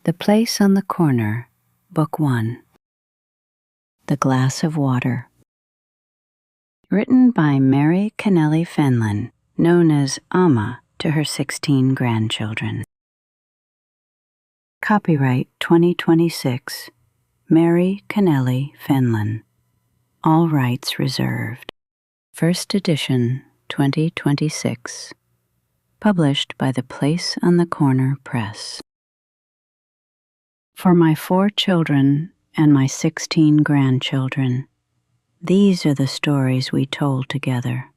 The Place on the Corner, Book 1. The Glass of Water. Written by Mary Kennelly Fenlon, known as Amma to her 16 grandchildren. Copyright 2026, Mary Kennelly Fenlon. All rights reserved. First edition, 2026. Published by The Place on the Corner Press. For my 4 children and my 16 grandchildren, these are the stories we told together.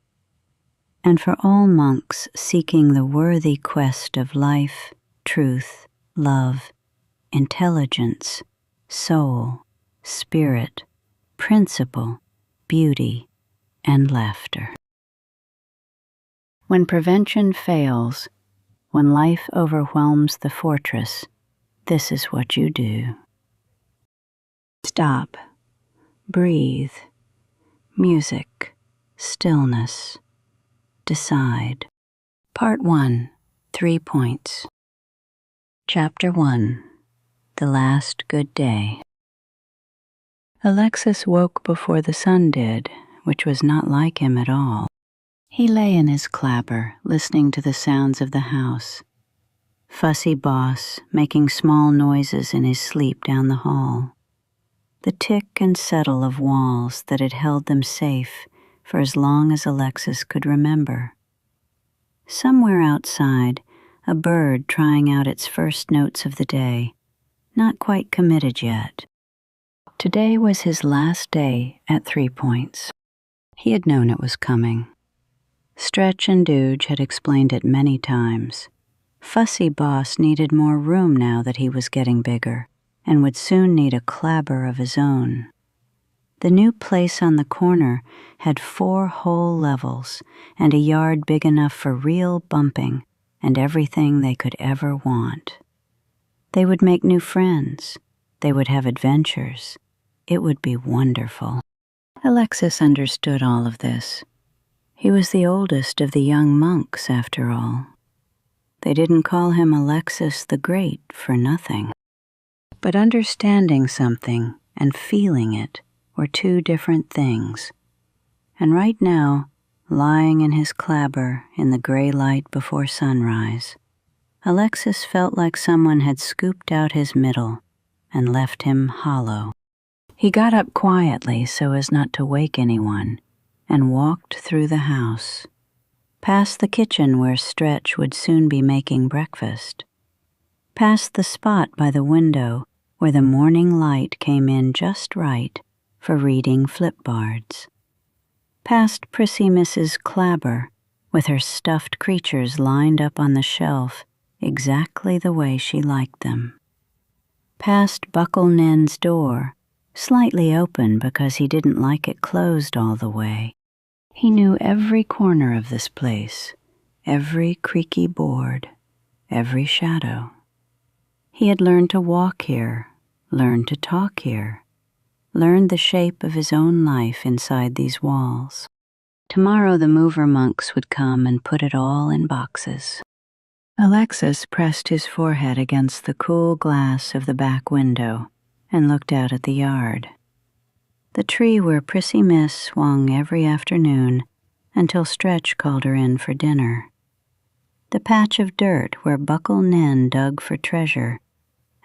And for all monks seeking the worthy quest of life, truth, love, intelligence, soul, spirit, principle, beauty, and laughter. When prevention fails, when life overwhelms the fortress, this is what you do. Stop, breathe, music, stillness, decide. Part 1, 3 points. Chapter 1, The Last Good Day. Alexis woke before the sun did, which was not like him at all. He lay in his clapper, listening to the sounds of the house. Fussy Boss making small noises in his sleep down the hall. The tick and settle of walls that had held them safe for as long as Alexis could remember. Somewhere outside, a bird trying out its first notes of the day, not quite committed yet. Today was his last day at 3 Points. He had known it was coming. Stretch and Dooge had explained it many times. Fussy Boss needed more room now that he was getting bigger, and would soon need a clapper of his own. The new place on the corner had 4 whole levels, and a yard big enough for real bumping, and everything they could ever want. They would make new friends. They would have adventures. It would be wonderful. Alexis understood all of this. He was the oldest of the young monks, after all. They didn't call him Alexis the Great for nothing. But understanding something and feeling it were 2 different things. And right now, lying in his clapper in the gray light before sunrise, Alexis felt like someone had scooped out his middle and left him hollow. He got up quietly so as not to wake anyone and walked through the house, past the kitchen where Stretch would soon be making breakfast, past the spot by the window where the morning light came in just right for reading flipbards, past prissy Mrs. Clabber with her stuffed creatures lined up on the shelf exactly the way she liked them, past Buckle Nen's door, slightly open because he didn't like it closed all the way. He knew every corner of this place, every creaky board, every shadow. He had learned to walk here, learned to talk here, learned the shape of his own life inside these walls. Tomorrow the mover monks would come and put it all in boxes. Alexis pressed his forehead against the cool glass of the back window and looked out at the yard. The tree where Prissy Miss swung every afternoon until Stretch called her in for dinner. The patch of dirt where Buckle Nen dug for treasure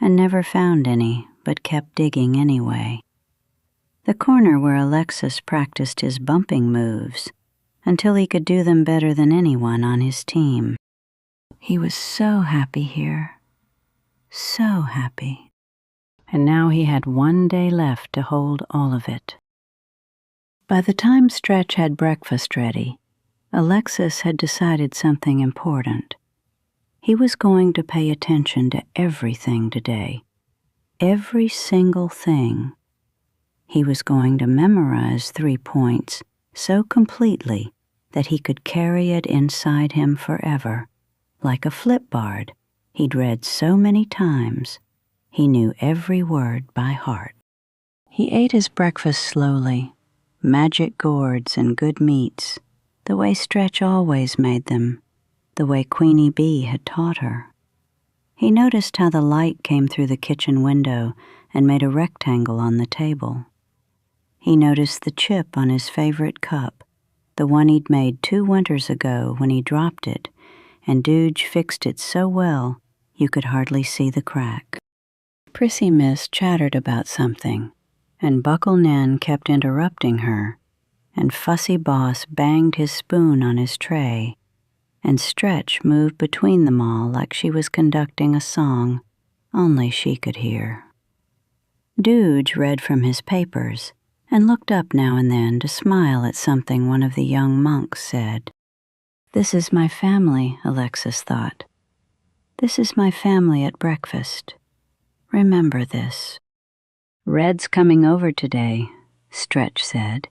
and never found any but kept digging anyway. The corner where Alexis practiced his bumping moves until he could do them better than anyone on his team. He was so happy here, so happy. And now he had 1 day left to hold all of it. By the time Stretch had breakfast ready, Alexis had decided something important. He was going to pay attention to everything today, every single thing. He was going to memorize 3 Points so completely that he could carry it inside him forever, like a flipbard he'd read so many times. He knew every word by heart. He ate his breakfast slowly, magic gourds and good meats, the way Stretch always made them, the way Queenie Bee had taught her. He noticed how the light came through the kitchen window and made a rectangle on the table. He noticed the chip on his favorite cup, the one he'd made 2 winters ago when he dropped it, and Dooge fixed it so well you could hardly see the crack. Prissy Miss chattered about something, and Buckle Nan kept interrupting her, and Fussy Boss banged his spoon on his tray, and Stretch moved between them all like she was conducting a song only she could hear. Dooge read from his papers and looked up now and then to smile at something one of the young monks said. "This is my family," Alexis thought. "This is my family at breakfast. Remember this." "Red's coming over today," Stretch said,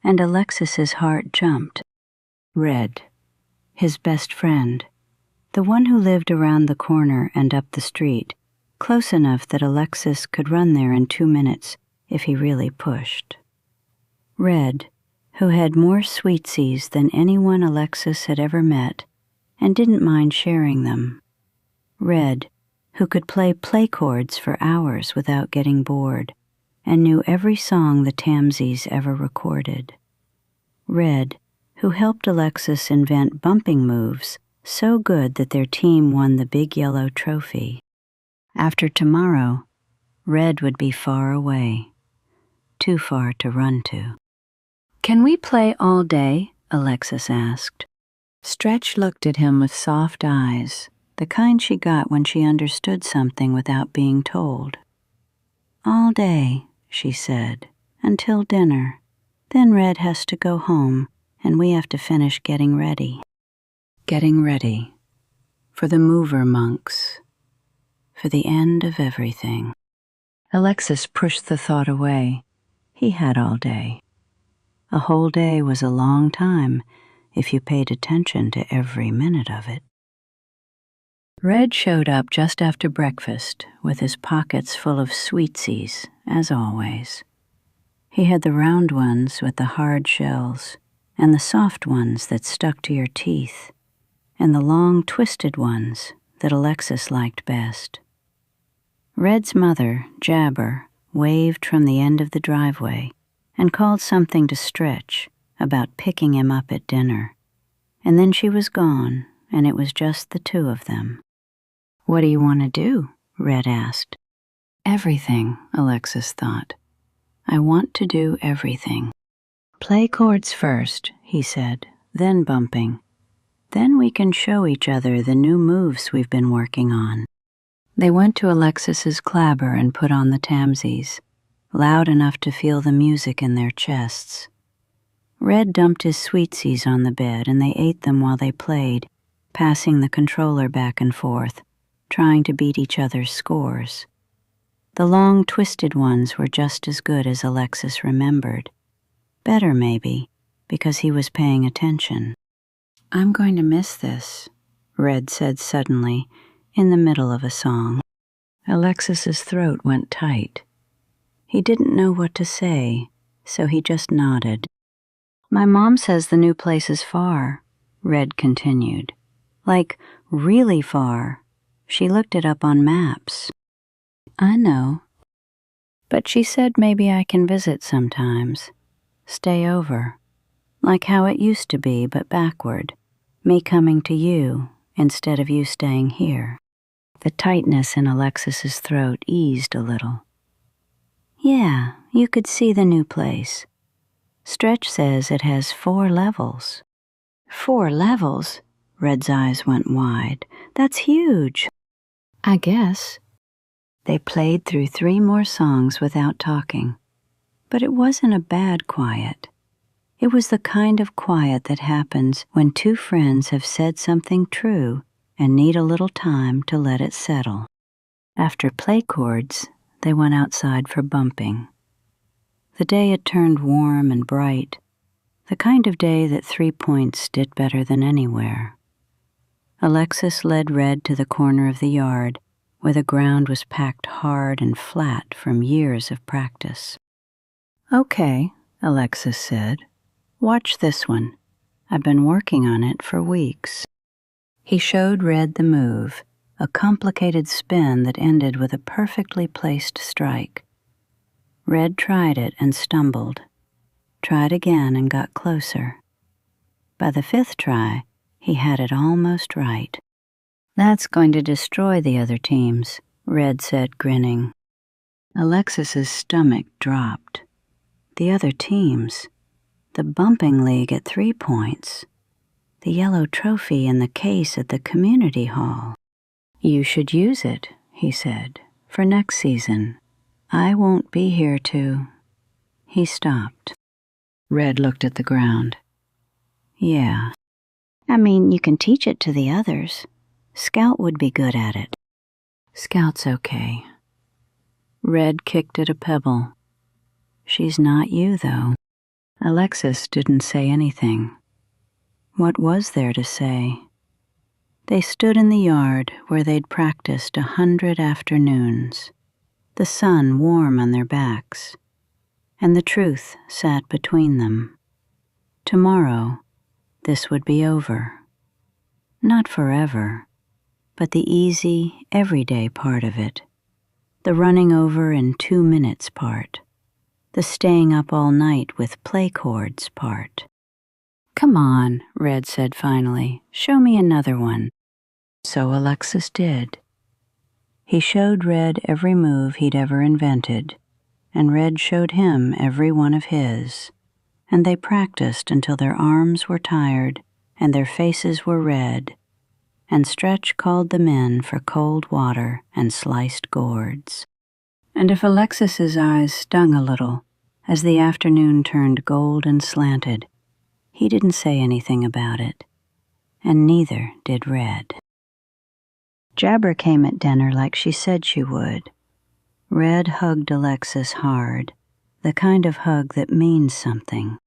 and Alexis's heart jumped. Red, his best friend, the one who lived around the corner and up the street, close enough that Alexis could run there in 2 minutes if he really pushed. Red, who had more sweetsies than anyone Alexis had ever met and didn't mind sharing them. Red, who could play chords for hours without getting bored and knew every song the Tamsies ever recorded. Red, who helped Alexis invent bumping moves so good that their team won the big yellow trophy. After tomorrow, Red would be far away, too far to run to. "Can we play all day?" Alexis asked. Stretch looked at him with soft eyes, the kind she got when she understood something without being told. "All day," she said, "until dinner. Then Red has to go home, and we have to finish getting ready." Getting ready. For the mover monks. For the end of everything. Alexis pushed the thought away. He had all day. A whole day was a long time if you paid attention to every minute of it. Red showed up just after breakfast with his pockets full of sweetsies, as always. He had the round ones with the hard shells, and the soft ones that stuck to your teeth, and the long twisted ones that Alexis liked best. Red's mother, Jabber, waved from the end of the driveway and called something to Stretch about picking him up at dinner, and then she was gone, and it was just the 2 of them. "What do you want to do?" Red asked. "Everything," Alexis thought. "I want to do everything." "Play chords first," he said, "then bumping. Then we can show each other the new moves we've been working on." They went to Alexis's clabber and put on the Tamsies, loud enough to feel the music in their chests. Red dumped his sweetsies on the bed, and they ate them while they played, passing the controller back and forth, trying to beat each other's scores. The long, twisted ones were just as good as Alexis remembered. Better, maybe, because he was paying attention. "I'm going to miss this," Red said suddenly, in the middle of a song. Alexis's throat went tight. He didn't know what to say, so he just nodded. "My mom says the new place is far," Red continued. "Like, really far. She looked it up on maps." "I know. But she said maybe I can visit sometimes. Stay over. Like how it used to be, but backward. Me coming to you instead of you staying here." The tightness in Alexis's throat eased a little. "Yeah, you could see the new place. Stretch says it has 4 levels. 4 levels? Red's eyes went wide. "That's huge." "I guess." They played through 3 more songs without talking. But it wasn't a bad quiet. It was the kind of quiet that happens when 2 friends have said something true and need a little time to let it settle. After play chords, they went outside for bumping. The day had turned warm and bright, the kind of day that 3 points did better than anywhere. Alexis led Red to the corner of the yard where the ground was packed hard and flat from years of practice. "Okay," Alexis said. "Watch this one. I've been working on it for weeks." He showed Red the move, a complicated spin that ended with a perfectly placed strike. Red tried it and stumbled, tried again and got closer. By the 5th try, he had it almost right. "That's going to destroy the other teams," Red said, grinning. Alexis's stomach dropped. The other teams, the bumping league at 3 points, the yellow trophy in the case at the community hall. "You should use it," he said, "for next season. I won't be here to—" He stopped. Red looked at the ground. "Yeah. I mean, you can teach it to the others. Scout would be good at it." "Scout's okay." Red kicked at a pebble. "She's not you, though." Alexis didn't say anything. What was there to say? They stood in the yard where they'd practiced 100 afternoons, the sun warm on their backs, and the truth sat between them. Tomorrow, this would be over. Not forever, but the easy, everyday part of it, the running over in 2 minutes part, the staying up all night with play chords part. "Come on," Red said finally, "show me another one." So Alexis did. He showed Red every move he'd ever invented, and Red showed him every one of his, and they practiced until their arms were tired and their faces were red, and Stretch called them in for cold water and sliced gourds. And if Alexis's eyes stung a little as the afternoon turned gold and slanted, he didn't say anything about it, and neither did Red. Jabber came at dinner like she said she would. Red hugged Alexis hard, the kind of hug that means something.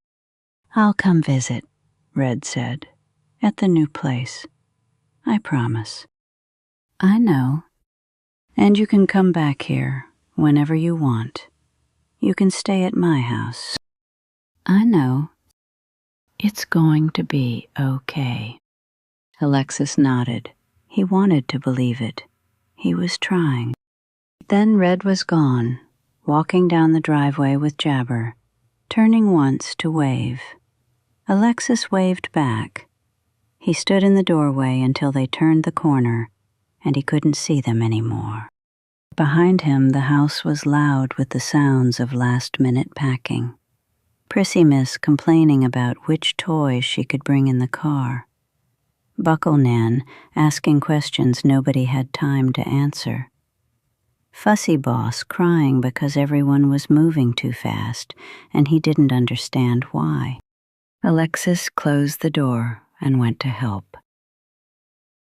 "I'll come visit," Red said, "at the new place. I promise." "I know. And you can come back here whenever you want. You can stay at my house." "I know. It's going to be okay." Alexis nodded. He wanted to believe it. He was trying. Then Red was gone, walking down the driveway with Jabber, turning once to wave. Alexis waved back. He stood in the doorway until they turned the corner, and he couldn't see them anymore. Behind him, the house was loud with the sounds of last-minute packing. Prissy Miss complaining about which toys she could bring in the car. Buckle Nan asking questions nobody had time to answer. Fussy Boss crying because everyone was moving too fast and he didn't understand why. Alexis closed the door and went to help.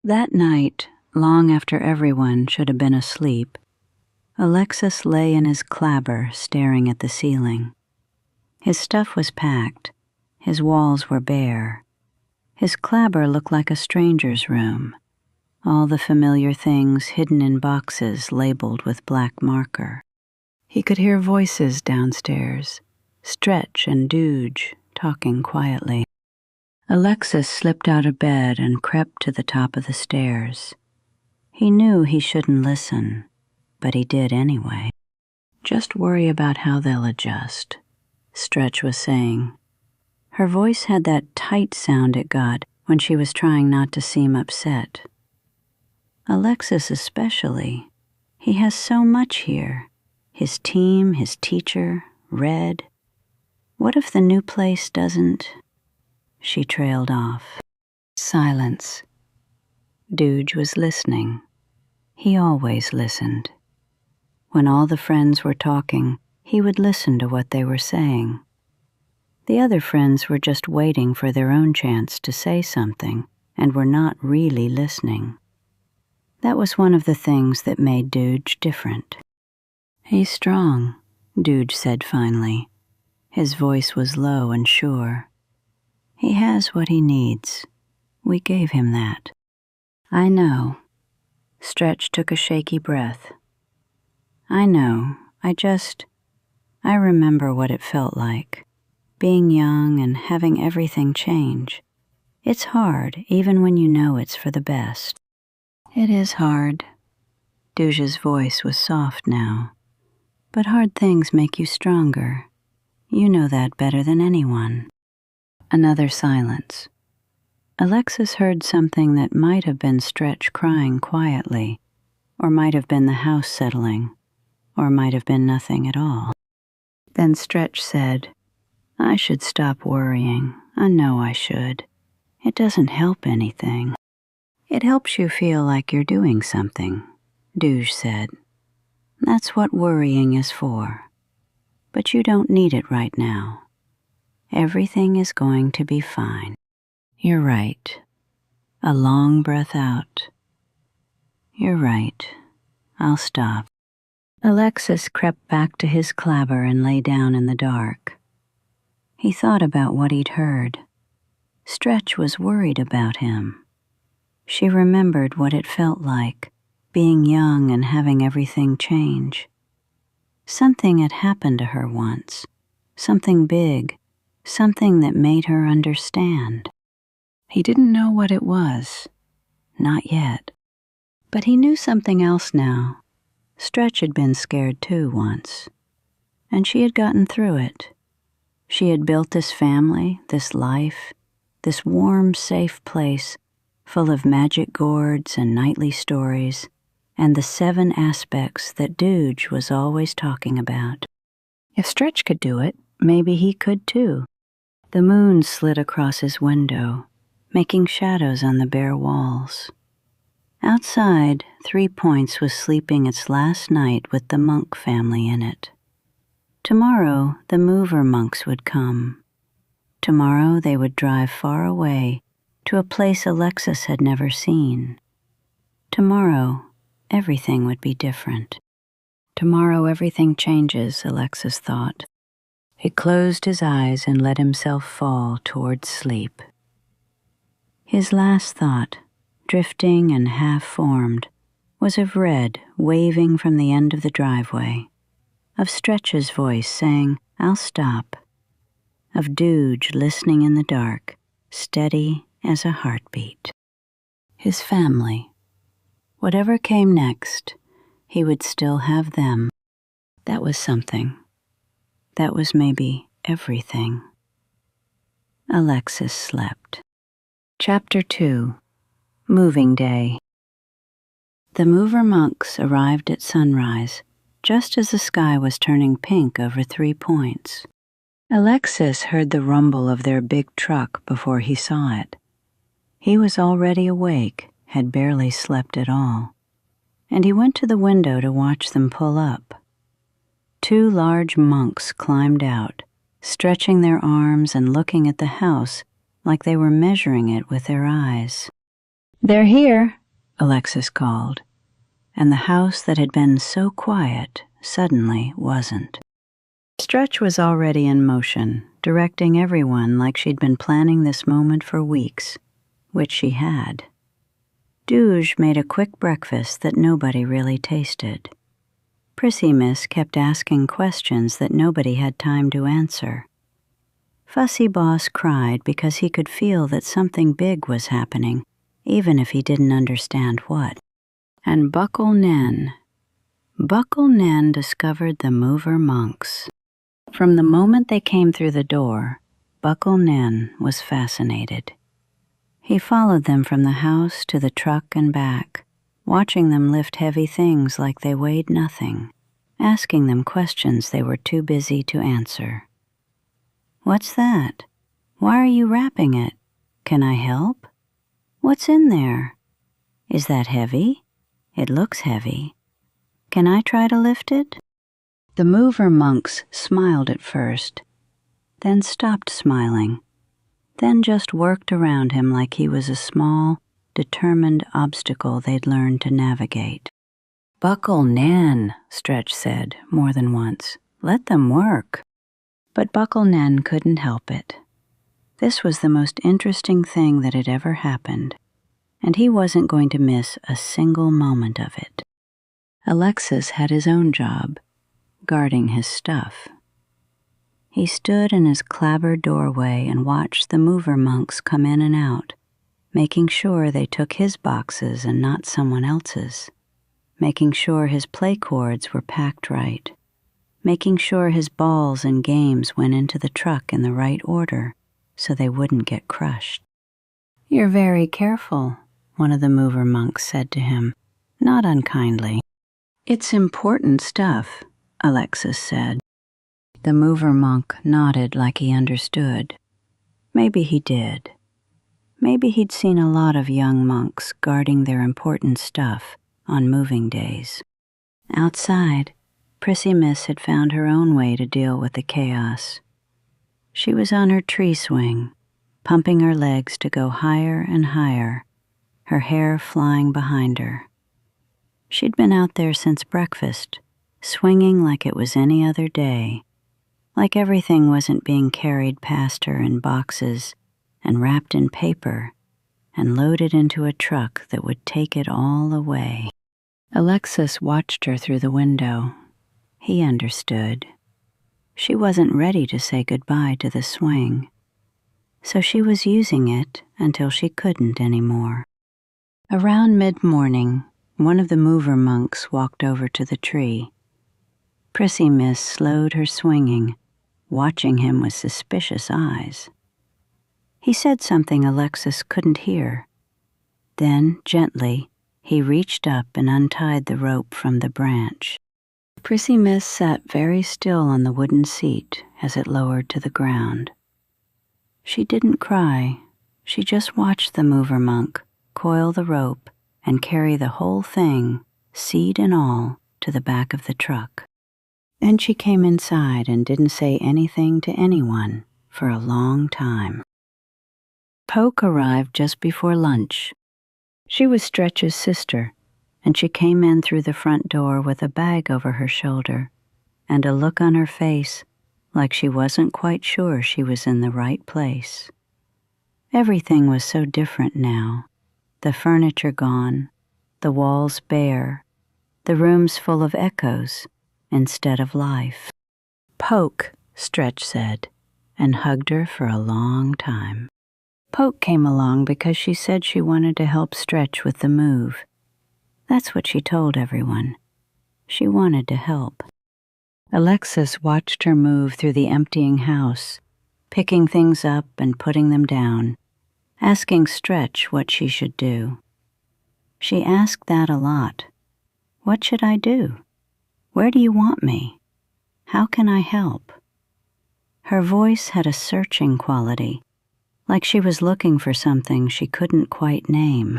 That night, long after everyone should have been asleep, Alexis lay in his clabber staring at the ceiling. His stuff was packed. His walls were bare. His clabber looked like a stranger's room, all the familiar things hidden in boxes labeled with black marker. He could hear voices downstairs, Stretch and Dooge, talking quietly. Alexis slipped out of bed and crept to the top of the stairs. He knew he shouldn't listen, but he did anyway. "Just worry about how they'll adjust," Stretch was saying. Her voice had that tight sound it got when she was trying not to seem upset. Alexis especially. He has so much here. His team, his teacher, Red. What if the new place doesn't... She trailed off. Silence. Dooge was listening. He always listened. When all the friends were talking, he would listen to what they were saying. The other friends were just waiting for their own chance to say something and were not really listening. That was one of the things that made Dooge different. "He's strong," Dooge said finally. His voice was low and sure. "He has what he needs. We gave him that." "I know." Stretch took a shaky breath. "I know. I remember what it felt like. Being young and having everything change. It's hard, even when you know it's for the best." It is hard. Duja's voice was soft now. But hard things make you stronger. You know that better than anyone. Another silence. Alexis heard something that might have been Stretch crying quietly, or might have been the house settling, or might have been nothing at all. Then Stretch said, "I should stop worrying. I know I should. It doesn't help anything." "It helps you feel like you're doing something," Duj said. "That's what worrying is for. But you don't need it right now. Everything is going to be fine." "You're right." A long breath out. "You're right. I'll stop." Alexis crept back to his clabber and lay down in the dark. He thought about what he'd heard. Stretch was worried about him. She remembered what it felt like, being young and having everything change. Something had happened to her once, something big, something that made her understand. He didn't know what it was, not yet. But he knew something else now. Stretch had been scared too once, and she had gotten through it. She had built this family, this life, this warm, safe place full of magic gourds and nightly stories, and the 7 aspects that Duj was always talking about. If Stretch could do it, maybe he could too. The moon slid across his window, making shadows on the bare walls. Outside, 3 Points was sleeping its last night with the Monk family in it. Tomorrow, the mover monks would come. Tomorrow they would drive far away to a place Alexis had never seen. Tomorrow, everything would be different. Tomorrow everything changes, Alexis thought. He closed his eyes and let himself fall towards sleep. His last thought, drifting and half-formed, was of Red waving from the end of the driveway, of Stretch's voice saying, "I'll stop," of Duj listening in the dark, steady as a heartbeat. His family. Whatever came next, he would still have them. That was something. That was maybe everything. Alexis slept. Chapter 2. Moving Day. The mover monks arrived at sunrise, just as the sky was turning pink over 3 Points. Alexis heard the rumble of their big truck before he saw it. He was already awake, had barely slept at all, and he went to the window to watch them pull up. 2 large monks climbed out, stretching their arms and looking at the house like they were measuring it with their eyes. "They're here," Alexis called, and the house that had been so quiet suddenly wasn't. Stretch was already in motion, directing everyone like she'd been planning this moment for weeks, which she had. Duj made a quick breakfast that nobody really tasted. Prissy Miss kept asking questions that nobody had time to answer. Fussy Boss cried because he could feel that something big was happening, even if he didn't understand what. And Buckle Nen discovered the mover monks. From the moment they came through the door, Buckle Nen was fascinated. He followed them from the house to the truck and back, watching them lift heavy things like they weighed nothing, asking them questions they were too busy to answer. "What's that? Why are you wrapping it? Can I help? What's in there? Is that heavy? It looks heavy. Can I try to lift it?" The mover monks smiled at first, then stopped smiling, then just worked around him like he was a small, determined obstacle they'd learned to navigate. "Buckle Nen," Stretch said more than once. "Let them work." But Buckle Nen couldn't help it. This was the most interesting thing that had ever happened, and he wasn't going to miss a single moment of it. Alexis had his own job, guarding his stuff. He stood in his clabbered doorway and watched the mover monks come in and out, making sure they took his boxes and not someone else's, making sure his play cords were packed right, making sure his balls and games went into the truck in the right order so they wouldn't get crushed. "You're very careful," one of the mover monks said to him, not unkindly. "It's important stuff," Alexis said. The mover monk nodded like he understood. Maybe he did. Maybe he'd seen a lot of young monks guarding their important stuff on moving days. Outside, Prissy Miss had found her own way to deal with the chaos. She was on her tree swing, pumping her legs to go higher and higher, her hair flying behind her. She'd been out there since breakfast, swinging like it was any other day, like everything wasn't being carried past her in boxes and wrapped in paper and loaded into a truck that would take it all away. Alexis watched her through the window. He understood. She wasn't ready to say goodbye to the swing, so she was using it until she couldn't anymore. Around mid-morning, one of the mover monks walked over to the tree. Prissy Miss slowed her swinging, watching him with suspicious eyes. He said something Alexis couldn't hear. Then, gently, he reached up and untied the rope from the branch. Prissy Miss sat very still on the wooden seat as it lowered to the ground. She didn't cry. She just watched the mover monk coil the rope and carry the whole thing, seat and all, to the back of the truck. Then she came inside and didn't say anything to anyone for a long time. Poke arrived just before lunch. She was Stretch's sister, and she came in through the front door with a bag over her shoulder and a look on her face like she wasn't quite sure she was in the right place. Everything was so different now. The furniture gone, the walls bare, the rooms full of echoes instead of life. "Poke," Stretch said, and hugged her for a long time. Poke came along because she said she wanted to help Stretch with the move. That's what she told everyone. She wanted to help. Alexis watched her move through the emptying house, picking things up and putting them down, asking Stretch what she should do. She asked that a lot. What should I do? Where do you want me? How can I help? Her voice had a searching quality, like she was looking for something she couldn't quite name.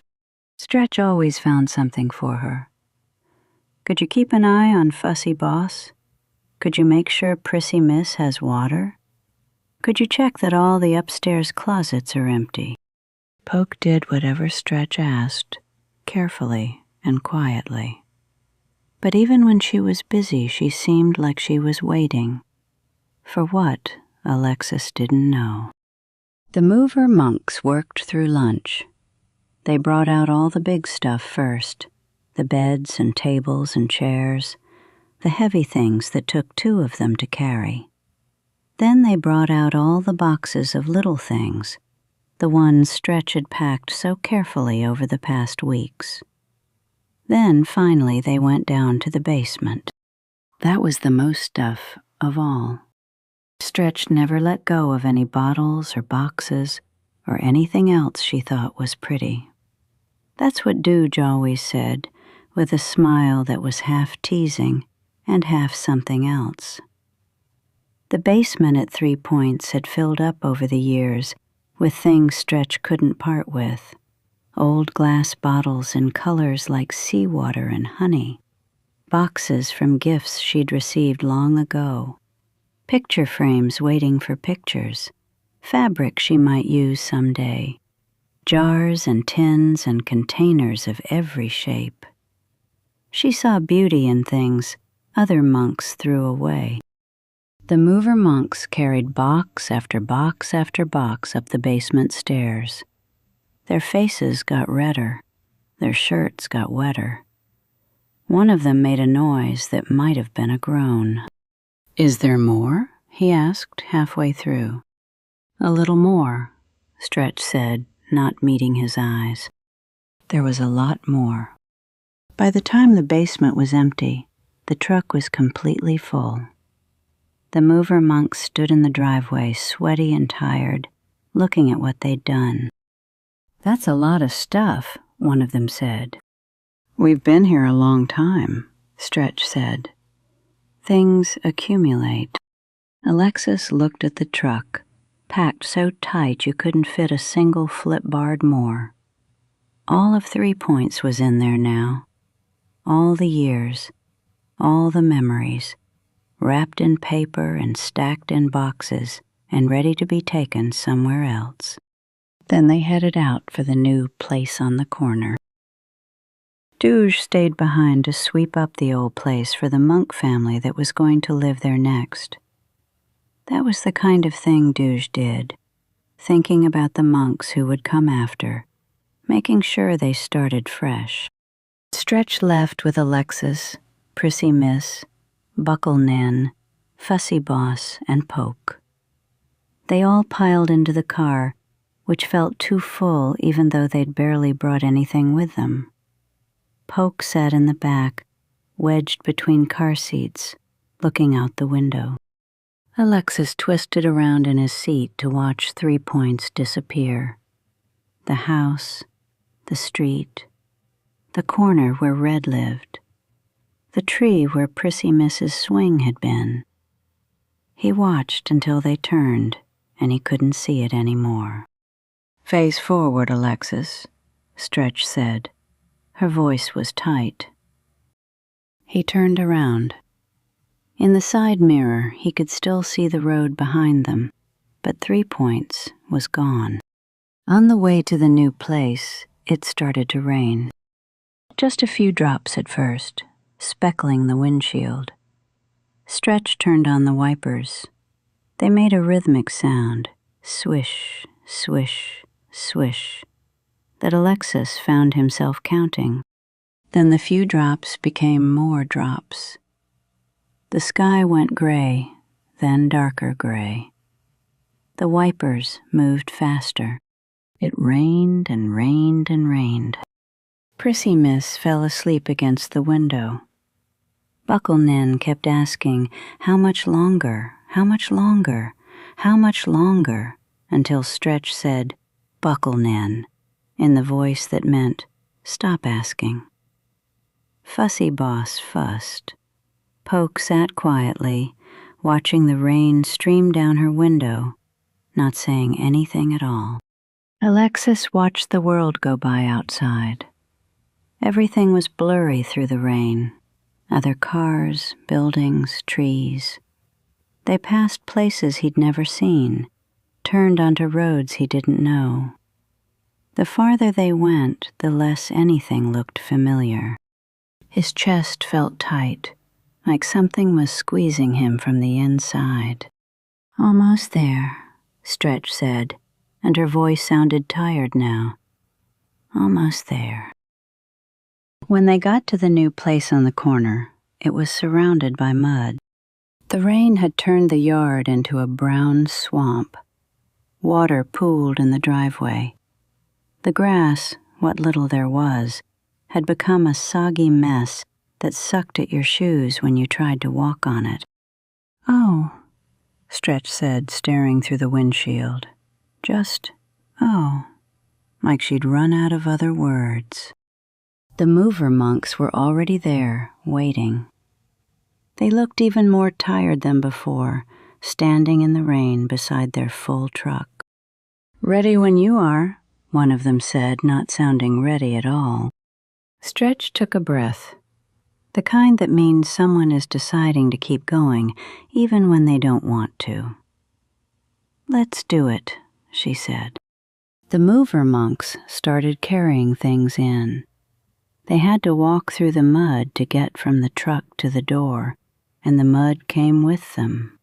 Stretch always found something for her. Could you keep an eye on Fussy Boss? Could you make sure Prissy Miss has water? Could you check that all the upstairs closets are empty? Poke did whatever Stretch asked, carefully and quietly. But even when she was busy, she seemed like she was waiting. For what, Alexis didn't know. The mover monks worked through lunch. They brought out all the big stuff first, the beds and tables and chairs, the heavy things that took 2 of them to carry. Then they brought out all the boxes of little things, the ones Stretch had packed so carefully over the past weeks. Then, finally, they went down to the basement. That was the most stuff of all. Stretch never let go of any bottles or boxes or anything else she thought was pretty. That's what Dooge always said, with a smile that was half teasing and half something else. The basement at 3 Points had filled up over the years with things Stretch couldn't part with. Old glass bottles in colors like seawater and honey, boxes from gifts she'd received long ago, picture frames waiting for pictures, fabric she might use someday, jars and tins and containers of every shape. She saw beauty in things other monks threw away. The mover monks carried box after box after box up the basement stairs. Their faces got redder. Their shirts got wetter. One of them made a noise that might have been a groan. "Is there more?" he asked halfway through. "A little more," Stretch said, not meeting his eyes. There was a lot more. By the time the basement was empty, the truck was completely full. The mover monks stood in the driveway, sweaty and tired, looking at what they'd done. "That's a lot of stuff," one of them said. "We've been here a long time," Stretch said. "Things accumulate." Alexis looked at the truck, packed so tight you couldn't fit a single flip-board more. All of 3 Points was in there now. All the years, all the memories, wrapped in paper and stacked in boxes and ready to be taken somewhere else. Then they headed out for the new place on the corner. Douge stayed behind to sweep up the old place for the Munk family that was going to live there next. That was the kind of thing Douge did, thinking about the monks who would come after, making sure they started fresh. Stretch left with Alexis, Prissy Miss, Buckle Nin, Fussy Boss, and Poke. They all piled into the car, which felt too full even though they'd barely brought anything with them. Poke sat in the back, wedged between car seats, looking out the window. Alexis twisted around in his seat to watch 3 Points disappear. The house, the street, the corner where Red lived, the tree where Prissy Miss's swing had been. He watched until they turned, and he couldn't see it anymore. "Face forward, Alexis," Stretch said. Her voice was tight. He turned around. In the side mirror, he could still see the road behind them, but 3 Points was gone. On the way to the new place, it started to rain. Just a few drops at first, speckling the windshield. Stretch turned on the wipers. They made a rhythmic sound, swish, swish, swish, that Alexis found himself counting. Then the few drops became more drops. The sky went gray, then darker gray. The wipers moved faster. It rained and rained and rained. Prissy Miss fell asleep against the window. Buckle Nin kept asking, "How much longer? How much longer? How much longer?" until Stretch said, "Buckle Nin," in the voice that meant, "Stop asking." Fussy Boss fussed. Poke sat quietly, watching the rain stream down her window, not saying anything at all. Alexis watched the world go by outside. Everything was blurry through the rain. Other cars, buildings, trees. They passed places he'd never seen, turned onto roads he didn't know. The farther they went, the less anything looked familiar. His chest felt tight, like something was squeezing him from the inside. "Almost there," Stretch said, and her voice sounded tired now. "Almost there." When they got to the new place on the corner, it was surrounded by mud. The rain had turned the yard into a brown swamp. Water pooled in the driveway. The grass, what little there was, had become a soggy mess that sucked at your shoes when you tried to walk on it. "Oh," Stretch said, staring through the windshield. Just, "oh," like she'd run out of other words. The mover monks were already there, waiting. They looked even more tired than before, standing in the rain beside their full truck. "Ready when you are," one of them said, not sounding ready at all. Stretch took a breath, the kind that means someone is deciding to keep going, even when they don't want to. "Let's do it," she said. The mover monks started carrying things in. They had to walk through the mud to get from the truck to the door, and the mud came with them.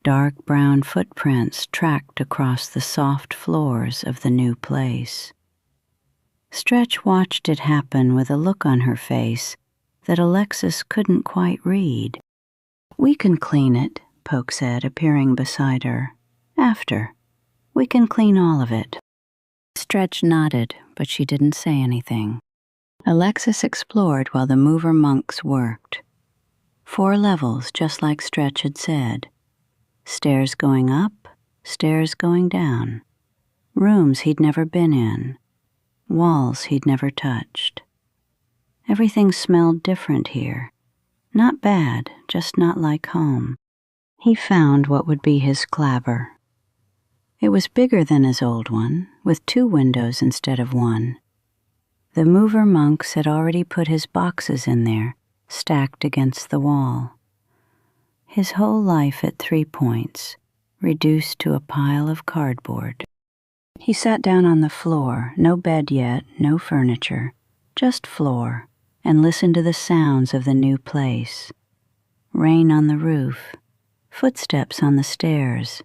Dark brown footprints tracked across the soft floors of the new place. Stretch watched it happen with a look on her face that Alexis couldn't quite read. "We can clean it," Poke said, appearing beside her. "After. We can clean all of it." Stretch nodded, but she didn't say anything. Alexis explored while the mover monks worked. 4 levels, just like Stretch had said. Stairs going up, stairs going down. Rooms he'd never been in. Walls he'd never touched. Everything smelled different here. Not bad, just not like home. He found what would be his clabber. It was bigger than his old one, with 2 windows instead of 1. The mover monks had already put his boxes in there, stacked against the wall. His whole life at 3 points, reduced to a pile of cardboard. He sat down on the floor, no bed yet, no furniture, just floor, and listened to the sounds of the new place. Rain on the roof, footsteps on the stairs,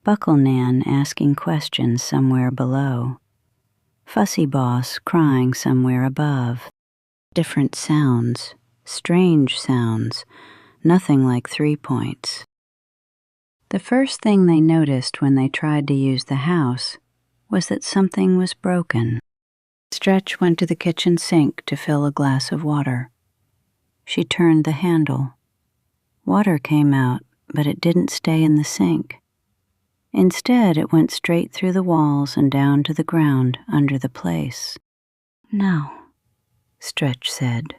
Buckle Nan asking questions somewhere below, Fussy Boss crying somewhere above. Different sounds, strange sounds, nothing like 3 points. The first thing they noticed when they tried to use the house was that something was broken. Stretch went to the kitchen sink to fill a glass of water. She turned the handle. Water came out, but it didn't stay in the sink. Instead, it went straight through the walls and down to the ground under the place. "No," Stretch said.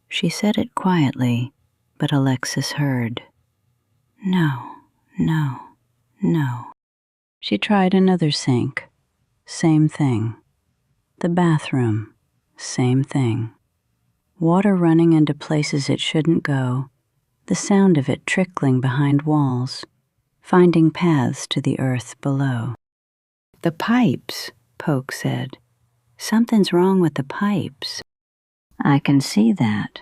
She said it quietly, but Alexis heard. "No, no, no." She tried another sink. Same thing. The bathroom. Same thing. Water running into places it shouldn't go, the sound of it trickling behind walls, finding paths to the earth below. "The pipes," Poke said. "Something's wrong with the pipes." "I can see that."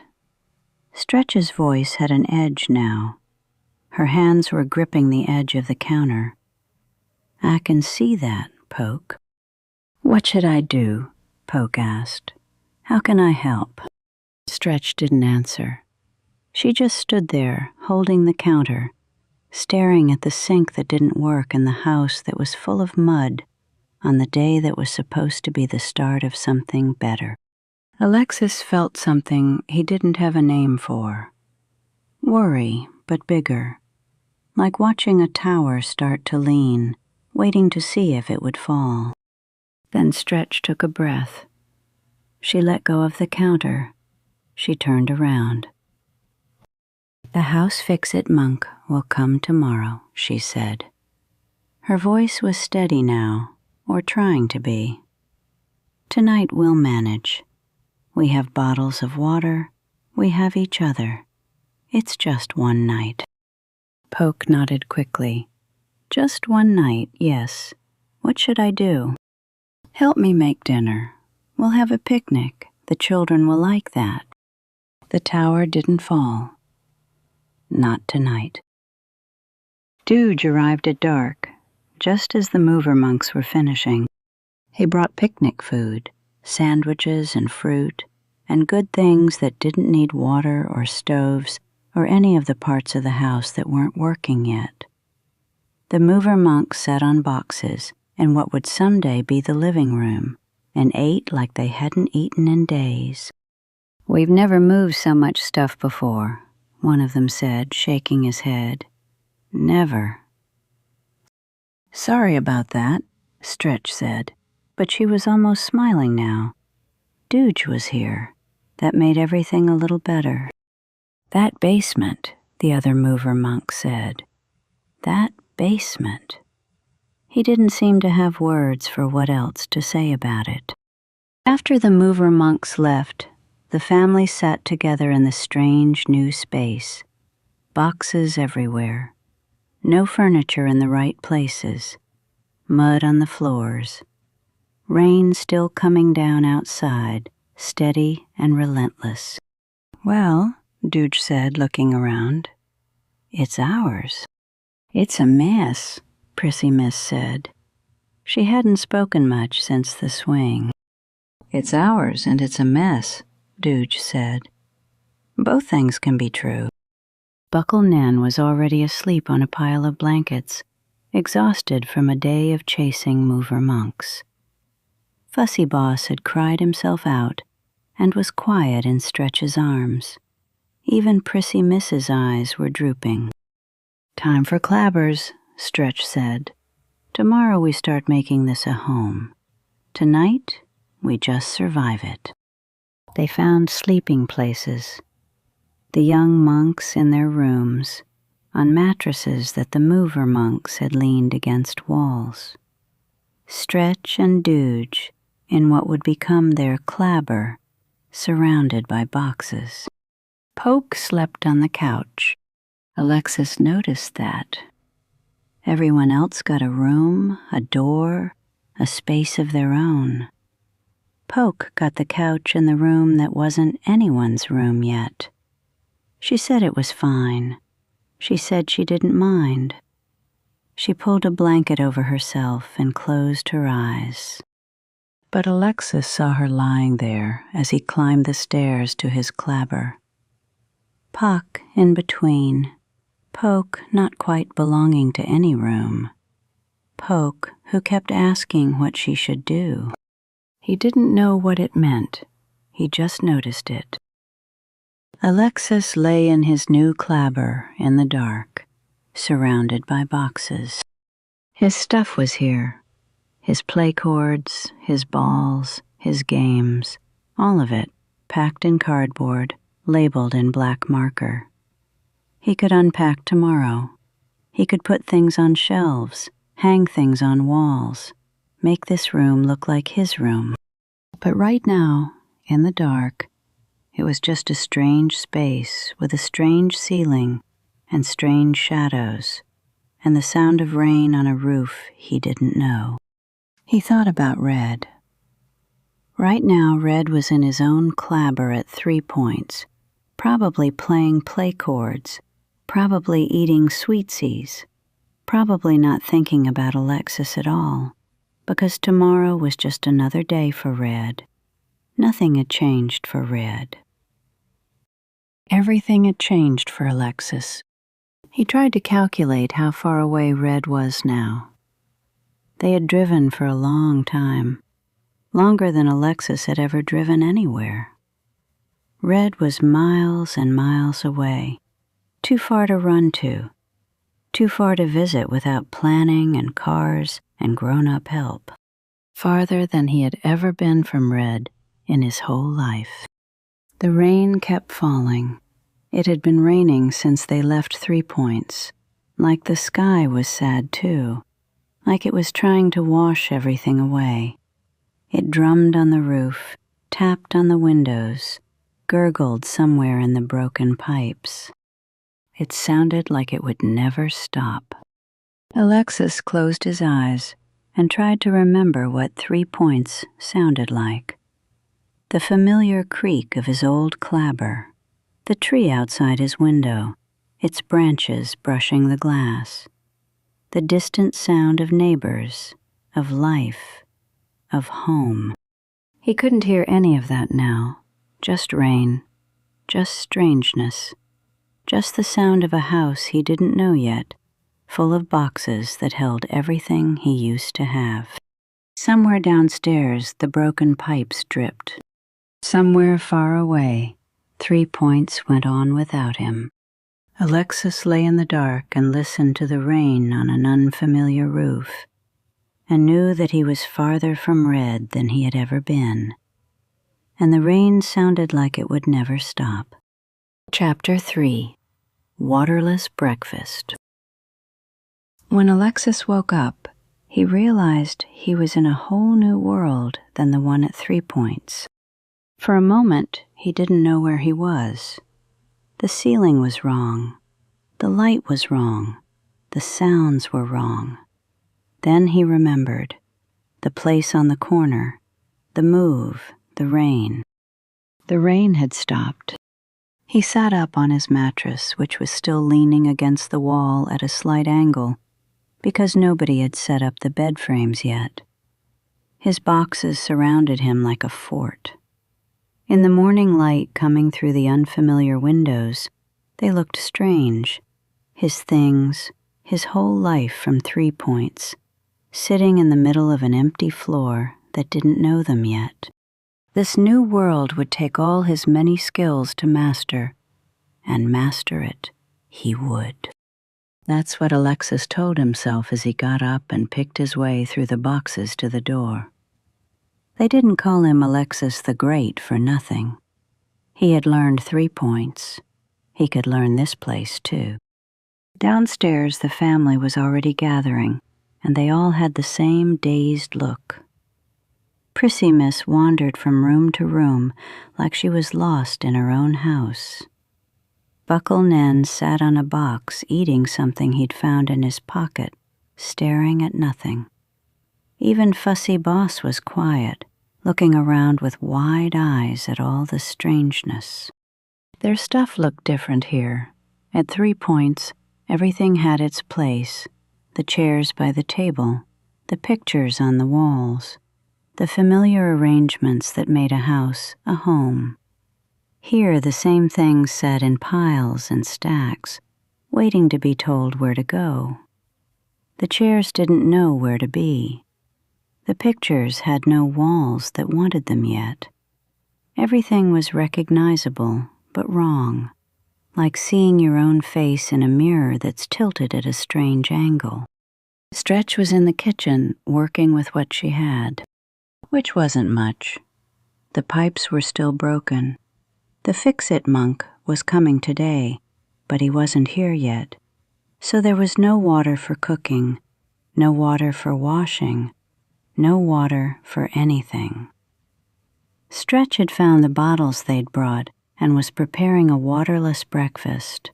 Stretch's voice had an edge now. Her hands were gripping the edge of the counter. "I can see that, Poke." "What should I do?" Poke asked. "How can I help?" Stretch didn't answer. She just stood there, holding the counter, staring at the sink that didn't work in the house that was full of mud on the day that was supposed to be the start of something better. Alexis felt something he didn't have a name for. Worry, but bigger. Like watching a tower start to lean, waiting to see if it would fall. Then Stretch took a breath. She let go of the counter. She turned around. "The house fix-it monk will come tomorrow," she said. Her voice was steady now, or trying to be. "Tonight we'll manage. We have bottles of water. We have each other. It's just one night." Poke nodded quickly. "Just one night, yes. What should I do?" "Help me make dinner. We'll have a picnic. The children will like that." The tower didn't fall. Not tonight. Dooge arrived at dark, just as the mover monks were finishing. He brought picnic food, sandwiches and fruit, and good things that didn't need water or stoves or any of the parts of the house that weren't working yet. The mover monks sat on boxes in what would someday be the living room and ate like they hadn't eaten in days. "We've never moved so much stuff before," one of them said, shaking his head. "Never." "Sorry about that," Stretch said, but she was almost smiling now. Dooge was here. That made everything a little better. "That basement," the other mover monk said. "That basement." He didn't seem to have words for what else to say about it. After the mover monks left, the family sat together in the strange new space. Boxes everywhere. No furniture in the right places. Mud on the floors. Rain still coming down outside, steady and relentless. "Well," Dooge said, looking around, "it's ours." "It's a mess," Prissy Miss said. She hadn't spoken much since the swing. "It's ours and it's a mess," Dooge said. "Both things can be true." Buckle Nan was already asleep on a pile of blankets, exhausted from a day of chasing mover monks. Fussy Boss had cried himself out and was quiet in Stretch's arms. Even Prissy Miss's eyes were drooping. "Time for clabbers," Stretch said. "Tomorrow we start making this a home. Tonight, we just survive it." They found sleeping places. The young monks in their rooms, on mattresses that the mover monks had leaned against walls. Stretch and Dooge in what would become their clabber, surrounded by boxes. Poke slept on the couch. Alexis noticed that. Everyone else got a room, a door, a space of their own. Poke got the couch in the room that wasn't anyone's room yet. She said it was fine. She said she didn't mind. She pulled a blanket over herself and closed her eyes. But Alexis saw her lying there as he climbed the stairs to his clabber. Puck in between, Poke not quite belonging to any room. Poke who kept asking what she should do. He didn't know what it meant. He just noticed it. Alexis lay in his new clabber in the dark, surrounded by boxes. His stuff was here. His play cords, his balls, his games, all of it, packed in cardboard, labeled in black marker. He could unpack tomorrow. He could put things on shelves, hang things on walls, make this room look like his room. But right now, in the dark, it was just a strange space with a strange ceiling and strange shadows, and the sound of rain on a roof he didn't know. He thought about Red. Right now, Red was in his own clabber at 3 Points, probably playing play chords, probably eating sweetsies, probably not thinking about Alexis at all, because tomorrow was just another day for Red. Nothing had changed for Red. Everything had changed for Alexis. He tried to calculate how far away Red was now. They had driven for a long time, longer than Alexis had ever driven anywhere. Red was miles and miles away, too far to run to, too far to visit without planning and cars and grown-up help, farther than he had ever been from Red in his whole life. The rain kept falling. It had been raining since they left 3 Points, like the sky was sad too, like it was trying to wash everything away. It drummed on the roof, tapped on the windows, gurgled somewhere in the broken pipes. It sounded like it would never stop. Alexis closed his eyes and tried to remember what 3 Points sounded like. The familiar creak of his old clabber, the tree outside his window, its branches brushing the glass, the distant sound of neighbors, of life, of home. He couldn't hear any of that now, just rain, just strangeness, just the sound of a house he didn't know yet, full of boxes that held everything he used to have. Somewhere downstairs, the broken pipes dripped. Somewhere far away, 3 Points went on without him. Alexis lay in the dark and listened to the rain on an unfamiliar roof, and knew that he was farther from Red than he had ever been. And the rain sounded like it would never stop. Chapter 3. Waterless Breakfast. When Alexis woke up, he realized he was in a whole new world than the one at 3 Points. For a moment, he didn't know where he was. The ceiling was wrong. The light was wrong. The sounds were wrong. Then he remembered. The place on the corner. The move. The rain. The rain had stopped. He sat up on his mattress, which was still leaning against the wall at a slight angle, because nobody had set up the bed frames yet. His boxes surrounded him like a fort. In the morning light coming through the unfamiliar windows, they looked strange. His things, his whole life from 3 Points, sitting in the middle of an empty floor that didn't know them yet. This new world would take all his many skills to master, and master it he would. That's what Alexis told himself as he got up and picked his way through the boxes to the door. They didn't call him Alexis the Great for nothing. He had learned 3 points. He could learn this place, too. Downstairs, the family was already gathering, and they all had the same dazed look. Prissy Miss wandered from room to room like she was lost in her own house. Buckle Nen sat on a box eating something he'd found in his pocket, staring at nothing. Even Fussy Boss was quiet, looking around with wide eyes at all the strangeness. Their stuff looked different here. At 3 points, everything had its place: the chairs by the table, the pictures on the walls, the familiar arrangements that made a house a home. Here the same things sat in piles and stacks, waiting to be told where to go. The chairs didn't know where to be. The pictures had no walls that wanted them yet. Everything was recognizable, but wrong, like seeing your own face in a mirror that's tilted at a strange angle. Stretch was in the kitchen, working with what she had, which wasn't much. The pipes were still broken. The fix-it monk was coming today, but he wasn't here yet, so there was no water for cooking, no water for washing, no water for anything. Stretch had found the bottles they'd brought and was preparing a waterless breakfast: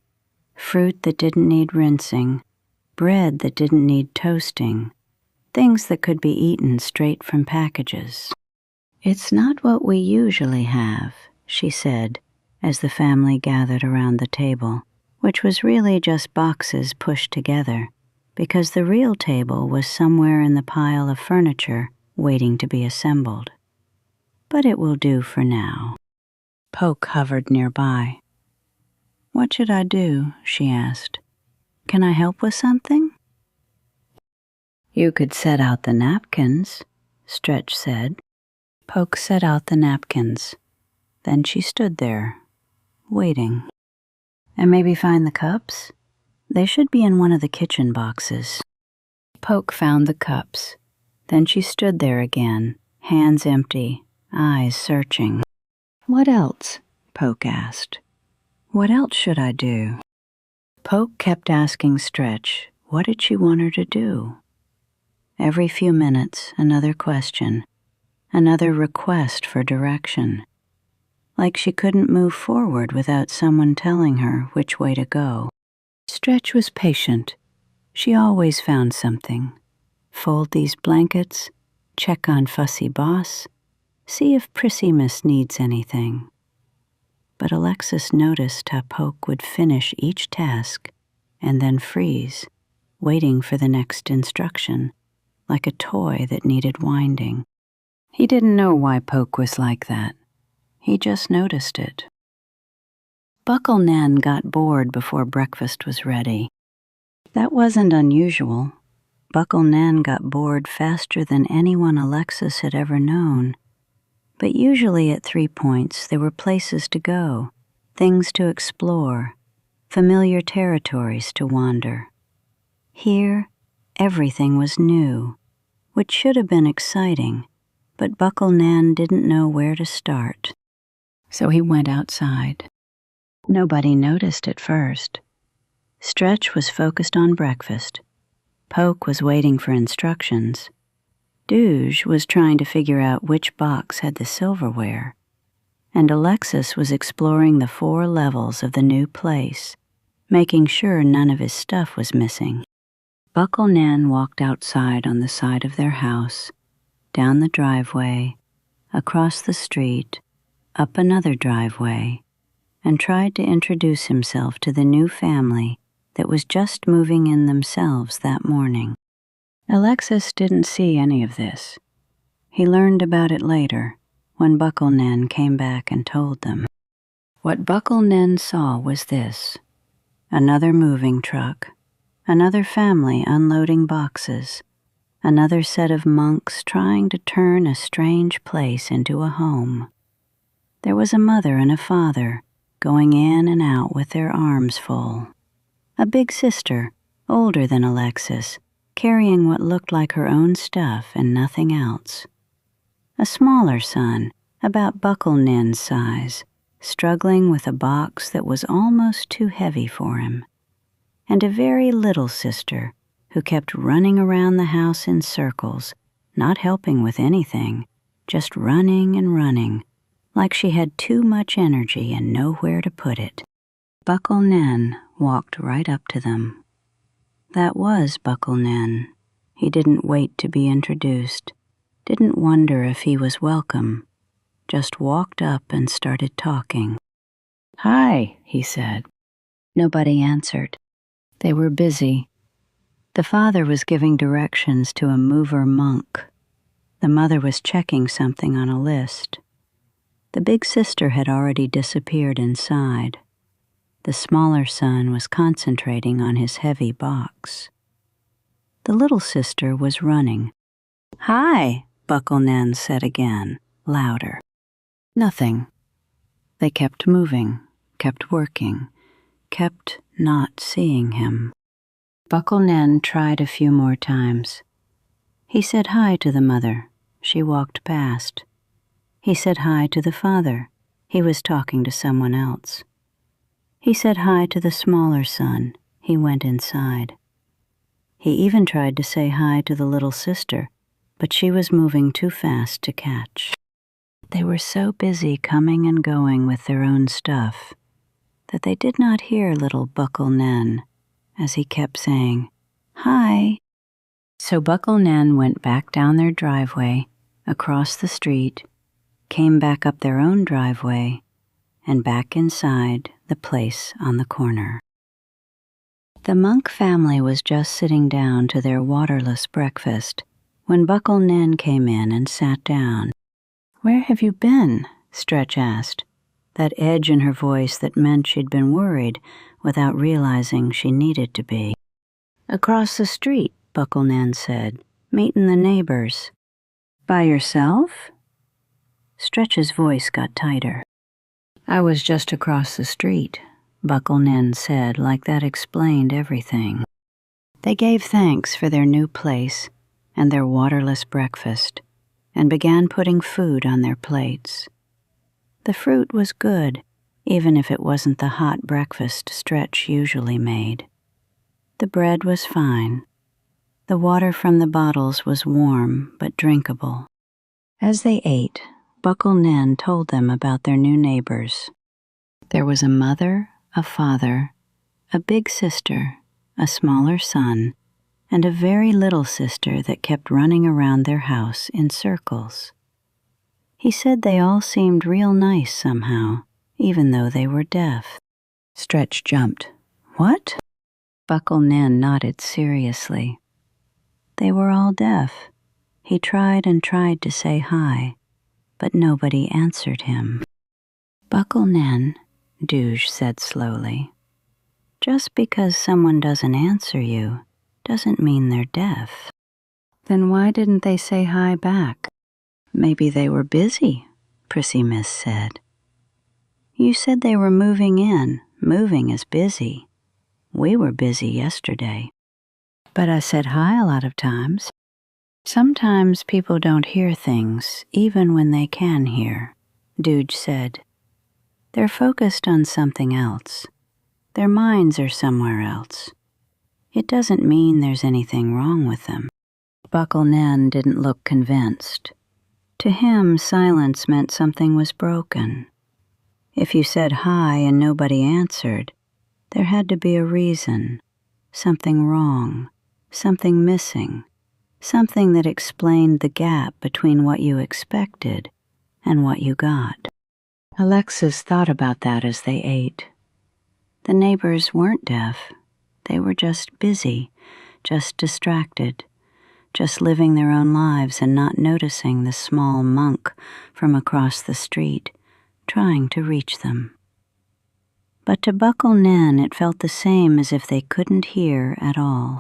fruit that didn't need rinsing, bread that didn't need toasting, things that could be eaten straight from packages. "It's not what we usually have," she said, as the family gathered around the table, which was really just boxes pushed together, because the real table was somewhere in the pile of furniture waiting to be assembled. "But it will do for now." Poke hovered nearby. "What should I do?" she asked. "Can I help with something?" "You could set out the napkins," Stretch said. Poke set out the napkins. Then she stood there, waiting. "And maybe find the cups? They should be in one of the kitchen boxes." Poke found the cups. Then she stood there again, hands empty, eyes searching. "What else?" Poke asked. "What else should I do?" Poke kept asking Stretch, what did she want her to do? Every few minutes, another question, another request for direction. Like she couldn't move forward without someone telling her which way to go. Stretch was patient. She always found something. Fold these blankets, check on Fussy Boss, see if Prissy Miss needs anything. But Alexis noticed how Poke would finish each task and then freeze, waiting for the next instruction, like a toy that needed winding. He didn't know why Poke was like that. He just noticed it. Buckle Nen got bored before breakfast was ready. That wasn't unusual. Buckle Nen got bored faster than anyone Alexis had ever known. But usually at 3 points there were places to go, things to explore, familiar territories to wander. Here, everything was new, which should have been exciting, but Buckle Nen didn't know where to start. So he went outside. Nobody noticed at first. Stretch was focused on breakfast. Poke was waiting for instructions. Douge was trying to figure out which box had the silverware. And Alexis was exploring the 4 levels of the new place, making sure none of his stuff was missing. Buckle Nen walked outside on the side of their house, down the driveway, across the street, up another driveway, and tried to introduce himself to the new family that was just moving in themselves that morning. Alexis didn't see any of this. He learned about it later, when Buckle Nen came back and told them. What Buckle Nen saw was this: another moving truck, another family unloading boxes, another set of monks trying to turn a strange place into a home. There was a mother and a father going in and out with their arms full. A big sister, older than Alexis, carrying what looked like her own stuff and nothing else. A smaller son, about Buckle-Nin's size, struggling with a box that was almost too heavy for him. And a very little sister who kept running around the house in circles, not helping with anything, just running and running, like she had too much energy and nowhere to put it. Buckle-Nin walked right up to them. That was Buckle-Nin. He didn't wait to be introduced, didn't wonder if he was welcome, just walked up and started talking. "Hi," he said. Nobody answered. They were busy. The father was giving directions to a mover monk. The mother was checking something on a list. The big sister had already disappeared inside. The smaller son was concentrating on his heavy box. The little sister was running. "Hi," Buckle-Nin said again, louder. Nothing. They kept moving, kept working, kept not seeing him. Buckle-Nin tried a few more times. He said hi to the mother. She walked past. He said hi to the father. He was talking to someone else. He said hi to the smaller son. He went inside. He even tried to say hi to the little sister, but she was moving too fast to catch. They were so busy coming and going with their own stuff that they did not hear little Buckle-Nin as he kept saying, "Hi." So Buckle-Nin went back down their driveway, across the street, came back up their own driveway, and back inside the place on the corner. The monk family was just sitting down to their waterless breakfast when Buckle-Nin came in and sat down. "Where have you been?" Stretch asked, that edge in her voice that meant she'd been worried without realizing she needed to be. "Across the street," Buckle-Nin said, "meetin' the neighbors." "By yourself?" Stretch's voice got tighter. "I was just across the street," Buckle-Nin said, like that explained everything. They gave thanks for their new place and their waterless breakfast, and began putting food on their plates. The fruit was good, even if it wasn't the hot breakfast Stretch usually made. The bread was fine. The water from the bottles was warm but drinkable. As they ate, Buckle-Nin told them about their new neighbors. There was a mother, a father, a big sister, a smaller son, and a very little sister that kept running around their house in circles. He said they all seemed real nice somehow, even though they were deaf. Stretch jumped. "What?" Buckle-Nin nodded seriously. They were all deaf. He tried and tried to say hi, but nobody answered him. "Buckle-Nin," Douge said slowly, "just because someone doesn't answer you doesn't mean they're deaf." "Then why didn't they say hi back?" "Maybe they were busy," Prissy Miss said. "You said they were moving in. Moving is busy. We were busy yesterday." "But I said hi a lot of times." "Sometimes people don't hear things, even when they can hear," Douge said. "They're focused on something else. Their minds are somewhere else. It doesn't mean there's anything wrong with them." Buckle-Nin didn't look convinced. To him, silence meant something was broken. If you said hi and nobody answered, there had to be a reason, something wrong, something missing, something that explained the gap between what you expected and what you got. Alexis thought about that as they ate. The neighbors weren't deaf. They were just busy, just distracted, just living their own lives and not noticing the small monk from across the street, trying to reach them. But to Buckle-Nin it felt the same as if they couldn't hear at all.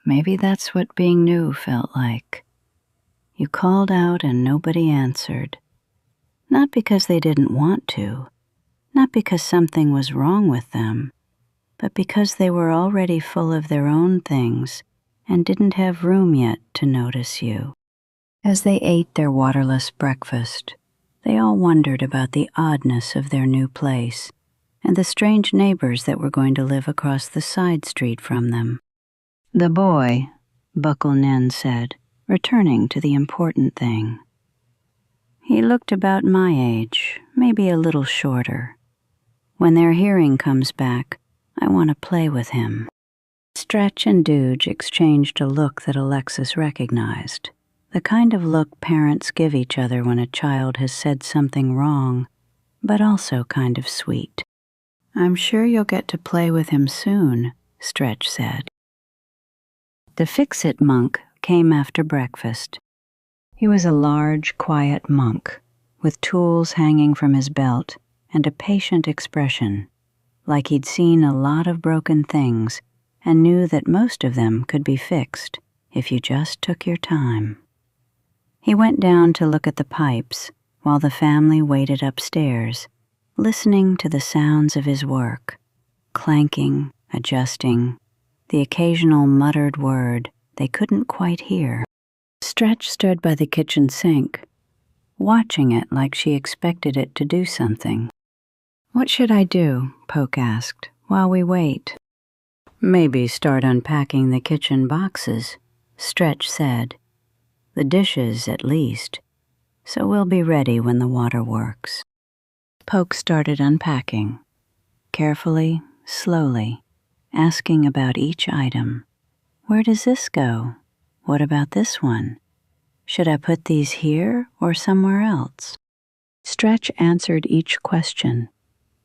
Maybe that's what being new felt like. You called out and nobody answered. Not because they didn't want to, not because something was wrong with them, but because they were already full of their own things and didn't have room yet to notice you. As they ate their waterless breakfast, they all wondered about the oddness of their new place and the strange neighbors that were going to live across the side street from them. "The boy," Buckle Nin said, returning to the important thing. "He looked about my age, maybe a little shorter. When their hearing comes back, I want to play with him." Stretch and Dooge exchanged a look that Alexis recognized, the kind of look parents give each other when a child has said something wrong, but also kind of sweet. "I'm sure you'll get to play with him soon," Stretch said. The fix-it monk came after breakfast. He was a large, quiet monk, with tools hanging from his belt and a patient expression, like he'd seen a lot of broken things and knew that most of them could be fixed if you just took your time. He went down to look at the pipes while the family waited upstairs, listening to the sounds of his work, clanking, adjusting, the occasional muttered word they couldn't quite hear. Stretch stood by the kitchen sink, watching it like she expected it to do something. "What should I do?" Poke asked, "while we wait?" "Maybe start unpacking the kitchen boxes," Stretch said. "The dishes, at least, so we'll be ready when the water works." Poke started unpacking, carefully, slowly, asking about each item. "Where does this go? What about this one? Should I put these here or somewhere else?" Stretch answered each question,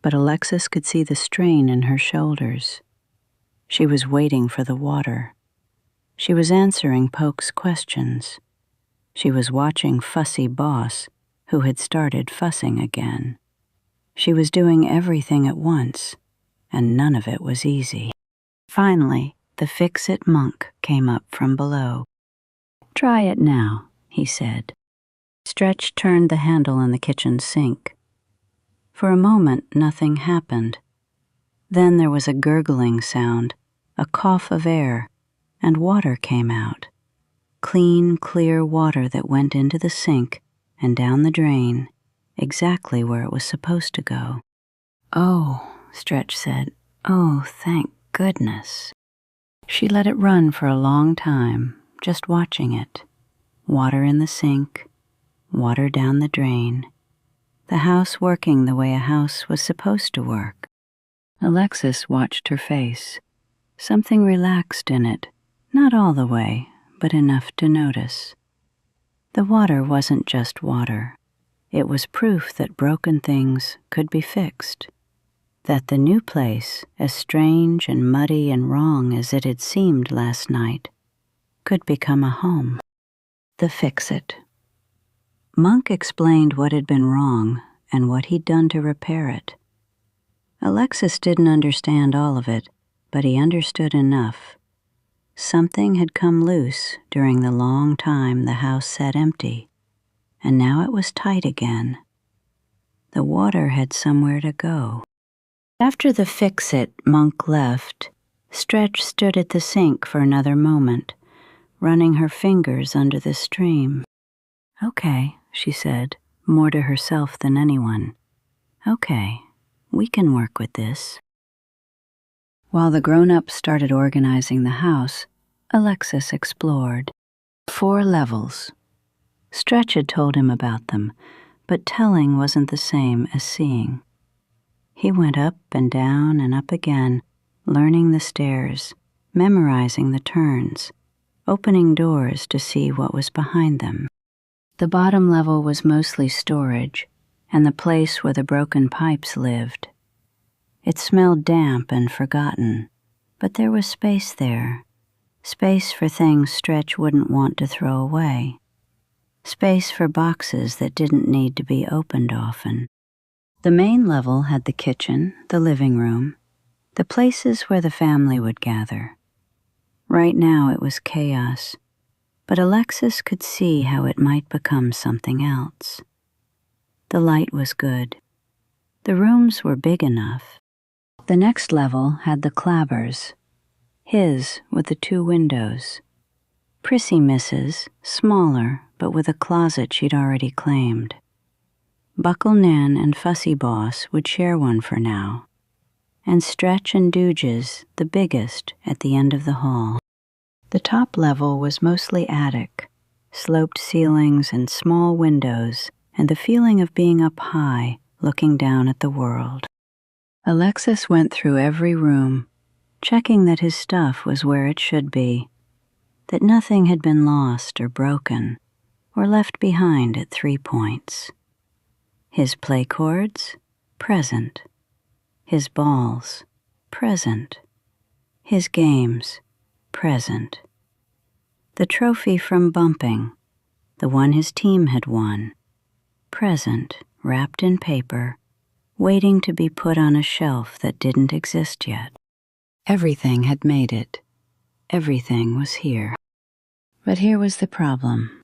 but Alexis could see the strain in her shoulders. She was waiting for the water. She was answering Poke's questions. She was watching Fussy Boss, who had started fussing again. She was doing everything at once, and none of it was easy. Finally, the fix-it monk came up from below. "Try it now," he said. Stretch turned the handle in the kitchen sink. For a moment, nothing happened. Then there was a gurgling sound, a cough of air, and water came out. Clean, clear water that went into the sink and down the drain, exactly where it was supposed to go. "Oh," Stretch said. "Oh, thank goodness." She let it run for a long time, just watching it. Water in the sink, water down the drain. The house working the way a house was supposed to work. Alexis watched her face. Something relaxed in it, not all the way, but enough to notice. The water wasn't just water. It was proof that broken things could be fixed. That the new place, as strange and muddy and wrong as it had seemed last night, could become a home. The fix-it. Monk explained what had been wrong and what he'd done to repair it. Alexis didn't understand all of it, but he understood enough. Something had come loose during the long time the house sat empty, and now it was tight again. The water had somewhere to go. After the fix-it monk left, Stretch stood at the sink for another moment, running her fingers under the stream. "Okay," she said, more to herself than anyone. "Okay, we can work with this." While the grown-ups started organizing the house, Alexis explored. 4 levels. Stretch had told him about them, but telling wasn't the same as seeing. He went up and down and up again, learning the stairs, memorizing the turns, opening doors to see what was behind them. The bottom level was mostly storage, and the place where the broken pipes lived. It smelled damp and forgotten, but there was space there. Space for things Stretch wouldn't want to throw away. Space for boxes that didn't need to be opened often. The main level had the kitchen, the living room, the places where the family would gather. Right now it was chaos, but Alexis could see how it might become something else. The light was good. The rooms were big enough. The next level had the Clabbers, his with the 2 windows. Prissy Miss's, smaller, but with a closet she'd already claimed. Buckle Nan and Fussy Boss would share one for now, and Stretch and Dooge's, the biggest, at the end of the hall. The top level was mostly attic, sloped ceilings and small windows, and the feeling of being up high, looking down at the world. Alexis went through every room, checking that his stuff was where it should be, that nothing had been lost or broken or left behind at 3 points. His play cords, present. His balls, present. His games, present. The trophy from bumping, the one his team had won, present, wrapped in paper, waiting to be put on a shelf that didn't exist yet. Everything had made it. Everything was here. But here was the problem.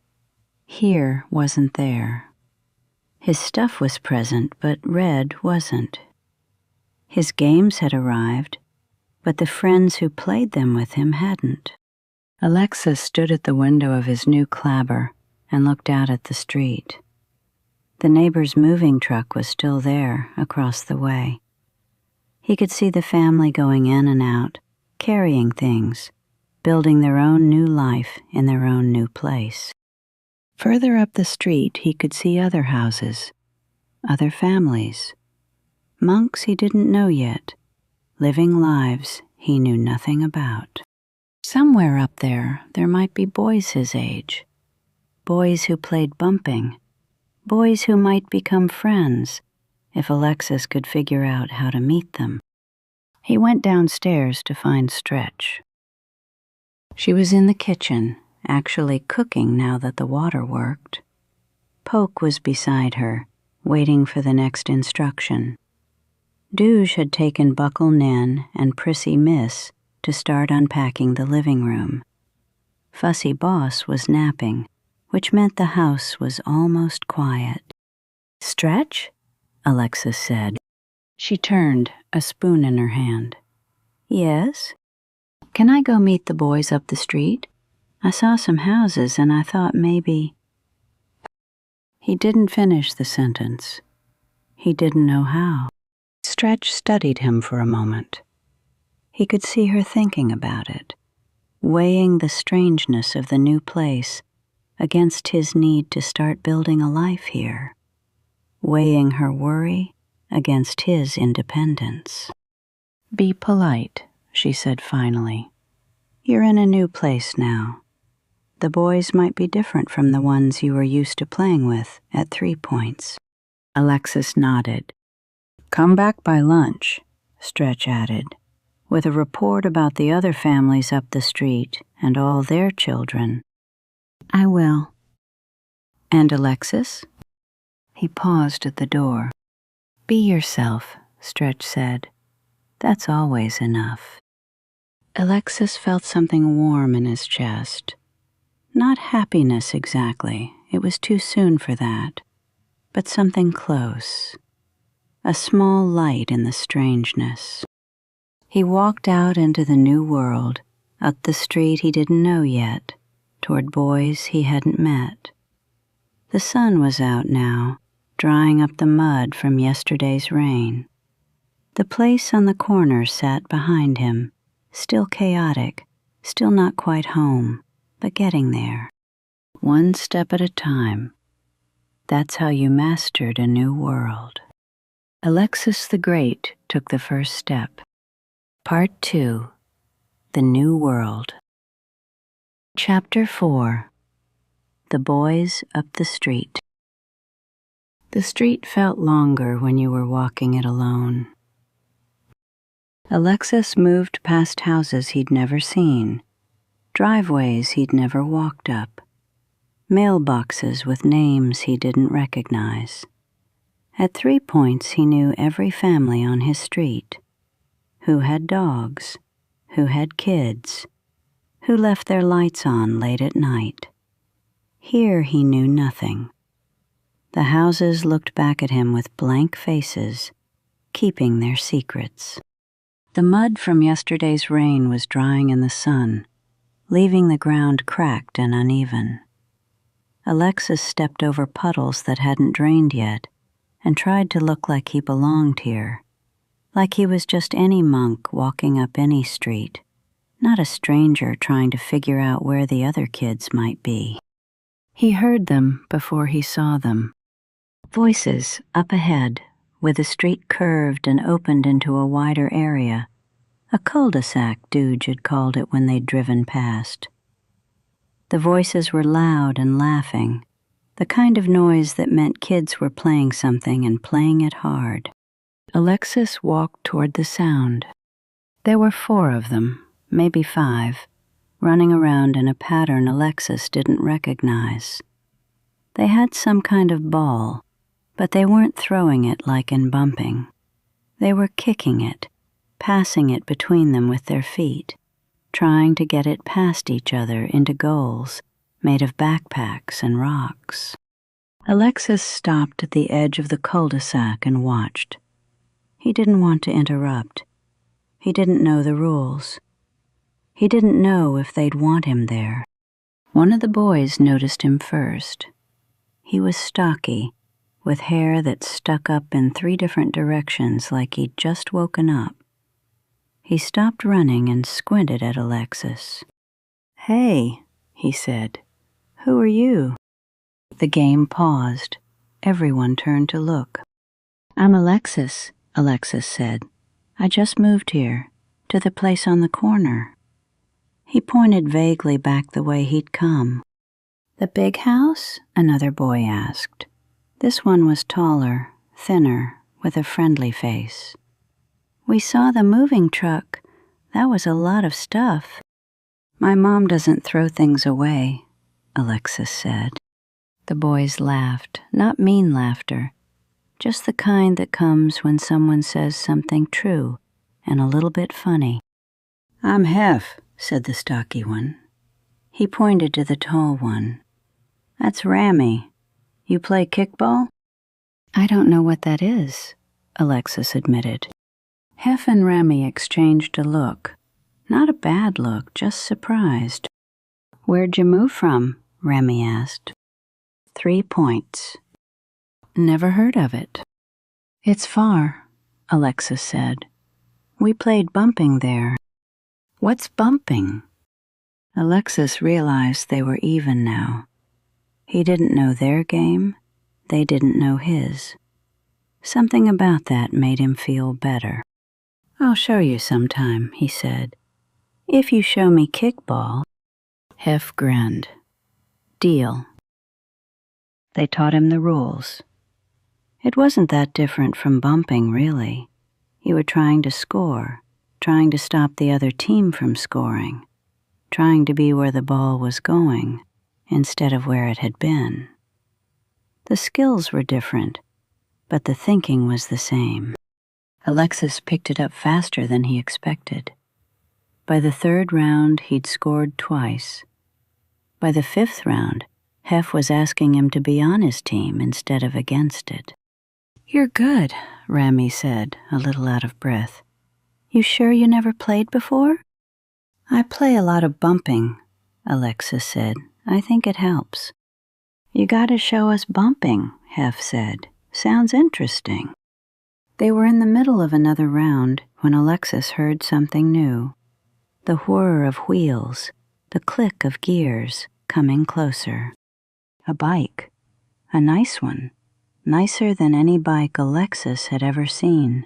Here wasn't there. His stuff was present, but Red wasn't. His games had arrived, but the friends who played them with him hadn't. Alexis stood at the window of his new Clabber and looked out at the street. The neighbor's moving truck was still there, across the way. He could see the family going in and out, carrying things, building their own new life in their own new place. Further up the street, he could see other houses, other families. Munks he didn't know yet, living lives he knew nothing about. Somewhere up there might be boys his age, boys who played bumping, boys who might become friends if Alexis could figure out how to meet them. He went downstairs to find Stretch. She was in the kitchen, actually cooking now that the water worked. Poke was beside her, waiting for the next instruction. Dooge had taken Buckle Nan and Prissy Miss to start unpacking the living room. Fussy Boss was napping, which meant the house was almost quiet. "Stretch?" Alexis said. She turned, a spoon in her hand. "Yes? Can I go meet the boys up the street? I saw some houses and I thought maybe—" He didn't finish the sentence. He didn't know how. Stretch studied him for a moment. He could see her thinking about it, weighing the strangeness of the new place against his need to start building a life here, weighing her worry against his independence. "Be polite," she said finally. "You're in a new place now. The boys might be different from the ones you were used to playing with at 3 points." Alexis nodded. "Come back by lunch," Stretch added, "with a report about the other families up the street and all their children." "I will." "And Alexis?" He paused at the door. "Be yourself," Stretch said. "That's always enough." Alexis felt something warm in his chest. Not happiness exactly, it was too soon for that, but something close. A small light in the strangeness. He walked out into the new world, up the street he didn't know yet, toward boys he hadn't met. The sun was out now, drying up the mud from yesterday's rain. The place on the corner sat behind him, still chaotic, still not quite home, but getting there. One step at a time. That's how you mastered a new world. Alexis the Great took the first step. Part 2. The New World. Chapter 4. The Boys Up the Street. The street felt longer when you were walking it alone. Alexis moved past houses he'd never seen, driveways he'd never walked up, mailboxes with names he didn't recognize. At 3 points he knew every family on his street, who had dogs, who had kids, who left their lights on late at night. Here he knew nothing. The houses looked back at him with blank faces, keeping their secrets. The mud from yesterday's rain was drying in the sun, leaving the ground cracked and uneven. Alexis stepped over puddles that hadn't drained yet and tried to look like he belonged here, like he was just any monk walking up any street, not a stranger trying to figure out where the other kids might be. He heard them before he saw them. Voices up ahead, where the street curved and opened into a wider area, a cul-de-sac, Dooge had called it when they'd driven past. The voices were loud and laughing, the kind of noise that meant kids were playing something and playing it hard. Alexis walked toward the sound. There were 4 of them, maybe 5, running around in a pattern Alexis didn't recognize. They had some kind of ball, but they weren't throwing it like in bumping. They were kicking it, passing it between them with their feet, trying to get it past each other into goals made of backpacks and rocks. Alexis stopped at the edge of the cul-de-sac and watched. He didn't want to interrupt. He didn't know the rules. He didn't know if they'd want him there. One of the boys noticed him first. He was stocky, with hair that stuck up in 3 different directions like he'd just woken up. He stopped running and squinted at Alexis. "Hey," he said, "who are you?" The game paused. Everyone turned to look. "I'm Alexis," Alexis said. "I just moved here, to the place on the corner." He pointed vaguely back the way he'd come. "The big house?" another boy asked. This one was taller, thinner, with a friendly face. "We saw the moving truck. That was a lot of stuff." "My mom doesn't throw things away," Alexis said. The boys laughed, not mean laughter, just the kind that comes when someone says something true and a little bit funny. "I'm Hef," said the stocky one. He pointed to the tall one. "That's Rami. You play kickball?" "I don't know what that is," Alexis admitted. Hef and Rami exchanged a look. Not a bad look, just surprised. "Where'd you move from?" Rami asked. 3 points. "Never heard of it." "It's far," Alexis said. "We played bumping there." "What's bumping?" Alexis realized they were even now. He didn't know their game. They didn't know his. Something about that made him feel better. "I'll show you sometime," he said. "If you show me kickball." Hef grinned. "Deal." They taught him the rules. It wasn't that different from bumping, really. You were trying to score, trying to stop the other team from scoring, trying to be where the ball was going instead of where it had been. The skills were different, but the thinking was the same. Alexis picked it up faster than he expected. By the 3rd round, he'd scored twice. By the 5th round, Hef was asking him to be on his team instead of against it. "You're good," Rami said, a little out of breath. "You sure you never played before?" "I play a lot of bumping," Alexis said. "I think it helps." "You gotta show us bumping," Hef said. "Sounds interesting." They were in the middle of another round when Alexis heard something new. The whir of wheels, the click of gears, coming closer. A bike. A nice one. Nicer than any bike Alexis had ever seen.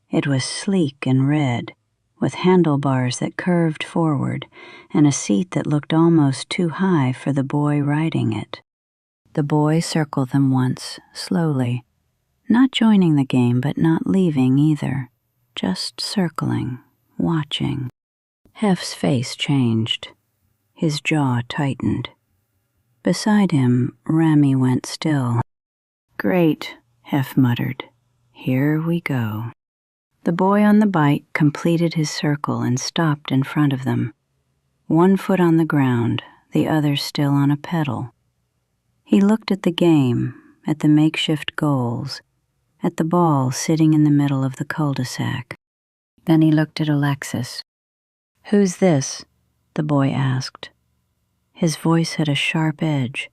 It was sleek and red, with handlebars that curved forward and a seat that looked almost too high for the boy riding it. The boy circled them once, slowly, not joining the game but not leaving either, just circling, watching. Hef's face changed. His jaw tightened. Beside him, Rami went still. "Great," Hef muttered. "Here we go." The boy on the bike completed his circle and stopped in front of them. one foot on the ground, the other still on a pedal. He looked at the game, at the makeshift goals, at the ball sitting in the middle of the cul-de-sac. Then he looked at Alexis. "Who's this?" the boy asked. His voice had a sharp edge,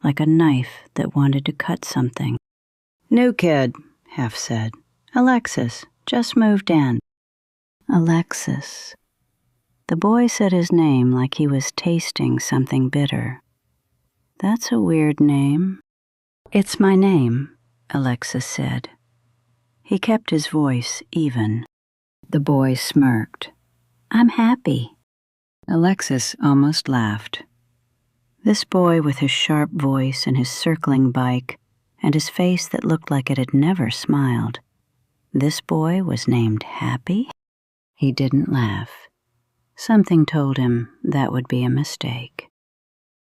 like a knife that wanted to cut something. "New kid," Hef said. "Alexis, just moved in." Alexis. The boy said his name like he was tasting something bitter. "That's a weird name." "It's my name," Alexis said. He kept his voice even. The boy smirked. "I'm happy." Alexis almost laughed. This boy with his sharp voice and his circling bike and his face that looked like it had never smiled. This boy was named Happy? He didn't laugh. Something told him that would be a mistake.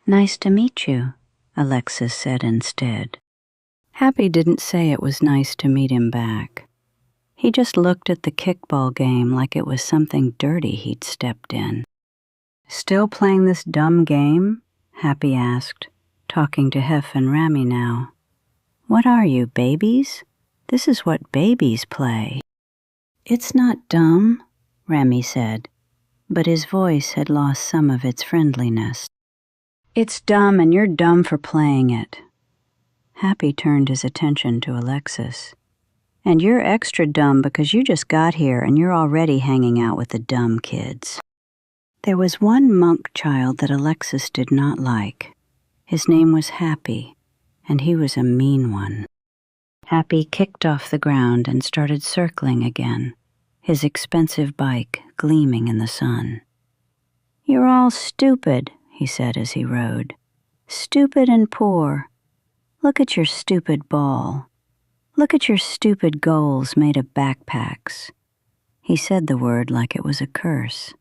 "Nice to meet you," Alexis said instead. Happy didn't say it was nice to meet him back. He just looked at the kickball game like it was something dirty he'd stepped in. "Still playing this dumb game?" Happy asked, talking to Hef and Rami now. "What are you, babies? This is what babies play." "It's not dumb," Rami said, but his voice had lost some of its friendliness. "It's dumb and you're dumb for playing it." Happy turned his attention to Alexis. "And you're extra dumb because you just got here and you're already hanging out with the dumb kids." There was one monk child that Alexis did not like. His name was Happy, and he was a mean one. Happy kicked off the ground and started circling again, his expensive bike gleaming in the sun. "You're all stupid," he said as he rode. "Stupid and poor. Look at your stupid ball. Look at your stupid goals made of backpacks." He said the word like it was a curse.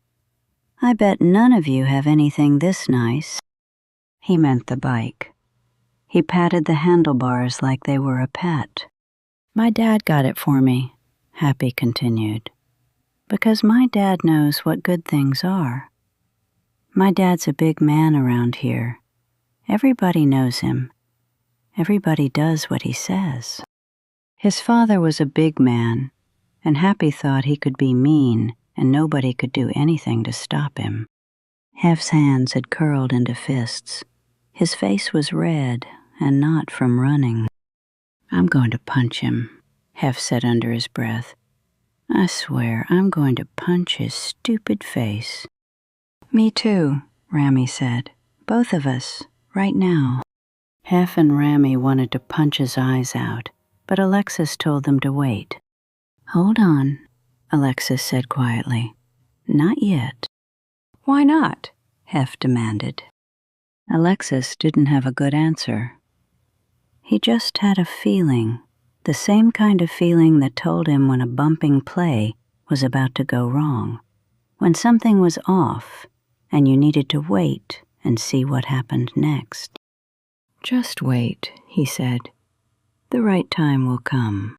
"I bet none of you have anything this nice." He meant the bike. He patted the handlebars like they were a pet. "My dad got it for me," Happy continued, "because my dad knows what good things are. My dad's a big man around here. Everybody knows him. Everybody does what he says." His father was a big man, and Happy thought he could be mean and nobody could do anything to stop him. Hef's hands had curled into fists. His face was red, and not from running. "I'm going to punch him," Hef said under his breath. "I swear I'm going to punch his stupid face." "Me too," Rami said. "Both of us, right now." Hef and Rami wanted to punch his eyes out, but Alexis told them to wait. "Hold on," Alexis said quietly. "Not yet." "Why not?" Hef demanded. Alexis didn't have a good answer. He just had a feeling, the same kind of feeling that told him when a bumping play was about to go wrong, when something was off and you needed to wait and see what happened next. "Just wait," he said. "The right time will come."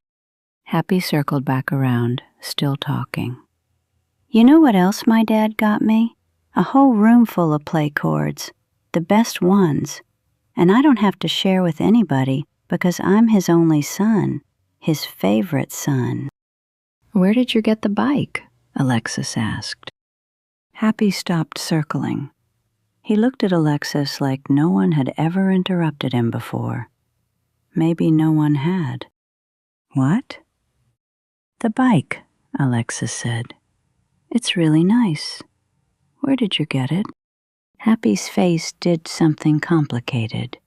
Happy circled back around, still talking. "You know what else my dad got me? A whole room full of play chords, the best ones. And I don't have to share with anybody because I'm his only son, his favorite son." "Where did you get the bike?" Alexis asked. Happy stopped circling. He looked at Alexis like no one had ever interrupted him before. Maybe no one had. "What?" "The bike," Alexis said. "It's really nice. Where did you get it?" Happy's face did something complicated.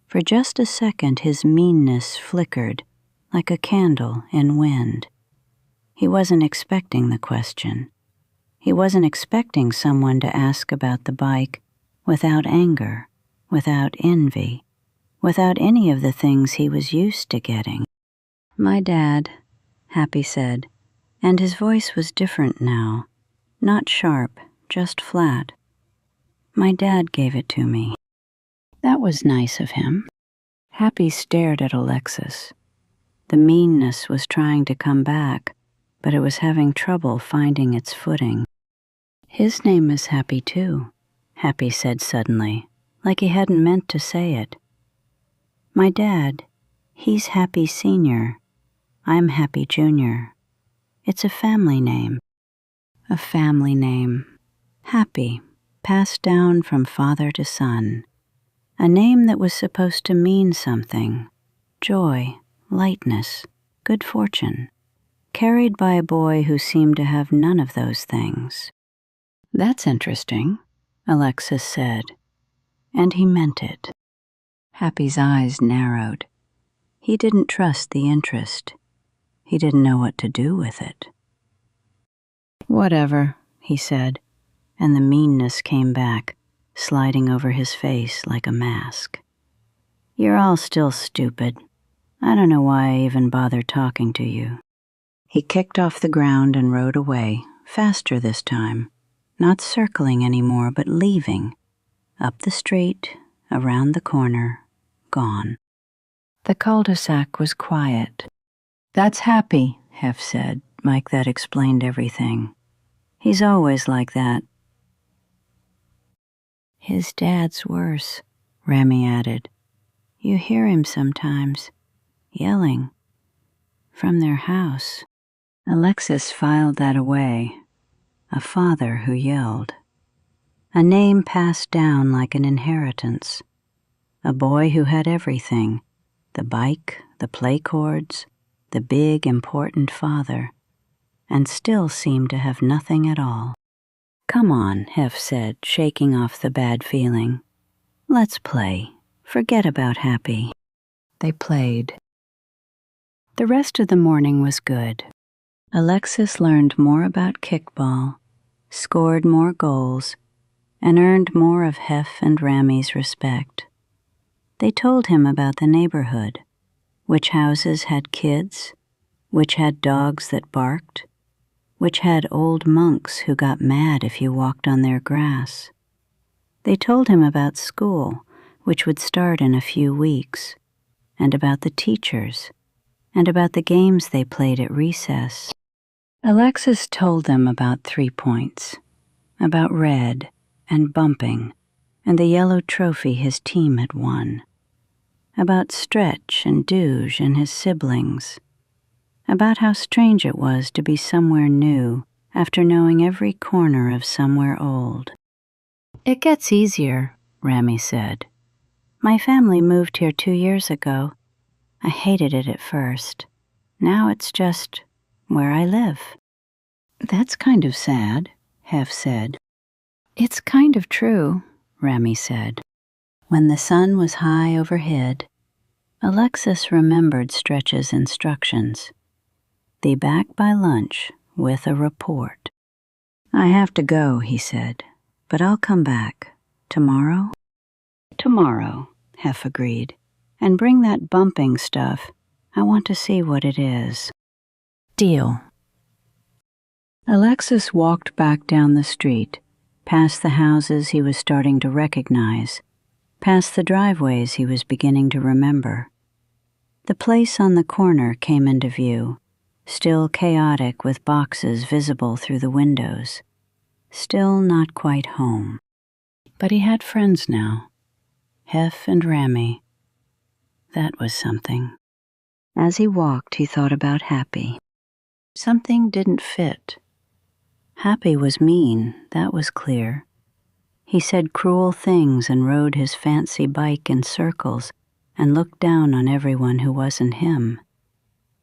For just a second his meanness flickered like a candle in wind. He wasn't expecting the question. He wasn't expecting someone to ask about the bike without anger, without envy, without any of the things he was used to getting. "My dad," Happy said, and his voice was different now, not sharp, just flat. "My dad gave it to me." That was nice of him. Happy stared at Alexis. The meanness was trying to come back, but it was having trouble finding its footing. His name is Happy too, Happy said suddenly, like he hadn't meant to say it. My dad, he's Happy Senior. I'm Happy Junior. It's a family name. A family name. Happy, passed down from father to son. A name that was supposed to mean something. Joy, lightness, good fortune. Carried by a boy who seemed to have none of those things. That's interesting, Alexis said, and he meant it. Happy's eyes narrowed. He didn't trust the interest. He didn't know what to do with it. Whatever, he said, and the meanness came back, sliding over his face like a mask. You're all still stupid. I don't know why I even bothered talking to you. He kicked off the ground and rode away, faster this time, not circling anymore, but leaving, up the street, around the corner, gone. The cul-de-sac was quiet. That's Happy, Hef said, like that explained everything. He's always like that. His dad's worse, Rami added. You hear him sometimes, yelling, from their house. Alexis filed that away. A father who yelled. A name passed down like an inheritance. A boy who had everything, the bike, the play cords, the big, important father, and still seemed to have nothing at all. Come on, Hef said, shaking off the bad feeling. Let's play. Forget about Happy. They played. The rest of the morning was good. Alexis learned more about kickball, scored more goals, and earned more of Hef and Rami's respect. They told him about the neighborhood, which houses had kids, which had dogs that barked, which had old monks who got mad if you walked on their grass. They told him about school, which would start in a few weeks, and about the teachers, and about the games they played at recess. Alexis told them about 3 points, about red and bumping, and the yellow trophy his team had won, about Stretch and Douge and his siblings, about how strange it was to be somewhere new after knowing every corner of somewhere old. It gets easier, Rami said. My family moved here 2 years ago. I hated it at first. Now it's just where I live. That's kind of sad, Hef said. It's kind of true, Rami said. When the sun was high overhead, Alexis remembered Stretch's instructions. Be back by lunch with a report. I have to go, he said, but I'll come back. Tomorrow? Tomorrow, Hef agreed. And bring that bumping stuff. I want to see what it is. Deal. Alexis walked back down the street, past the houses he was starting to recognize, past the driveways he was beginning to remember. The place on the corner came into view, still chaotic with boxes visible through the windows, still not quite home. But he had friends now, Hef and Rami. That was something. As he walked, he thought about Happy. Something didn't fit. Happy was mean, that was clear. He said cruel things and rode his fancy bike in circles and looked down on everyone who wasn't him.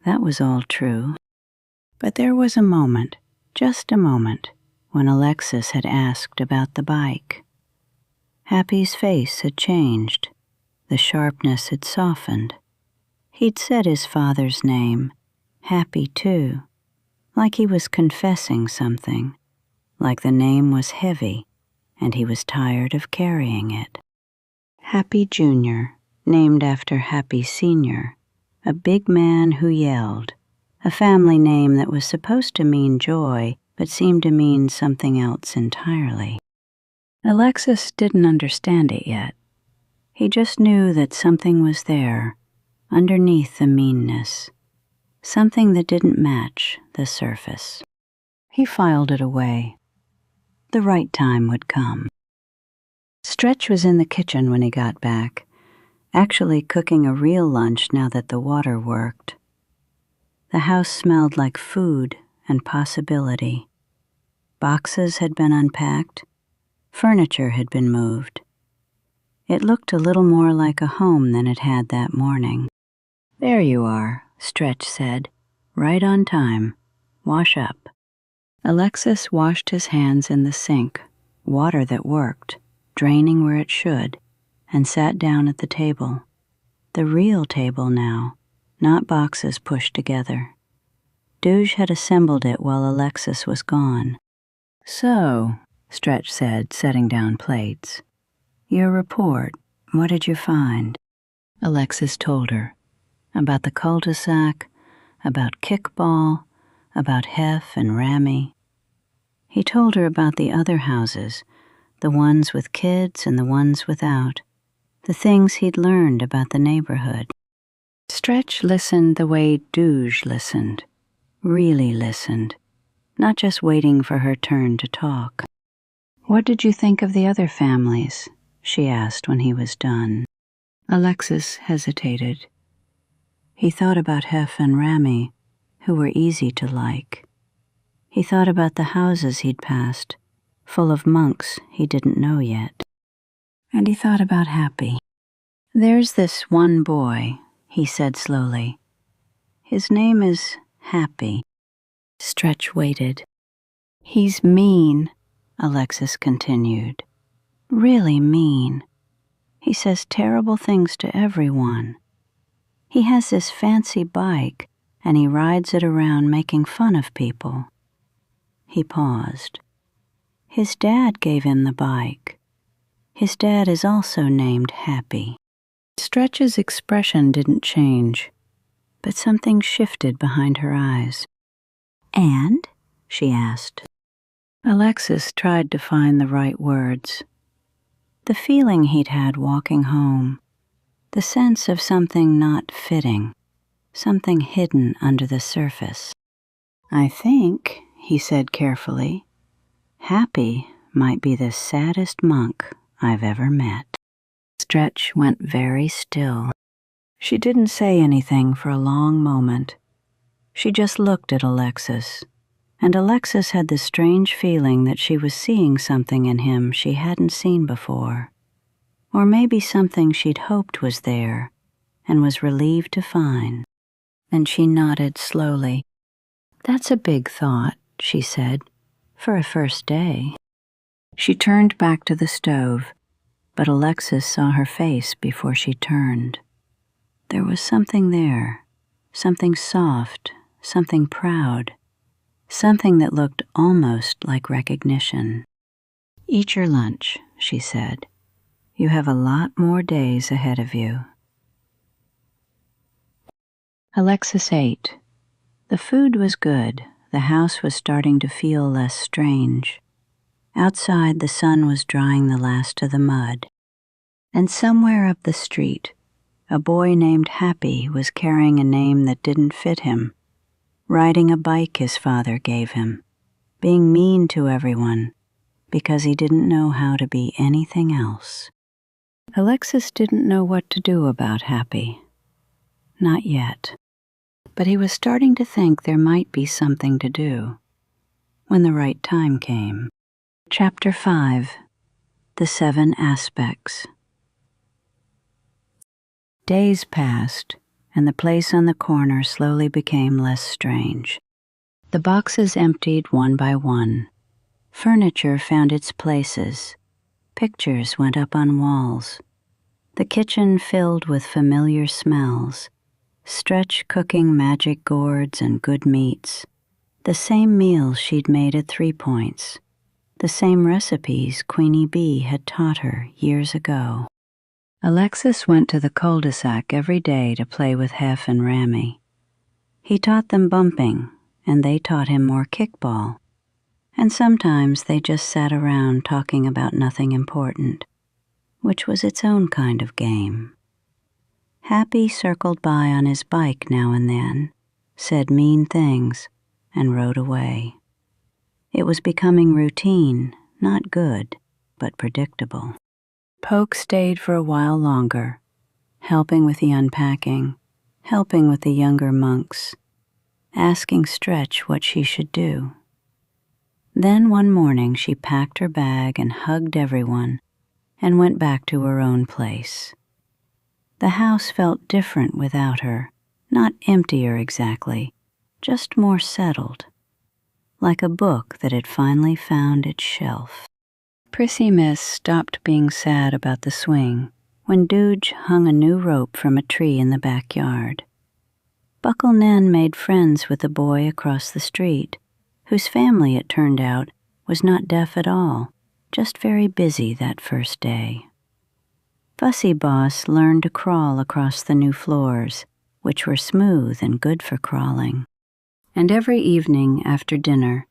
That was all true. But there was a moment, just a moment, when Alexis had asked about the bike. Happy's face had changed. The sharpness had softened. He'd said his father's name, Happy too, like he was confessing something, like the name was heavy and he was tired of carrying it. Happy Junior, named after Happy Senior, a big man who yelled, a family name that was supposed to mean joy but seemed to mean something else entirely. Alexis didn't understand it yet. He just knew that something was there, underneath the meanness, something that didn't match the surface. He filed it away. The right time would come. Stretch was in the kitchen when he got back, actually cooking a real lunch now that the water worked. The house smelled like food and possibility. Boxes had been unpacked. Furniture had been moved. It looked a little more like a home than it had that morning. "There you are," Stretch said. "Right on time. Wash up." Alexis washed his hands in the sink, water that worked, draining where it should, and sat down at the table. The real table now, not boxes pushed together. Douge had assembled it while Alexis was gone. "So," Stretch said, setting down plates. "Your report, what did you find?" Alexis told her. About the cul-de-sac, about kickball, about Hef and Rami. He told her about the other houses, the ones with kids and the ones without, the things he'd learned about the neighborhood. Stretch listened the way Douge listened, really listened, not just waiting for her turn to talk. "What did you think of the other families?" she asked when he was done. Alexis hesitated. He thought about Hef and Rami, who were easy to like. He thought about the houses he'd passed, full of monks he didn't know yet. And he thought about Happy. "There's this one boy," he said slowly. "His name is Happy." Stretch waited. "He's mean," Alexis continued. "Really mean. He says terrible things to everyone. He has this fancy bike, and he rides it around making fun of people." He paused. "His dad gave him the bike. His dad is also named Happy." Stretch's expression didn't change, but something shifted behind her eyes. "And?" she asked. Alexis tried to find the right words. The feeling he'd had walking home, the sense of something not fitting, something hidden under the surface. "I think," he said carefully, "Happy might be the saddest monk I've ever met." Stretch went very still. She didn't say anything for a long moment. She just looked at Alexis, and Alexis had the strange feeling that she was seeing something in him she hadn't seen before, or maybe something she'd hoped was there and was relieved to find. And she nodded slowly. "That's a big thought," she said, "for a first day." She turned back to the stove, but Alexis saw her face before she turned. There was something there, something soft, something proud, something that looked almost like recognition. "Eat your lunch," she said. "You have a lot more days ahead of you." Alexis ate. The food was good. The house was starting to feel less strange. Outside, the sun was drying the last of the mud. And somewhere up the street, a boy named Happy was carrying a name that didn't fit him, riding a bike his father gave him, being mean to everyone because he didn't know how to be anything else. Alexis didn't know what to do about Happy. Not yet. But he was starting to think there might be something to do when the right time came. Chapter 5. The 7 Aspects. Days passed, and the place on the corner slowly became less strange. The boxes emptied one by one. Furniture found its places. Pictures went up on walls. The kitchen filled with familiar smells. Stretch cooking magic gourds and good meats. The same meals she'd made at 3 Points. The same recipes Queenie Bee had taught her years ago. Alexis went to the cul-de-sac every day to play with Hef and Rami. He taught them bumping, and they taught him more kickball. And sometimes they just sat around talking about nothing important, which was its own kind of game. Happy circled by on his bike now and then, said mean things, and rode away. It was becoming routine, not good, but predictable. Poke stayed for a while longer, helping with the unpacking, helping with the younger Munks, asking Stretch what she should do. Then one morning she packed her bag and hugged everyone and went back to her own place. The house felt different without her, not emptier exactly, just more settled, like a book that had finally found its shelf. Prissy Miss stopped being sad about the swing when Dooge hung a new rope from a tree in the backyard. Buckle Nan made friends with a boy across the street, whose family, it turned out, was not deaf at all, just very busy that first day. Fussy Boss learned to crawl across the new floors, which were smooth and good for crawling. And every evening after dinner,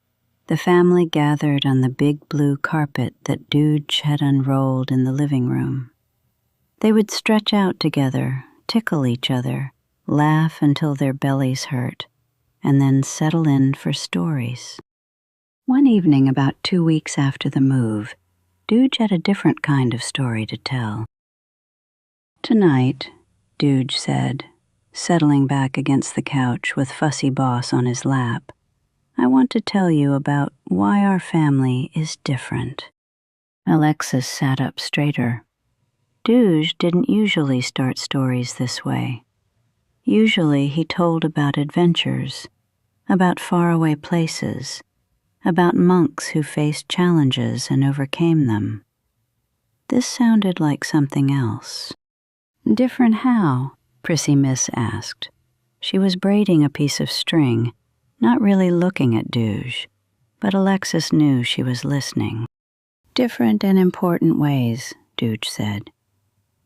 the family gathered on the big blue carpet that Dooge had unrolled in the living room. They would stretch out together, tickle each other, laugh until their bellies hurt, and then settle in for stories. One evening about 2 weeks after the move, Dooge had a different kind of story to tell. "Tonight," Dooge said, settling back against the couch with Fussy Boss on his lap, "I want to tell you about why our family is different." Alexis sat up straighter. Dooge didn't usually start stories this way. Usually he told about adventures, about faraway places, about monks who faced challenges and overcame them. This sounded like something else. "Different how?" Prissy Miss asked. She was braiding a piece of string, not really looking at Dooge, but Alexis knew she was listening. "Different and important ways," Dooge said.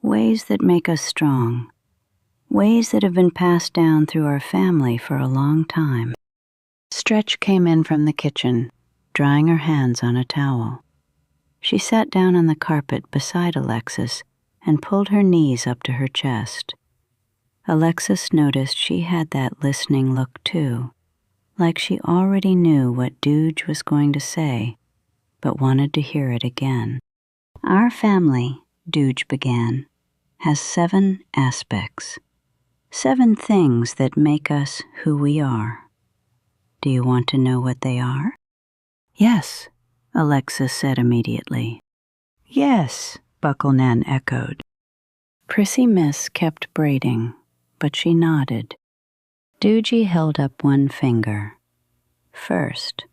"Ways that make us strong. Ways that have been passed down through our family for a long time." Stretch came in from the kitchen, drying her hands on a towel. She sat down on the carpet beside Alexis and pulled her knees up to her chest. Alexis noticed she had that listening look too, like she already knew what Dooge was going to say, but wanted to hear it again. "Our family," Dooge began, "has 7 aspects. 7 things that make us who we are. Do you want to know what they are?" "Yes," Alexis said immediately. "Yes," Buckle Nan echoed. Prissy Miss kept braiding, but she nodded. Doogie held up one finger. "First,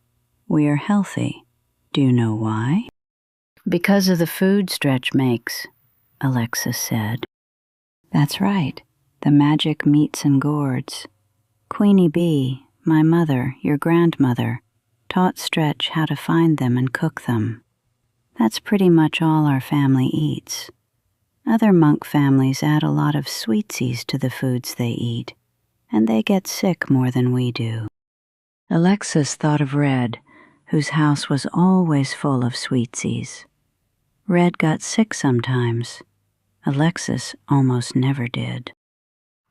we are healthy. Do you know why?" "Because of the food Stretch makes," Alexis said. "That's right. The magic meats and gourds. Queenie Bee, my mother, your grandmother, taught Stretch how to find them and cook them. That's pretty much all our family eats. Other monk families add a lot of sweetsies to the foods they eat, and they get sick more than we do." Alexis thought of Red, whose house was always full of sweetsies. Red got sick sometimes. Alexis almost never did.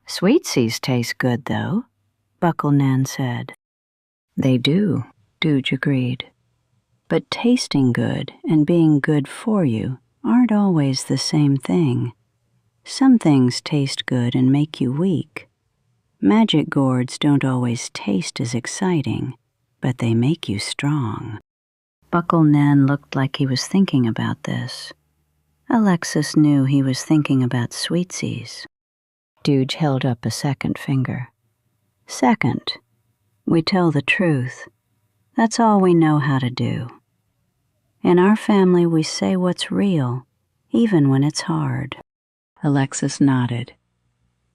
"Sweetsies taste good, though," Buckle Nan said. "They do," Dooge agreed. "But tasting good and being good for you aren't always the same thing. Some things taste good and make you weak. Magic gourds don't always taste as exciting, but they make you strong." Buckle Nan looked like he was thinking about this. Alexis knew he was thinking about sweetsies. Dooge held up a second finger. "Second, we tell the truth. That's all we know how to do. In our family, we say what's real, even when it's hard." Alexis nodded.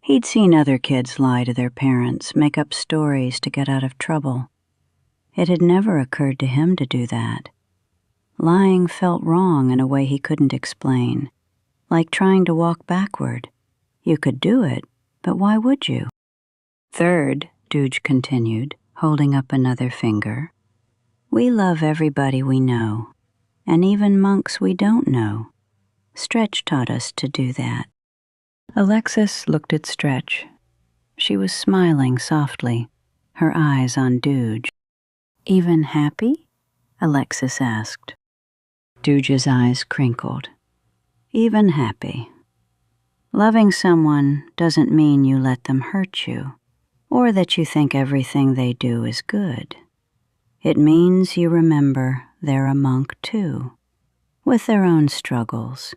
He'd seen other kids lie to their parents, make up stories to get out of trouble. It had never occurred to him to do that. Lying felt wrong in a way he couldn't explain, like trying to walk backward. You could do it, but why would you? "Third," Dooge continued, holding up another finger, "we love everybody we know, and even monks we don't know. Stretch taught us to do that." Alexis looked at Stretch. She was smiling softly, her eyes on Dooge. "Even happy?" Alexis asked. Dooge's eyes crinkled. Even happy. Loving someone doesn't mean you let them hurt you, or that you think everything they do is good. It means you remember they're a monk too, with their own struggles,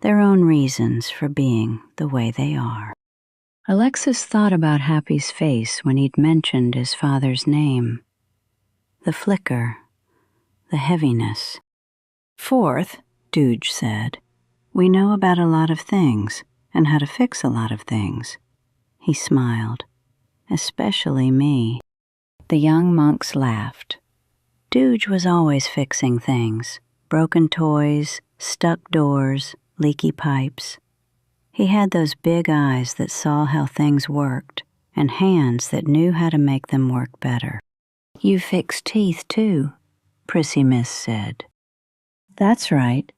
their own reasons for being the way they are. Alexis thought about Happy's face when he'd mentioned his father's name. The flicker, the heaviness. Fourth, Dooge said, we know about a lot of things and how to fix a lot of things. He smiled. Especially me. The young monks laughed. Dooge was always fixing things. Broken toys, stuck doors, leaky pipes. He had those big eyes that saw how things worked and hands that knew how to make them work better. You fix teeth too, Prissy Miss said. That's right.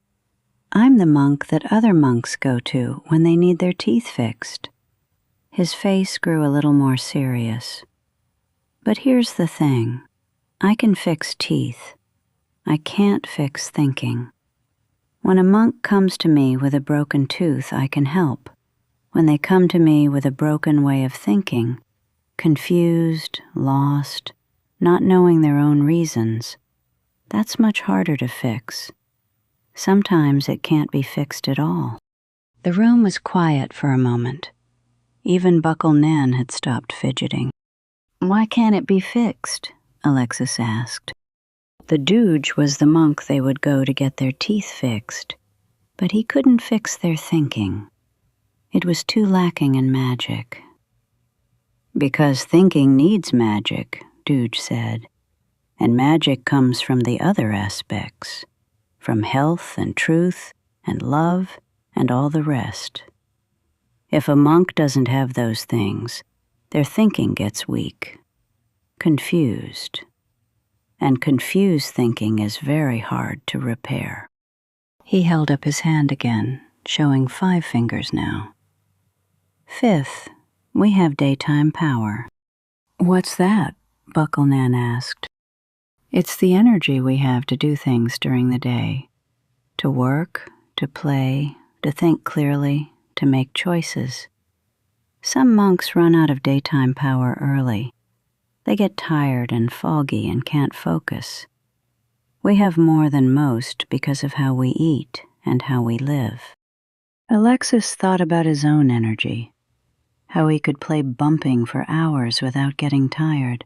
I'm the monk that other monks go to when they need their teeth fixed. His face grew a little more serious. But here's the thing. I can fix teeth. I can't fix thinking. When a monk comes to me with a broken tooth, I can help. When they come to me with a broken way of thinking, confused, lost, not knowing their own reasons, that's much harder to fix. Sometimes it can't be fixed at all. The room was quiet for a moment. Even Buckle Nan had stopped fidgeting. Why can't it be fixed? Alexis asked. The Dooge was the monk they would go to get their teeth fixed, but he couldn't fix their thinking. It was too lacking in magic. Because thinking needs magic, Dooge said, and magic comes from the other aspects, from health and truth and love and all the rest. If a monk doesn't have those things, their thinking gets weak, confused. And confused thinking is very hard to repair. He held up his hand again, showing 5 fingers now. Fifth, we have daytime power. What's that? Buckle Nan asked. It's the energy we have to do things during the day. To work, to play, to think clearly, to make choices. Some monks run out of daytime power early. They get tired and foggy and can't focus. We have more than most because of how we eat and how we live. Alexis thought about his own energy, how he could play bumping for hours without getting tired,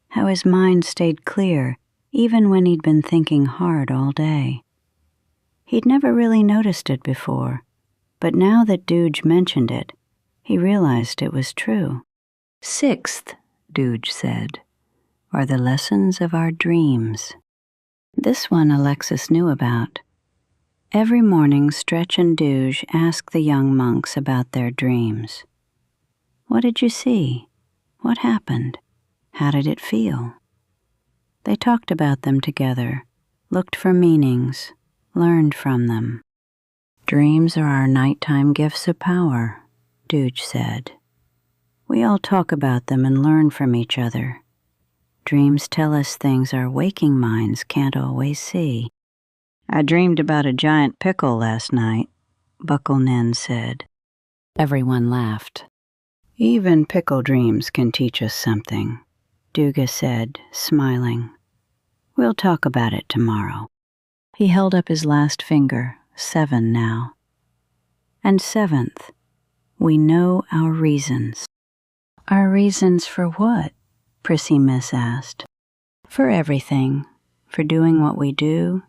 how his mind stayed clear even when he'd been thinking hard all day. He'd never really noticed it before, but now that Dooge mentioned it, he realized it was true. Sixth, Dooge said, are the lessons of our dreams. This one Alexis knew about. Every morning, Stretch and Dooge asked the young monks about their dreams. What did you see? What happened? How did it feel? They talked about them together, looked for meanings, learned from them. Dreams are our nighttime gifts of power, Dooge said. We all talk about them and learn from each other. Dreams tell us things our waking minds can't always see. I dreamed about a giant pickle last night, Buckle Nan said. Everyone laughed. Even pickle dreams can teach us something, Dooge said, smiling. We'll talk about it tomorrow. He held up his last finger, 7 now. And 7th, we know our reasons. Our reasons for what? Prissy Miss asked. For everything. For doing what we do.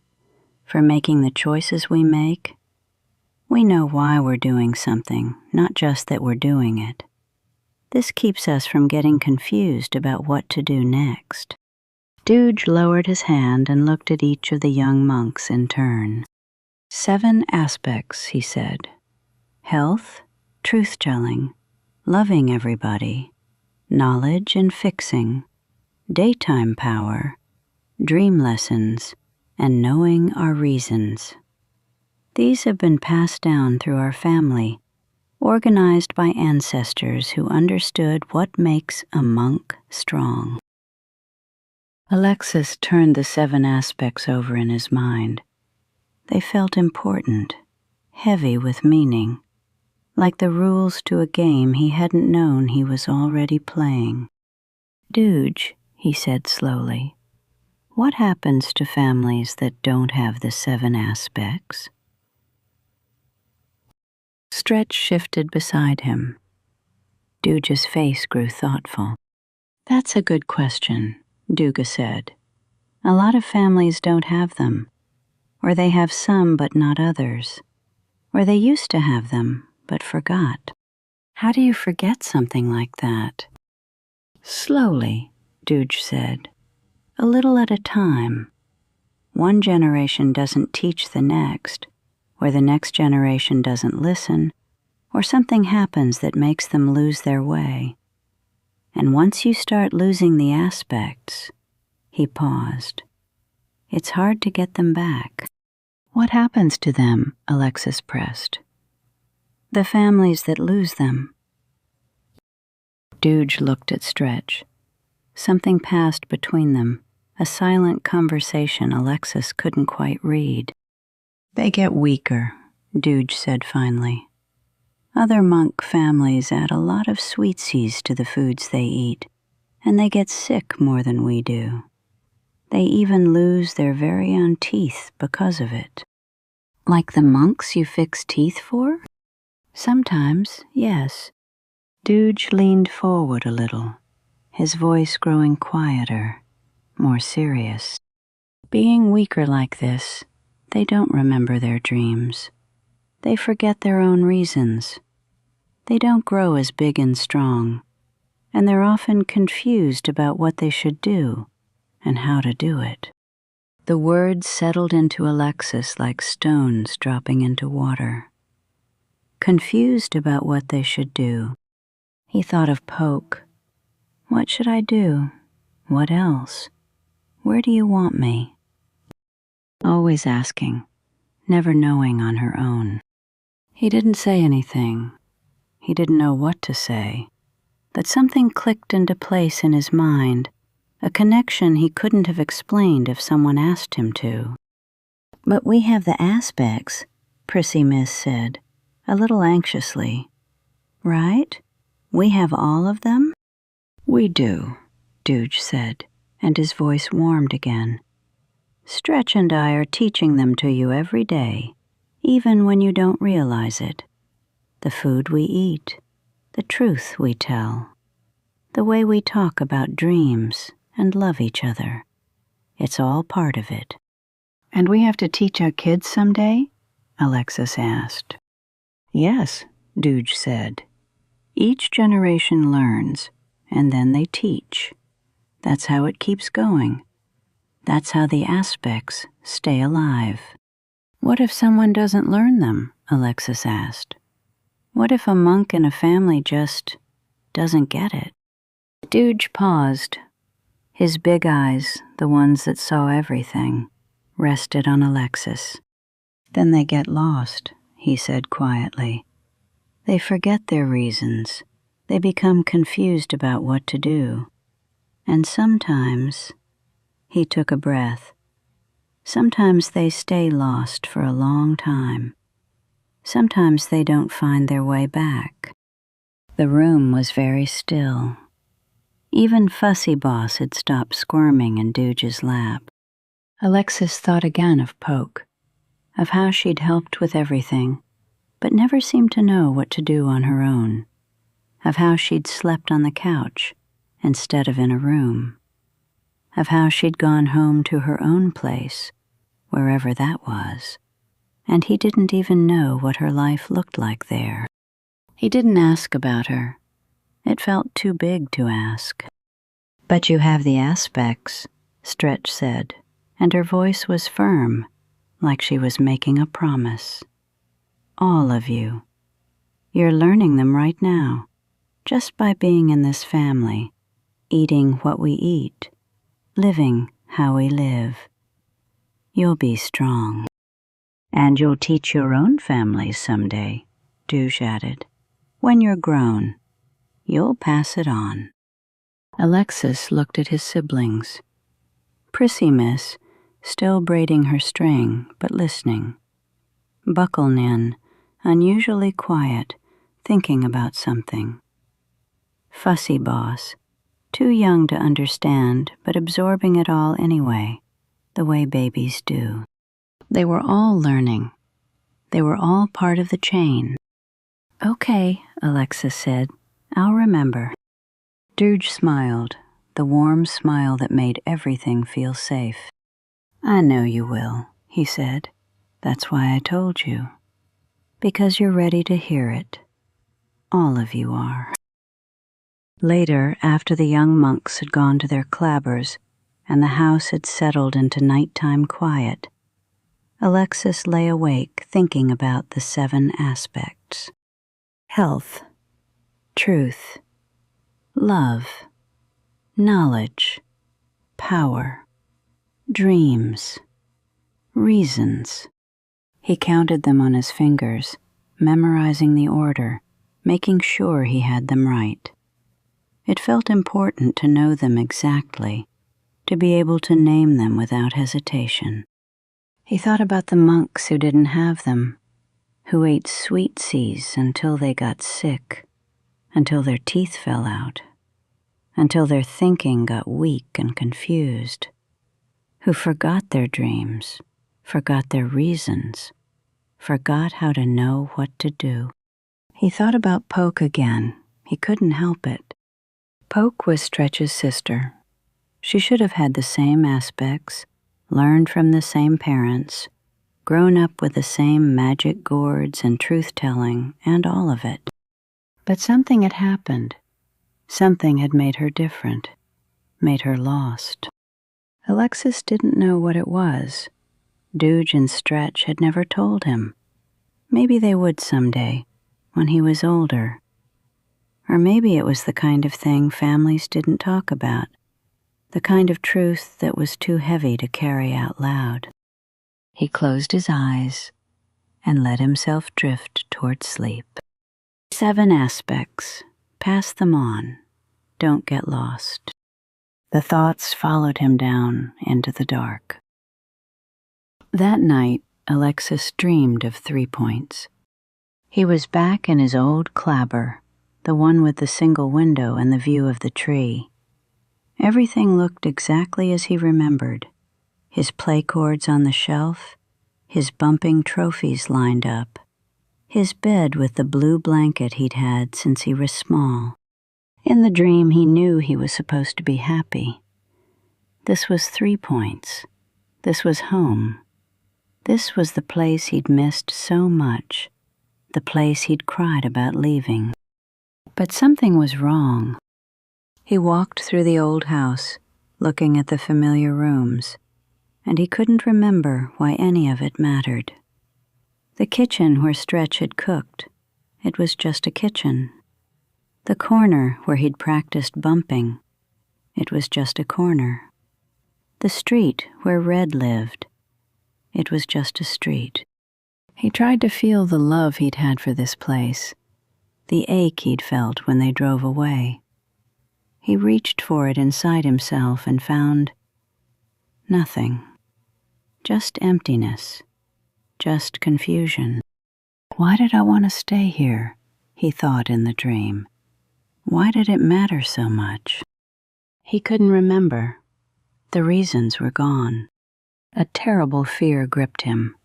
For making the choices we make. We know why we're doing something, not just that we're doing it. This keeps us from getting confused about what to do next. Dooge lowered his hand and looked at each of the young monks in turn. 7 aspects, he said. Health, truth-telling, loving everybody, knowledge and fixing, daytime power, dream lessons, and knowing our reasons. These have been passed down through our family, organized by ancestors who understood what makes a monk strong. Alexis turned the 7 aspects over in his mind. They felt important, heavy with meaning, like the rules to a game he hadn't known he was already playing. "Dooge," he said slowly, "what happens to families that don't have the 7 aspects?" Stretch shifted beside him. Dooge's face grew thoughtful. "That's a good question," Douga said. "A lot of families don't have them, or they have some but not others, or they used to have them but forgot. How do you forget something like that?" "Slowly," Dooge said, "a little at a time. One generation doesn't teach the next, or the next generation doesn't listen, or something happens that makes them lose their way. And once you start losing the aspects," he paused, "it's hard to get them back." "What happens to them?" Alexis pressed. "The families that lose them." Dooge looked at Stretch. Something passed between them, a silent conversation Alexis couldn't quite read. "They get weaker," Dooge said finally. "Other monk families add a lot of sweetsies to the foods they eat, and they get sick more than we do. They even lose their very own teeth because of it." "Like the monks you fix teeth for?" "Sometimes, yes." Dooge leaned forward a little, his voice growing quieter, more serious. "Being weaker like this, they don't remember their dreams. They forget their own reasons. They don't grow as big and strong, and they're often confused about what they should do and how to do it." The words settled into Alexis like stones dropping into water. Confused about what they should do. He thought of Poke. "What should I do? What else? Where do you want me?" Always asking, never knowing on her own. He didn't say anything. He didn't know what to say, but something clicked into place in his mind, a connection he couldn't have explained if someone asked him to. "But we have the aspects," Prissy Miss said, a little anxiously. "Right? We have all of them?" "We do," Dooge said, and his voice warmed again. "Stretch and I are teaching them to you every day, even when you don't realize it. The food we eat, the truth we tell, the way we talk about dreams and love each other. It's all part of it." "And we have to teach our kids someday?" Alexis asked. "Yes," Dooge said. "Each generation learns, and then they teach. That's how it keeps going. That's how the aspects stay alive." "What if someone doesn't learn them?" Alexis asked. "What if a monk in a family just doesn't get it?" Dooge paused. His big eyes, the ones that saw everything, rested on Alexis. "Then they get lost," he said quietly. "They forget their reasons. They become confused about what to do. And sometimes," he took a breath, "sometimes they stay lost for a long time. Sometimes they don't find their way back." The room was very still. Even Fussy Boss had stopped squirming in Dooge's lap. Alexis thought again of Poke, of how she'd helped with everything, but never seemed to know what to do on her own, of how she'd slept on the couch instead of in a room, of how she'd gone home to her own place, wherever that was, and he didn't even know what her life looked like there. He didn't ask about her. It felt too big to ask. "But you have the aspects," Stretch said, and her voice was firm, like she was making a promise. "All of you. You're learning them right now, just by being in this family, eating what we eat, living how we live. You'll be strong. And you'll teach your own families someday," Dooge added. "When you're grown, you'll pass it on." Alexis looked at his siblings. Prissy Miss still braiding her string, but listening. Buckle-Nin, unusually quiet, thinking about something. Fussy Boss, too young to understand, but absorbing it all anyway, the way babies do. They were all learning. They were all part of the chain. "Okay," Alexis said. "I'll remember." Dooge smiled, the warm smile that made everything feel safe. "I know you will," he said. "That's why I told you. Because you're ready to hear it. All of you are." Later, after the young monks had gone to their clabbers and the house had settled into nighttime quiet, Alexis lay awake thinking about the 7 aspects. Health, truth, love, knowledge, power, dreams, reasons. He counted them on his fingers, memorizing the order, making sure he had them right. It felt important to know them exactly, to be able to name them without hesitation. He thought about the monks who didn't have them, who ate sweetsies until they got sick, until their teeth fell out, until their thinking got weak and confused, who forgot their dreams, forgot their reasons, forgot how to know what to do. He thought about Poke again. He couldn't help it. Poke was Stretch's sister. She should have had the same aspects, learned from the same parents, grown up with the same magic gourds and truth-telling and all of it. But something had happened. Something had made her different, made her lost. Alexis didn't know what it was. Dooge and Stretch had never told him. Maybe they would someday, when he was older. Or maybe it was the kind of thing families didn't talk about, the kind of truth that was too heavy to carry out loud. He closed his eyes and let himself drift toward sleep. 7 aspects. Pass them on. Don't get lost. The thoughts followed him down into the dark. That night, Alexis dreamed of 3 points. He was back in his old clabber, the one with the single window and the view of the tree. Everything looked exactly as he remembered. His play cords on the shelf, his bumping trophies lined up, his bed with the blue blanket he'd had since he was small. In the dream, he knew he was supposed to be happy. This was 3 points. This was home. This was the place he'd missed so much, the place he'd cried about leaving. But something was wrong. He walked through the old house, looking at the familiar rooms, and he couldn't remember why any of it mattered. The kitchen where Stretch had cooked, it was just a kitchen. The corner where he'd practiced bumping, it was just a corner. The street where Red lived, it was just a street. He tried to feel the love he'd had for this place, the ache he'd felt when they drove away. He reached for it inside himself and found nothing. Just emptiness. Just confusion. Why did I want to stay here? He thought in the dream. Why did it matter so much? He couldn't remember. The reasons were gone. A terrible fear gripped him.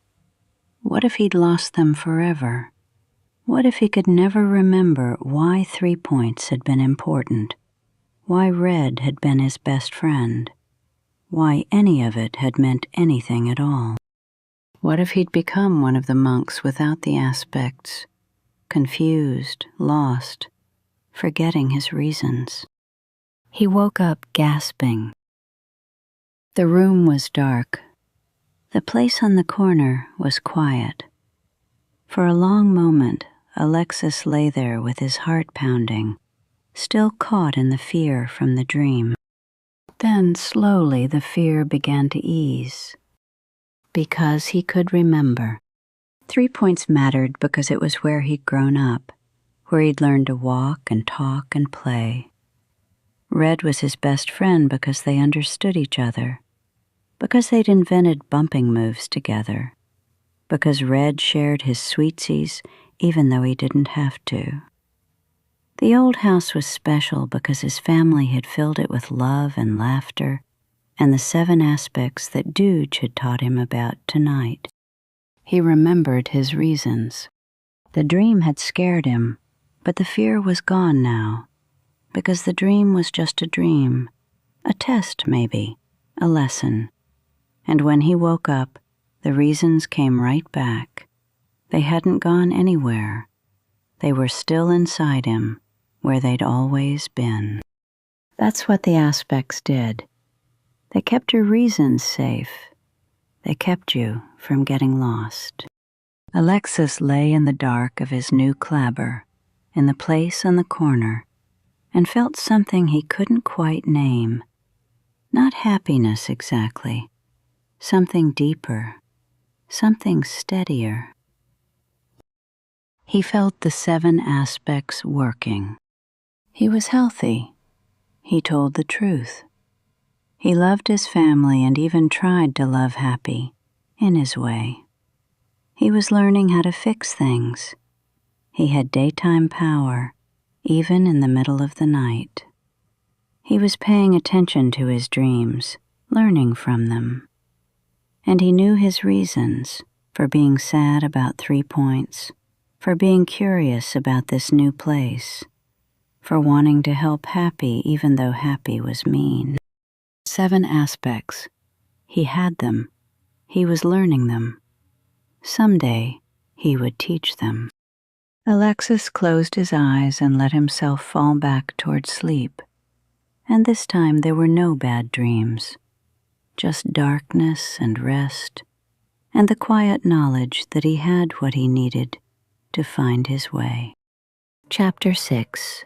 What if he'd lost them forever? What if he could never remember why 3 points had been important? Why Red had been his best friend? Why any of it had meant anything at all? What if he'd become one of the monks without the aspects, confused, lost, forgetting his reasons? He woke up gasping. The room was dark. The place on the corner was quiet. For a long moment, Alexis lay there with his heart pounding, still caught in the fear from the dream. Then slowly the fear began to ease, because he could remember. 3 points mattered because it was where he'd grown up, where he'd learned to walk and talk and play. Red was his best friend because they understood each other. because they'd invented bumping moves together, because Red shared his sweetsies even though he didn't have to. The old house was special because his family had filled it with love and laughter and the 7 aspects that Dooge had taught him about tonight. He remembered his reasons. The dream had scared him, but the fear was gone now, because the dream was just a dream, a test maybe, a lesson. And when he woke up, the reasons came right back. They hadn't gone anywhere. They were still inside him, where they'd always been. That's what the aspects did. They kept your reasons safe. They kept you from getting lost. Alexis lay in the dark of his new clabber, in the place on the corner, and felt something he couldn't quite name. Not happiness exactly. Something deeper. Something steadier. He felt the 7 aspects working. He was healthy. He told the truth. He loved his family and even tried to love happy, in his way. He was learning how to fix things. He had daytime power, even in the middle of the night. He was paying attention to his dreams, learning from them. And he knew his reasons for being sad about 3 points, for being curious about this new place, for wanting to help Happy even though Happy was mean. 7 aspects. He had them. He was learning them. Someday, he would teach them. Alexis closed his eyes and let himself fall back toward sleep. And this time there were no bad dreams, just darkness and rest, and the quiet knowledge that he had what he needed to find his way. Chapter 6.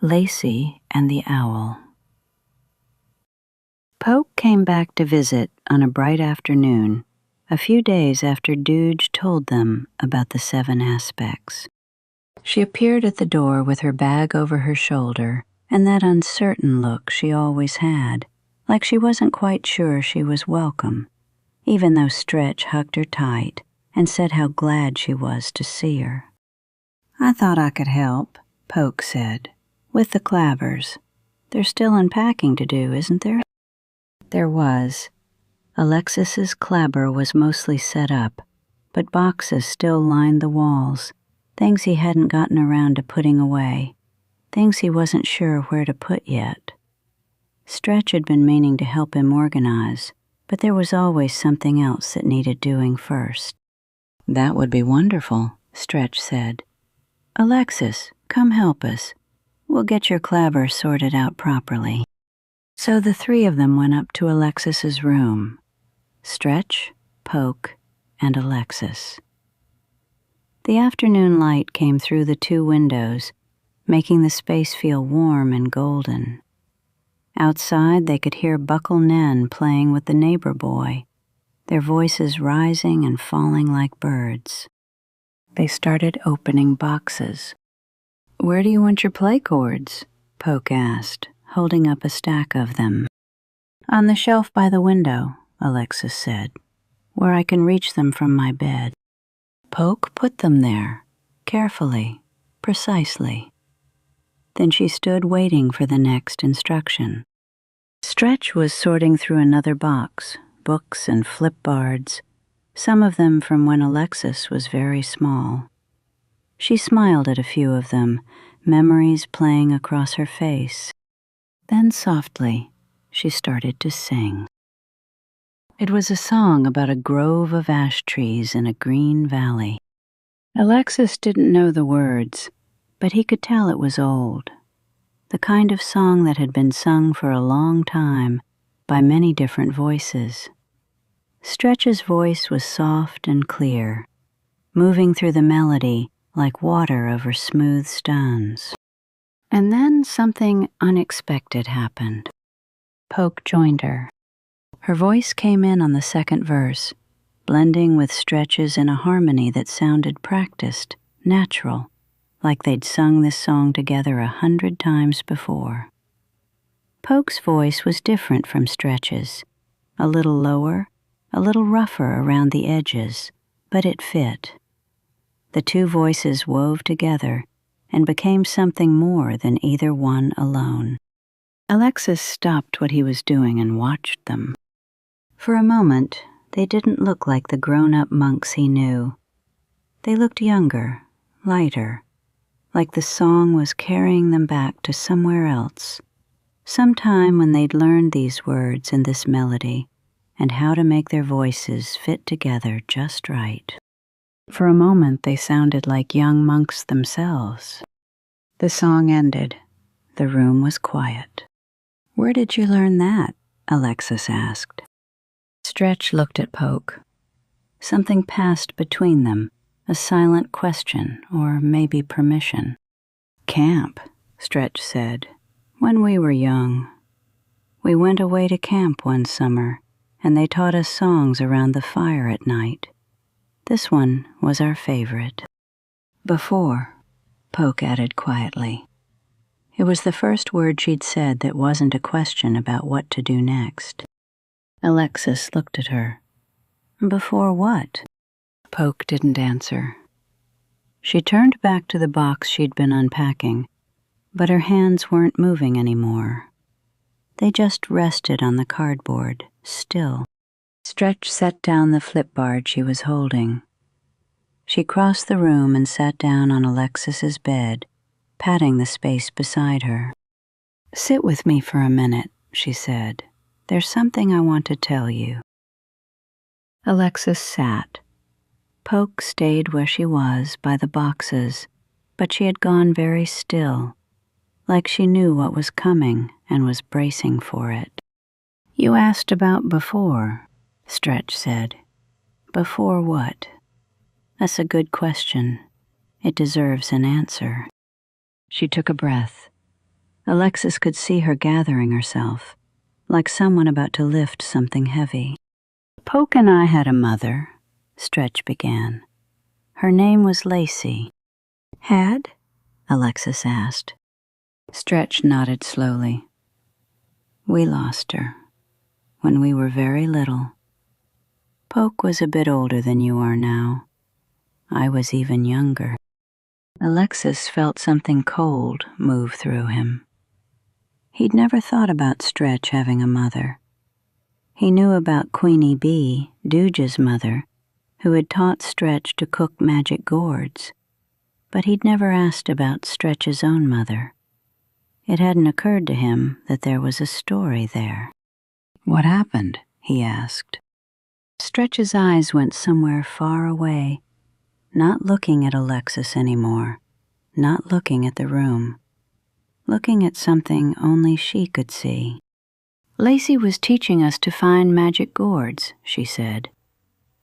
Lacey and the Owl. Poke came back to visit on a bright afternoon, a few days after Dooge told them about the 7 aspects. She appeared at the door with her bag over her shoulder and that uncertain look she always had, like she wasn't quite sure she was welcome, even though Stretch hugged her tight and said how glad she was to see her. "I thought I could help," Poke said, "with the clabbers. There's still unpacking to do, isn't there?" There was. Alexis's clabber was mostly set up, but boxes still lined the walls, things he hadn't gotten around to putting away, things he wasn't sure where to put yet. Stretch had been meaning to help him organize, but there was always something else that needed doing first. "That would be wonderful," Stretch said. "Alexis, come help us. We'll get your clabber sorted out properly." So the 3 of them went up to Alexis's room. Stretch, Poke, and Alexis. The afternoon light came through the 2 windows, making the space feel warm and golden. Outside, they could hear Buckle Nen playing with the neighbor boy, their voices rising and falling like birds. They started opening boxes. "Where do you want your play cords?" Poke asked, holding up a stack of them. "On the shelf by the window," Alexis said, "where I can reach them from my bed." Poke put them there, carefully, precisely. Then she stood waiting for the next instruction. Stretch was sorting through another box, books and flipboards, some of them from when Alexis was very small. She smiled at a few of them, memories playing across her face. Then softly, she started to sing. It was a song about a grove of ash trees in a green valley. Alexis didn't know the words, but he could tell it was old, the kind of song that had been sung for a long time by many different voices. Stretch's voice was soft and clear, moving through the melody like water over smooth stones. And then something unexpected happened. Poke joined her. Her voice came in on the second verse, blending with Stretch's in a harmony that sounded practiced, natural, like they'd sung this song together 100 times before. Poke's voice was different from Stretch's. a little lower, a little rougher around the edges, but it fit. The two voices wove together and became something more than either one alone. Alexis stopped what he was doing and watched them. For a moment, they didn't look like the grown-up monks he knew. They looked younger, lighter, like the song was carrying them back to somewhere else, sometime when they'd learned these words and this melody, and how to make their voices fit together just right. For a moment, they sounded like young monks themselves. The song ended. The room was quiet. "Where did you learn that?" Alexis asked. Stretch looked at Poke. Something passed between them, a silent question, or maybe permission. "Camp," Stretch said. "When we were young. We went away to camp one summer, and they taught us songs around the fire at night. This one was our favorite." "Before," Poke added quietly. It was the first word she'd said that wasn't a question about what to do next. Alexis looked at her. "Before what?" Poke didn't answer. She turned back to the box she'd been unpacking, but her hands weren't moving anymore. They just rested on the cardboard, still. Stretch set down the flipboard she was holding. She crossed the room and sat down on Alexis's bed, patting the space beside her. "Sit with me for a minute," she said. "There's something I want to tell you." Alexis sat. Poke stayed where she was, by the boxes, but she had gone very still, like she knew what was coming and was bracing for it. "You asked about before," Stretch said. "Before what?" "That's a good question. It deserves an answer." She took a breath. Alexis could see her gathering herself, like someone about to lift something heavy. "Poke and I had a mother," Stretch began. "Her name was Lacey." "Had?" Alexis asked. Stretch nodded slowly. "We lost her when we were very little. Poke was a bit older than you are now. I was even younger." Alexis felt something cold move through him. He'd never thought about Stretch having a mother. He knew about Queenie Bee, Dooge's mother, who had taught Stretch to cook magic gourds, but he'd never asked about Stretch's own mother. It hadn't occurred to him that there was a story there. "What happened?" he asked. Stretch's eyes went somewhere far away, not looking at Alexis anymore, not looking at the room, looking at something only she could see. "Lacey was teaching us to find magic gourds," she said.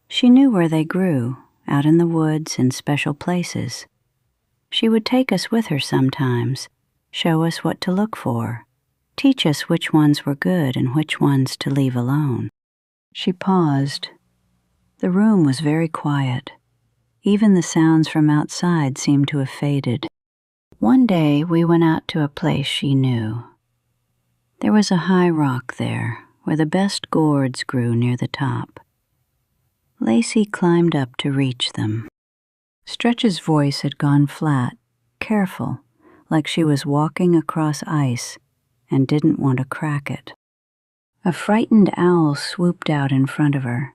"She knew where they grew, out in the woods in special places. She would take us with her sometimes, show us what to look for, teach us which ones were good and which ones to leave alone." She paused. The room was very quiet. Even the sounds from outside seemed to have faded. "One day we went out to a place she knew. There was a high rock there, where the best gourds grew near the top. Lacey climbed up to reach them." Stretch's voice had gone flat, careful, like she was walking across ice and didn't want to crack it. A frightened owl swooped out in front of her.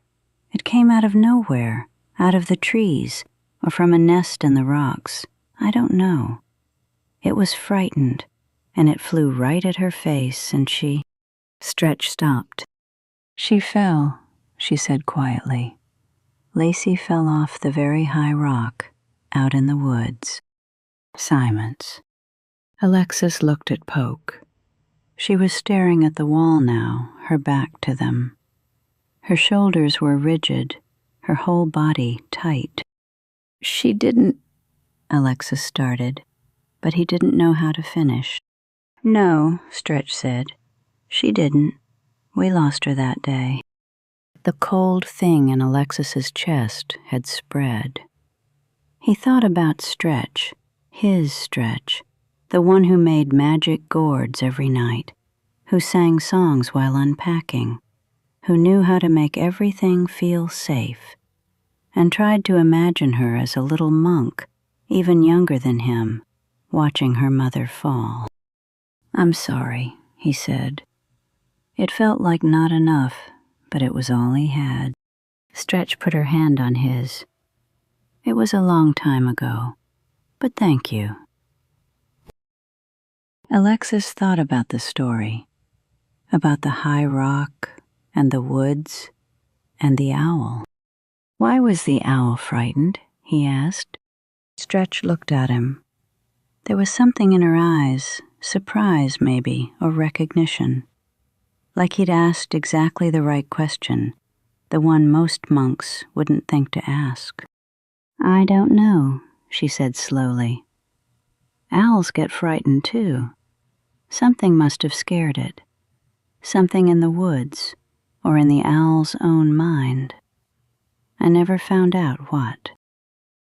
It came out of nowhere, out of the trees, or from a nest in the rocks. I don't know. It was frightened, and it flew right at her face, and she... Stretch stopped. "She fell," she said quietly. "Lacey fell off the very high rock, out in the woods." Silence. Alexis looked at Poke. She was staring at the wall now, her back to them. Her shoulders were rigid, her whole body tight. "She didn't," Alexis started, but he didn't know how to finish. "No," Stretch said. "She didn't. We lost her that day." The cold thing in Alexis's chest had spread. He thought about Stretch, his Stretch, the one who made magic gourds every night, who sang songs while unpacking, who knew how to make everything feel safe, and tried to imagine her as a little monk, even younger than him, watching her mother fall. "I'm sorry," he said. It felt like not enough, but it was all he had. Stretch put her hand on his. "It was a long time ago, but thank you." Alexis thought about the story, about the high rock and the woods and the owl. "Why was the owl frightened?" he asked. Stretch looked at him. There was something in her eyes, surprise maybe, or recognition, like he'd asked exactly the right question, the one most monks wouldn't think to ask. "I don't know," she said slowly. "Owls get frightened too. Something must have scared it. Something in the woods, or in the owl's own mind. I never found out what."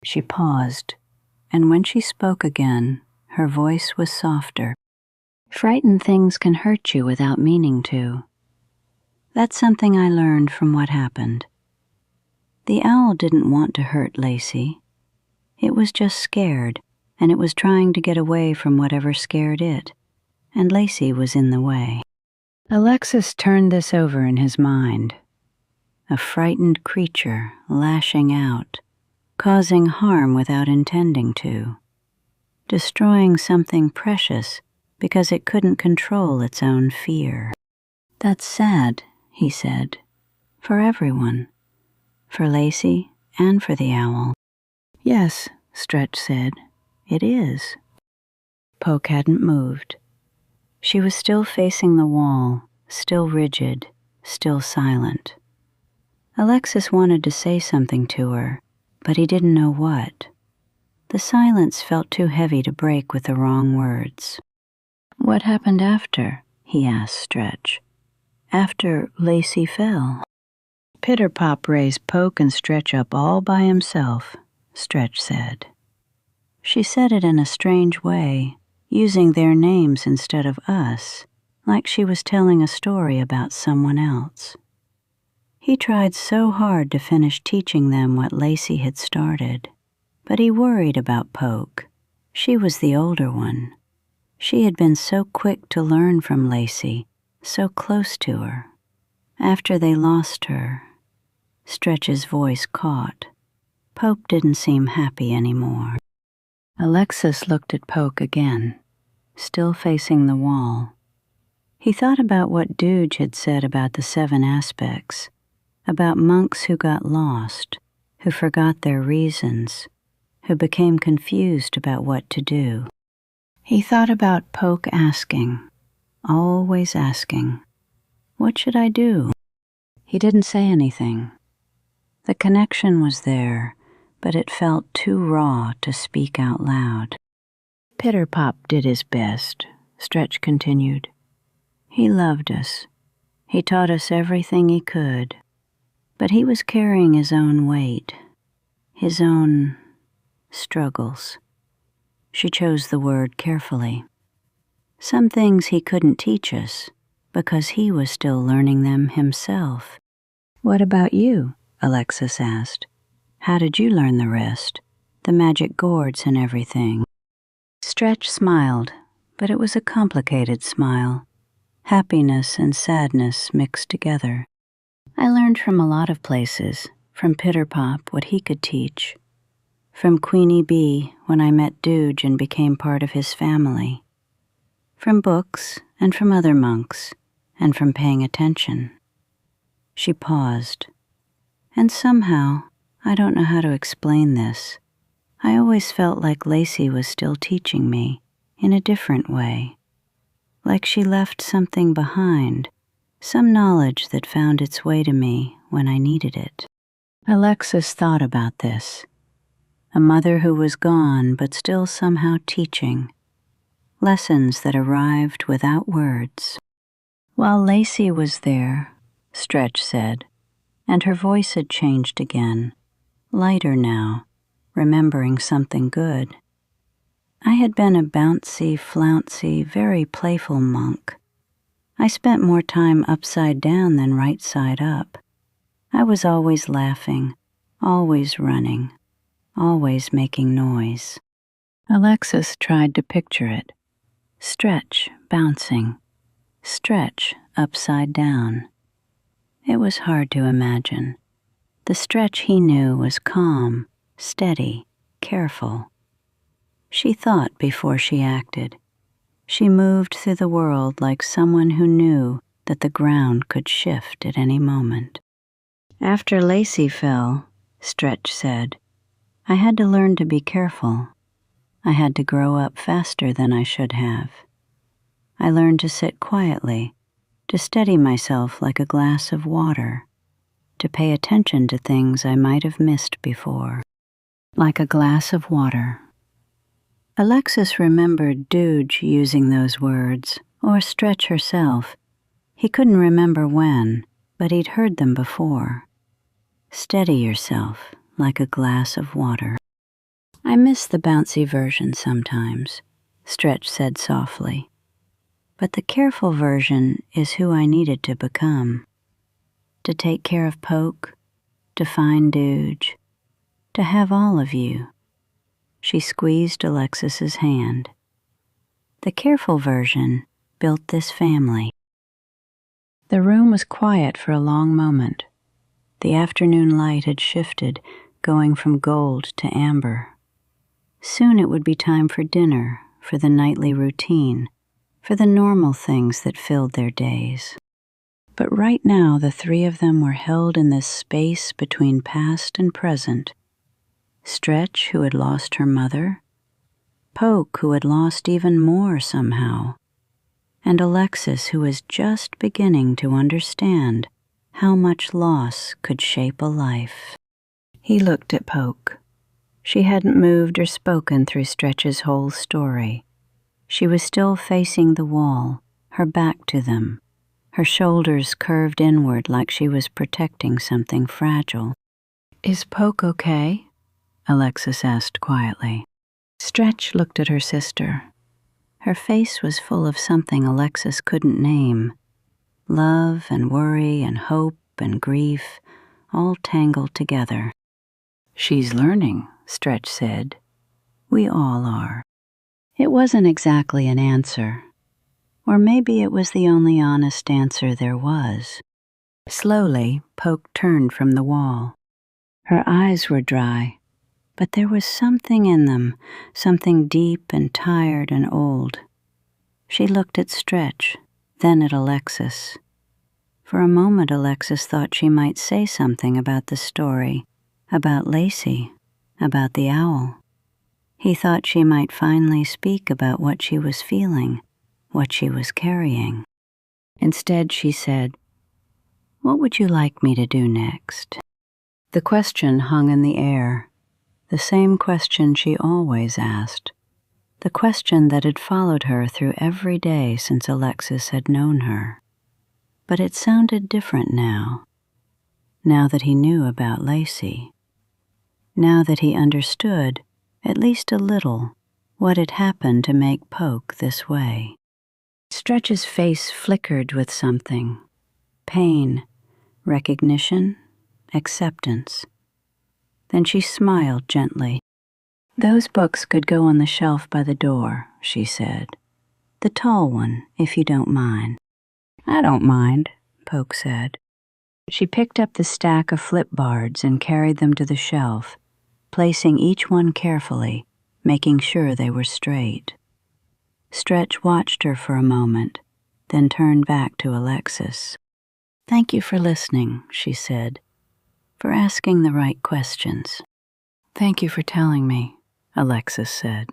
She paused, and when she spoke again, her voice was softer. "Frightened things can hurt you without meaning to. That's something I learned from what happened. The owl didn't want to hurt Lacey. It was just scared, and it was trying to get away from whatever scared it, and Lacey was in the way." Alexis turned this over in his mind. A frightened creature lashing out, causing harm without intending to, destroying something precious because it couldn't control its own fear. "That's sad," he said, "for everyone, for Lacey and for the owl." "Yes," Stretch said, "it is." Poke hadn't moved. She was still facing the wall, still rigid, still silent. Alexis wanted to say something to her, but he didn't know what. The silence felt too heavy to break with the wrong words. "What happened after?" he asked Stretch. "After Lacey fell?" "Pitter-Pop raised Poke and Stretch up all by himself," Stretch said. She said it in a strange way, using their names instead of us, like she was telling a story about someone else. He tried so hard to finish teaching them what Lacey had started, but he worried about Poke. She was the older one. She had been so quick to learn from Lacey, so close to her. After they lost her, Stretch's voice caught. Poke didn't seem happy anymore. Alexis looked at Poke again, still facing the wall. He thought about what Dooge had said about the 7 aspects, about monks who got lost, who forgot their reasons, who became confused about what to do. He thought about Poke asking, always asking, "What should I do?" He didn't say anything. The connection was there, but it felt too raw to speak out loud. "Pitter-Pop did his best," Stretch continued. "He loved us. He taught us everything he could. But he was carrying his own weight, his own struggles." She chose the word carefully. "Some things he couldn't teach us because he was still learning them himself." "What about you?" Alexis asked. "How did you learn the rest? The magic gourds and everything?" Stretch smiled, but it was a complicated smile. Happiness and sadness mixed together. "I learned from a lot of places, from Pitter-Pop what he could teach, from Queenie Bee when I met Dooge and became part of his family, from books and from other monks, and from paying attention." She paused. "And somehow, I don't know how to explain this, I always felt like Lacey was still teaching me, in a different way. Like she left something behind, some knowledge that found its way to me when I needed it." Alexis thought about this. A mother who was gone but still somehow teaching. Lessons that arrived without words. "While Lacey was there," Stretch said, and her voice had changed again, lighter now, remembering something good. "I had been a bouncy, flouncy, very playful monk. I spent more time upside down than right side up. I was always laughing, always running, always making noise. Alexis tried to picture it. Stretch, bouncing. Stretch, upside down. It was hard to imagine. The Stretch he knew was calm, steady, careful. She thought before she acted. She moved through the world like someone who knew that the ground could shift at any moment. After Lacey fell, Stretch said, I had to learn to be careful. I had to grow up faster than I should have. I learned to sit quietly, to steady myself like a glass of water, to pay attention to things I might have missed before. Like a glass of water. Alexis remembered Dooge using those words, or Stretch herself. He couldn't remember when, but he'd heard them before. Steady yourself like a glass of water. I miss the bouncy version sometimes, Stretch said softly. But the careful version is who I needed to become. To take care of Poke, to find Dooge, to have all of you. She squeezed Alexis's hand. The careful version built this family. The room was quiet for a long moment. The afternoon light had shifted, going from gold to amber. Soon it would be time for dinner, for the nightly routine, for the normal things that filled their days. But right now the three of them were held in this space between past and present. Stretch, who had lost her mother, Poke, who had lost even more somehow, and Alexis, who was just beginning to understand how much loss could shape a life. He looked at Poke. She hadn't moved or spoken through Stretch's whole story. She was still facing the wall, her back to them, her shoulders curved inward like she was protecting something fragile. Is Poke okay? Alexis asked quietly. Stretch looked at her sister. Her face was full of something Alexis couldn't name. Love and worry and hope and grief, all tangled together. She's learning, Stretch said. We all are. It wasn't exactly an answer. Or maybe it was the only honest answer there was. Slowly, Poke turned from the wall. Her eyes were dry, but there was something in them, something deep and tired and old. She looked at Stretch, then at Alexis. For a moment, Alexis thought she might say something about the story, about Lacey, about the owl. He thought she might finally speak about what she was feeling, what she was carrying. Instead, she said, What would you like me to do next? The question hung in the air, the same question she always asked, the question that had followed her through every day since Alexis had known her. But it sounded different now that he knew about Lacey, now that he understood, at least a little, what had happened to make Poke this way. Stretch's face flickered with something, pain, recognition, acceptance. Then she smiled gently. Those books could go on the shelf by the door, she said. The tall one, if you don't mind. I don't mind, Poke said. She picked up the stack of flipboards and carried them to the shelf, placing each one carefully, making sure they were straight. Stretch watched her for a moment, then turned back to Alexis. Thank you for listening, she said, for asking the right questions. Thank you for telling me, Alexis said.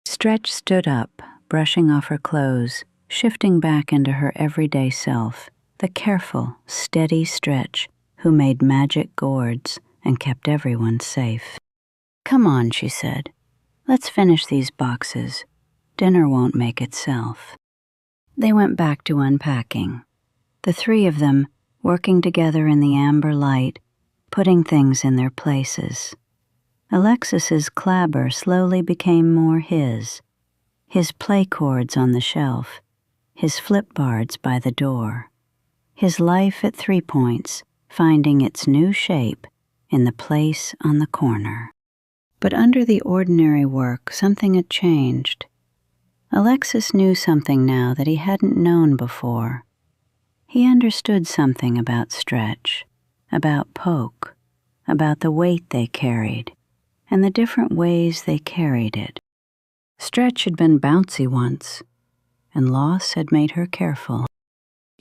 Stretch stood up, brushing off her clothes, shifting back into her everyday self, the careful, steady Stretch who made magic gourds and kept everyone safe. Come on, she said. Let's finish these boxes. Dinner won't make itself. They went back to unpacking, the three of them working together in the amber light, putting things in their places. Alexis's clabber slowly became more his play chords on the shelf, his flipboards by the door, his life at 3 points, finding its new shape in the place on the corner. But under the ordinary work, something had changed. Alexis knew something now that he hadn't known before. He understood something about Stretch, about Poke, about the weight they carried, and the different ways they carried it. Stretch had been bouncy once, and loss had made her careful.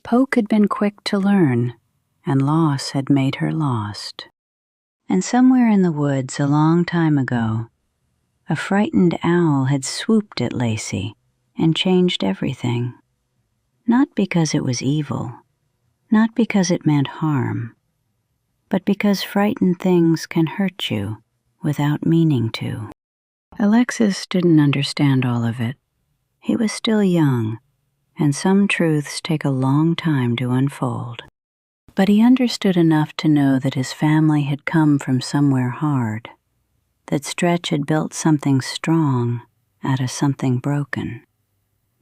Poke had been quick to learn, and loss had made her lost. And somewhere in the woods a long time ago, a frightened owl had swooped at Lacey and changed everything. Not because it was evil, not because it meant harm, but because frightened things can hurt you without meaning to. Alexis didn't understand all of it. He was still young, and some truths take a long time to unfold. But he understood enough to know that his family had come from somewhere hard, that Stretch had built something strong out of something broken,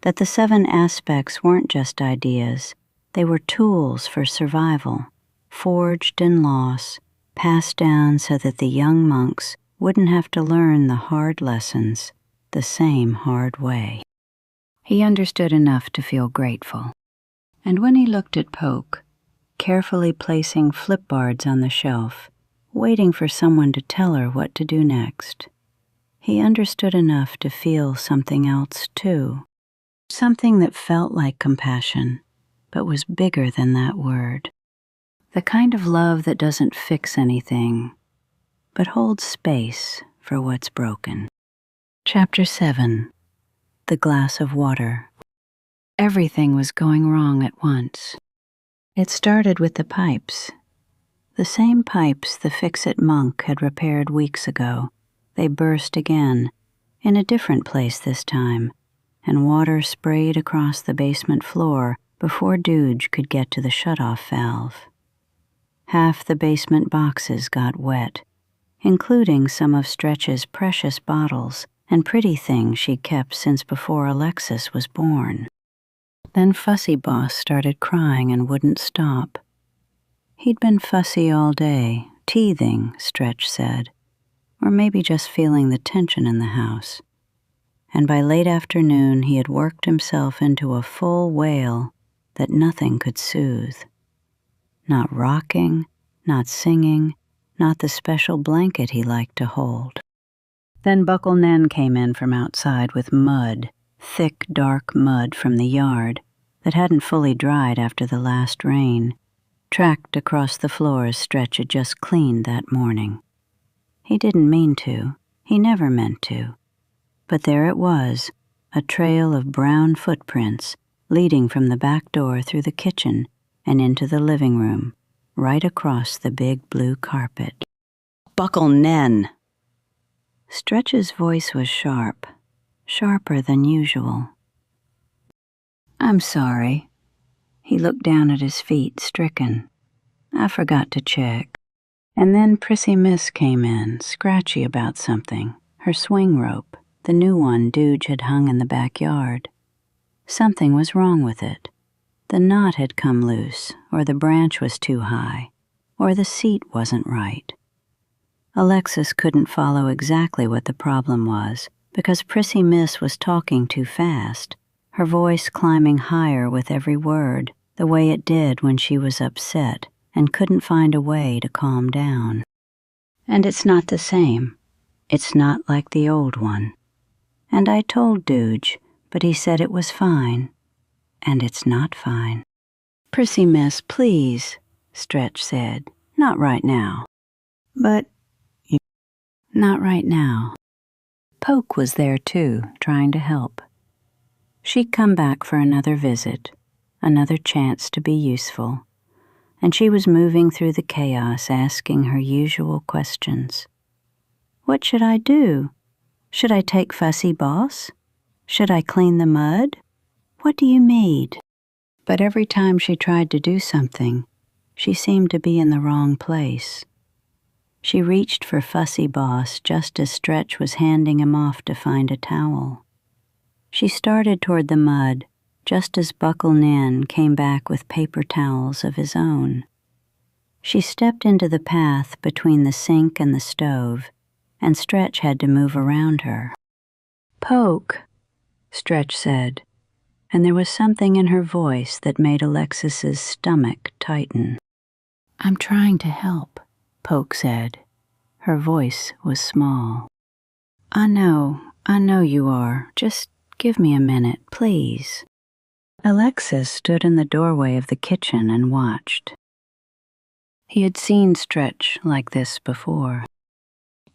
that the 7 aspects weren't just ideas, they were tools for survival, forged in loss, passed down so that the young monks wouldn't have to learn the hard lessons the same hard way. He understood enough to feel grateful. And when he looked at Poke, carefully placing flipboards on the shelf, waiting for someone to tell her what to do next, he understood enough to feel something else too. Something that felt like compassion, but was bigger than that word. The kind of love that doesn't fix anything, but holds space for what's broken. Chapter 7. The Glass of Water. Everything was going wrong at once. It started with the pipes. The same pipes the fix-it monk had repaired weeks ago. They burst again, in a different place this time, and water sprayed across the basement floor before Dooge could get to the shut-off valve. Half the basement boxes got wet, including some of Stretch's precious bottles and pretty things she'd kept since before Alexis was born. Then Fussy Boss started crying and wouldn't stop. He'd been fussy all day, teething, Stretch said, or maybe just feeling the tension in the house. And by late afternoon he had worked himself into a full wail that nothing could soothe. Not rocking, not singing, not the special blanket he liked to hold. Then Buckle Nen came in from outside with mud, thick, dark mud from the yard that hadn't fully dried after the last rain, tracked across the floors Stretch had just cleaned that morning. He didn't mean to. He never meant to. But there it was, a trail of brown footprints leading from the back door through the kitchen and into the living room, right across the big blue carpet. Buckle Nen! Stretch's voice was sharp, sharper than usual. I'm sorry. He looked down at his feet, stricken. I forgot to check. And then Prissy Miss came in, scratchy about something, her swing rope, the new one Dooge had hung in the backyard. Something was wrong with it. The knot had come loose, or the branch was too high, or the seat wasn't right. Alexis couldn't follow exactly what the problem was, because Prissy Miss was talking too fast, her voice climbing higher with every word, the way it did when she was upset and couldn't find a way to calm down. And it's not the same. It's not like the old one. And I told Dooge, but he said it was fine. And it's not fine. Prissy Miss, please, Stretch said. Not right now. But not right now. Poke was there too, trying to help. She'd come back for another visit, another chance to be useful, and she was moving through the chaos asking her usual questions. What should I do? Should I take Fussy Boss? Should I clean the mud? What do you need? But every time she tried to do something, she seemed to be in the wrong place. She reached for Fussy Boss just as Stretch was handing him off to find a towel. She started toward the mud, just as Buckle Nan came back with paper towels of his own. She stepped into the path between the sink and the stove, and Stretch had to move around her. "Poke," Stretch said, and there was something in her voice that made Alexis's stomach tighten. "I'm trying to help," Poke said. Her voice was small. I know you are. Just give me a minute, please." Alexis stood in the doorway of the kitchen and watched. He had seen Stretch like this before.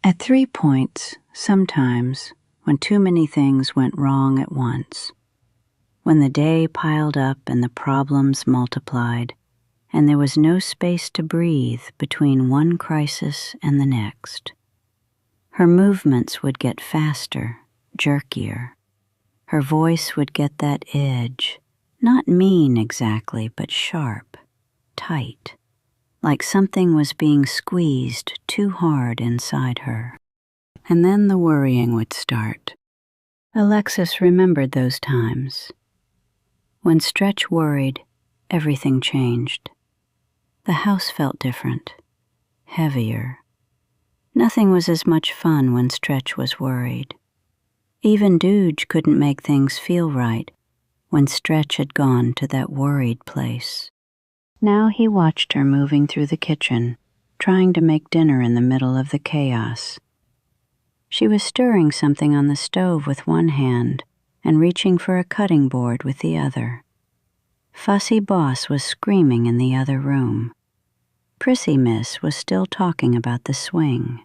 At 3 points, sometimes, when too many things went wrong at once. When the day piled up and the problems multiplied, and there was no space to breathe between one crisis and the next. Her movements would get faster, jerkier. Her voice would get that edge, not mean exactly, but sharp, tight, like something was being squeezed too hard inside her. And then the worrying would start. Alexis remembered those times. When Stretch worried, everything changed. The house felt different, heavier. Nothing was as much fun when Stretch was worried. Even Dooge couldn't make things feel right when Stretch had gone to that worried place. Now he watched her moving through the kitchen, trying to make dinner in the middle of the chaos. She was stirring something on the stove with one hand and reaching for a cutting board with the other. Fussy Boss was screaming in the other room. Prissy Miss was still talking about the swing.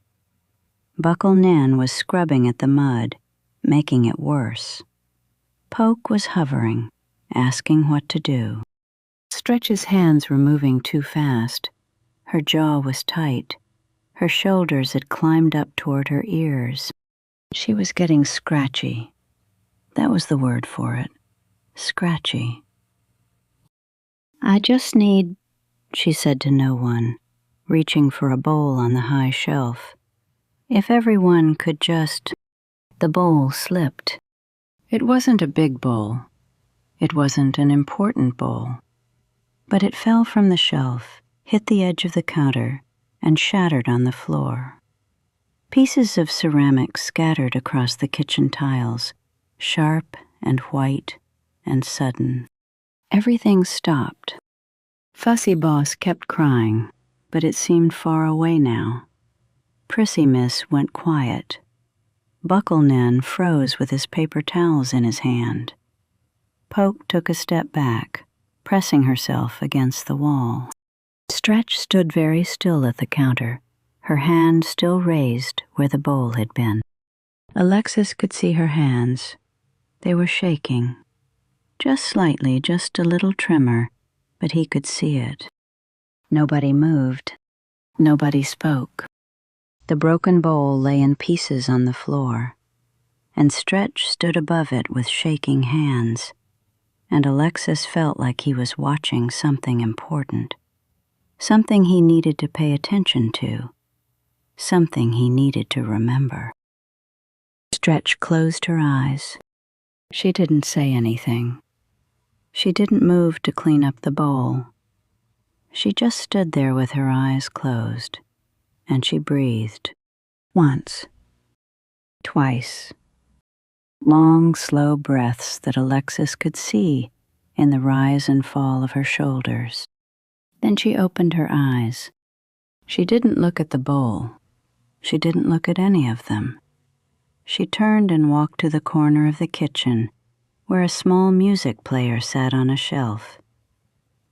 Buckle Nan was scrubbing at the mud, making it worse. Poke was hovering, asking what to do. Stretch's hands were moving too fast. Her jaw was tight. Her shoulders had climbed up toward her ears. She was getting scratchy. That was the word for it. Scratchy. "I just need," she said to no one, reaching for a bowl on the high shelf. "If everyone could just—" The bowl slipped. It wasn't a big bowl. It wasn't an important bowl. But it fell from the shelf, hit the edge of the counter, and shattered on the floor. Pieces of ceramic scattered across the kitchen tiles, sharp and white and sudden. Everything stopped. Fussy Boss kept crying, but it seemed far away now. Prissy Miss went quiet. Buckle Nan froze with his paper towels in his hand. Poke took a step back, pressing herself against the wall. Stretch stood very still at the counter, her hand still raised where the bowl had been. Alexis could see her hands. They were shaking. Just slightly, just a little tremor, but he could see it. Nobody moved. Nobody spoke. The broken bowl lay in pieces on the floor, and Stretch stood above it with shaking hands, and Alexis felt like he was watching something important, something he needed to pay attention to, something he needed to remember. Stretch closed her eyes. She didn't say anything. She didn't move to clean up the bowl. She just stood there with her eyes closed, and she breathed. Once. Twice. Long, slow breaths that Alexis could see in the rise and fall of her shoulders. Then she opened her eyes. She didn't look at the bowl. She didn't look at any of them. She turned and walked to the corner of the kitchen, where a small music player sat on a shelf.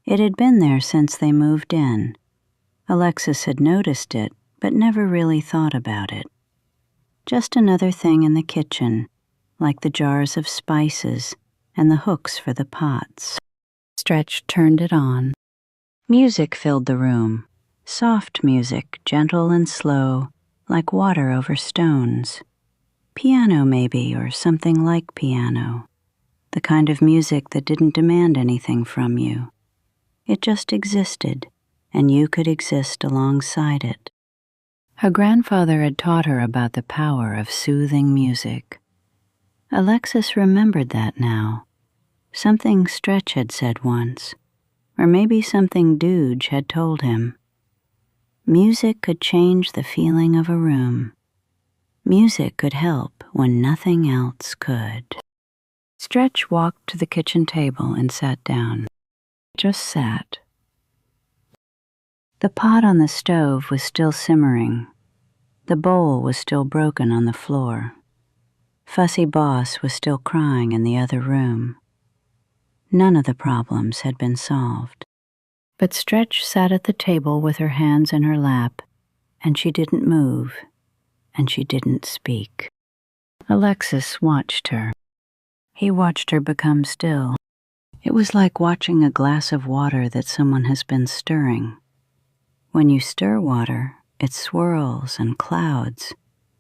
It had been there since they moved in. Alexis had noticed it, but never really thought about it. Just another thing in the kitchen, like the jars of spices and the hooks for the pots. Stretch turned it on. Music filled the room, soft music, gentle and slow, like water over stones. Piano maybe, or something like piano. The kind of music that didn't demand anything from you. It just existed, and you could exist alongside it. Her grandfather had taught her about the power of soothing music. Alexis remembered that now. Something Stretch had said once, or maybe something Dooge had told him. Music could change the feeling of a room. Music could help when nothing else could. Stretch walked to the kitchen table and sat down. Just sat. The pot on the stove was still simmering. The bowl was still broken on the floor. Fussy Boss was still crying in the other room. None of the problems had been solved. But Stretch sat at the table with her hands in her lap, and she didn't move, and she didn't speak. Alexis watched her. He watched her become still. It was like watching a glass of water that someone has been stirring. When you stir water, it swirls and clouds,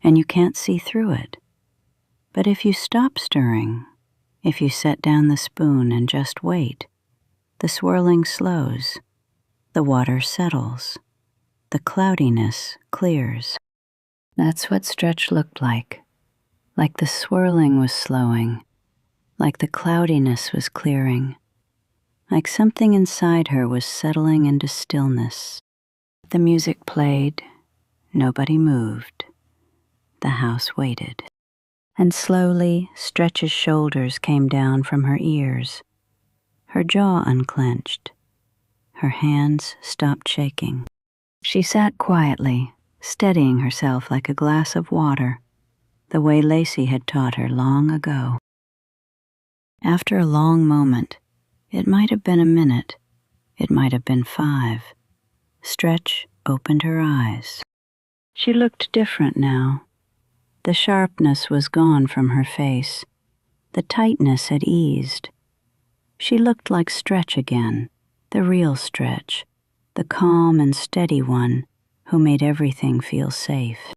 and you can't see through it. But if you stop stirring, if you set down the spoon and just wait, the swirling slows, the water settles, the cloudiness clears. That's what Stretch looked like the swirling was slowing, like the cloudiness was clearing, like something inside her was settling into stillness. The music played, nobody moved. The house waited. And slowly, Stretch's shoulders came down from her ears. Her jaw unclenched. Her hands stopped shaking. She sat quietly, steadying herself like a glass of water, the way Lacey had taught her long ago. After a long moment, it might have been a minute, it might have been 5, Stretch opened her eyes. She looked different now. The sharpness was gone from her face. The tightness had eased. She looked like Stretch again, the real Stretch, the calm and steady one who made everything feel safe.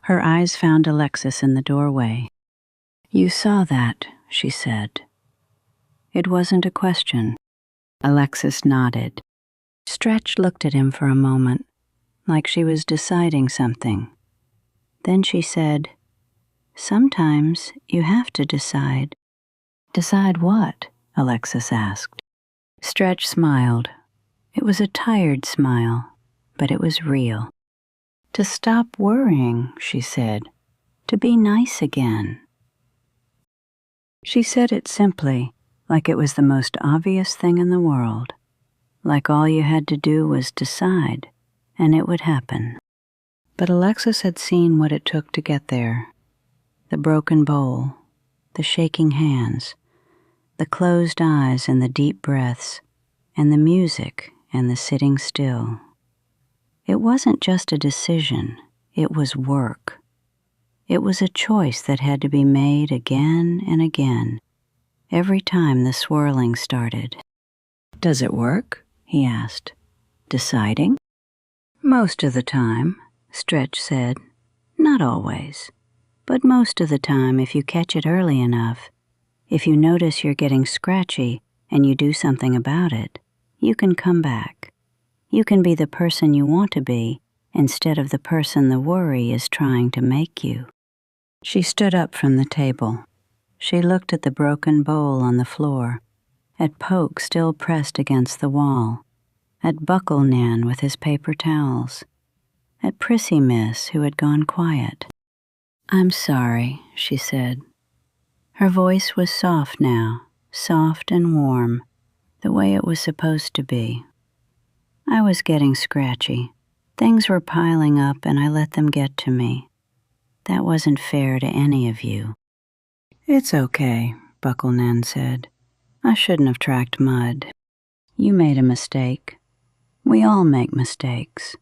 Her eyes found Alexis in the doorway. "You saw that," she said. It wasn't a question. Alexis nodded. Stretch looked at him for a moment, like she was deciding something. Then she said, "Sometimes you have to decide." "Decide what?" Alexis asked. Stretch smiled. It was a tired smile, but it was real. "To stop worrying," she said. "To be nice again." She said it simply, like it was the most obvious thing in the world, like all you had to do was decide, and it would happen. But Alexis had seen what it took to get there. The broken bowl, the shaking hands, the closed eyes and the deep breaths, and the music and the sitting still. It wasn't just a decision, it was work. It was a choice that had to be made again and again, every time the swirling started. "Does it work?" he asked. "Deciding?" "Most of the time," Stretch said. "Not always, but most of the time if you catch it early enough, if you notice you're getting scratchy and you do something about it, you can come back. You can be the person you want to be instead of the person the worry is trying to make you." She stood up from the table. She looked at the broken bowl on the floor, at Poke still pressed against the wall, at Buckle Nan with his paper towels, at Prissy Miss who had gone quiet. "I'm sorry," she said. Her voice was soft now, soft and warm, the way it was supposed to be. "I was getting scratchy. Things were piling up and I let them get to me. That wasn't fair to any of you." "It's okay," Buckle Nan said. "I shouldn't have tracked mud. You made a mistake. We all make mistakes."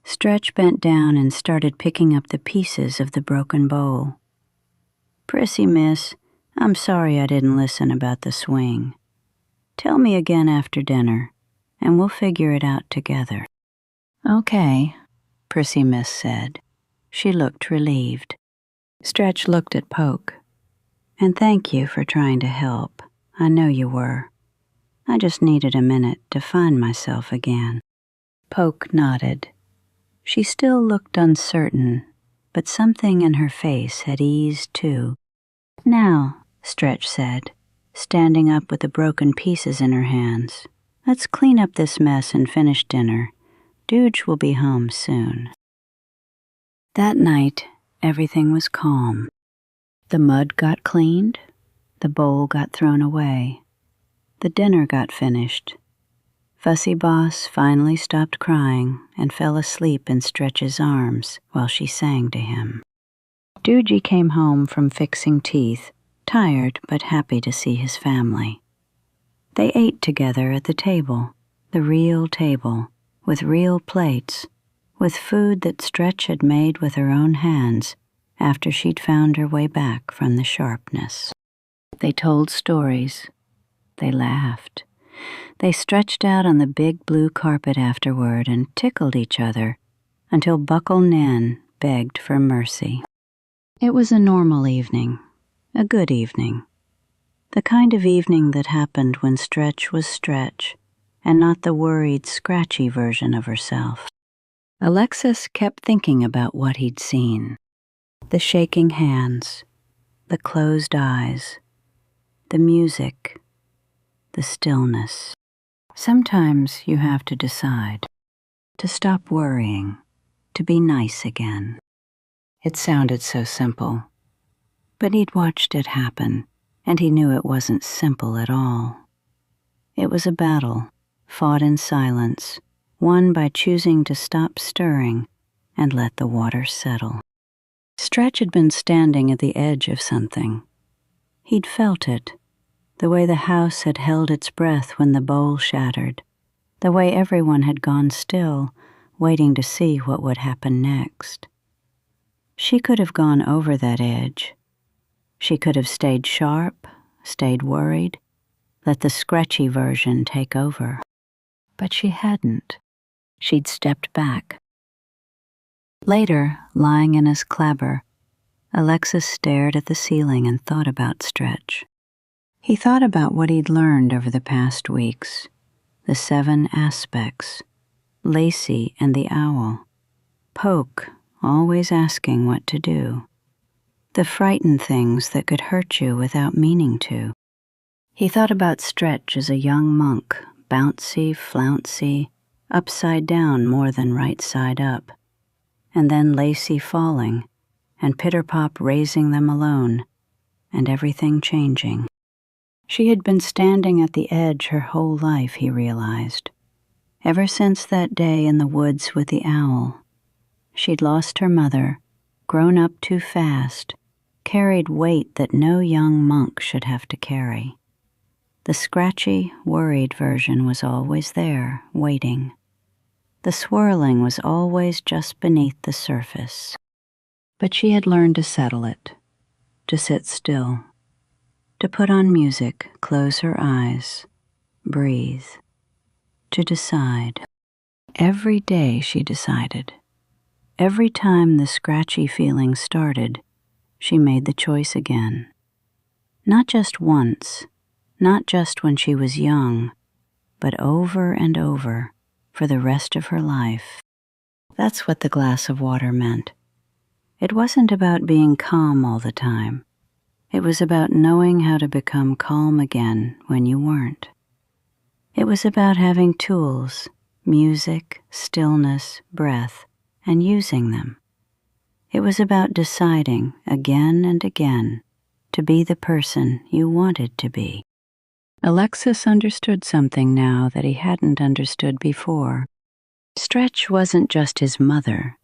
Stretch bent down and started picking up the pieces of the broken bowl. "Prissy Miss, I'm sorry I didn't listen about the swing. Tell me again after dinner, and we'll figure it out together." "Okay," Prissy Miss said. She looked relieved. Stretch looked at Poke. "And thank you for trying to help. I know you were. I just needed a minute to find myself again." Poke nodded. She still looked uncertain, but something in her face had eased too. "Now," Stretch said, standing up with the broken pieces in her hands. "Let's clean up this mess and finish dinner. Dooge will be home soon." That night, everything was calm. The mud got cleaned, the bowl got thrown away, the dinner got finished. Fussy Boss finally stopped crying and fell asleep in Stretch's arms while she sang to him. Doogie came home from fixing teeth, tired but happy to see his family. They ate together at the table, the real table, with real plates, with food that Stretch had made with her own hands after she'd found her way back from the sharpness. They told stories. They laughed. They stretched out on the big blue carpet afterward and tickled each other until Buckle Nan begged for mercy. It was a normal evening, a good evening, the kind of evening that happened when Stretch was Stretch and not the worried, scratchy version of herself. Alexis kept thinking about what he'd seen. The shaking hands, the closed eyes, the music, the stillness. Sometimes you have to decide to stop worrying, to be nice again. It sounded so simple, but he'd watched it happen, and he knew it wasn't simple at all. It was a battle, fought in silence, won by choosing to stop stirring and let the water settle. Stretch had been standing at the edge of something. He'd felt it, the way the house had held its breath when the bowl shattered, the way everyone had gone still, waiting to see what would happen next. She could have gone over that edge. She could have stayed sharp, stayed worried, let the scratchy version take over. But she hadn't. She'd stepped back. Later, lying in his clabber, Alexis stared at the ceiling and thought about Stretch. He thought about what he'd learned over the past weeks, the 7 aspects, Lacey and the owl, Poke always asking what to do, the frightened things that could hurt you without meaning to. He thought about Stretch as a young monk, bouncy, flouncy, upside down more than right side up, and then Lacey falling, and Pitter-Pop raising them alone, and everything changing. She had been standing at the edge her whole life, he realized. Ever since that day in the woods with the owl. She'd lost her mother, grown up too fast, carried weight that no young monk should have to carry. The scratchy, worried version was always there, waiting. The swirling was always just beneath the surface. But she had learned to settle it, to sit still, to put on music, close her eyes, breathe, to decide. Every day she decided. Every time the scratchy feeling started, she made the choice again. Not just once, not just when she was young, but over and over for the rest of her life. That's what the glass of water meant. It wasn't about being calm all the time. It was about knowing how to become calm again when you weren't. It was about having tools, music, stillness, breath, and using them. It was about deciding again and again to be the person you wanted to be. Alexis understood something now that he hadn't understood before. Stretch wasn't just his mother.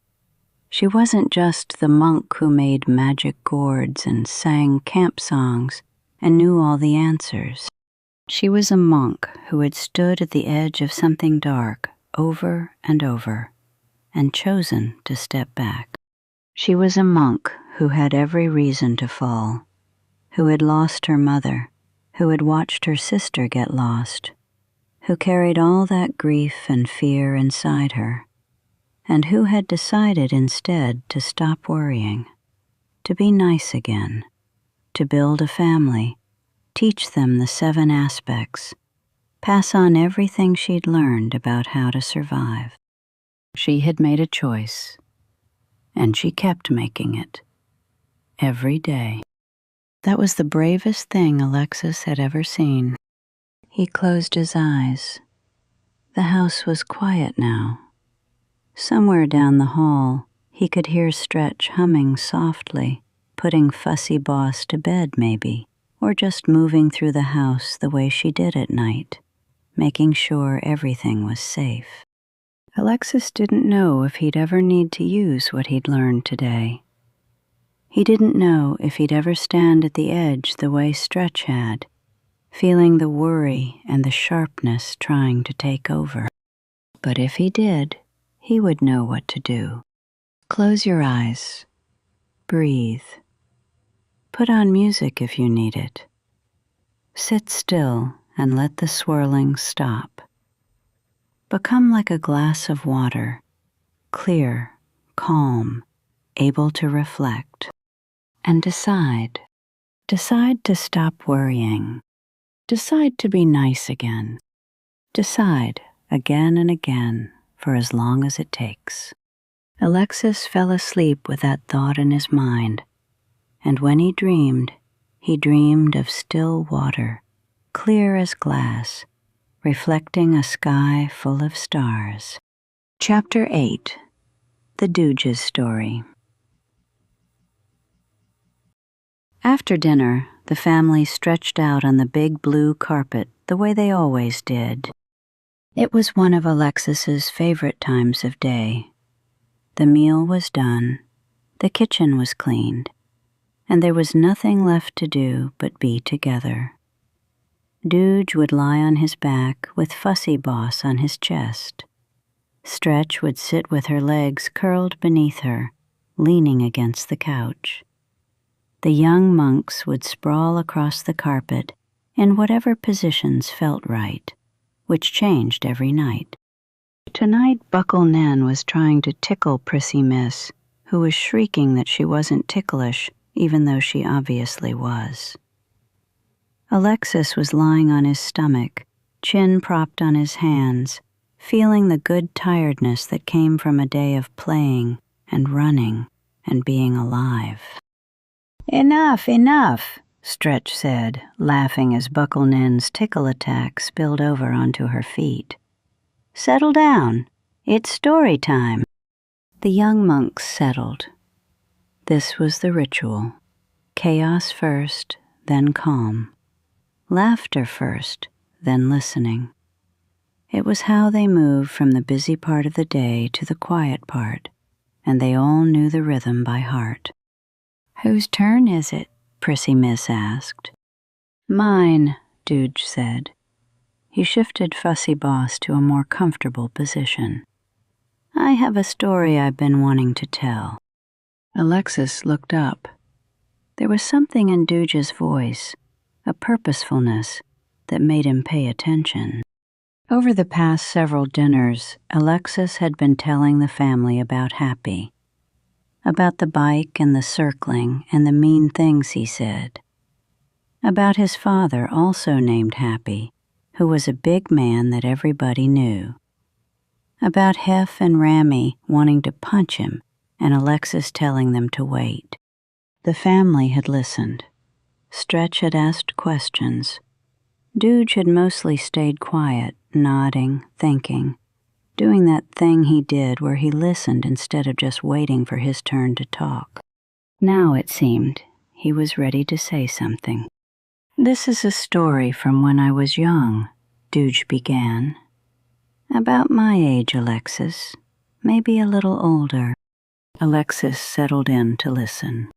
She wasn't just the monk who made magic gourds and sang camp songs and knew all the answers. She was a monk who had stood at the edge of something dark over and over and chosen to step back. She was a monk who had every reason to fall, who had lost her mother, who had watched her sister get lost, who carried all that grief and fear inside her, and who had decided instead to stop worrying, to be nice again, to build a family, teach them the 7 aspects, pass on everything she'd learned about how to survive. She had made a choice, and she kept making it, every day. That was the bravest thing Alexis had ever seen. He closed his eyes. The house was quiet now. Somewhere down the hall, he could hear Stretch humming softly, putting Fussy Boss to bed maybe, or just moving through the house the way she did at night, making sure everything was safe. Alexis didn't know if he'd ever need to use what he'd learned today. He didn't know if he'd ever stand at the edge the way Stretch had, feeling the worry and the sharpness trying to take over. But if he did, he would know what to do. Close your eyes. Breathe. Put on music if you need it. Sit still and let the swirling stop. Become like a glass of water, clear, calm, able to reflect. And decide. Decide to stop worrying. Decide to be nice again. Decide again and again for as long as it takes. Alexis fell asleep with that thought in his mind, and when he dreamed of still water, clear as glass, reflecting a sky full of stars. Chapter 8. The Dooge's Story. After dinner, the family stretched out on the big blue carpet the way they always did. It was one of Alexis's favorite times of day. The meal was done, the kitchen was cleaned, and there was nothing left to do but be together. Dooge would lie on his back with Fussy Boss on his chest. Stretch would sit with her legs curled beneath her, leaning against the couch. The young Munks would sprawl across the carpet in whatever positions felt right, which changed every night. Tonight, Buckle Nan was trying to tickle Prissy Miss, who was shrieking that she wasn't ticklish, even though she obviously was. Alexis was lying on his stomach, chin propped on his hands, feeling the good tiredness that came from a day of playing and running and being alive. "Enough, enough," Stretch said, laughing as Buckle Nan's tickle attack spilled over onto her feet. "Settle down. It's story time." The young Munks settled. This was the ritual. Chaos first, then calm. Laughter first, then listening. It was how they moved from the busy part of the day to the quiet part, and they all knew the rhythm by heart. "Whose turn is it?" Prissy Miss asked. "Mine," Dooge said. He shifted Fussy Boss to a more comfortable position. "I have a story I've been wanting to tell." Alexis looked up. There was something in Dooge's voice, a purposefulness, that made him pay attention. Over the past several dinners, Alexis had been telling the family about Happy. About the bike and the circling and the mean things he said. About his father, also named Happy, who was a big man that everybody knew. About Hef and Rammy wanting to punch him and Alexis telling them to wait. The family had listened. Stretch had asked questions. Dooge had mostly stayed quiet, nodding, thinking, doing that thing he did where he listened instead of just waiting for his turn to talk. Now, it seemed, he was ready to say something. "This is a story from when I was young," Dooge began. "About my age, Alexis, maybe a little older." Alexis settled in to listen.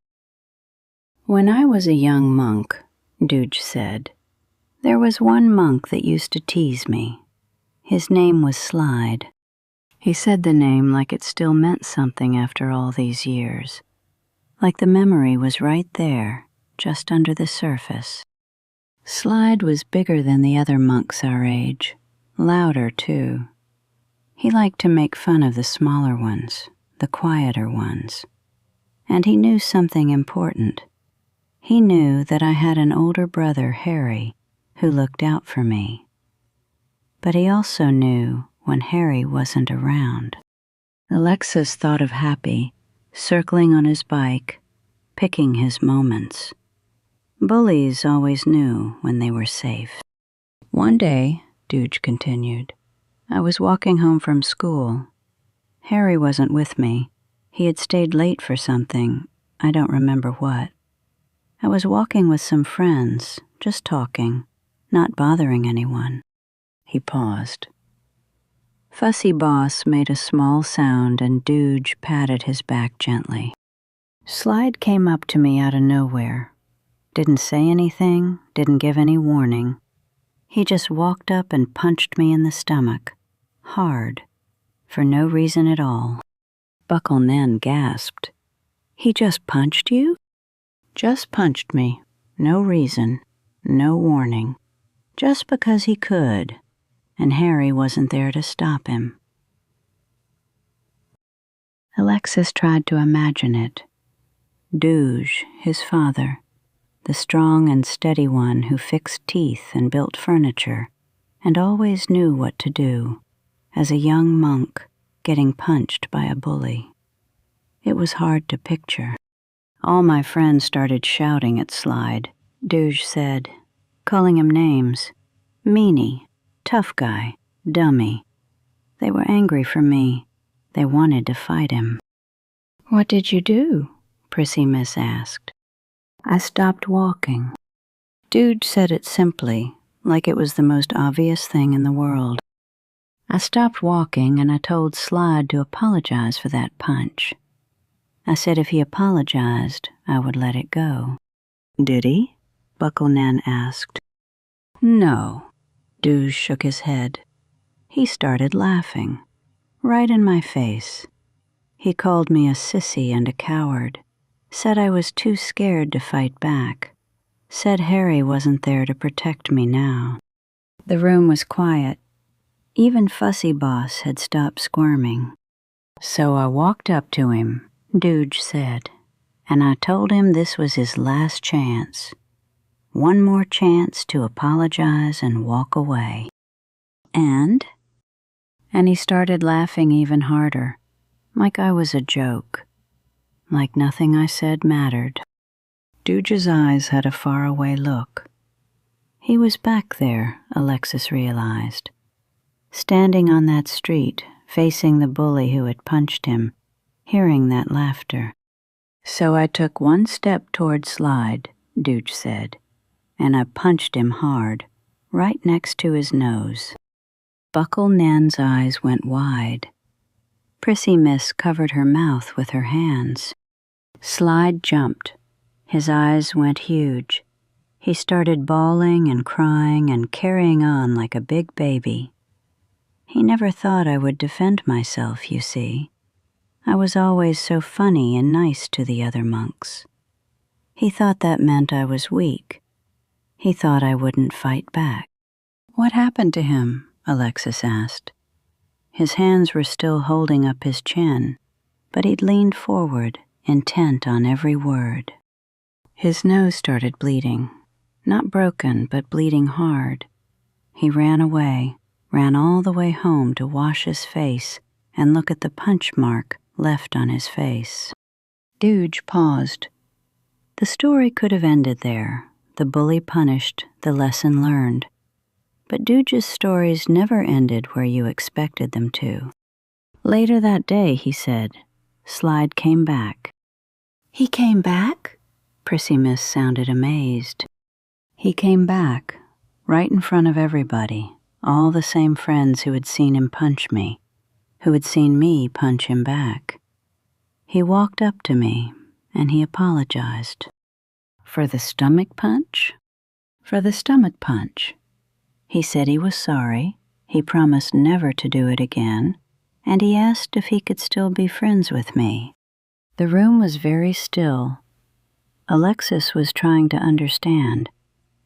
"When I was a young monk," Dooge said, "there was one monk that used to tease me. His name was Slide." He said the name like it still meant something after all these years, like the memory was right there, just under the surface. Slide was bigger than the other monks our age, louder too. He liked to make fun of the smaller ones, the quieter ones. And he knew something important. He knew that I had an older brother, Harry, who looked out for me. But he also knew when Harry wasn't around. Alexis thought of Happy, circling on his bike, picking his moments. Bullies always knew when they were safe. One day, Dooge continued, I was walking home from school. Harry wasn't with me. He had stayed late for something. I don't remember what. I was walking with some friends, just talking, not bothering anyone. He paused. Fussy Boss made a small sound and Dooge patted his back gently. Slide came up to me out of nowhere. Didn't say anything, didn't give any warning. He just walked up and punched me in the stomach, hard, for no reason at all. Buckle Nen gasped. He just punched you? Just punched me. No reason, no warning. Just because he could, and Harry wasn't there to stop him. Alexis tried to imagine it. Dooge, his father, the strong and steady one who fixed teeth and built furniture, and always knew what to do, as a young monk getting punched by a bully. It was hard to picture. All my friends started shouting at Slide, Dooge said, calling him names. Meanie, tough guy, dummy. They were angry for me. They wanted to fight him. What did you do? Prissy Miss asked. I stopped walking. Dooge said it simply, like it was the most obvious thing in the world. I stopped walking and I told Slide to apologize for that punch. I said if he apologized, I would let it go. Did he? Buckle Nan asked. No. Dooge shook his head. He started laughing, right in my face. He called me a sissy and a coward, said I was too scared to fight back, said Harry wasn't there to protect me now. The room was quiet. Even Fussy Boss had stopped squirming. So I walked up to him, Dooge said, and I told him this was his last chance. One more chance to apologize and walk away. And he started laughing even harder, like I was a joke, like nothing I said mattered. Dooge's eyes had a faraway look. He was back there, Alexis realized, standing on that street, facing the bully who had punched him, hearing that laughter. So I took one step toward Slide, Dooge said, and I punched him hard, right next to his nose. Buckle Nan's eyes went wide. Prissy Miss covered her mouth with her hands. Slide jumped. His eyes went huge. He started bawling and crying and carrying on like a big baby. He never thought I would defend myself, you see. I was always so funny and nice to the other monks. He thought that meant I was weak. He thought I wouldn't fight back. What happened to him? Alexis asked. His hands were still holding up his chin, but he'd leaned forward, intent on every word. His nose started bleeding, not broken, but bleeding hard. He ran away, ran all the way home to wash his face and look at the punch mark left on his face. Dooge paused. The story could have ended there, the bully punished, the lesson learned. But Dooge's stories never ended where you expected them to. Later that day, he said, Slide came back. He came back? Prissy Miss sounded amazed. He came back, right in front of everybody, all the same friends who had seen him punch me, who had seen me punch him back. He walked up to me, and he apologized. For the stomach punch? For the stomach punch. He said he was sorry, he promised never to do it again, and he asked if he could still be friends with me. The room was very still. Alexis was trying to understand.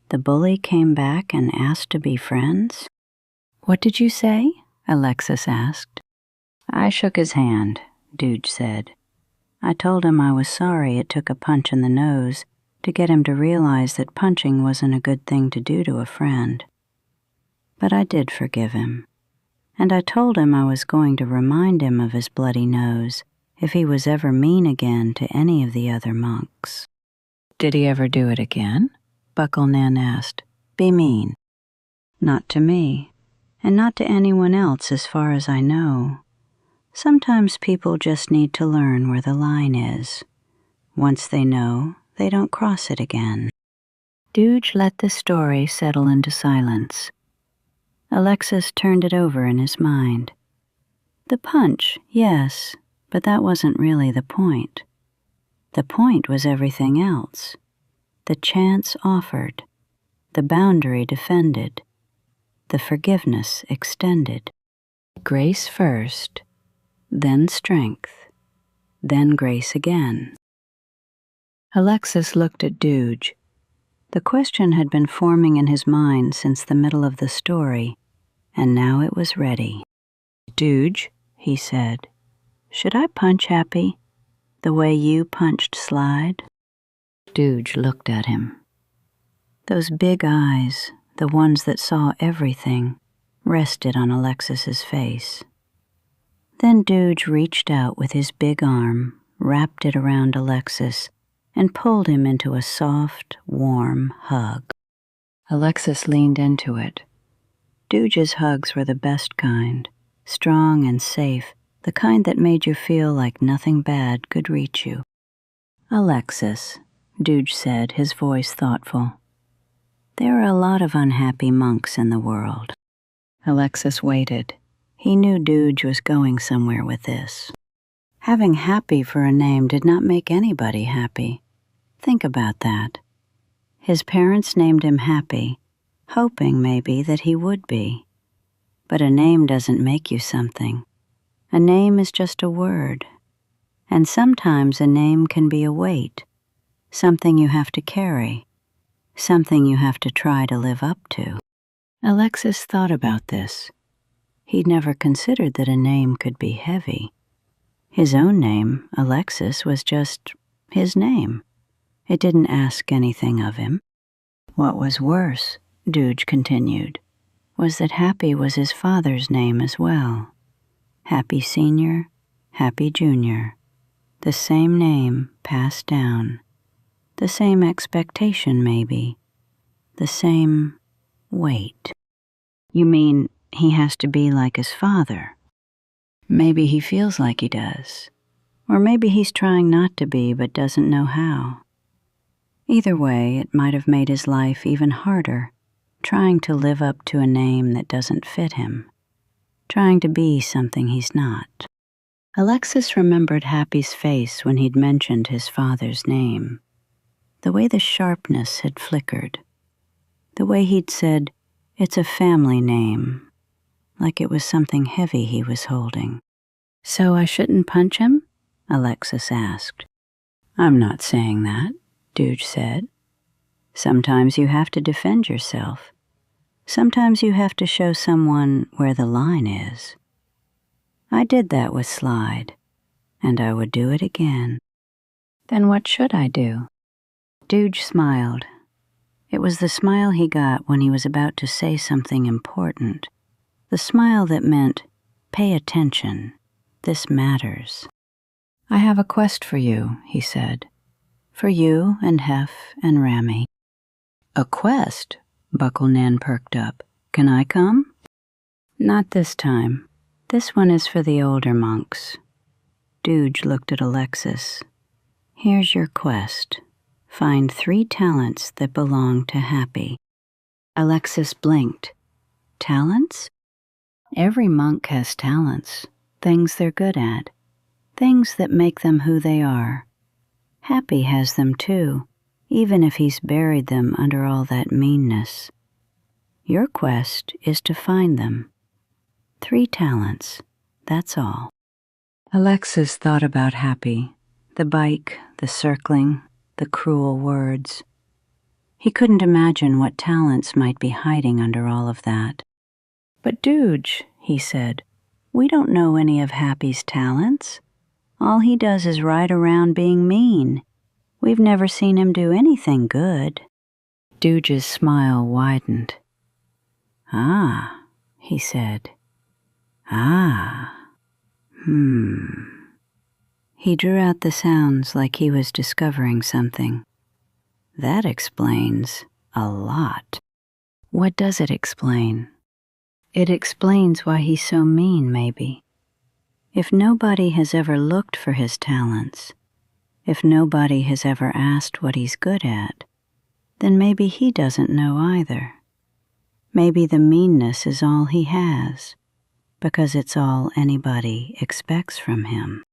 The bully came back and asked to be friends? What did you say? Alexis asked. I shook his hand, Dooge said. I told him I was sorry it took a punch in the nose to get him to realize that punching wasn't a good thing to do to a friend. But I did forgive him, and I told him I was going to remind him of his bloody nose if he was ever mean again to any of the other monks. Did he ever do it again? Bucklenan asked. Be mean. Not to me, and not to anyone else as far as I know. Sometimes people just need to learn where the line is. Once they know, they don't cross it again. Dooge let the story settle into silence. Alexis turned it over in his mind. The punch, yes, but that wasn't really the point. The point was everything else. The chance offered, the boundary defended, the forgiveness extended. Grace first, then strength, then grace again. Alexis looked at Dooge. The question had been forming in his mind since the middle of the story, and now it was ready. Dooge, he said, should I punch Happy the way you punched Slide? Dooge looked at him. Those big eyes, the ones that saw everything, rested on Alexis's face. Then Dooge reached out with his big arm, wrapped it around Alexis, and pulled him into a soft, warm hug. Alexis leaned into it. Dooge's hugs were the best kind, strong and safe, the kind that made you feel like nothing bad could reach you. Alexis, Dooge said, his voice thoughtful. There are a lot of unhappy monks in the world. Alexis waited. He knew Dooge was going somewhere with this. Having Happy for a name did not make anybody happy. Think about that. His parents named him Happy, hoping maybe that he would be. But a name doesn't make you something. A name is just a word. And sometimes a name can be a weight, something you have to carry, something you have to try to live up to. Alexis thought about this. He'd never considered that a name could be heavy. His own name, Alexis, was just his name. It didn't ask anything of him. What was worse, Dooge continued, was that Happy was his father's name as well. Happy Senior, Happy Junior. The same name passed down. The same expectation, maybe. The same weight. You mean he has to be like his father? Maybe he feels like he does. Or maybe he's trying not to be but doesn't know how. Either way, it might have made his life even harder, trying to live up to a name that doesn't fit him, trying to be something he's not. Alexis remembered Happy's face when he'd mentioned his father's name, the way the sharpness had flickered, the way he'd said, "It's a family name," like it was something heavy he was holding. So I shouldn't punch him? Alexis asked. I'm not saying that, Dooge said. Sometimes you have to defend yourself. Sometimes you have to show someone where the line is. I did that with Slide, and I would do it again. Then what should I do? Dooge smiled. It was the smile he got when he was about to say something important. The smile that meant, pay attention. This matters. I have a quest for you, he said. For you and Hef and Rami. A quest? Bucklenan perked up. Can I come? Not this time. This one is for the older monks. Dooge looked at Alexis. Here's your quest. Find 3 talents that belong to Happy. Alexis blinked. Talents? Every monk has talents, things they're good at, things that make them who they are. Happy has them too, even if he's buried them under all that meanness. Your quest is to find them. 3 talents, that's all. Alexis thought about Happy, the bike, the circling, the cruel words. He couldn't imagine what talents might be hiding under all of that. But Dooge, he said, we don't know any of Happy's talents. All he does is ride around being mean. We've never seen him do anything good. Dooge's smile widened. Ah, he said. Ah. He drew out the sounds like he was discovering something. That explains a lot. What does it explain? It explains why he's so mean, maybe. If nobody has ever looked for his talents, if nobody has ever asked what he's good at, then maybe he doesn't know either. Maybe the meanness is all he has, because it's all anybody expects from him.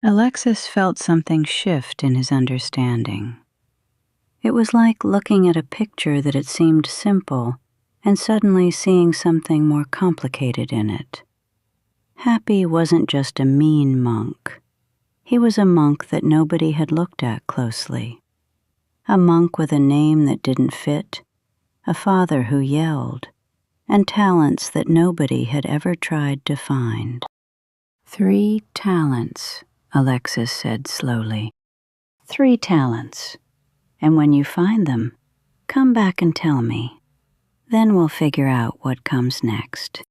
Alexis felt something shift in his understanding. It was like looking at a picture that had seemed simple and suddenly seeing something more complicated in it. Happy wasn't just a mean monk. He was a monk that nobody had looked at closely. A monk with a name that didn't fit, a father who yelled, and talents that nobody had ever tried to find. 3 talents, Alexis said slowly. 3 talents. And when you find them, come back and tell me. Then we'll figure out what comes next.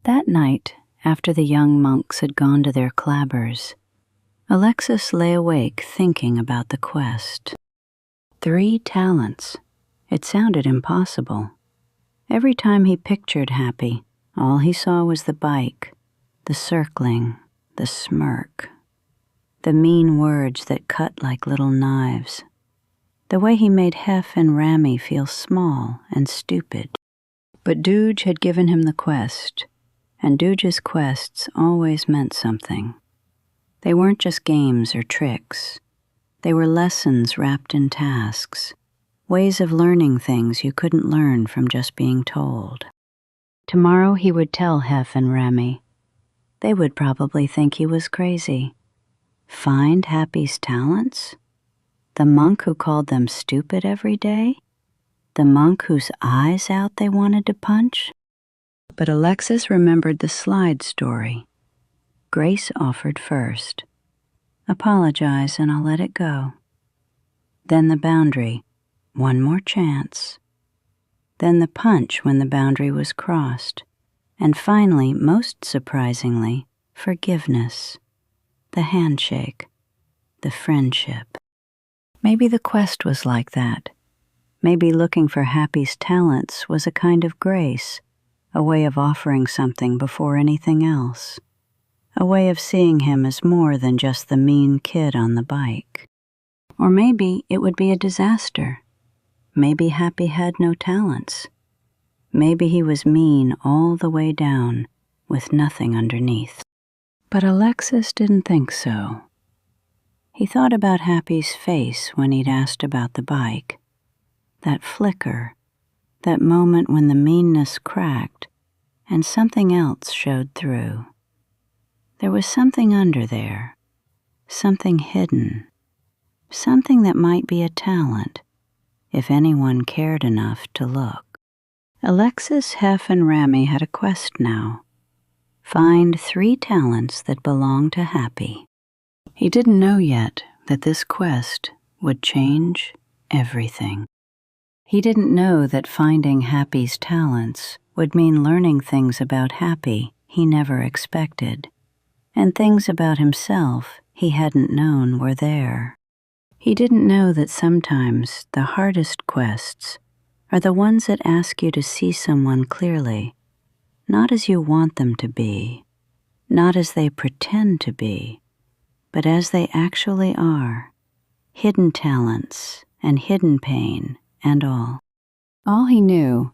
That night, after the young monks had gone to their clabbers, Alexis lay awake thinking about the quest. 3 talents. It sounded impossible. Every time he pictured Happy, all he saw was the bike, the circling, the smirk, the mean words that cut like little knives, the way he made Hef and Rami feel small and stupid. But Dooge had given him the quest, and Dooge's quests always meant something. They weren't just games or tricks. They were lessons wrapped in tasks, ways of learning things you couldn't learn from just being told. Tomorrow he would tell Hef and Rami. They would probably think he was crazy. Find Happy's talents? The monk who called them stupid every day? The monk whose eyes out they wanted to punch? But Alexis remembered the slide story. Grace offered first. Apologize and I'll let it go. Then the boundary. One more chance. Then the punch when the boundary was crossed. And finally, most surprisingly, forgiveness. The handshake. The friendship. Maybe the quest was like that. Maybe looking for Happy's talents was a kind of grace, a way of offering something before anything else, a way of seeing him as more than just the mean kid on the bike. Or maybe it would be a disaster. Maybe Happy had no talents. Maybe he was mean all the way down, with nothing underneath. But Alexis didn't think so. He thought about Happy's face when he'd asked about the bike. That flicker, that moment when the meanness cracked and something else showed through. There was something under there, something hidden, something that might be a talent, if anyone cared enough to look. Alexis, Hef, and Rami had a quest now. Find 3 talents that belong to Happy. He didn't know yet that this quest would change everything. He didn't know that finding Happy's talents would mean learning things about Happy he never expected, and things about himself he hadn't known were there. He didn't know that sometimes the hardest quests are the ones that ask you to see someone clearly, not as you want them to be, not as they pretend to be, but as they actually are, hidden talents and hidden pain and all. All he knew,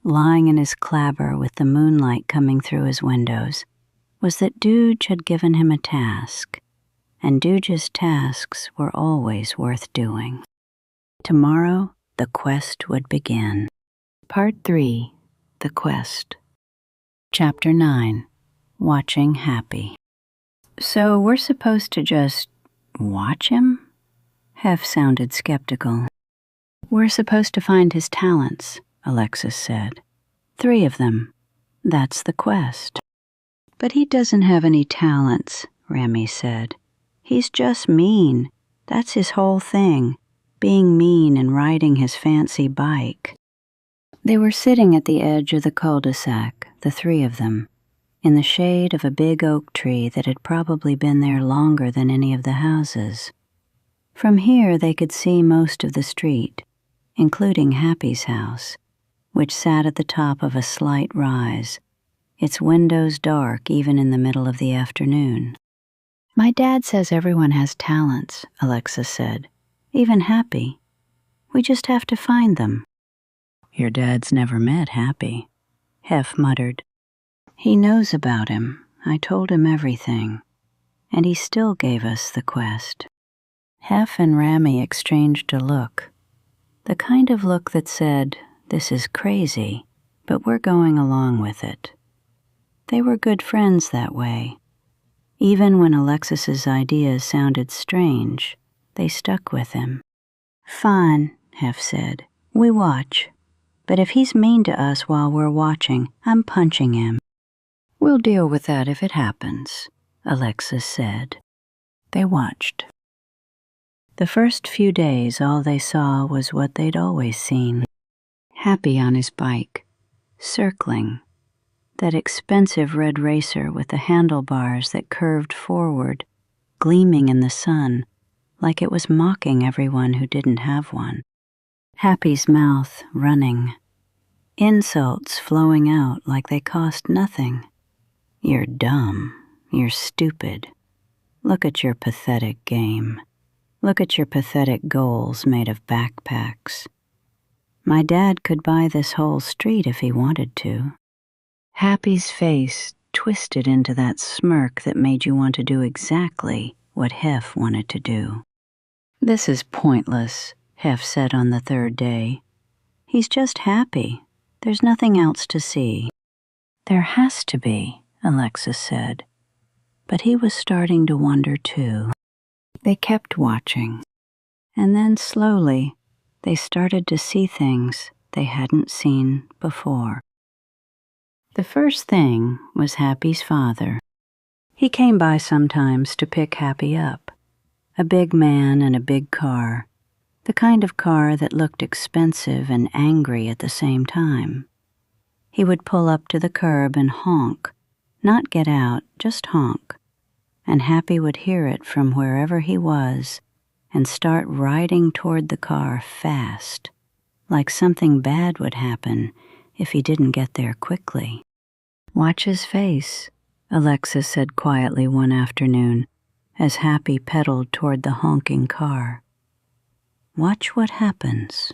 lying in his clabber with the moonlight coming through his windows, was that Dooge had given him a task, and Dooge's tasks were always worth doing. Tomorrow, the quest would begin. Part 3, The Quest. Chapter 9, Watching Happy. So we're supposed to just watch him? Hef sounded skeptical. We're supposed to find his talents, Alexis said. 3 of them. That's the quest. But he doesn't have any talents, Rami said. He's just mean. That's his whole thing, being mean and riding his fancy bike. They were sitting at the edge of the cul-de-sac, the 3 of them, in the shade of a big oak tree that had probably been there longer than any of the houses. From here they could see most of the street, including Happy's house, which sat at the top of a slight rise, its windows dark even in the middle of the afternoon. "My dad says everyone has talents," Alexis said, "even Happy. We just have to find them." "Your dad's never met Happy," Hef muttered. "He knows about him. I told him everything. And he still gave us the quest." Hef and Rami exchanged a look, the kind of look that said, "This is crazy, but we're going along with it." They were good friends that way. Even when Alexis's ideas sounded strange, they stuck with him. "Fine," Hef said. "We watch. But if he's mean to us while we're watching, I'm punching him." "We'll deal with that if it happens," Alexis said. They watched. The first few days, all they saw was what they'd always seen. Happy on his bike, circling. That expensive red racer with the handlebars that curved forward, gleaming in the sun, like it was mocking everyone who didn't have one. Happy's mouth running. Insults flowing out like they cost nothing. "You're dumb. You're stupid. Look at your pathetic game. Look at your pathetic goals made of backpacks. My dad could buy this whole street if he wanted to." Happy's face twisted into that smirk that made you want to do exactly what Hef wanted to do. "This is pointless," Hef said on the third day. "He's just happy. There's nothing else to see." "There has to be," Alexis said. But he was starting to wonder too. They kept watching. And then slowly, they started to see things they hadn't seen before. The first thing was Happy's father. He came by sometimes to pick Happy up. A big man in a big car, the kind of car that looked expensive and angry at the same time. He would pull up to the curb and honk, not get out, just honk. And Happy would hear it from wherever he was and start riding toward the car fast, like something bad would happen if he didn't get there quickly. "Watch his face," Alexis said quietly one afternoon as Happy pedaled toward the honking car. "Watch what happens."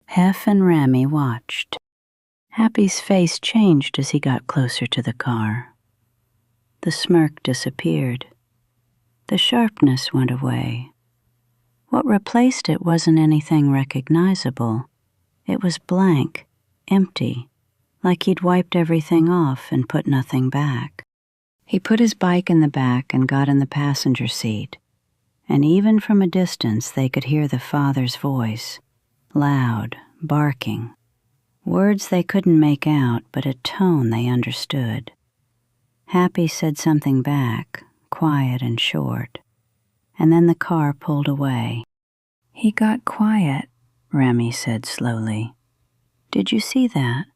Hef and Rami watched. Happy's face changed as he got closer to the car. The smirk disappeared. The sharpness went away. What replaced it wasn't anything recognizable. It was blank, empty, like he'd wiped everything off and put nothing back. He put his bike in the back and got in the passenger seat, and even from a distance they could hear the father's voice, loud, barking. Words they couldn't make out, but a tone they understood. Happy said something back, quiet and short, and then the car pulled away. "He got quiet," Rami said slowly. "Did you see that?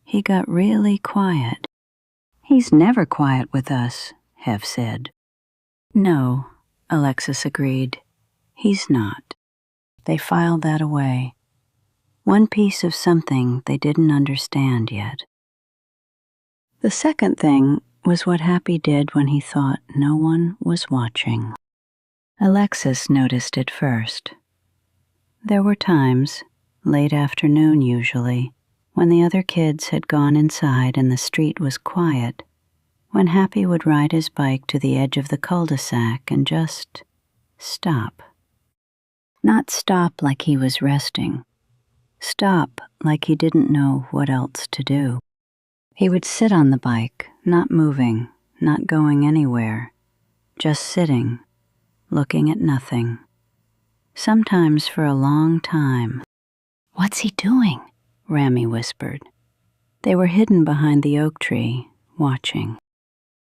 He got really quiet." "He's never quiet with us," Hef said. "No," Alexis agreed. "He's not." They filed that away. One piece of something they didn't understand yet. The second thing was what Happy did when he thought no one was watching. Alexis noticed it first. There were times, late afternoon usually, when the other kids had gone inside and the street was quiet, when Happy would ride his bike to the edge of the cul-de-sac and just stop. Not stop like he was resting. Stop like he didn't know what else to do. He would sit on the bike, not moving, not going anywhere, just sitting, looking at nothing. Sometimes for a long time. "What's he doing?" Rami whispered. They were hidden behind the oak tree, watching.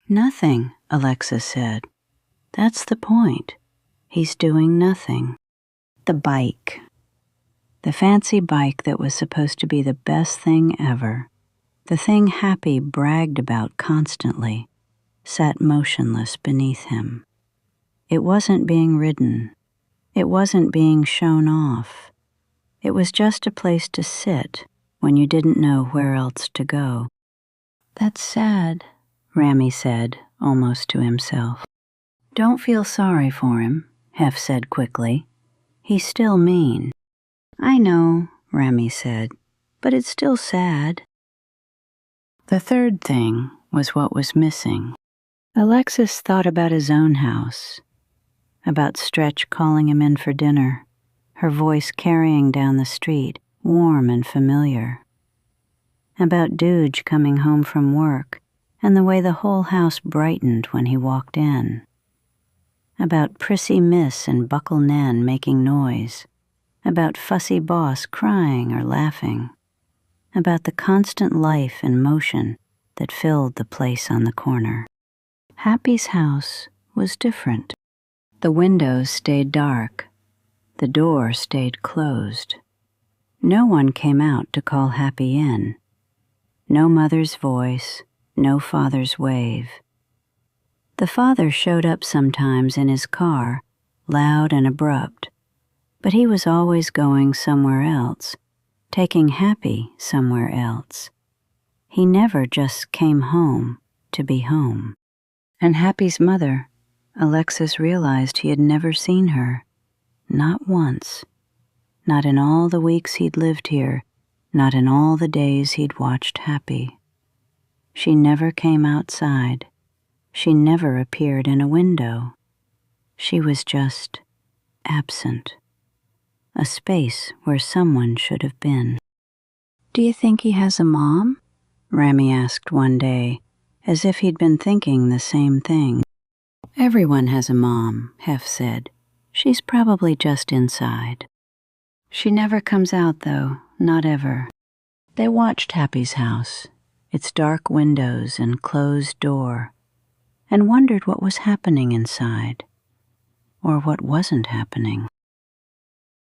"Nothing," Alexis said. "That's the point. He's doing nothing." The bike. The fancy bike that was supposed to be the best thing ever, the thing Happy bragged about constantly, sat motionless beneath him. It wasn't being ridden. It wasn't being shown off. It was just a place to sit when you didn't know where else to go. "That's sad," Rami said, almost to himself. "Don't feel sorry for him," Hef said quickly. "He's still mean." "I know," Rami said, "but it's still sad." The third thing was what was missing. Alexis thought about his own house, about Stretch calling him in for dinner, her voice carrying down the street, warm and familiar. About Dooge coming home from work and the way the whole house brightened when he walked in. About Prissy Miss and Buckle Nan making noise. About Fussy Boss crying or laughing. About the constant life and motion that filled the place on the corner. Happy's house was different. The windows stayed dark. The door stayed closed. No one came out to call Happy in. No mother's voice, no father's wave. The father showed up sometimes in his car, loud and abrupt, but he was always going somewhere else, taking Happy somewhere else. He never just came home to be home. And Happy's mother, Alexis realized he had never seen her, not once, not in all the weeks he'd lived here, not in all the days he'd watched Happy. She never came outside. She never appeared in a window. She was just absent. A space where someone should have been. "Do you think he has a mom?" Rami asked one day, as if he'd been thinking the same thing. "Everyone has a mom," Hef said. "She's probably just inside. She never comes out, though, not ever." They watched Happy's house, its dark windows and closed door, and wondered what was happening inside, or what wasn't happening.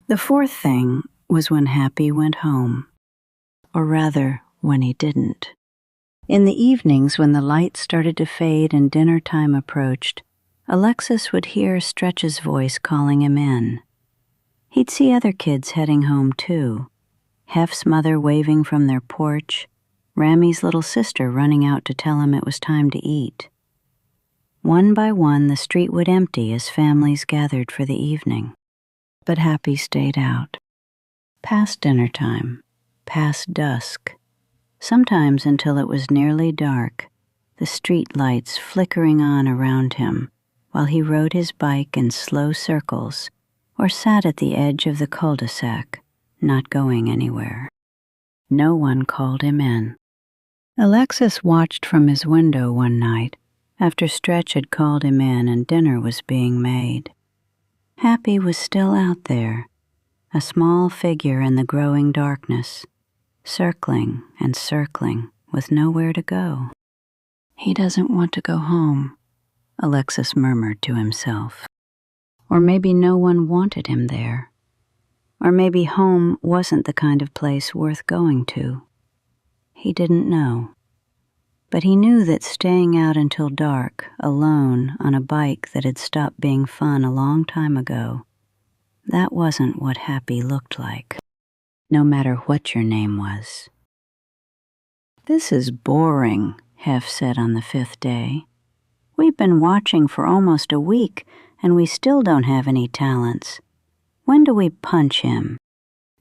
The fourth thing was when Happy went home, or rather, when he didn't. In the evenings when the lights started to fade and dinner time approached, Alexis would hear Stretch's voice calling him in. He'd see other kids heading home too, Hef's mother waving from their porch, Rami's little sister running out to tell him it was time to eat. One by one, the street would empty as families gathered for the evening. But Happy stayed out. Past dinner time, past dusk, sometimes until it was nearly dark, the street lights flickering on around him while he rode his bike in slow circles or sat at the edge of the cul-de-sac, not going anywhere. No one called him in. Alexis watched from his window one night after Stretch had called him in and dinner was being made. Happy was still out there, a small figure in the growing darkness, circling and circling with nowhere to go. "He doesn't want to go home," Alexis murmured to himself. Or maybe no one wanted him there. Or maybe home wasn't the kind of place worth going to. He didn't know. But he knew that staying out until dark, alone, on a bike that had stopped being fun a long time ago, that wasn't what happy looked like, no matter what your name was. "This is boring," Hef said on the 5th day. "We've been watching for almost a week, and we still don't have any talents. When do we punch him?"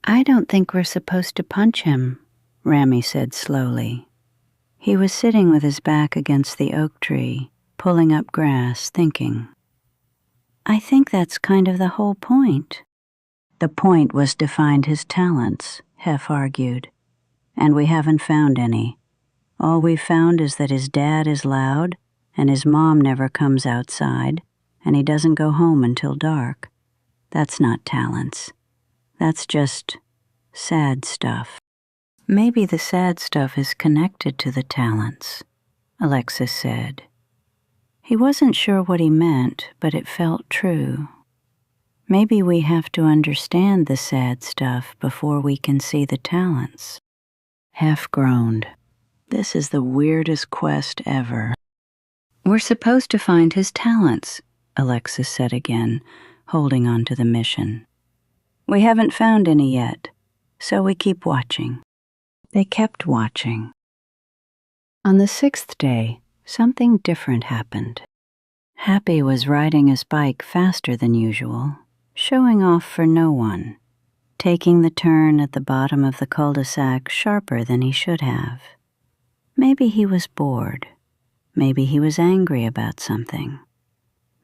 "I don't think we're supposed to punch him," Rami said slowly. He was sitting with his back against the oak tree, pulling up grass, thinking. "I think that's kind of the whole point." "The point was to find his talents," Hef argued. "And we haven't found any. All we've found is that his dad is loud, and his mom never comes outside, and he doesn't go home until dark. That's not talents. That's just sad stuff." "Maybe the sad stuff is connected to the talents," Alexis said. He wasn't sure what he meant, but it felt true. Maybe we have to understand the sad stuff before we can see the talents. Hef groaned. "This is the weirdest quest ever." "We're supposed to find his talents," Alexis said again, holding on to the mission. "We haven't found any yet. So we keep watching." They kept watching. On the 6th day, something different happened. Happy was riding his bike faster than usual, showing off for no one, taking the turn at the bottom of the cul-de-sac sharper than he should have. Maybe he was bored. Maybe he was angry about something.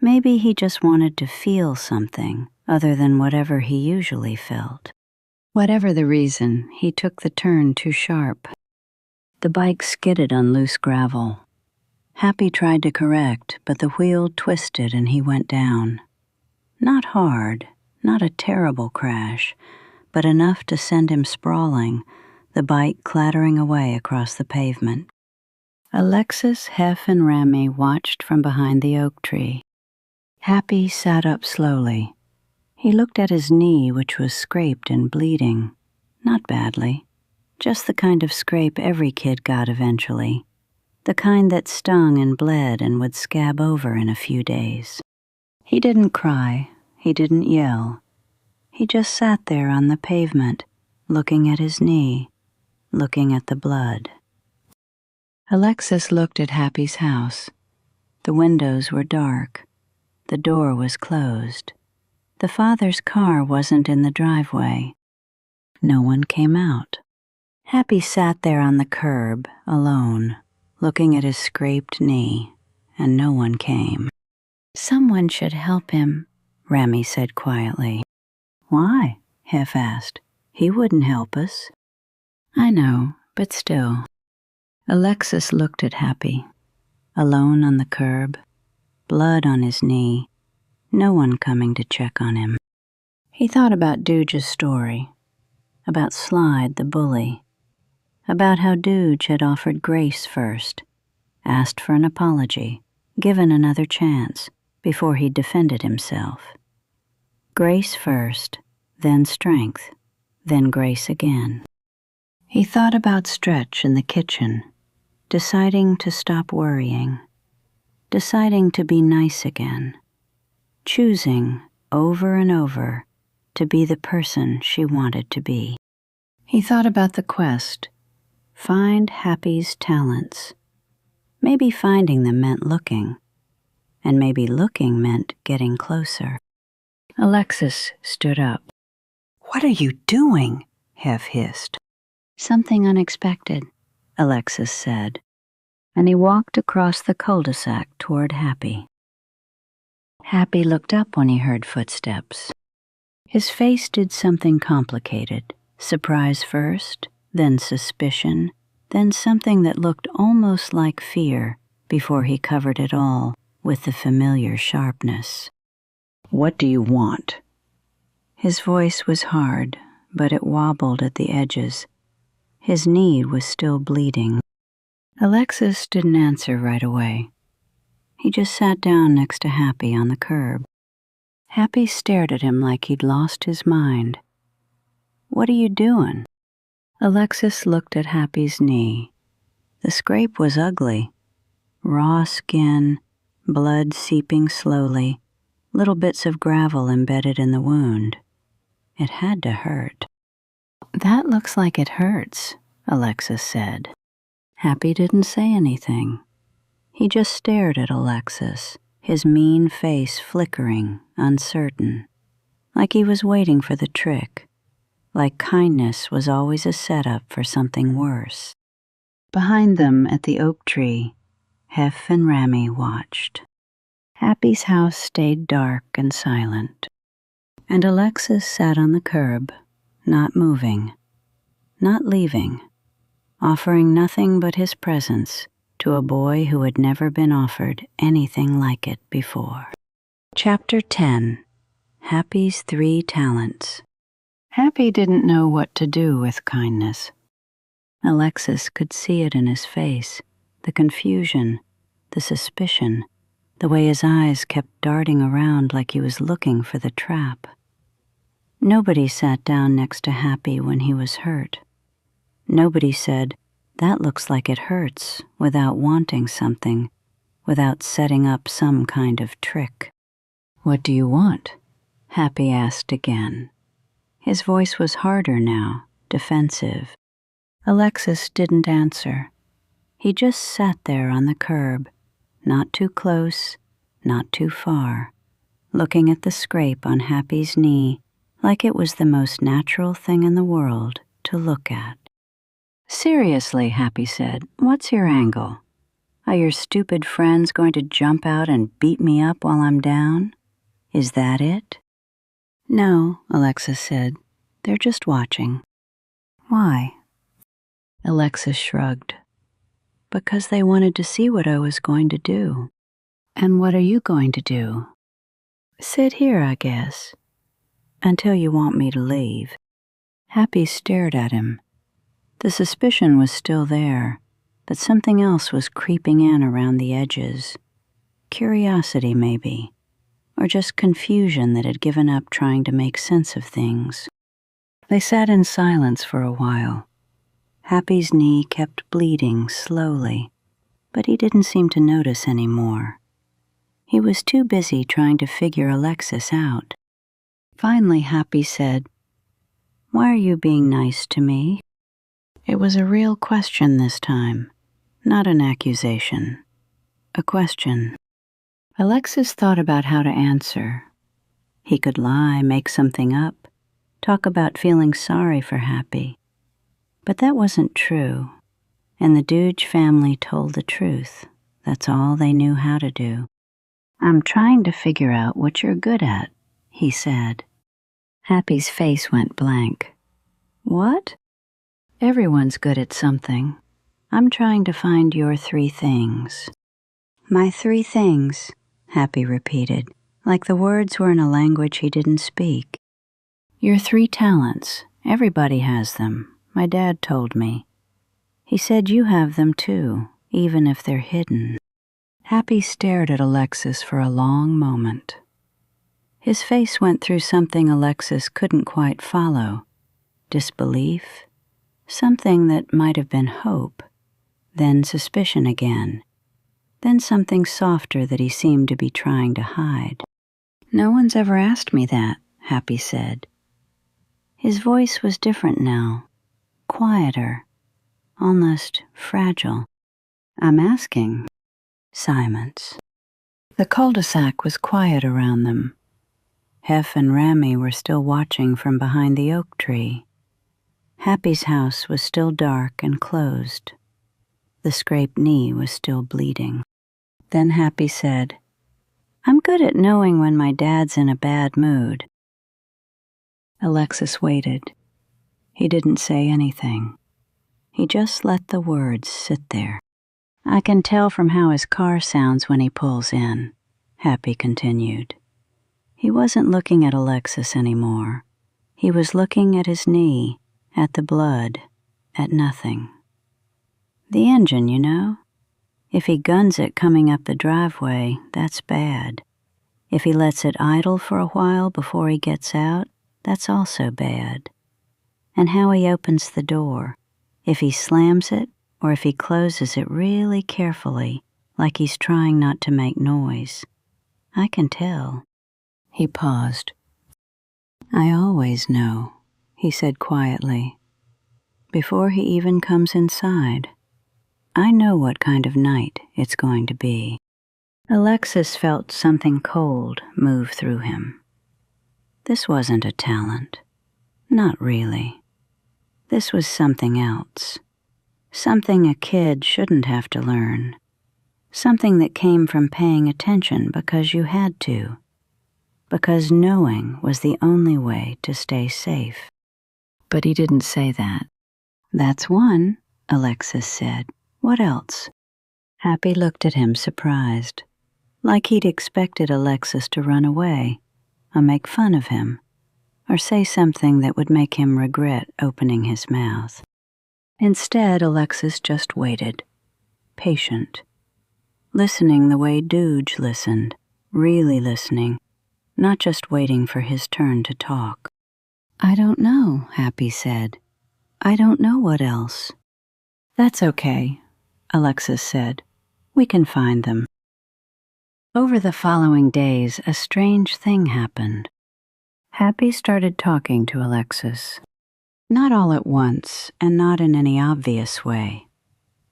Maybe he just wanted to feel something other than whatever he usually felt. Whatever the reason, he took the turn too sharp. The bike skidded on loose gravel. Happy tried to correct, but the wheel twisted and he went down. Not hard, not a terrible crash, but enough to send him sprawling, the bike clattering away across the pavement. Alexis, Hef, and Rami watched from behind the oak tree. Happy sat up slowly. He looked at his knee, which was scraped and bleeding. Not badly. Just the kind of scrape every kid got eventually. The kind that stung and bled and would scab over in a few days. He didn't cry. He didn't yell. He just sat there on the pavement, looking at his knee, looking at the blood. Alexis looked at Happy's house. The windows were dark. The door was closed. The father's car wasn't in the driveway. No one came out. Happy sat there on the curb, alone, looking at his scraped knee, and no one came. "Someone should help him," Rami said quietly. "Why?" Hef asked. "He wouldn't help us." "I know, but still." Alexis looked at Happy. Alone on the curb, blood on his knee, no one coming to check on him. He thought about Dooge's story, about Slide the bully, about how Dooge had offered grace first, asked for an apology, given another chance before he defended himself. Grace first, then strength, then grace again. He thought about Stretch in the kitchen, deciding to stop worrying, deciding to be nice again, choosing over and over to be the person she wanted to be. He thought about the quest, find Happy's talents. Maybe finding them meant looking, and maybe looking meant getting closer. Alexis stood up. "What are you doing?" Hef hissed. "Something unexpected," Alexis said, and he walked across the cul-de-sac toward Happy. Happy looked up when he heard footsteps. His face did something complicated, surprise first, then suspicion, then something that looked almost like fear before he covered it all with the familiar sharpness. "What do you want?" His voice was hard, but it wobbled at the edges. His knee was still bleeding. Alexis didn't answer right away. He just sat down next to Happy on the curb. Happy stared at him like he'd lost his mind. "What are you doing?" Alexis looked at Happy's knee. The scrape was ugly. Raw skin, blood seeping slowly, little bits of gravel embedded in the wound. It had to hurt. "That looks like it hurts," Alexis said. Happy didn't say anything. He just stared at Alexis, his mean face flickering, uncertain, like he was waiting for the trick, like kindness was always a setup for something worse. Behind them at the oak tree, Hef and Rami watched. Happy's house stayed dark and silent, and Alexis sat on the curb, not moving, not leaving, offering nothing but his presence to a boy who had never been offered anything like it before. Chapter 10. Happy's 3 Talents. Happy didn't know what to do with kindness. Alexis could see it in his face, the confusion, the suspicion, the way his eyes kept darting around like he was looking for the trap. Nobody sat down next to Happy when he was hurt. Nobody said, "That looks like it hurts," without wanting something, without setting up some kind of trick. "What do you want?" Happy asked again. His voice was harder now, defensive. Alexis didn't answer. He just sat there on the curb, not too close, not too far, looking at the scrape on Happy's knee like it was the most natural thing in the world to look at. "Seriously," Happy said, "what's your angle? Are your stupid friends going to jump out and beat me up while I'm down? Is that it?" "No," Alexis said. "They're just watching." "Why?" Alexis shrugged. "Because they wanted to see what I was going to do." "And what are you going to do?" "Sit here, I guess, until you want me to leave." Happy stared at him. The suspicion was still there, but something else was creeping in around the edges. Curiosity, maybe, or just confusion that had given up trying to make sense of things. They sat in silence for a while. Happy's knee kept bleeding slowly, but he didn't seem to notice any more. He was too busy trying to figure Alexis out. Finally, Happy said, "Why are you being nice to me?" It was a real question this time, not an accusation. A question. Alexis thought about how to answer. He could lie, make something up, talk about feeling sorry for Happy. But that wasn't true, and the Dooge family told the truth. That's all they knew how to do. "I'm trying to figure out what you're good at," he said. Happy's face went blank. "What?" "Everyone's good at something. I'm trying to find your 3 things." "My 3 things," Happy repeated, like the words were in a language he didn't speak. "Your 3 talents. Everybody has them. My dad told me. He said you have them too, even if they're hidden." Happy stared at Alexis for a long moment. His face went through something Alexis couldn't quite follow. Disbelief, something that might have been hope, then suspicion again, then something softer that he seemed to be trying to hide. "No one's ever asked me that," Happy said. His voice was different now, quieter, almost fragile. "I'm asking." Silence. The cul-de-sac was quiet around them. Hef and Rami were still watching from behind the oak tree. Happy's house was still dark and closed. The scraped knee was still bleeding. Then Happy said, "I'm good at knowing when my dad's in a bad mood." Alexis waited. He didn't say anything. He just let the words sit there. "I can tell from how his car sounds when he pulls in," Happy continued. He wasn't looking at Alexis anymore. He was looking at his knee, at the blood, at nothing. "The engine, you know. If he guns it coming up the driveway, that's bad. If he lets it idle for a while before he gets out, that's also bad. And how he opens the door, if he slams it or if he closes it really carefully, like he's trying not to make noise. I can tell." He paused. "I always know," he said quietly. "Before he even comes inside. I know what kind of night it's going to be." Alexis felt something cold move through him. This wasn't a talent. Not really. This was something else. Something a kid shouldn't have to learn. Something that came from paying attention because you had to. Because knowing was the only way to stay safe. But he didn't say that. "That's one," Alexis said. "What else?" Happy looked at him surprised, like he'd expected Alexis to run away, or make fun of him, or say something that would make him regret opening his mouth. Instead, Alexis just waited, patient, listening the way Dooge listened, really listening, not just waiting for his turn to talk. "I don't know," Happy said. "I don't know what else." "That's okay," Alexis said. "We can find them." Over the following days, a strange thing happened. Happy started talking to Alexis. Not all at once, and not in any obvious way.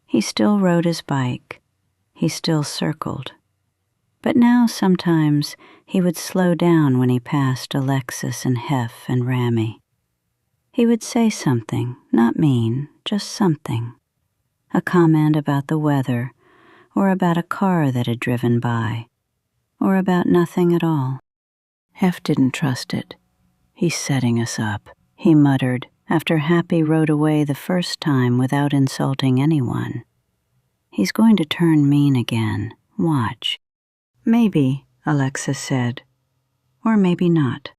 He still rode his bike. He still circled. But now sometimes he would slow down when he passed Alexis and Hef and Rami. He would say something, not mean, just something. A comment about the weather, or about a car that had driven by, or about nothing at all. Hef didn't trust it. "He's setting us up," he muttered after Happy rode away the first time without insulting anyone. "He's going to turn mean again. Watch." "Maybe," Alexis said. "Or maybe not."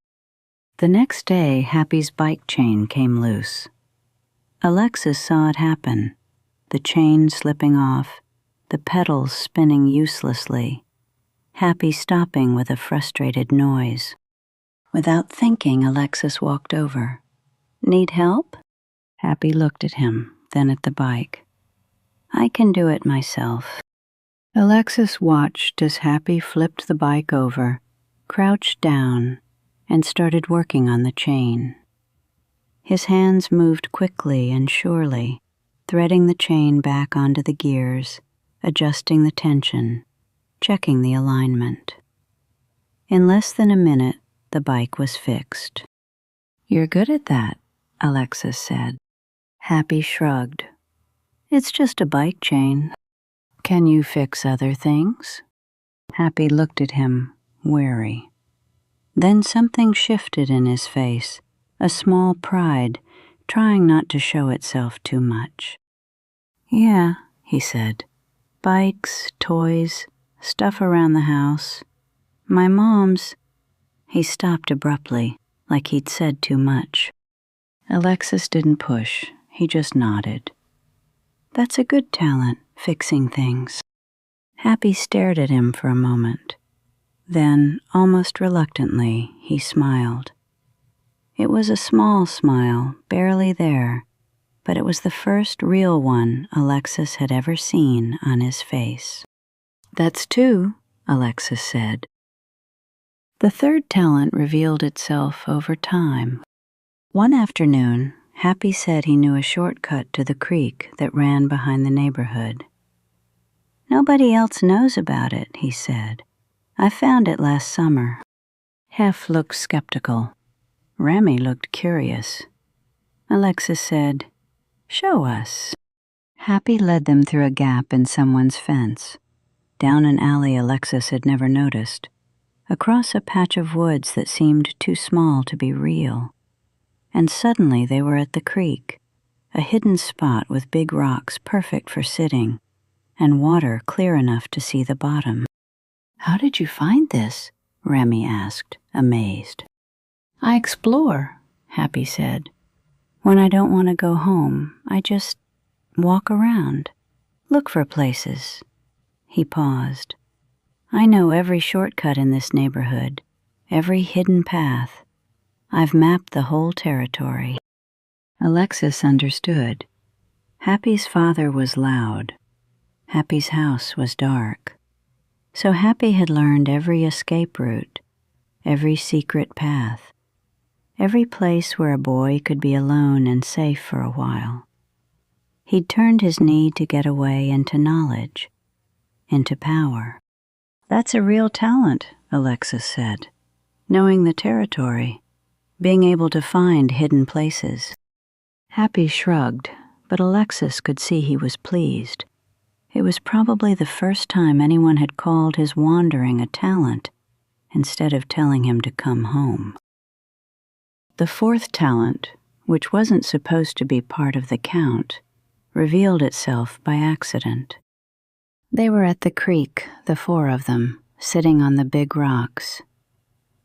The next day, Happy's bike chain came loose. Alexis saw it happen, the chain slipping off, the pedals spinning uselessly, Happy stopping with a frustrated noise. Without thinking, Alexis walked over. "Need help?" Happy looked at him, then at the bike. "I can do it myself." Alexis watched as Happy flipped the bike over, crouched down, and started working on the chain. His hands moved quickly and surely, threading the chain back onto the gears, adjusting the tension, checking the alignment. In less than a minute, the bike was fixed. "You're good at that," Alexis said. Happy shrugged. "It's just a bike chain. Can you fix other things?" Happy looked at him, wary. Then something shifted in his face, a small pride, trying not to show itself too much. "Yeah," he said. "Bikes, toys, stuff around the house. My mom's—" He stopped abruptly, like he'd said too much. Alexis didn't push, he just nodded. "That's a good talent, fixing things." Happy stared at him for a moment. Then, almost reluctantly, he smiled. It was a small smile, barely there, but it was the first real one Alexis had ever seen on his face. "That's two," Alexis said. The third talent revealed itself over time. One afternoon, Happy said he knew a shortcut to the creek that ran behind the neighborhood. "Nobody else knows about it," he said. "I found it last summer." Hef looked skeptical. Rami looked curious. Alexis said, "Show us." Happy led them through a gap in someone's fence, down an alley Alexis had never noticed, across a patch of woods that seemed too small to be real. And suddenly they were at the creek, a hidden spot with big rocks perfect for sitting, and water clear enough to see the bottom. "How did you find this?" Rami asked, amazed. "I explore," Happy said. "When I don't want to go home, I just walk around, look for places." He paused. "I know every shortcut in this neighborhood, every hidden path. I've mapped the whole territory." Alexis understood. Happy's father was loud. Happy's house was dark. So Happy had learned every escape route, every secret path, every place where a boy could be alone and safe for a while. He'd turned his need to get away into knowledge, into power. "That's a real talent," Alexis said. "Knowing the territory, being able to find hidden places." Happy shrugged, but Alexis could see he was pleased. It was probably the first time anyone had called his wandering a talent, instead of telling him to come home. The fourth talent, which wasn't supposed to be part of the count, revealed itself by accident. They were at the creek, the four of them, sitting on the big rocks.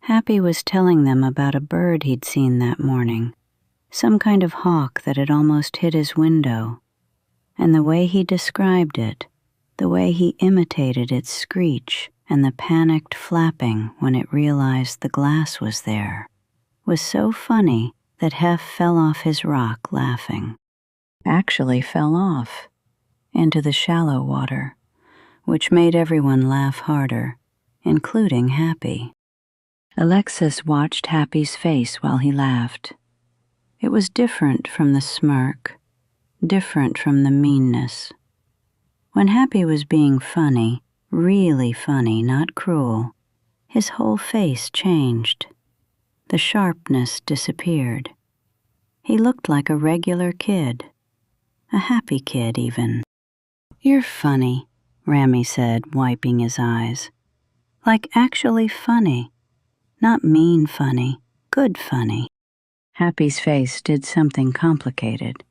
Happy was telling them about a bird he'd seen that morning, some kind of hawk that had almost hit his window, and the way he described it, the way he imitated its screech and the panicked flapping when it realized the glass was there, was so funny that Hef fell off his rock laughing. Actually fell off, into the shallow water, which made everyone laugh harder, including Happy. Alexis watched Happy's face while he laughed. It was different from the smirk, different from the meanness. When Happy was being funny, really funny, not cruel, his whole face changed. The sharpness disappeared. He looked like a regular kid, a happy kid even. "You're funny," Rami said, wiping his eyes. "Like actually funny. Not mean funny, good funny." Happy's face did something complicated.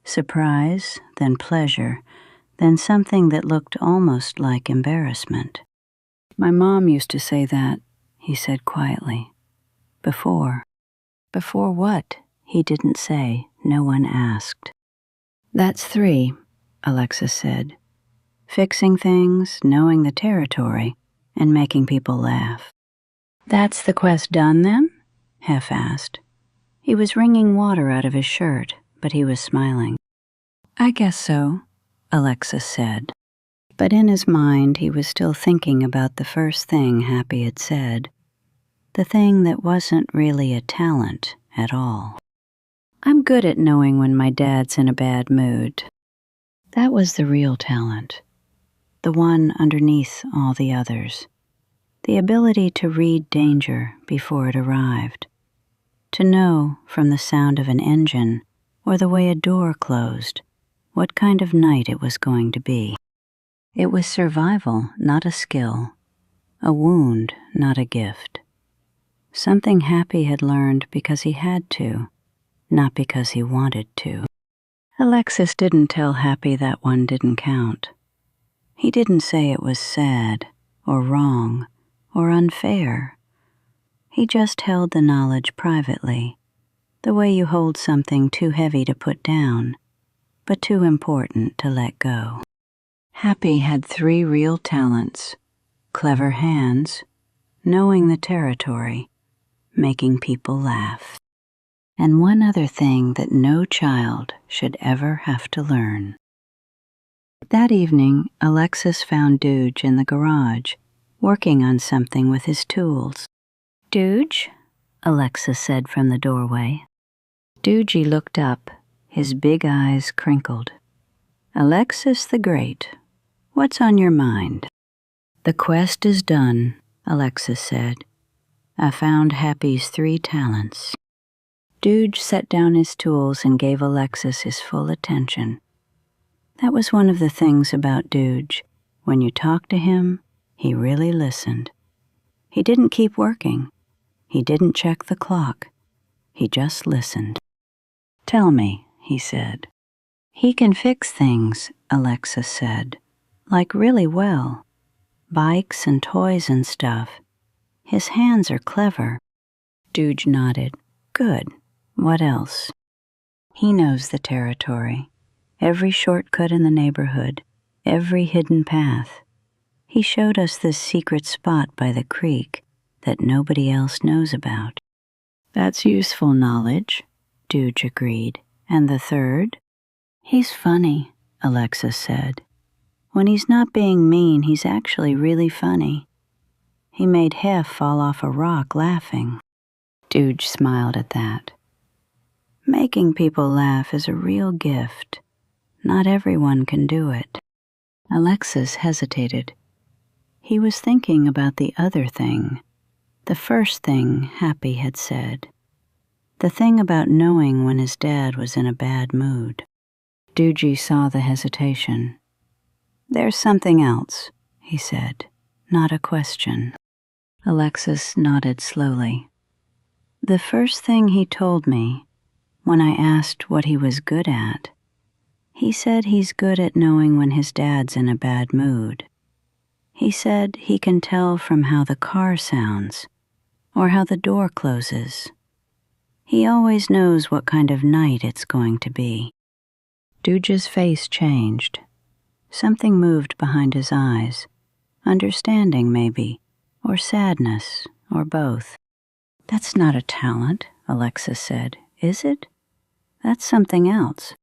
Surprise, then pleasure, then something that looked almost like embarrassment. "My mom used to say that," he said quietly. "Before." Before what? He didn't say. No one asked. "That's 3, Alexis said. Fixing things, knowing the territory, and making people laugh." "That's the quest done, then?" Hef asked. He was wringing water out of his shirt, but he was smiling. "I guess so," Alexis said. But in his mind, he was still thinking about the first thing Happy had said, the thing that wasn't really a talent at all. "I'm good at knowing when my dad's in a bad mood." That was the real talent, the one underneath all the others. The ability to read danger before it arrived, to know from the sound of an engine or the way a door closed what kind of night it was going to be. It was survival, not a skill, a wound, not a gift. Something Happy had learned because he had to, not because he wanted to. Alexis didn't tell Happy that one didn't count. He didn't say it was sad or wrong or unfair. He just held the knowledge privately, the way you hold something too heavy to put down, but too important to let go. Happy had 3 real talents: clever hands, knowing the territory, making people laugh, and one other thing that no child should ever have to learn. That evening, Alexis found Dooge in the garage, working on something with his tools. "Dooge?" Alexis said from the doorway. Doogie looked up, his big eyes crinkled. "Alexis the Great, what's on your mind?" "The quest is done," Alexis said. "I found Happy's 3 talents." Dooge set down his tools and gave Alexis his full attention. That was one of the things about Dooge. When you talked to him, he really listened. He didn't keep working. He didn't check the clock. He just listened. "Tell me," he said. "He can fix things," Alexis said, "like really well. Bikes and toys and stuff. His hands are clever." Dooge nodded. "Good. What else?" "He knows the territory. Every shortcut in the neighborhood. Every hidden path. He showed us this secret spot by the creek that nobody else knows about." "That's useful knowledge," Dooge agreed. "And the third?" "He's funny," Alexis said. "When he's not being mean, he's actually really funny. He made Hef fall off a rock laughing." Dooge smiled at that. "Making people laugh is a real gift. Not everyone can do it." Alexis hesitated. He was thinking about the other thing, the first thing Happy had said, the thing about knowing when his dad was in a bad mood. Doogie saw the hesitation. "There's something else," he said, not a question. Alexis nodded slowly. "The first thing he told me, when I asked what he was good at, he said he's good at knowing when his dad's in a bad mood. He said he can tell from how the car sounds, or how the door closes. He always knows what kind of night it's going to be." Dooge's face changed. Something moved behind his eyes. Understanding, maybe, or sadness, or both. "That's not a talent," Alexis said, "is it? That's something else."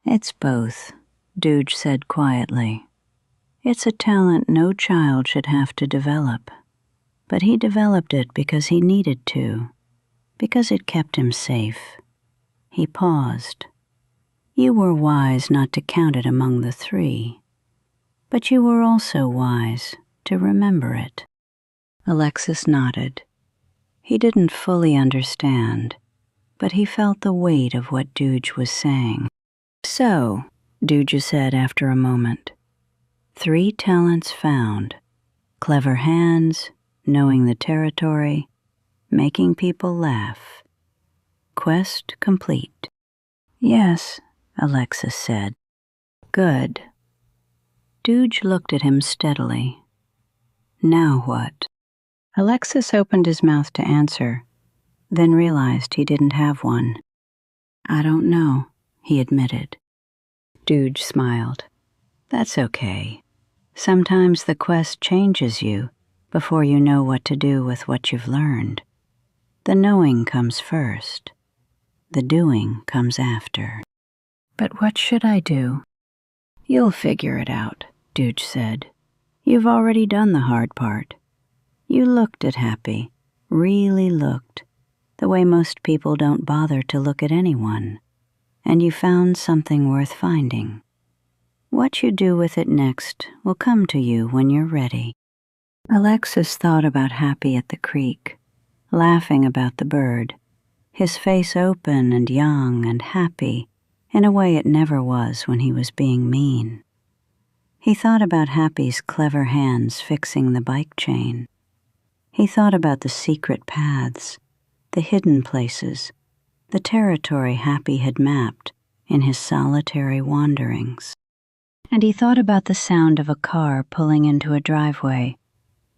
"It's both," Dooge said quietly. "It's a talent no child should have to develop. But he developed it because he needed to, because it kept him safe. He paused. You were wise not to count it among the 3, but you were also wise to remember it. Alexis nodded. He didn't fully understand, but he felt the weight of what Dooge was saying. So, Dooge said after a moment, 3 talents found: clever hands, knowing the territory, making people laugh. Quest complete. Yes, Alexis said. Good. Dooge looked at him steadily. Now what? Alexis opened his mouth to answer, then realized he didn't have one. I don't know, he admitted. Dooge smiled. That's okay. Sometimes the quest changes you before you know what to do with what you've learned. The knowing comes first. The doing comes after. But what should I do? You'll figure it out, Dooge said. You've already done the hard part. You looked at Happy, really looked, the way most people don't bother to look at anyone, and you found something worth finding. What you do with it next will come to you when you're ready. Alexis thought about Happy at the creek, laughing about the bird, his face open and young and happy in a way it never was when he was being mean. He thought about Happy's clever hands fixing the bike chain. He thought about the secret paths, the hidden places, the territory Happy had mapped in his solitary wanderings. And he thought about the sound of a car pulling into a driveway,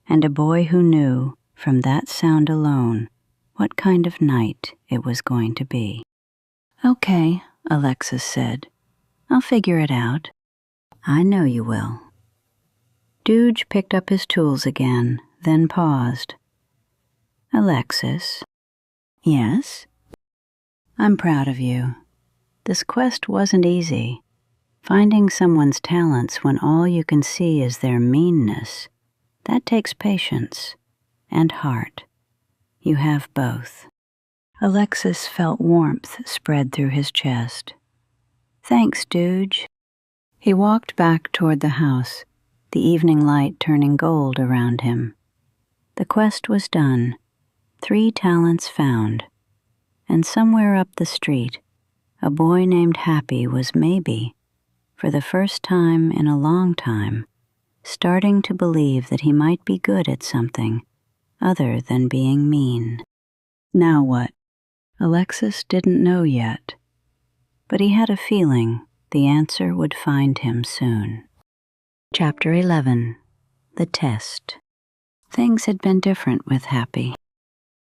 and a boy who knew, from that sound alone, what kind of night it was going to be. Okay, Alexis said. I'll figure it out. I know you will. Dooge picked up his tools again, then paused. Alexis. Yes? I'm proud of you. This quest wasn't easy. Finding someone's talents when all you can see is their meanness, that takes patience and heart. You have both. Alexis felt warmth spread through his chest. Thanks, Dooge. He walked back toward the house, the evening light turning gold around him. The quest was done, 3 talents found, and somewhere up the street, a boy named Happy was maybe, for the first time in a long time, starting to believe that he might be good at something other than being mean. Now what? Alexis didn't know yet, but he had a feeling the answer would find him soon. Chapter 11. The Test. Things had been different with Happy.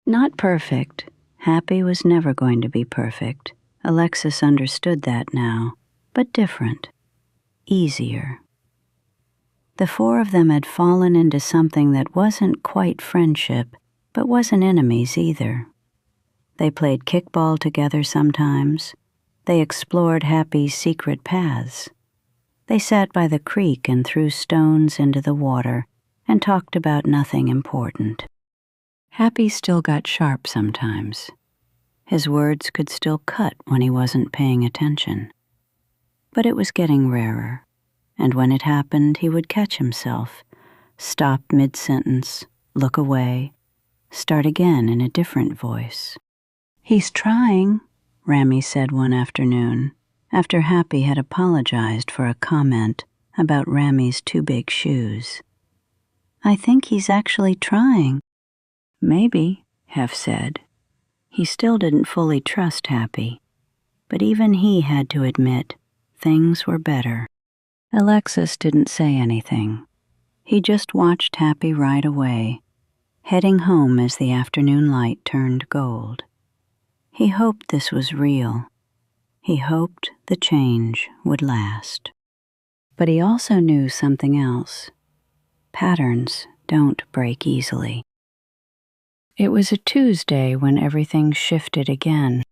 Not perfect. Happy was never going to be perfect. Alexis understood that now, but different. Easier. The 4 of them had fallen into something that wasn't quite friendship, but wasn't enemies either. They played kickball together sometimes. They explored Happy's secret paths. They sat by the creek and threw stones into the water and talked about nothing important. Happy still got sharp sometimes. His words could still cut when he wasn't paying attention. But it was getting rarer, and when it happened, he would catch himself, stop mid-sentence, look away, start again in a different voice. He's trying, Rami said one afternoon, after Happy had apologized for a comment about Rami's too big shoes. I think he's actually trying. Maybe, Hef said. He still didn't fully trust Happy, but even he had to admit things were better. Alexis didn't say anything. He just watched Happy ride away, heading home as the afternoon light turned gold. He hoped this was real. He hoped the change would last. But he also knew something else. Patterns don't break easily. It was a Tuesday when everything shifted again.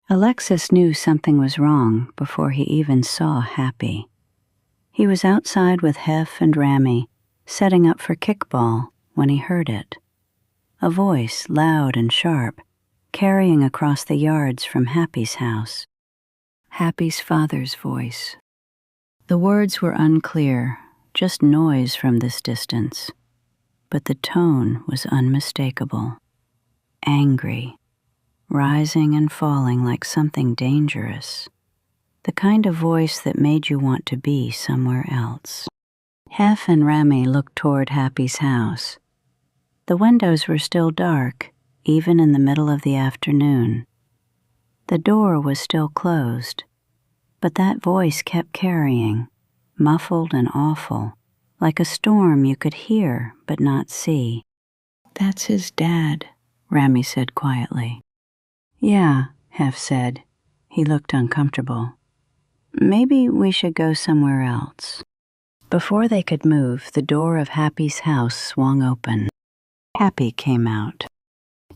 Alexis knew something was wrong before he even saw Happy. He was outside with Hef and Rami, setting up for kickball, when he heard it. A voice, loud and sharp, carrying across the yards from Happy's house. Happy's father's voice. The words were unclear, just noise from this distance, but the tone was unmistakable. Angry, rising and falling like something dangerous. The kind of voice that made you want to be somewhere else. Hef and Remy looked toward Happy's house. The windows were still dark, even in the middle of the afternoon. The door was still closed, but that voice kept carrying, muffled and awful, like a storm you could hear but not see. "That's his dad," Remy said quietly. "Yeah," Hef said. He looked uncomfortable. "Maybe we should go somewhere else." Before they could move, the door of Happy's house swung open. Happy came out.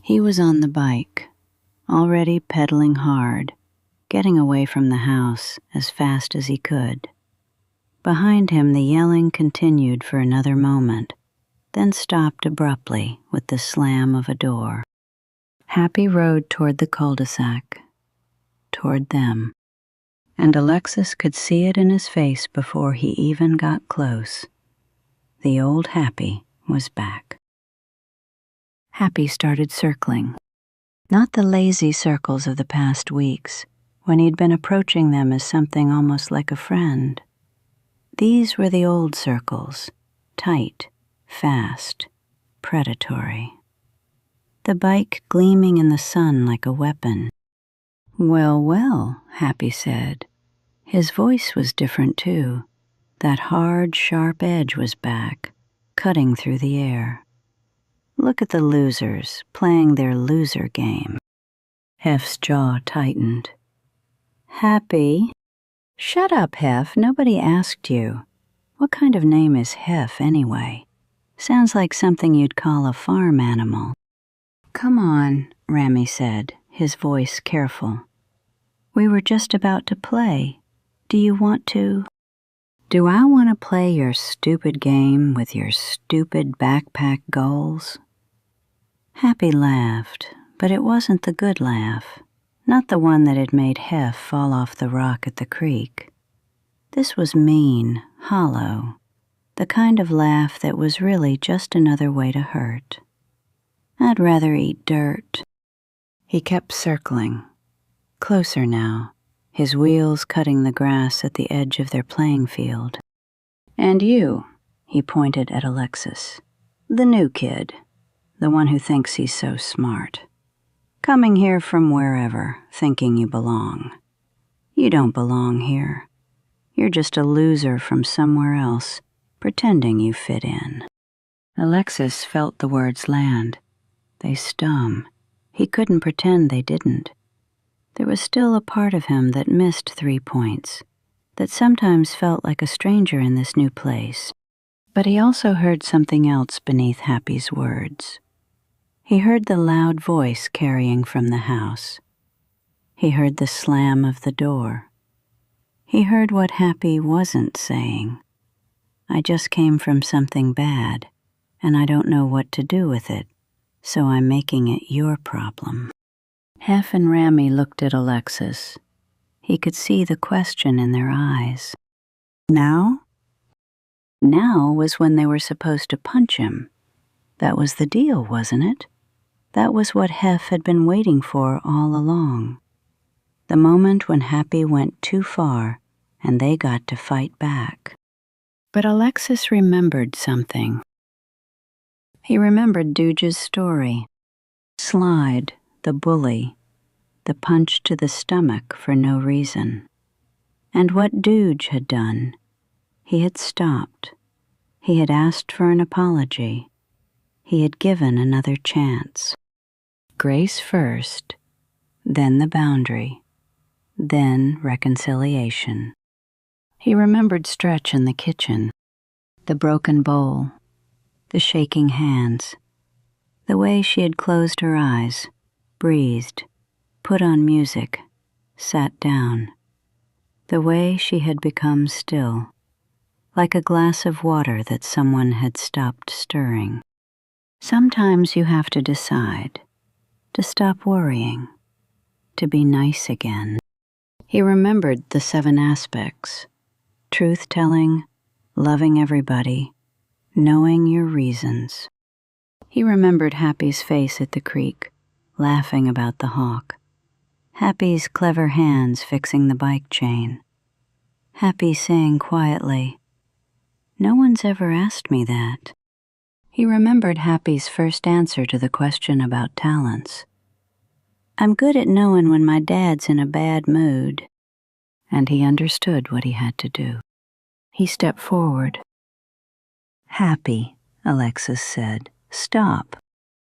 He was on the bike, already pedaling hard, getting away from the house as fast as he could. Behind him, the yelling continued for another moment, then stopped abruptly with the slam of a door. Happy rode toward the cul-de-sac, toward them, and Alexis could see it in his face before he even got close. The old Happy was back. Happy started circling. Not the lazy circles of the past weeks, when he'd been approaching them as something almost like a friend. These were the old circles, tight, fast, predatory. The bike gleaming in the sun like a weapon. "Well, well," Happy said. His voice was different too. That hard, sharp edge was back, cutting through the air. "Look at the losers playing their loser game." Hef's jaw tightened. "Happy?" "Shut up, Hef. Nobody asked you. What kind of name is Hef, anyway? Sounds like something you'd call a farm animal." "Come on," Remy said, his voice careful. "We were just about to play. Do you want to?" "Do I want to play your stupid game with your stupid backpack goals?" Happy laughed, but it wasn't the good laugh, not the one that had made Hef fall off the rock at the creek. This was mean, hollow, the kind of laugh that was really just another way to hurt. "I'd rather eat dirt." He kept circling, closer now, his wheels cutting the grass at the edge of their playing field. "And you," he pointed at Alexis, "the new kid, the one who thinks he's so smart. Coming here from wherever, thinking you belong. You don't belong here. You're just a loser from somewhere else, pretending you fit in." Alexis felt the words land. They stung. He couldn't pretend they didn't. There was still a part of him that missed 3 points, that sometimes felt like a stranger in this new place. But he also heard something else beneath Happy's words. He heard the loud voice carrying from the house. He heard the slam of the door. He heard what Happy wasn't saying. "I just came from something bad, and I don't know what to do with it, so I'm making it your problem." Hef and Remy looked at Alexis. He could see the question in their eyes. Now? Now was when they were supposed to punch him. That was the deal, wasn't it? That was what Hef had been waiting for all along. The moment when Happy went too far and they got to fight back. But Alexis remembered something. He remembered Dooge's story. Slide, the bully, the punch to the stomach for no reason. And what Dooge had done. He had stopped. He had asked for an apology. He had given another chance. Grace first, then the boundary, then reconciliation. He remembered Stretch in the kitchen, the broken bowl, the shaking hands, the way she had closed her eyes, breathed, put on music, sat down, the way she had become still, like a glass of water that someone had stopped stirring. Sometimes you have to decide. to stop worrying, to be nice again. He remembered the 7 aspects: truth-telling, loving everybody, knowing your reasons. He remembered Happy's face at the creek, laughing about the hawk. Happy's clever hands fixing the bike chain. Happy saying quietly, "No one's ever asked me that." He remembered Happy's first answer to the question about talents. "I'm good at knowing when my dad's in a bad mood." And he understood what he had to do. He stepped forward. "Happy," Alexis said, "stop."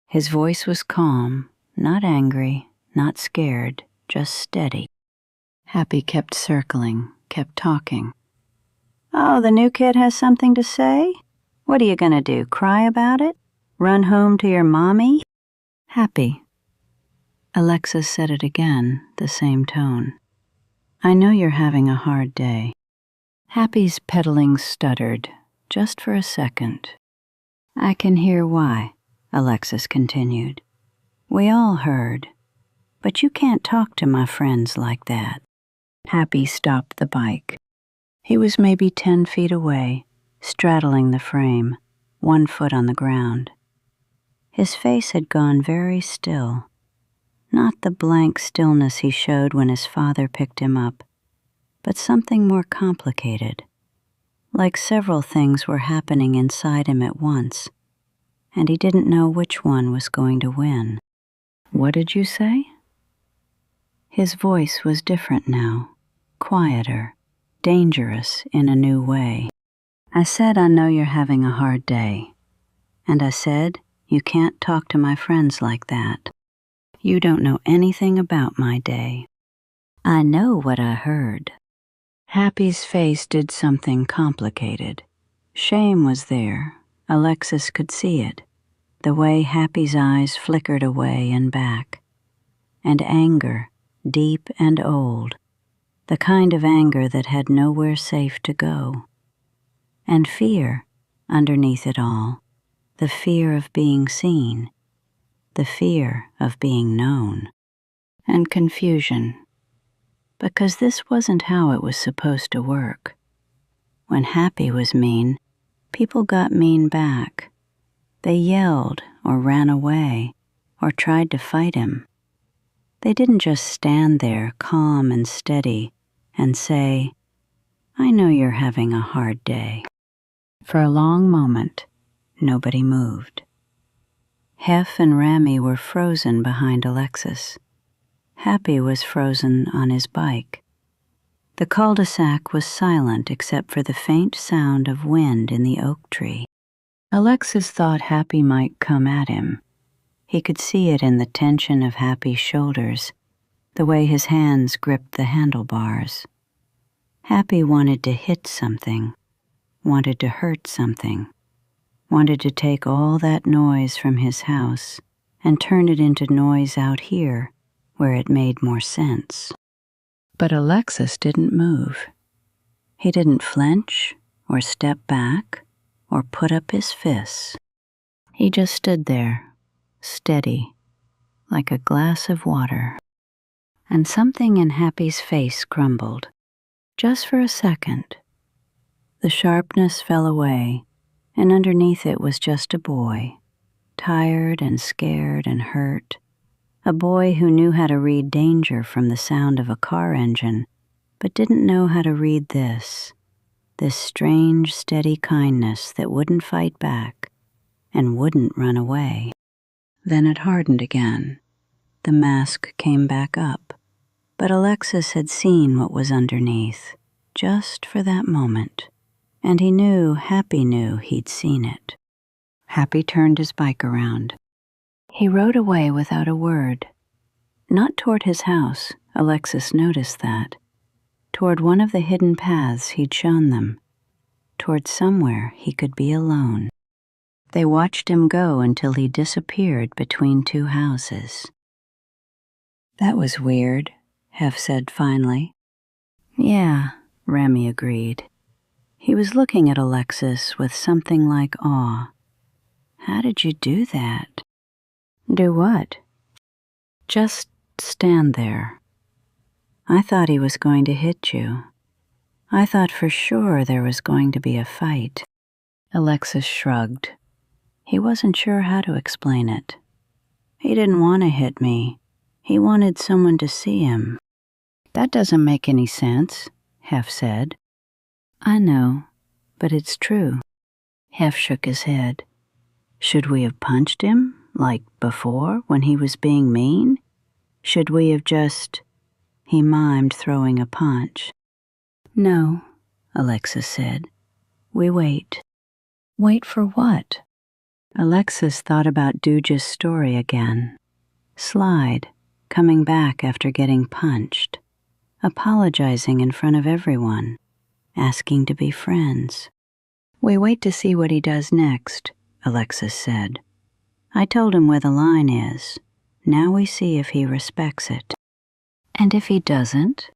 His voice was calm, not angry, not scared, just steady. Happy kept circling, kept talking. "Oh, the new kid has something to say? What are you gonna do, cry about it? Run home to your mommy?" "Happy." Alexis said it again, the same tone. "I know you're having a hard day." Happy's pedaling stuttered, just for a second. "I can hear why," Alexis continued. "We all heard. But you can't talk to my friends like that." Happy stopped the bike. He was maybe 10 feet away, straddling the frame, 1 foot on the ground. His face had gone very still. Not the blank stillness he showed when his father picked him up, but something more complicated, like several things were happening inside him at once, and he didn't know which one was going to win. "What did you say?" His voice was different now, quieter, dangerous in a new way. "I said I know you're having a hard day, and I said you can't talk to my friends like that. You don't know anything about my day. I know what I heard." Happy's face did something complicated. Shame was there. Alexis could see it, the way Happy's eyes flickered away and back. And anger, deep and old, the kind of anger that had nowhere safe to go. And fear, underneath it all, the fear of being seen, the fear of being known. And confusion, because this wasn't how it was supposed to work. When Happy was mean, people got mean back. They yelled or ran away or tried to fight him. They didn't just stand there calm and steady and say, "I know you're having a hard day." For a long moment, nobody moved. Hef and Rami were frozen behind Alexis. Happy was frozen on his bike. The cul-de-sac was silent except for the faint sound of wind in the oak tree. Alexis thought Happy might come at him. He could see it in the tension of Happy's shoulders, the way his hands gripped the handlebars. Happy wanted to hit something, wanted to hurt something, wanted to take all that noise from his house and turn it into noise out here where it made more sense. But Alexis didn't move. He didn't flinch or step back or put up his fists. He just stood there, steady, like a glass of water. And something in Happy's face crumbled, just for a second. The sharpness fell away, and underneath it was just a boy, tired and scared and hurt. A boy who knew how to read danger from the sound of a car engine, but didn't know how to read this strange, steady kindness that wouldn't fight back and wouldn't run away. Then it hardened again. The mask came back up, but Alexis had seen what was underneath, just for that moment, and he knew Happy knew he'd seen it. Happy turned his bike around. He rode away without a word. Not toward his house, Alexis noticed that. Toward one of the hidden paths he'd shown them. Toward somewhere he could be alone. They watched him go until he disappeared between 2 houses. "That was weird," Hef said finally. "Yeah," Rami agreed. He was looking at Alexis with something like awe. "How did you do that?" "Do what?" Just stand there. I thought he was going to hit you. I thought for sure there was going to be a fight." Alexis shrugged. He wasn't sure how to explain it. He didn't want to hit me. He wanted someone to see him. "That doesn't make any sense," Hef said. "I know, but it's true." Hef shook his head. "Should we have punched him, like before, when he was being mean? Should we have just—" He mimed throwing a punch. "No," Alexis said. "We wait." "Wait for what?" Alexis thought about Dooge's story again. Slide, coming back after getting punched, apologizing in front of everyone, asking to be friends. "We wait to see what he does next," Alexis said. "I told him where the line is. Now we see if he respects it. And if he doesn't,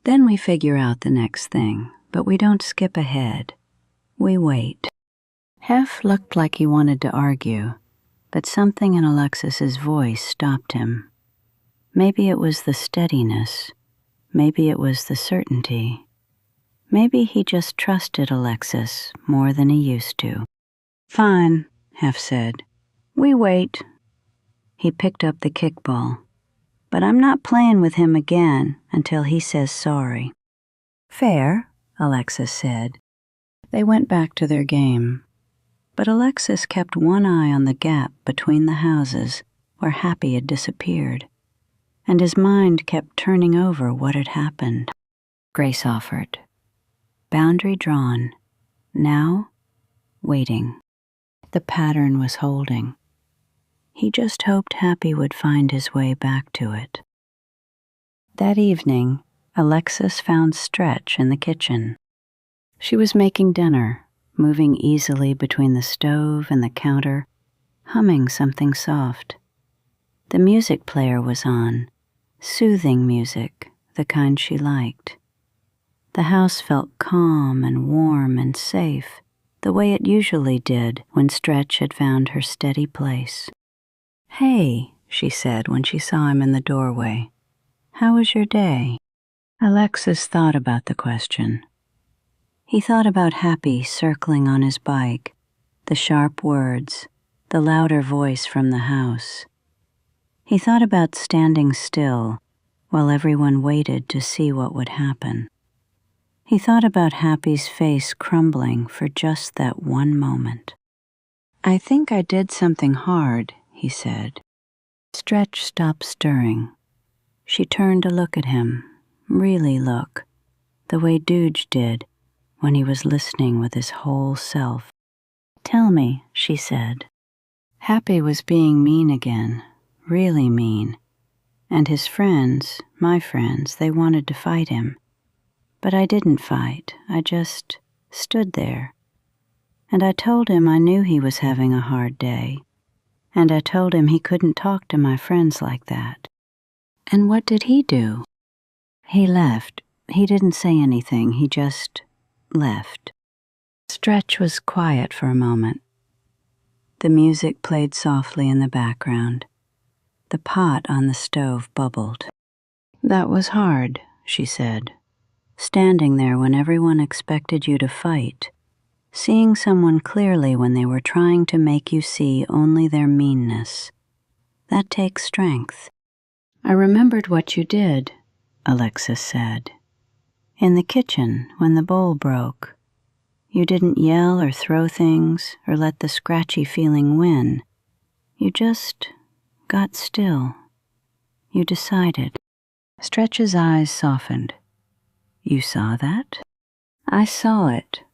then we figure out the next thing, but we don't skip ahead. We wait." Hef looked like he wanted to argue, but something in Alexis's voice stopped him. Maybe it was the steadiness. Maybe it was the certainty. Maybe he just trusted Alexis more than he used to. "Fine," Hef said. "We wait." He picked up the kickball. "But I'm not playing with him again until he says sorry." "Fair," Alexis said. They went back to their game. But Alexis kept one eye on the gap between the houses where Happy had disappeared, and his mind kept turning over what had happened. Grace offered. Boundary drawn. Now, waiting. The pattern was holding. He just hoped Happy would find his way back to it. That evening, Alexis found Stretch in the kitchen. She was making dinner, moving easily between the stove and the counter, humming something soft. The music player was on, soothing music, the kind she liked. The house felt calm and warm and safe, the way it usually did when Stretch had found her steady place. "Hey," she said when she saw him in the doorway. "How was your day?" Alexis thought about the question. He thought about Happy circling on his bike, the sharp words, the louder voice from the house. He thought about standing still while everyone waited to see what would happen. He thought about Happy's face crumbling for just that one moment. "I think I did something hard," he said. Stretch stopped stirring. She turned to look at him, really look, the way Dooge did when he was listening with his whole self. "Tell me," she said. Happy was being mean again, really mean, and his friends, my friends, they wanted to fight him. But I didn't fight, I just stood there. And I told him I knew he was having a hard day, and I told him he couldn't talk to my friends like that. And what did he do? He left. He didn't say anything, he just left. Stretch was quiet for a moment. The music played softly in the background. The pot on the stove bubbled. "That was hard," she said. "Standing there when everyone expected you to fight, seeing someone clearly when they were trying to make you see only their meanness. That takes strength." "I remembered what you did," Alexis said. "In the kitchen, when the bowl broke. You didn't yell or throw things or let the scratchy feeling win. You just got still. You decided." Stretch's eyes softened. "You saw that?" "I saw it.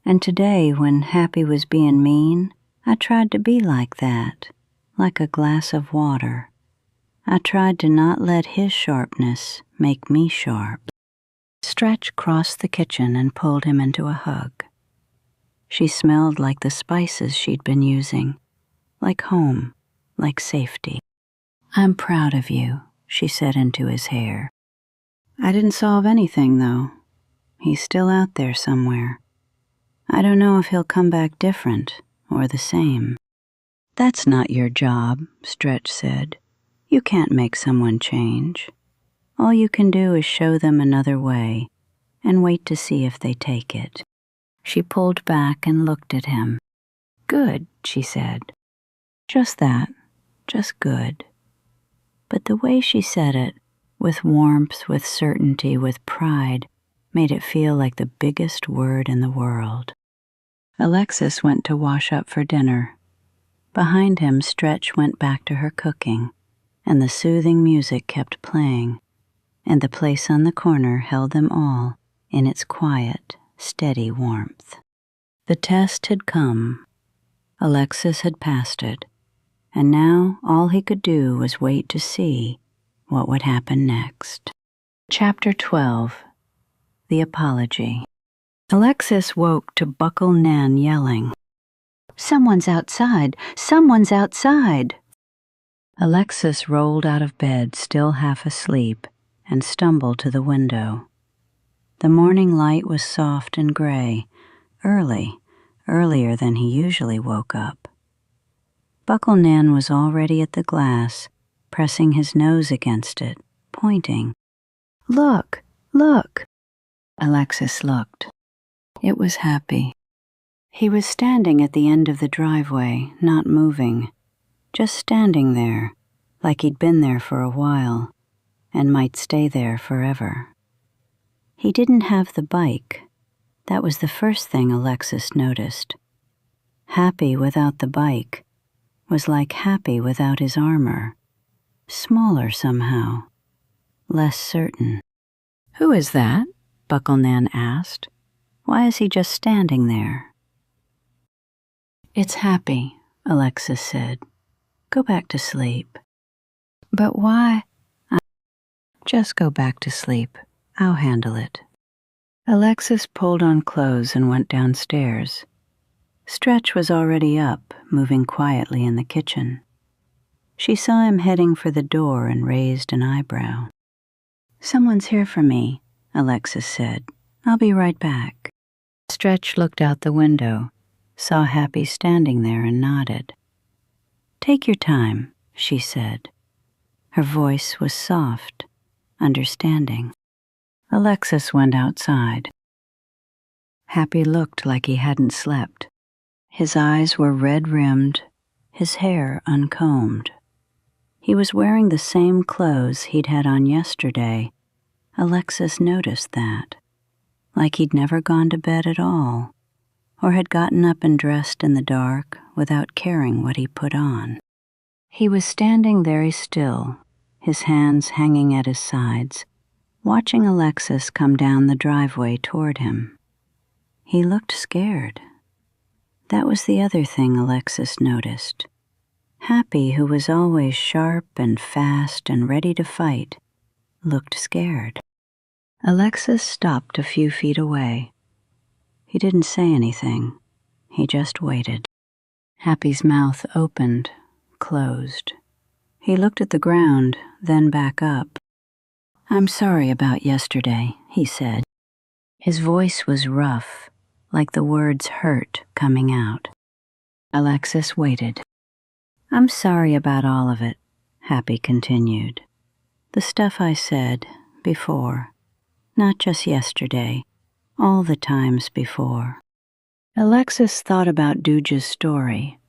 And today, when Happy was being mean, I tried to be like that, like a glass of water. I tried to not let his sharpness make me sharp." Stretch crossed the kitchen and pulled him into a hug. She smelled like the spices she'd been using, like home, like safety. "I'm proud of you," she said into his hair. "I didn't solve anything, though. He's still out there somewhere. I don't know if he'll come back different or the same." "That's not your job," Stretch said. You can't make someone change. All you can do is show them another way and wait to see if they take it. She pulled back and looked at him. Good, she said. Just that, just good. But the way she said it, with warmth, with certainty, with pride, made it feel like the biggest word in the world. Alexis went to wash up for dinner. Behind him, Stretch went back to her cooking, and the soothing music kept playing, and the place on the corner held them all in its quiet, steady warmth. The test had come. Alexis had passed it, and now all he could do was wait to see what would happen next. Chapter 12. The Apology. Alexis woke to Buckle Nan yelling, "Someone's outside! Someone's outside!" Alexis rolled out of bed, still half asleep, and stumbled to the window. The morning light was soft and gray, earlier than he usually woke up. Buckle Nan was already at the glass, pressing his nose against it, pointing. "Look, look!" Alexis looked. It was Happy. He was standing at the end of the driveway, not moving, just standing there, like he'd been there for a while, and might stay there forever. He didn't have the bike. That was the first thing Alexis noticed. Happy without the bike was like Happy without his armor, smaller somehow, less certain. "Who is that?" Buckle Nan asked. "Why is he just standing there?" "It's Happy," Alexis said. "Go back to sleep." "But why?" "Just go back to sleep. I'll handle it." Alexis pulled on clothes and went downstairs. Stretch was already up, moving quietly in the kitchen. She saw him heading for the door and raised an eyebrow. "Someone's here for me," Alexis said. "I'll be right back." Stretch looked out the window, saw Happy standing there and nodded. "Take your time," she said. Her voice was soft, understanding. Alexis went outside. Happy looked like he hadn't slept. His eyes were red-rimmed, his hair uncombed. He was wearing the same clothes he'd had on yesterday. Alexis noticed that, like he'd never gone to bed at all, or had gotten up and dressed in the dark without caring what he put on. He was standing very still, his hands hanging at his sides, watching Alexis come down the driveway toward him. He looked scared. That was the other thing Alexis noticed. Happy, who was always sharp and fast and ready to fight, looked scared. Alexis stopped a few feet away. He didn't say anything. He just waited. Happy's mouth opened, closed. He looked at the ground, then back up. "I'm sorry about yesterday," he said. His voice was rough, like the words hurt coming out. Alexis waited. "I'm sorry about all of it," Happy continued. "The stuff I said before, not just yesterday, all the times before." Alexis thought about Dooja's story.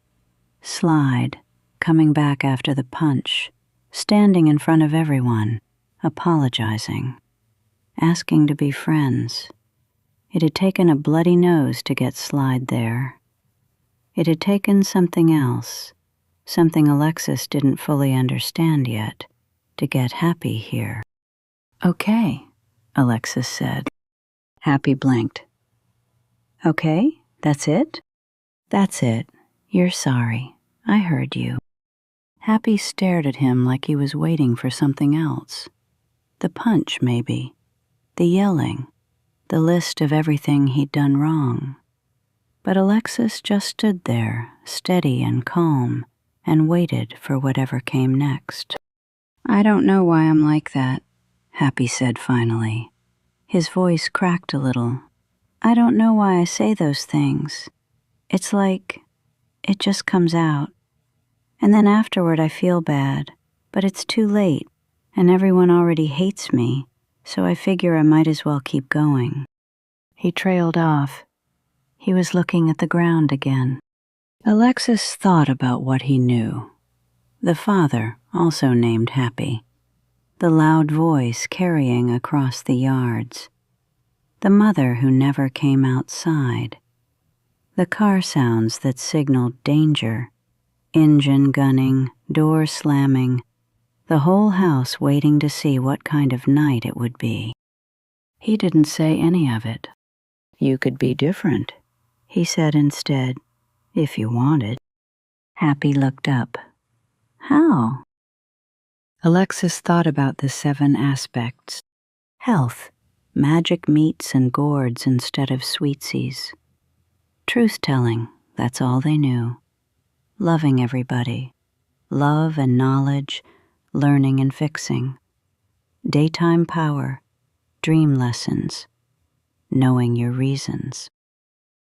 Slide, coming back after the punch, standing in front of everyone, apologizing, asking to be friends. It had taken a bloody nose to get Slide there. It had taken something else, something Alexis didn't fully understand yet, to get Happy here. "Okay," Alexis said. Happy blinked. "Okay, that's it?" "That's it. You're sorry. I heard you." Happy stared at him like he was waiting for something else. The punch, maybe. The yelling. The list of everything he'd done wrong. But Alexis just stood there, steady and calm, and waited for whatever came next. "I don't know why I'm like that," Happy said finally. His voice cracked a little. "I don't know why I say those things. It's like it just comes out. And then afterward I feel bad, but it's too late, and everyone already hates me, so I figure I might as well keep going." He trailed off. He was looking at the ground again. Alexis thought about what he knew. The father, also named Happy. The loud voice carrying across the yards. The mother who never came outside. The car sounds that signaled danger. Engine gunning, door slamming. The whole house waiting to see what kind of night it would be. He didn't say any of it. "You could be different," he said instead, "if you wanted." Happy looked up. "How?" Alexis thought about the 7 aspects. Health, magic meats and gourds instead of sweetsies. Truth-telling, that's all they knew. Loving everybody. Love and knowledge, learning and fixing. Daytime power, dream lessons, knowing your reasons.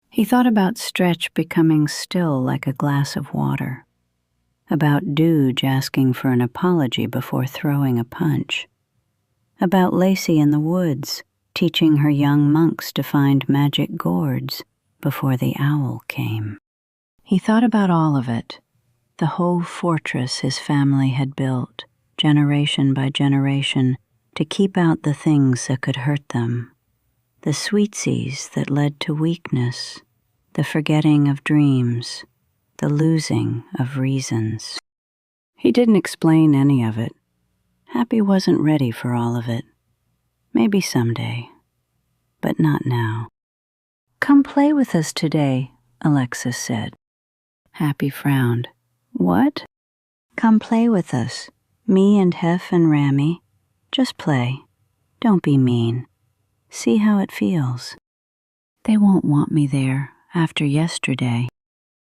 He thought about Stretch becoming still like a glass of water. About Dooge asking for an apology before throwing a punch. About Lacey in the woods teaching her young monks to find magic gourds before the owl came. He thought about all of it, the whole fortress his family had built, generation by generation, to keep out the things that could hurt them. The sweetsies that led to weakness, the forgetting of dreams, the losing of reasons. He didn't explain any of it. Happy wasn't ready for all of it. Maybe someday, but not now. "Come play with us today," Alexis said. Happy frowned. "What?" "Come play with us. Me and Hef and Rami. Just play. Don't be mean. See how it feels." "They won't want me there after yesterday.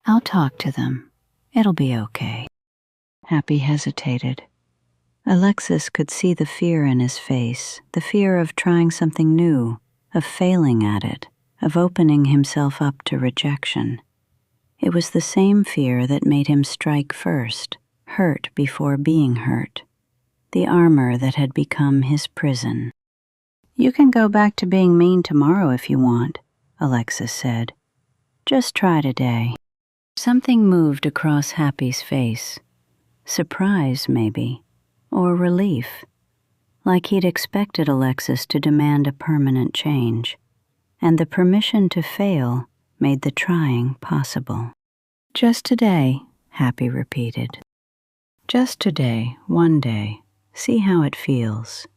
I'll talk to them. It'll be okay." Happy hesitated. Alexis could see the fear in his face, the fear of trying something new, of failing at it, of opening himself up to rejection. It was the same fear that made him strike first, hurt before being hurt, the armor that had become his prison. "You can go back to being mean tomorrow if you want," Alexis said. "Just try today." Something moved across Happy's face. Surprise, maybe, or relief, like he'd expected Alexis to demand a permanent change, and the permission to fail made the trying possible. "Just today," Happy repeated. "Just today, one day, see how it feels."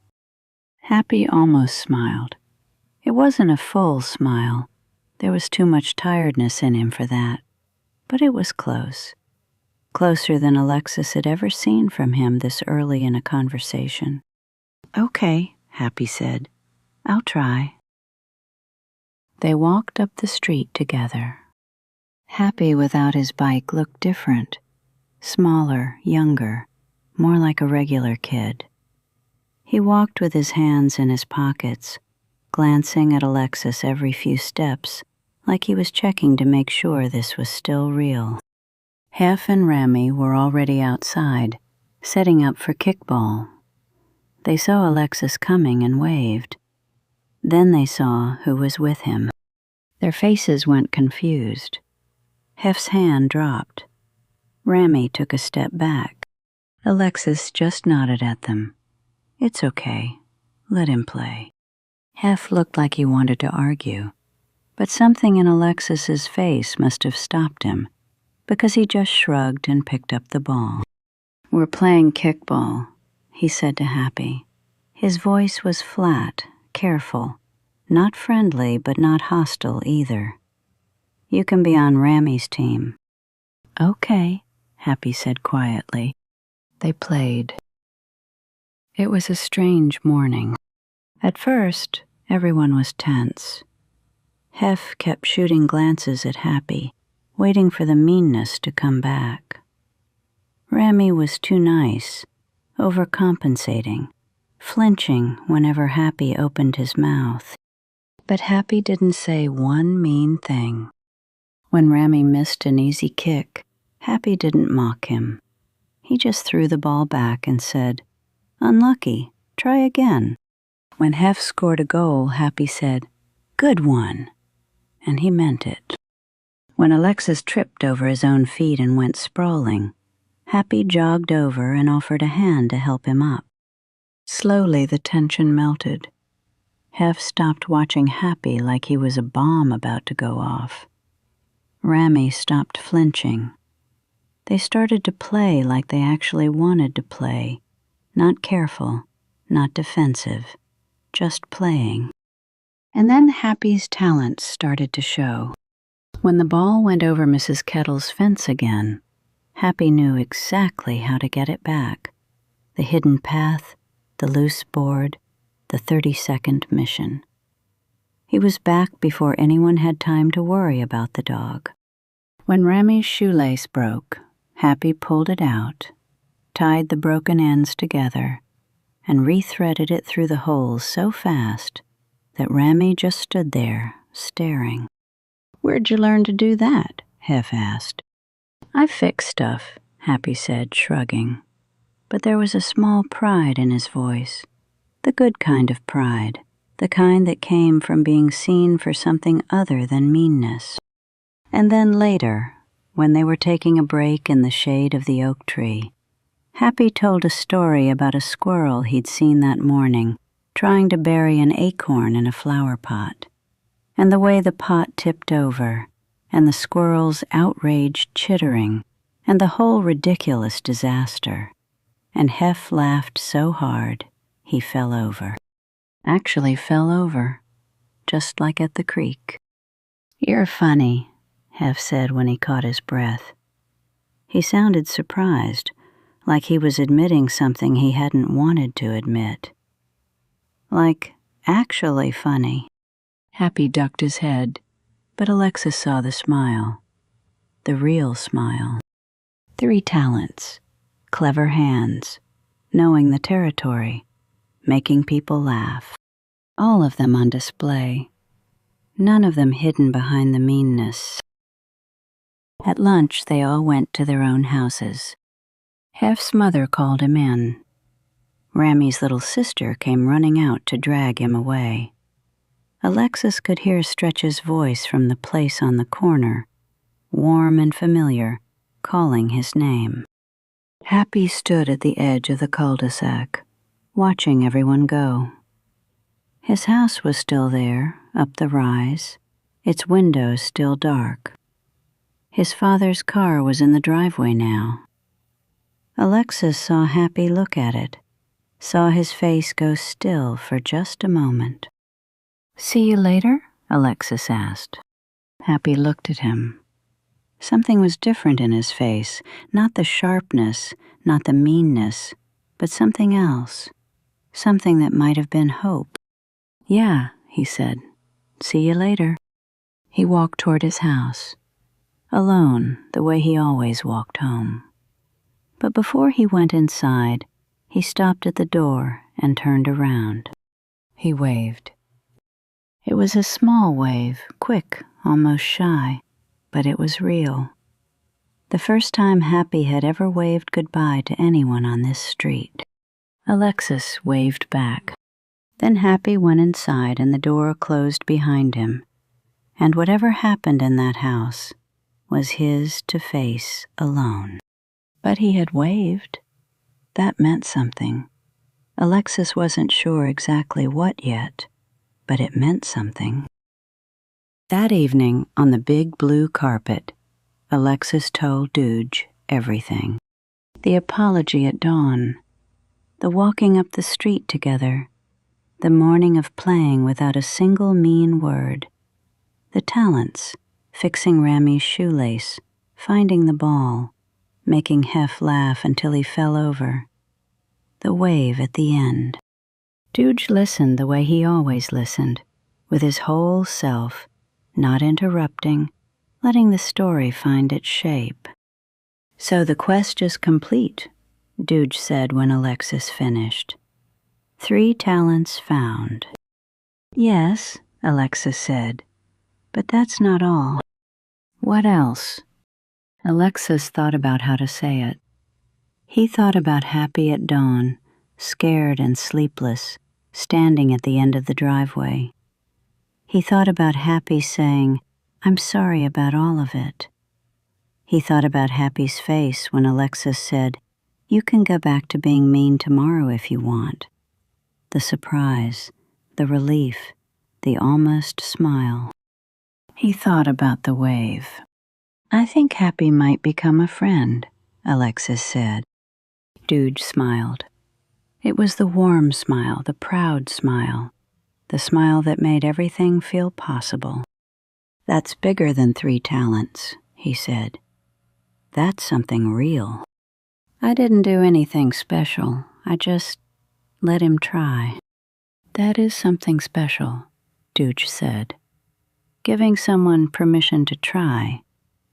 Happy almost smiled. It wasn't a full smile. There was too much tiredness in him for that. But it was close. Closer than Alexis had ever seen from him this early in a conversation. "Okay," Happy said. "I'll try." They walked up the street together. Happy without his bike looked different. Smaller, younger, more like a regular kid. He walked with his hands in his pockets, glancing at Alexis every few steps, like he was checking to make sure this was still real. Hef and Rami were already outside, setting up for kickball. They saw Alexis coming and waved. Then they saw who was with him. Their faces went confused. Hef's hand dropped. Rami took a step back. Alexis just nodded at them. "It's okay. Let him play." Hef looked like he wanted to argue, but something in Alexis's face must have stopped him, because he just shrugged and picked up the ball. "We're playing kickball," he said to Happy. His voice was flat, careful, not friendly but not hostile either. "You can be on Rami's team." "Okay," Happy said quietly. They played. It was a strange morning. At first, everyone was tense. Hef kept shooting glances at Happy, waiting for the meanness to come back. Rami was too nice, overcompensating, flinching whenever Happy opened his mouth. But Happy didn't say one mean thing. When Rami missed an easy kick, Happy didn't mock him. He just threw the ball back and said, "Unlucky, try again." When Hef scored a goal, Happy said, "Good one," and he meant it. When Alexis tripped over his own feet and went sprawling, Happy jogged over and offered a hand to help him up. Slowly the tension melted. Hef stopped watching Happy like he was a bomb about to go off. Rami stopped flinching. They started to play like they actually wanted to play, not careful, not defensive, just playing. And then Happy's talents started to show. When the ball went over Mrs. Kettle's fence again, Happy knew exactly how to get it back. The hidden path, the loose board, the 30-second mission. He was back before anyone had time to worry about the dog. When Rami's shoelace broke, Happy pulled it out, tied the broken ends together, and rethreaded it through the holes so fast that Rami just stood there, staring. "Where'd you learn to do that?" Hef asked. "I fix stuff," Happy said, shrugging. But there was a small pride in his voice, the good kind of pride, the kind that came from being seen for something other than meanness. And then later, when they were taking a break in the shade of the oak tree, Happy told a story about a squirrel he'd seen that morning trying to bury an acorn in a flower pot, and the way the pot tipped over, and the squirrel's outraged chittering, and the whole ridiculous disaster. And Hef laughed so hard he fell over. Actually fell over, just like at the creek. "You're funny," Hef said when he caught his breath. He sounded surprised, like he was admitting something he hadn't wanted to admit. Like, actually funny. Happy ducked his head, but Alexis saw the smile. The real smile. 3 talents, clever hands, knowing the territory, making people laugh. All of them on display. None of them hidden behind the meanness. At lunch, they all went to their own houses. Hef's mother called him in. Rami's little sister came running out to drag him away. Alexis could hear Stretch's voice from the place on the corner, warm and familiar, calling his name. Happy stood at the edge of the cul-de-sac, watching everyone go. His house was still there, up the rise, its windows still dark. His father's car was in the driveway now. Alexis saw Happy look at it, saw his face go still for just a moment. "See you later?" Alexis asked. Happy looked at him. Something was different in his face, not the sharpness, not the meanness, but something else, something that might have been hope. "Yeah," he said. "See you later." He walked toward his house, alone the way he always walked home. But before he went inside, he stopped at the door and turned around. He waved. It was a small wave, quick, almost shy, but it was real. The first time Happy had ever waved goodbye to anyone on this street. Alexis waved back. Then Happy went inside and the door closed behind him. And whatever happened in that house was his to face alone. But he had waved. That meant something. Alexis wasn't sure exactly what yet, but it meant something. That evening, on the big blue carpet, Alexis told Dooge everything. The apology at dawn, the walking up the street together, the morning of playing without a single mean word, the talents, fixing Rami's shoelace, finding the ball, making Hef laugh until he fell over, the wave at the end. Dooge listened the way he always listened, with his whole self, not interrupting, letting the story find its shape. "So the quest is complete," Dooge said when Alexis finished. 3 talents found. "Yes," Alexis said, "but that's not all." "What else?" Alexis thought about how to say it. He thought about Happy at dawn, scared and sleepless, standing at the end of the driveway. He thought about Happy saying, "I'm sorry about all of it." He thought about Happy's face when Alexis said, "You can go back to being mean tomorrow if you want." The surprise, the relief, the almost smile. He thought about the wave. "I think Happy might become a friend," Alexis said. Dude smiled. It was the warm smile, the proud smile, the smile that made everything feel possible. "That's bigger than 3 talents," he said. "That's something real. I didn't do anything special. I just let him try." "That is something special," Dooge said. "Giving someone permission to try,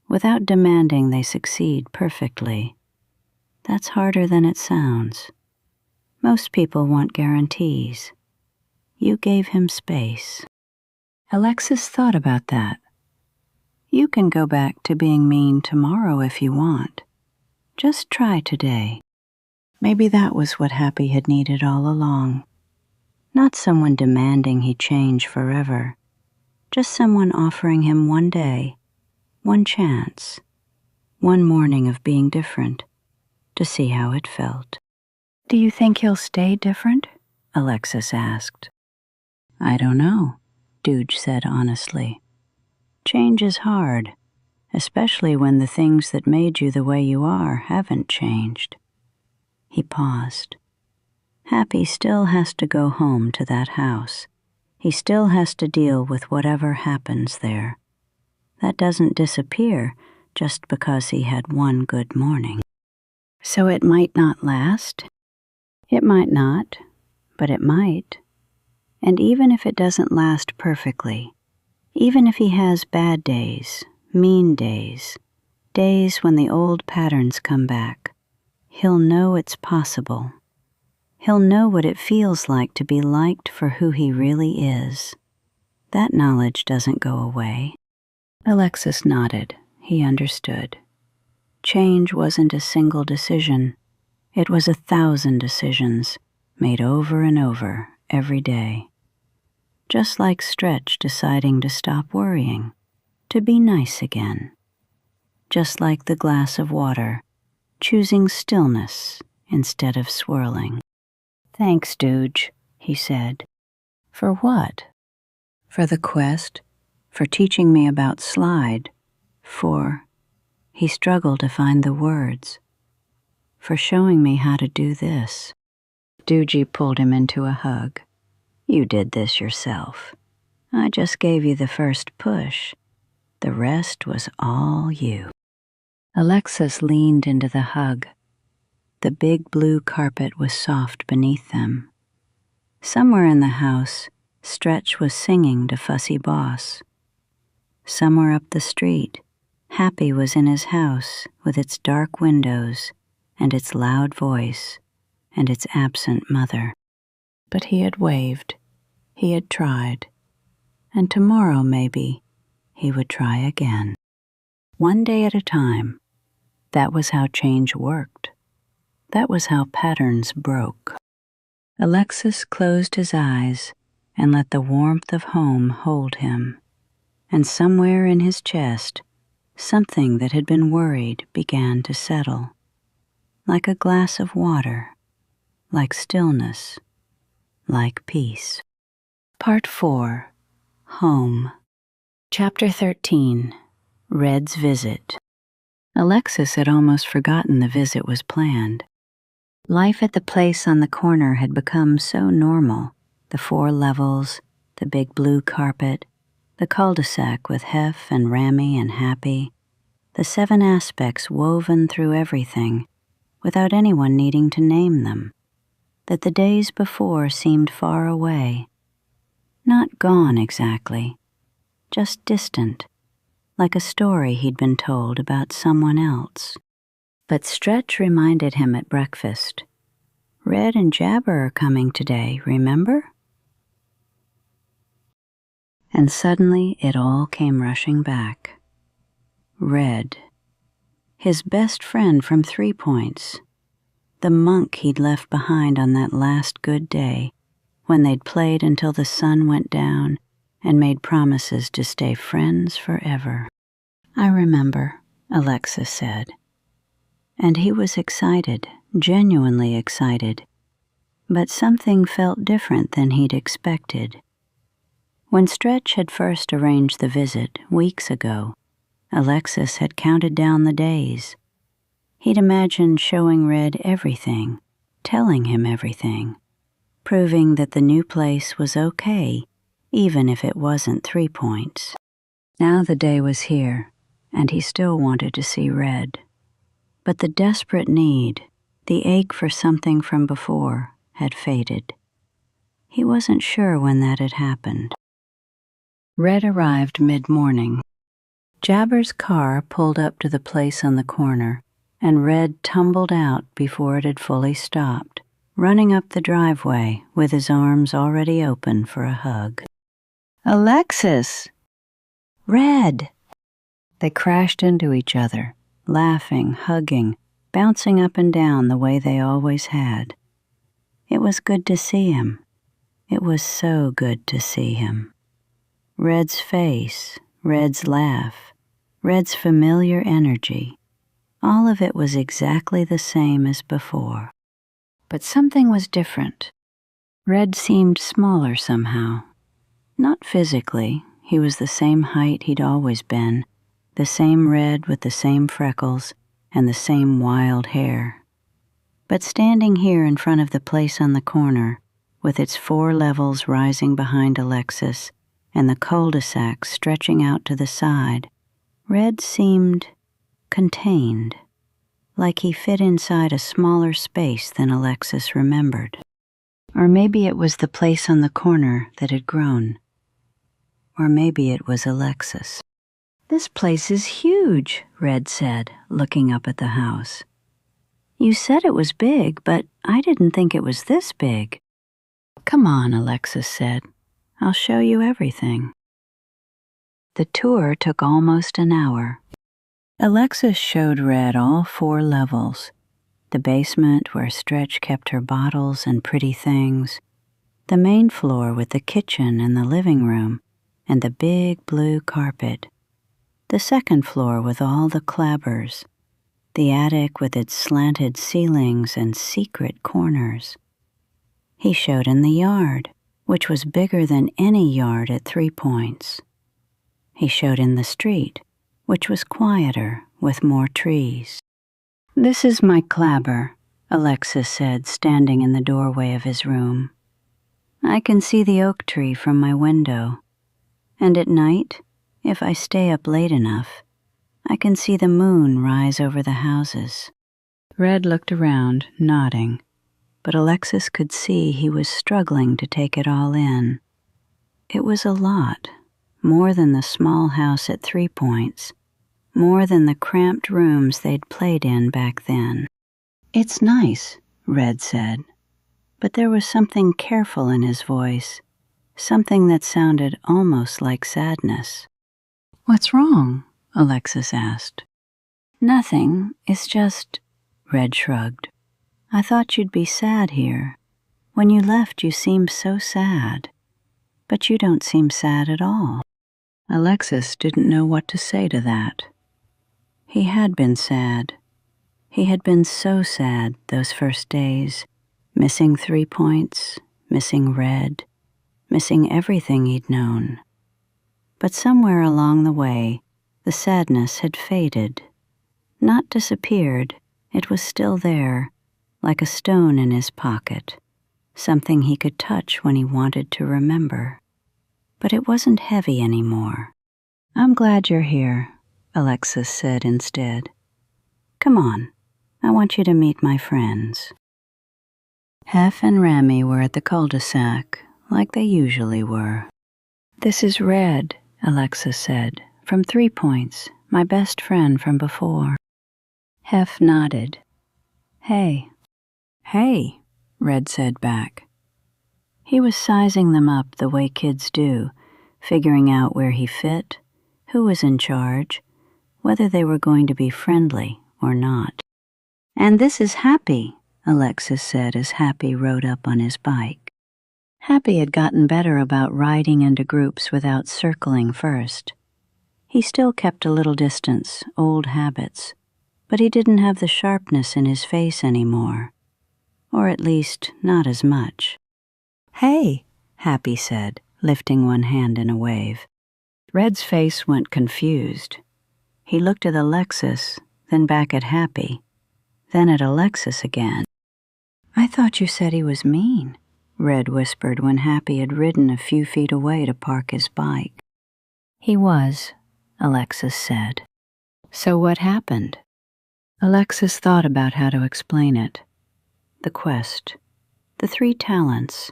without demanding they succeed perfectly. That's harder than it sounds. Most people want guarantees. You gave him space." Alexis thought about that. "You can go back to being mean tomorrow if you want. Just try today." Maybe that was what Happy had needed all along. Not someone demanding he change forever. Just someone offering him one day, one chance, one morning of being different, to see how it felt. "Do you think he'll stay different?" Alexis asked. "I don't know," Dooge said honestly. "Change is hard, especially when the things that made you the way you are haven't changed." He paused. Happy still has to go home to that house. He still has to deal with whatever happens there. That doesn't disappear just because he had one good morning. So it might not last. It might not, but it might. And even if it doesn't last perfectly, even if he has bad days, mean days, days when the old patterns come back, he'll know it's possible. He'll know what it feels like to be liked for who he really is. That knowledge doesn't go away. Alexis nodded. He understood. Change wasn't a single decision. It was 1,000 decisions, made over and over, every day. Just like Stretch deciding to stop worrying, to be nice again. Just like the glass of water, choosing stillness instead of swirling. "Thanks, Dooge," he said. "For what?" "For the quest, for teaching me about Slide, for..." He struggled to find the words. "For showing me how to do this." Doogie pulled him into a hug. "You did this yourself. I just gave you the first push. The rest was all you." Alexis leaned into the hug. The big blue carpet was soft beneath them. Somewhere in the house, Stretch was singing to Fussy Boss. Somewhere up the street, Happy was in his house with its dark windows and its loud voice and its absent mother. But he had waved. He had tried. And tomorrow, maybe, he would try again. One day at a time. That was how change worked. That was how patterns broke. Alexis closed his eyes and let the warmth of home hold him. And somewhere in his chest, something that had been worried began to settle. Like a glass of water, like stillness, like peace. Part 4. Home. Chapter 13. Red's Visit. Alexis had almost forgotten the visit was planned. Life at the place on the corner had become so normal. The 4 levels, the big blue carpet, the cul-de-sac with Hef and Rami and Happy, the 7 aspects woven through everything, without anyone needing to name them, that the days before seemed far away. Not gone exactly, just distant, like a story he'd been told about someone else. But Stretch reminded him at breakfast. "Red and Jabber are coming today, remember?" And suddenly it all came rushing back. Red. His best friend from 3 Points. the monk he'd left behind on that last good day, when they'd played until the sun went down and made promises to stay friends forever. "I remember," Alexis said. And he was excited, genuinely excited, but something felt different than he'd expected. When Stretch had first arranged the visit weeks ago, Alexis had counted down the days. He'd imagined showing Red everything, telling him everything, proving that the new place was okay, even if it wasn't 3 Points. Now the day was here, and he still wanted to see Red. But the desperate need, the ache for something from before, had faded. He wasn't sure when that had happened. Red arrived mid-morning. Jabber's car pulled up to the place on the corner, and Red tumbled out before it had fully stopped, running up the driveway with his arms already open for a hug. "Alexis!" "Red!" They crashed into each other, laughing, hugging, bouncing up and down the way they always had. It was good to see him. It was so good to see him. Red's face, Red's laugh, Red's familiar energy, all of it was exactly the same as before. But something was different. Red seemed smaller somehow. Not physically, he was the same height he'd always been, the same Red with the same freckles and the same wild hair. But standing here in front of the place on the corner, with its 4 levels rising behind Alexis and the cul-de-sac stretching out to the side, Red seemed contained, like he fit inside a smaller space than Alexis remembered. Or maybe it was the place on the corner that had grown. Or maybe it was Alexis. "This place is huge," Red said, looking up at the house. "You said it was big, but I didn't think it was this big." "Come on," Alexis said. "I'll show you everything." The tour took almost an hour. Alexis showed Red all 4 levels, the basement where Stretch kept her bottles and pretty things, the main floor with the kitchen and the living room and the big blue carpet, the second floor with all the clabbers, the attic with its slanted ceilings and secret corners. He showed in the yard, which was bigger than any yard at 3 Points. He showed in the street, which was quieter with more trees. "This is my clabber," Alexis said, standing in the doorway of his room. "I can see the oak tree from my window, and at night, if I stay up late enough, I can see the moon rise over the houses." Red looked around, nodding, but Alexis could see he was struggling to take it all in. It was a lot, more than the small house at 3 Points, more than the cramped rooms they'd played in back then. "It's nice," Red said, but there was something careful in his voice, something that sounded almost like sadness. "What's wrong?" Alexis asked. "Nothing, it's just," Red shrugged. "I thought you'd be sad here. When you left, you seemed so sad. But you don't seem sad at all." Alexis didn't know what to say to that. He had been sad. He had been so sad those first days, missing 3 Points, missing Red, missing everything he'd known. But somewhere along the way, the sadness had faded. Not disappeared, it was still there, like a stone in his pocket, something he could touch when he wanted to remember. But it wasn't heavy anymore. "I'm glad you're here," Alexis said instead. "Come on, I want you to meet my friends." Hef and Rami were at the cul-de-sac, like they usually were. "This is Red," Alexis said, "from 3 Points, my best friend from before." Hef nodded. "Hey." "Hey," Red said back. He was sizing them up the way kids do, figuring out where he fit, who was in charge, whether they were going to be friendly or not. "And this is Happy," Alexis said as Happy rode up on his bike. Happy had gotten better about riding into groups without circling first. He still kept a little distance, old habits, but he didn't have the sharpness in his face anymore. Or at least, not as much. "Hey," Happy said, lifting one hand in a wave. Red's face went confused. He looked at Alexis, then back at Happy, then at Alexis again. "I thought you said he was mean," Red whispered when Happy had ridden a few feet away to park his bike. "He was," Alexis said. "So what happened?" Alexis thought about how to explain it. The quest, the 3 talents,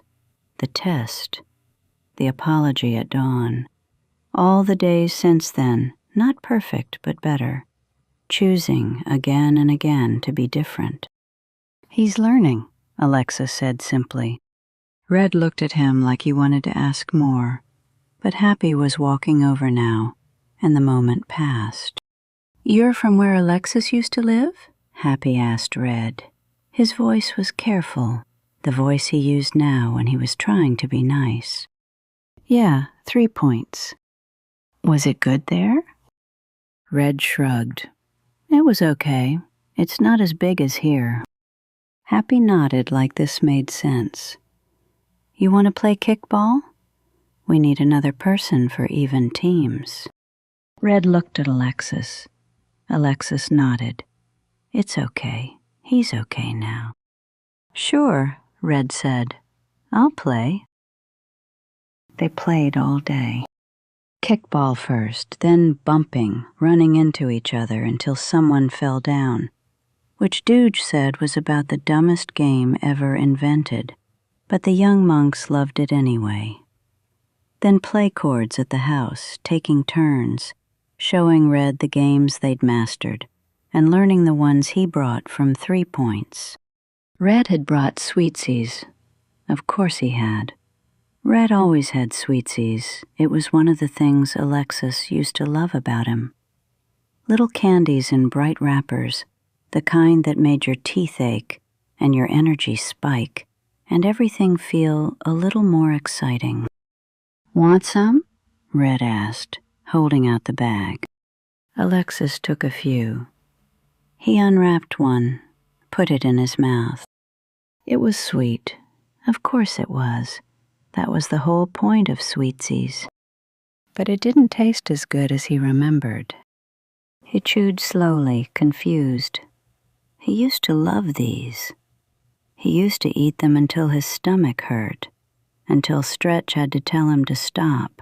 the test, the apology at dawn. All the days since then, not perfect but better, choosing again and again to be different. "He's learning," Alexis said simply. Red looked at him like he wanted to ask more, but Happy was walking over now, and the moment passed. "You're from where Alexis used to live?" Happy asked Red. His voice was careful, the voice he used now when he was trying to be nice. "Yeah, 3 Points. Was it good there?" Red shrugged. "It was okay. It's not as big as here." Happy nodded like this made sense. "You want to play kickball? We need another person for even teams." Red looked at Alexis. Alexis nodded. "It's okay. He's okay now." "Sure," Red said. "I'll play." They played all day. Kickball first, then bumping, running into each other until someone fell down, which Dooge said was about the dumbest game ever invented, but the young monks loved it anyway. Then play chords at the house, taking turns, showing Red the games they'd mastered, and learning the ones he brought from 3 Points. Red had brought sweetsies. Of course he had. Red always had sweetsies. It was one of the things Alexis used to love about him. Little candies in bright wrappers, the kind that made your teeth ache and your energy spike, and everything feel a little more exciting. "Want some?" Red asked, holding out the bag. Alexis took a few. He unwrapped one, put it in his mouth. It was sweet. Of course it was. That was the whole point of sweetsies. But it didn't taste as good as he remembered. He chewed slowly, confused. He used to love these. He used to eat them until his stomach hurt, until Stretch had to tell him to stop,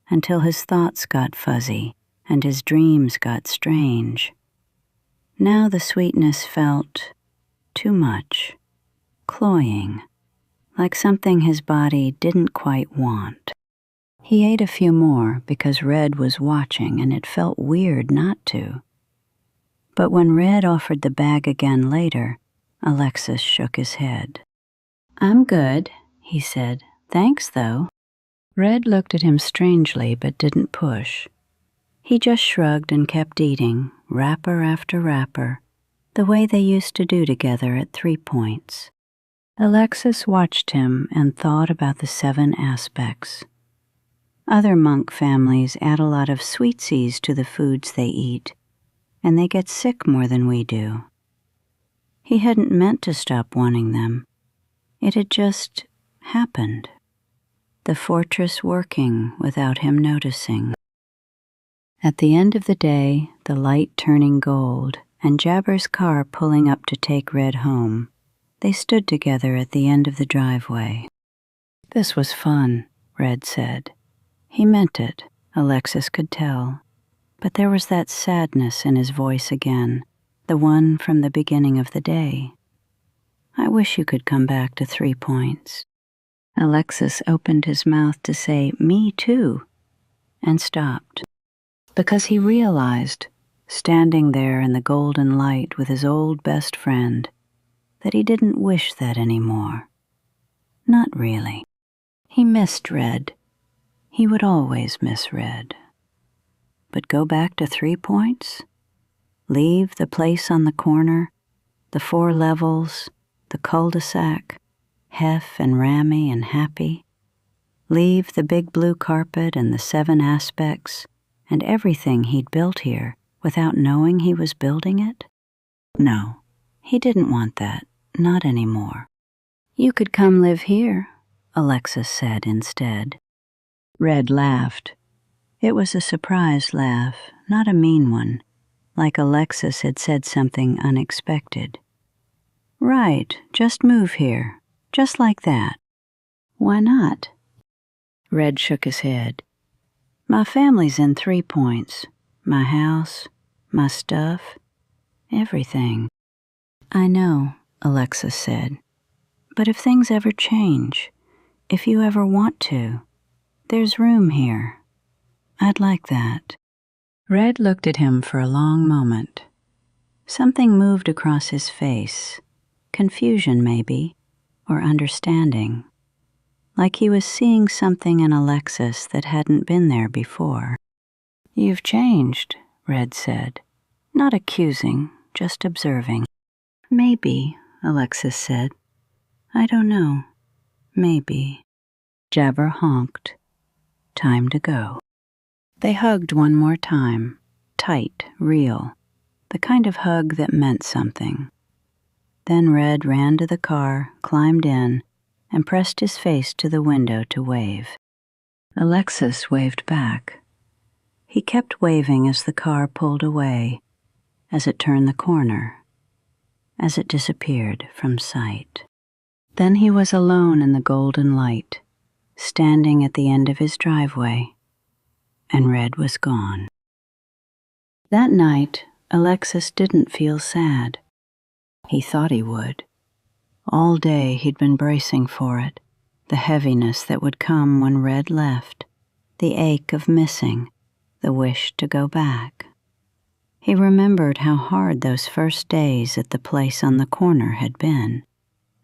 until his thoughts got fuzzy and his dreams got strange. Now the sweetness felt too much, cloying, like something his body didn't quite want. He ate a few more because Red was watching and it felt weird not to. But when Red offered the bag again later, Alexis shook his head. "I'm good," he said. "Thanks, though." Red looked at him strangely but didn't push. He just shrugged and kept eating, wrapper after wrapper, the way they used to do together at 3 Points. Alexis watched him and thought about the 7 aspects. Other monk families add a lot of sweetsies to the foods they eat, and they get sick more than we do. He hadn't meant to stop wanting them. It had just happened. The fortress working without him noticing. At the end of the day, the light turning gold, and Jabber's car pulling up to take Red home, they stood together at the end of the driveway. "This was fun," Red said. He meant it, Alexis could tell. But there was that sadness in his voice again, the one from the beginning of the day. "I wish you could come back to 3 Points." Alexis opened his mouth to say, "Me too," and stopped. Because he realized, standing there in the golden light with his old best friend, that he didn't wish that anymore. Not really. He missed Red. He would always miss Red. But go back to 3 Points? Leave the place on the corner, the 4 levels, the cul-de-sac, Hef and Ramy and Happy, leave the big blue carpet and the 7 aspects and everything he'd built here without knowing he was building it? No, he didn't want that, not anymore. You could come live here, Alexis said instead. Red laughed. It was a surprised laugh, not a mean one, like Alexis had said something unexpected. Right, just move here, just like that. Why not? Red shook his head. My family's in 3 Points. My house, my stuff, everything. I know, Alexis said. But if things ever change, if you ever want to, there's room here. I'd like that. Red looked at him for a long moment. Something moved across his face, confusion maybe, or understanding, like he was seeing something in Alexis that hadn't been there before. You've changed, Red said, not accusing, just observing. Maybe, Alexis said. I don't know. Maybe. Jabber honked. Time to go. They hugged one more time, tight, real, the kind of hug that meant something. Then Red ran to the car, climbed in, and pressed his face to the window to wave. Alexis waved back. He kept waving as the car pulled away, as it turned the corner, as it disappeared from sight. Then he was alone in the golden light, standing at the end of his driveway, and Red was gone. That night, Alexis didn't feel sad. He thought he would. All day he'd been bracing for it, the heaviness that would come when Red left, the ache of missing, the wish to go back. He remembered how hard those first days at the place on the corner had been,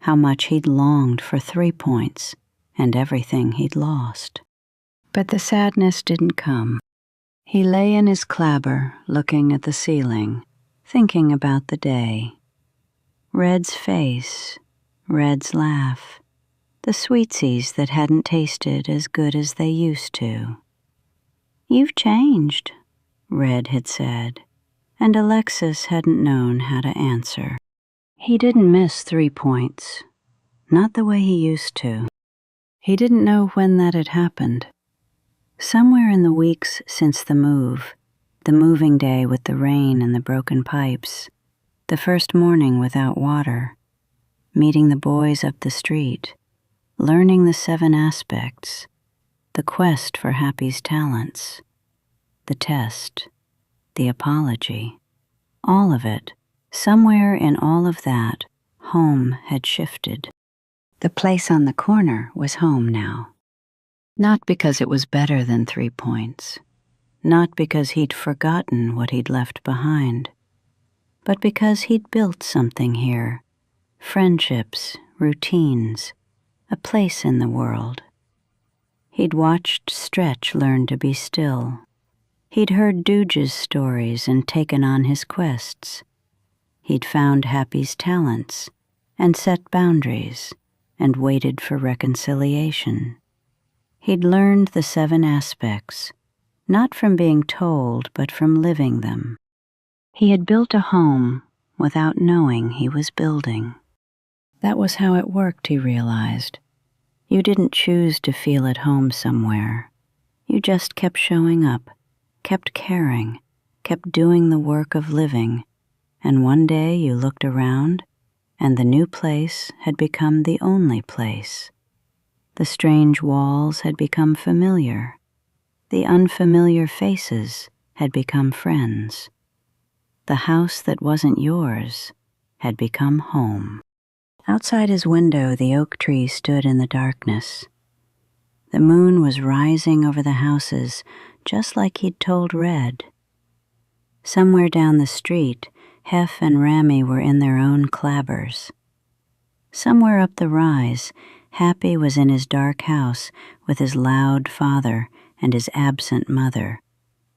how much he'd longed for 3 Points and everything he'd lost. But the sadness didn't come. He lay in his clabber, looking at the ceiling, thinking about the day. Red's face, Red's laugh, the sweetsies that hadn't tasted as good as they used to. You've changed, Red had said, and Alexis hadn't known how to answer. He didn't miss 3 Points, not the way he used to. He didn't know when that had happened. Somewhere in the weeks since the moving day with the rain and the broken pipes, the first morning without water, meeting the boys up the street, learning the 7 aspects, the quest for Happy's talents, the test, the apology, all of it, somewhere in all of that, home had shifted. The place on the corner was home now. Not because it was better than 3 Points, not because he'd forgotten what he'd left behind, but because he'd built something here, friendships, routines, a place in the world. He'd watched Stretch learn to be still. He'd heard Dooge's stories and taken on his quests. He'd found Happy's talents and set boundaries and waited for reconciliation. He'd learned the 7 aspects, not from being told, but from living them. He had built a home without knowing he was building. That was how it worked, he realized. You didn't choose to feel at home somewhere. You just kept showing up, kept caring, kept doing the work of living, and one day you looked around, and the new place had become the only place. The strange walls had become familiar. The unfamiliar faces had become friends. The house that wasn't yours had become home. Outside his window, the oak tree stood in the darkness. The moon was rising over the houses, just like he'd told Red. Somewhere down the street, Hef and Ramy were in their own clabbers. Somewhere up the rise, Happy was in his dark house with his loud father and his absent mother,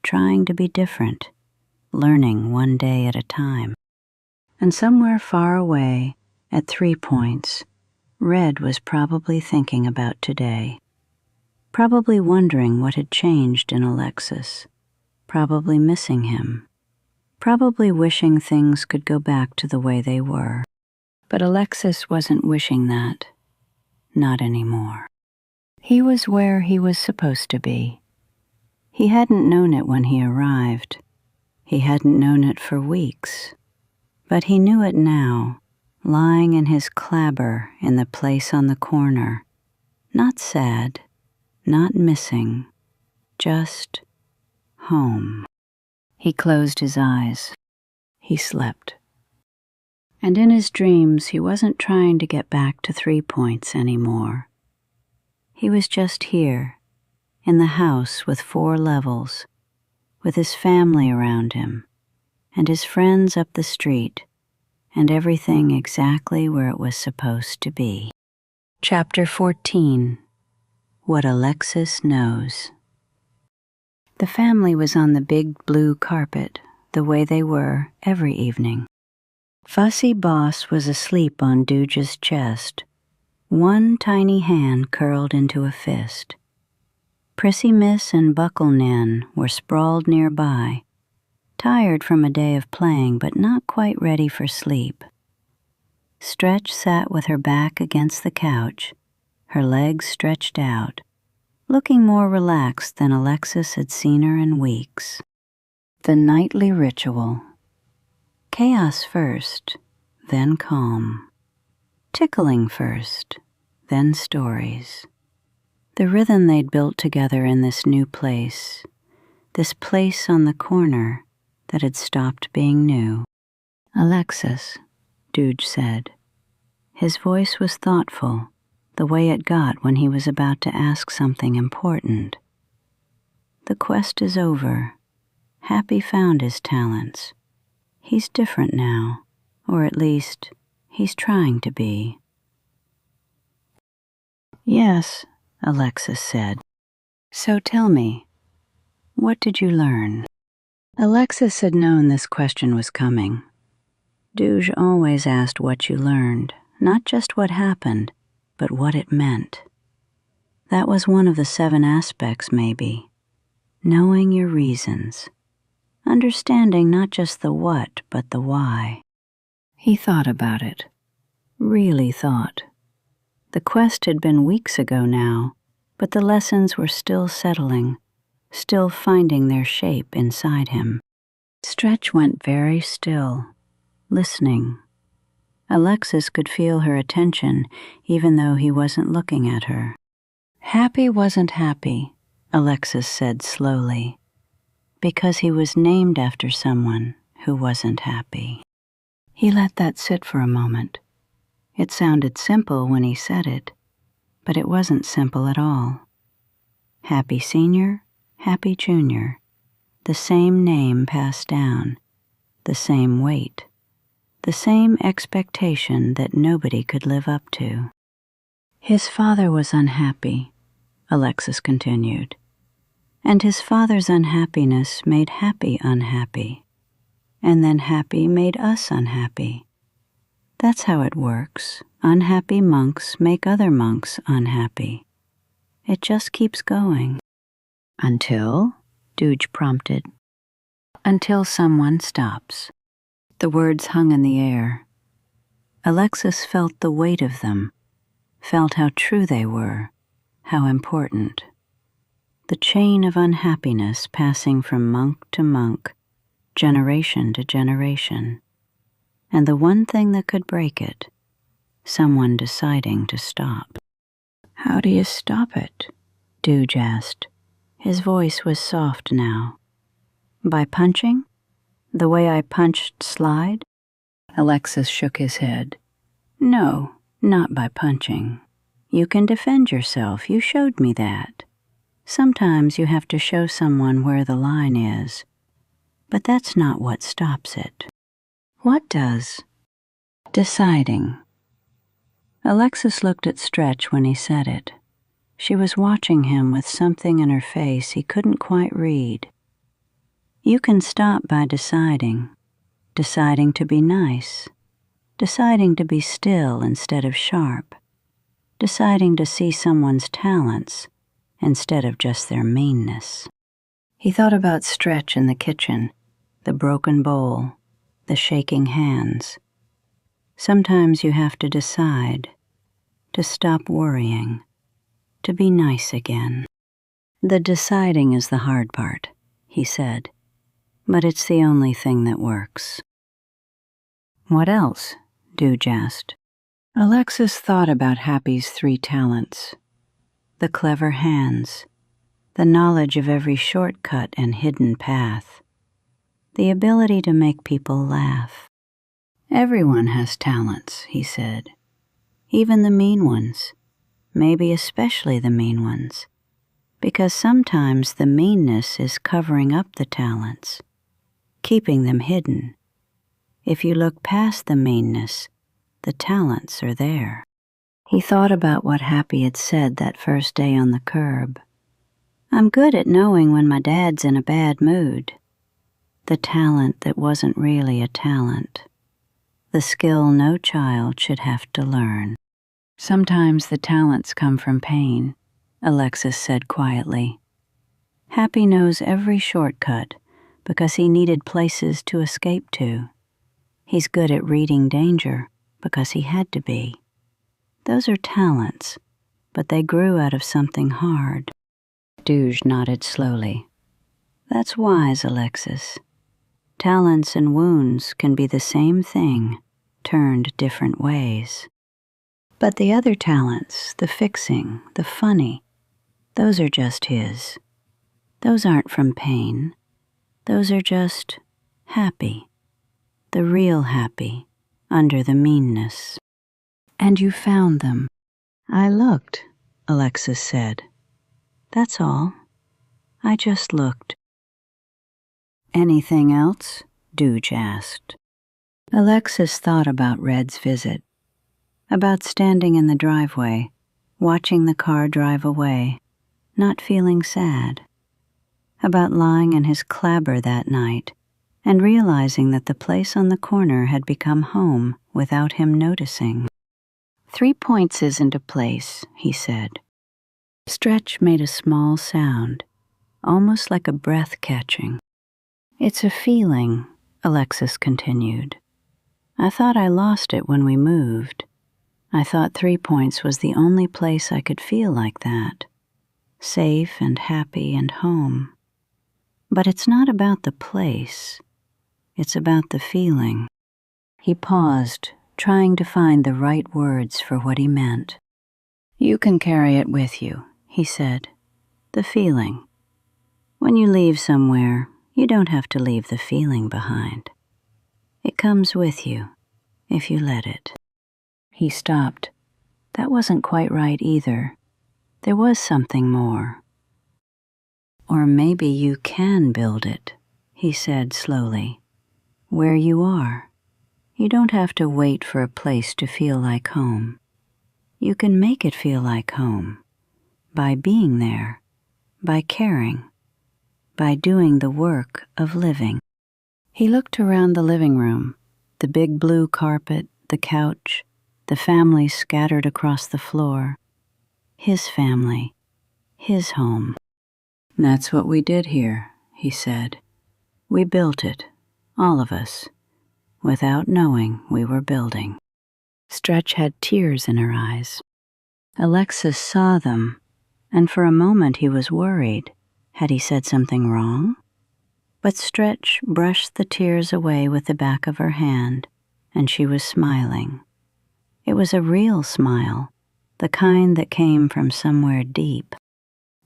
trying to be different, learning one day at a time. And somewhere far away, At 3 points, Red was probably thinking about today, probably wondering what had changed in Alexis, probably missing him, probably wishing things could go back to the way they were. But Alexis wasn't wishing that. Not anymore. He was where he was supposed to be. He hadn't known it when he arrived. He hadn't known it for weeks. But he knew it now, lying in his clabber in the place on the corner. Not sad, not missing, just home. He closed his eyes. He slept. And in his dreams, he wasn't trying to get back to 3 points anymore. He was just here, in the house with 4 levels, with his family around him, and his friends up the street, and everything exactly where it was supposed to be. Chapter 14. What Alexis Knows. The family was on the big blue carpet, the way they were every evening. Fussy Boss was asleep on Dooge's chest, one tiny hand curled into a fist. Prissy Miss and Buckle Nan were sprawled nearby, tired from a day of playing but not quite ready for sleep. Stretch sat with her back against the couch, her legs stretched out, looking more relaxed than Alexis had seen her in weeks. The nightly ritual. Chaos first, then calm. Tickling first, then stories. The rhythm they'd built together in this new place, this place on the corner that had stopped being new. Alexis, Dooge said. His voice was thoughtful, the way it got when he was about to ask something important. The quest is over. Happy found his talents. He's different now, or at least, he's trying to be. Yes, Alexis said. So tell me, what did you learn? Alexis had known this question was coming. Dooge always asked what you learned, not just what happened, but what it meant. That was one of the 7 aspects, maybe. Knowing your reasons. Understanding not just the what, but the why. He thought about it. Really thought. The quest had been weeks ago now, but the lessons were still settling, still finding their shape inside him. Stretch went very still, listening. Alexis could feel her attention, even though he wasn't looking at her. Happy wasn't happy, Alexis said slowly, because he was named after someone who wasn't happy. He let that sit for a moment. It sounded simple when he said it, but it wasn't simple at all. Happy Senior, Happy Junior, the same name passed down, the same weight, the same expectation that nobody could live up to. His father was unhappy, Alexis continued, and his father's unhappiness made Happy unhappy, and then Happy made us unhappy. That's how it works. Unhappy monks make other monks unhappy. It just keeps going. Until, Dooge prompted. Until someone stops. The words hung in the air. Alexis felt the weight of them, felt how true they were, how important. The chain of unhappiness passing from monk to monk, generation to generation. And the one thing that could break it, someone deciding to stop. How do you stop it? Dooge asked. His voice was soft now. By punching? The way I punched Slide? Alexis shook his head. No, not by punching. You can defend yourself, you showed me that. Sometimes you have to show someone where the line is. But that's not what stops it. What does? Deciding. Alexis looked at Stretch when he said it. She was watching him with something in her face he couldn't quite read. You can stop by deciding. Deciding to be nice. deciding to be still instead of sharp, deciding to see someone's talents instead of just their meanness. He thought about Stretch in the kitchen, the broken bowl, the shaking hands. Sometimes you have to decide, to stop worrying, to be nice again. The deciding is the hard part, he said, but it's the only thing that works. What else? Dooge asked. Alexis thought about Happy's 3 talents. The clever hands, the knowledge of every shortcut and hidden path, the ability to make people laugh. Everyone has talents, he said, even the mean ones, maybe especially the mean ones, because sometimes the meanness is covering up the talents, keeping them hidden. If you look past the meanness, the talents are there. He thought about what Happy had said that first day on the curb. I'm good at knowing when my dad's in a bad mood. The talent that wasn't really a talent. The skill no child should have to learn. Sometimes the talents come from pain, Alexis said quietly. Happy knows every shortcut because he needed places to escape to. He's good at reading danger because he had to be. Those are talents, but they grew out of something hard. Dooge nodded slowly. That's wise, Alexis. Talents and wounds can be the same thing, turned different ways. But the other talents, the fixing, the funny, those are just his. Those aren't from pain. Those are just happy. The real happy, under the meanness. And you found them. I looked, Alexis said. That's all. I just looked. Anything else? Dooge asked. Alexis thought about Red's visit, about standing in the driveway, watching the car drive away, not feeling sad, about lying in his clabber that night and realizing that the place on the corner had become home without him noticing. 3 points isn't a place, he said. Stretch made a small sound, almost like a breath catching. It's a feeling, Alexis continued. I thought I lost it when we moved. I thought 3 points was the only place I could feel like that, safe and happy and home. But it's not about the place. It's about the feeling. He paused, trying to find the right words for what he meant. You can carry it with you, he said. The feeling. When you leave somewhere, you don't have to leave the feeling behind. It comes with you, if you let it. He stopped. That wasn't quite right either. There was something more. Or maybe you can build it, he said slowly. Where you are. You don't have to wait for a place to feel like home. You can make it feel like home. By being there. By caring. By doing the work of living. He looked around the living room, the big blue carpet, the couch, the family scattered across the floor. His family. His home. That's what we did here, he said. We built it, all of us, without knowing we were building. Stretch had tears in her eyes. Alexis saw them, and for a moment he was worried. Had he said something wrong? But Stretch brushed the tears away with the back of her hand, and she was smiling. It was a real smile, the kind that came from somewhere deep.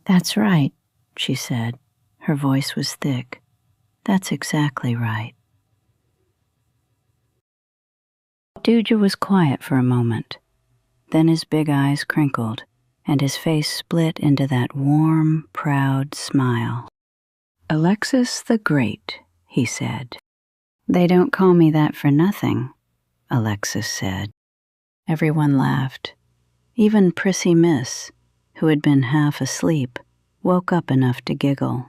That's right, she said. Her voice was thick. That's exactly right. Dooge was quiet for a moment. Then his big eyes crinkled, and his face split into that warm, proud smile. Alexis the Great, he said. They don't call me that for nothing, Alexis said. Everyone laughed. Even Prissy Miss, who had been half asleep, woke up enough to giggle.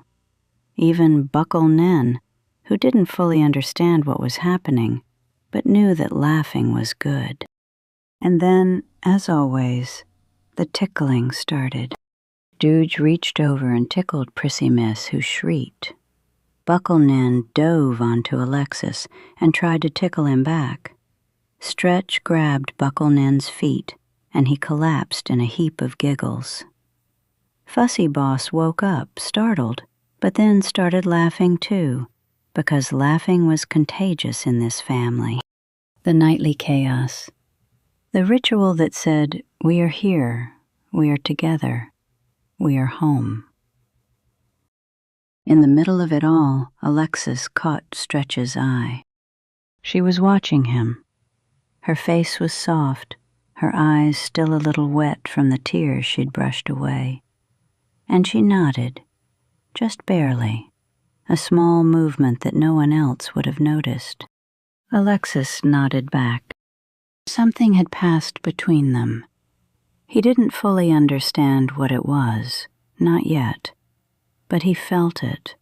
Even Buckle Nen, who didn't fully understand what was happening, but knew that laughing was good. And then, as always, the tickling started. Dooge reached over and tickled Prissy Miss, who shrieked. Bucklenin dove onto Alexis and tried to tickle him back. Stretch grabbed Bucklenin's feet, and he collapsed in a heap of giggles. Fussy Boss woke up, startled, but then started laughing too, because laughing was contagious in this family. The nightly chaos. The ritual that said, "We are here, we are together, we are home." In the middle of it all, Alexis caught Stretch's eye. She was watching him. Her face was soft, her eyes still a little wet from the tears she'd brushed away. And she nodded, just barely, a small movement that no one else would have noticed. Alexis nodded back. Something had passed between them. He didn't fully understand what it was, not yet, but he felt it,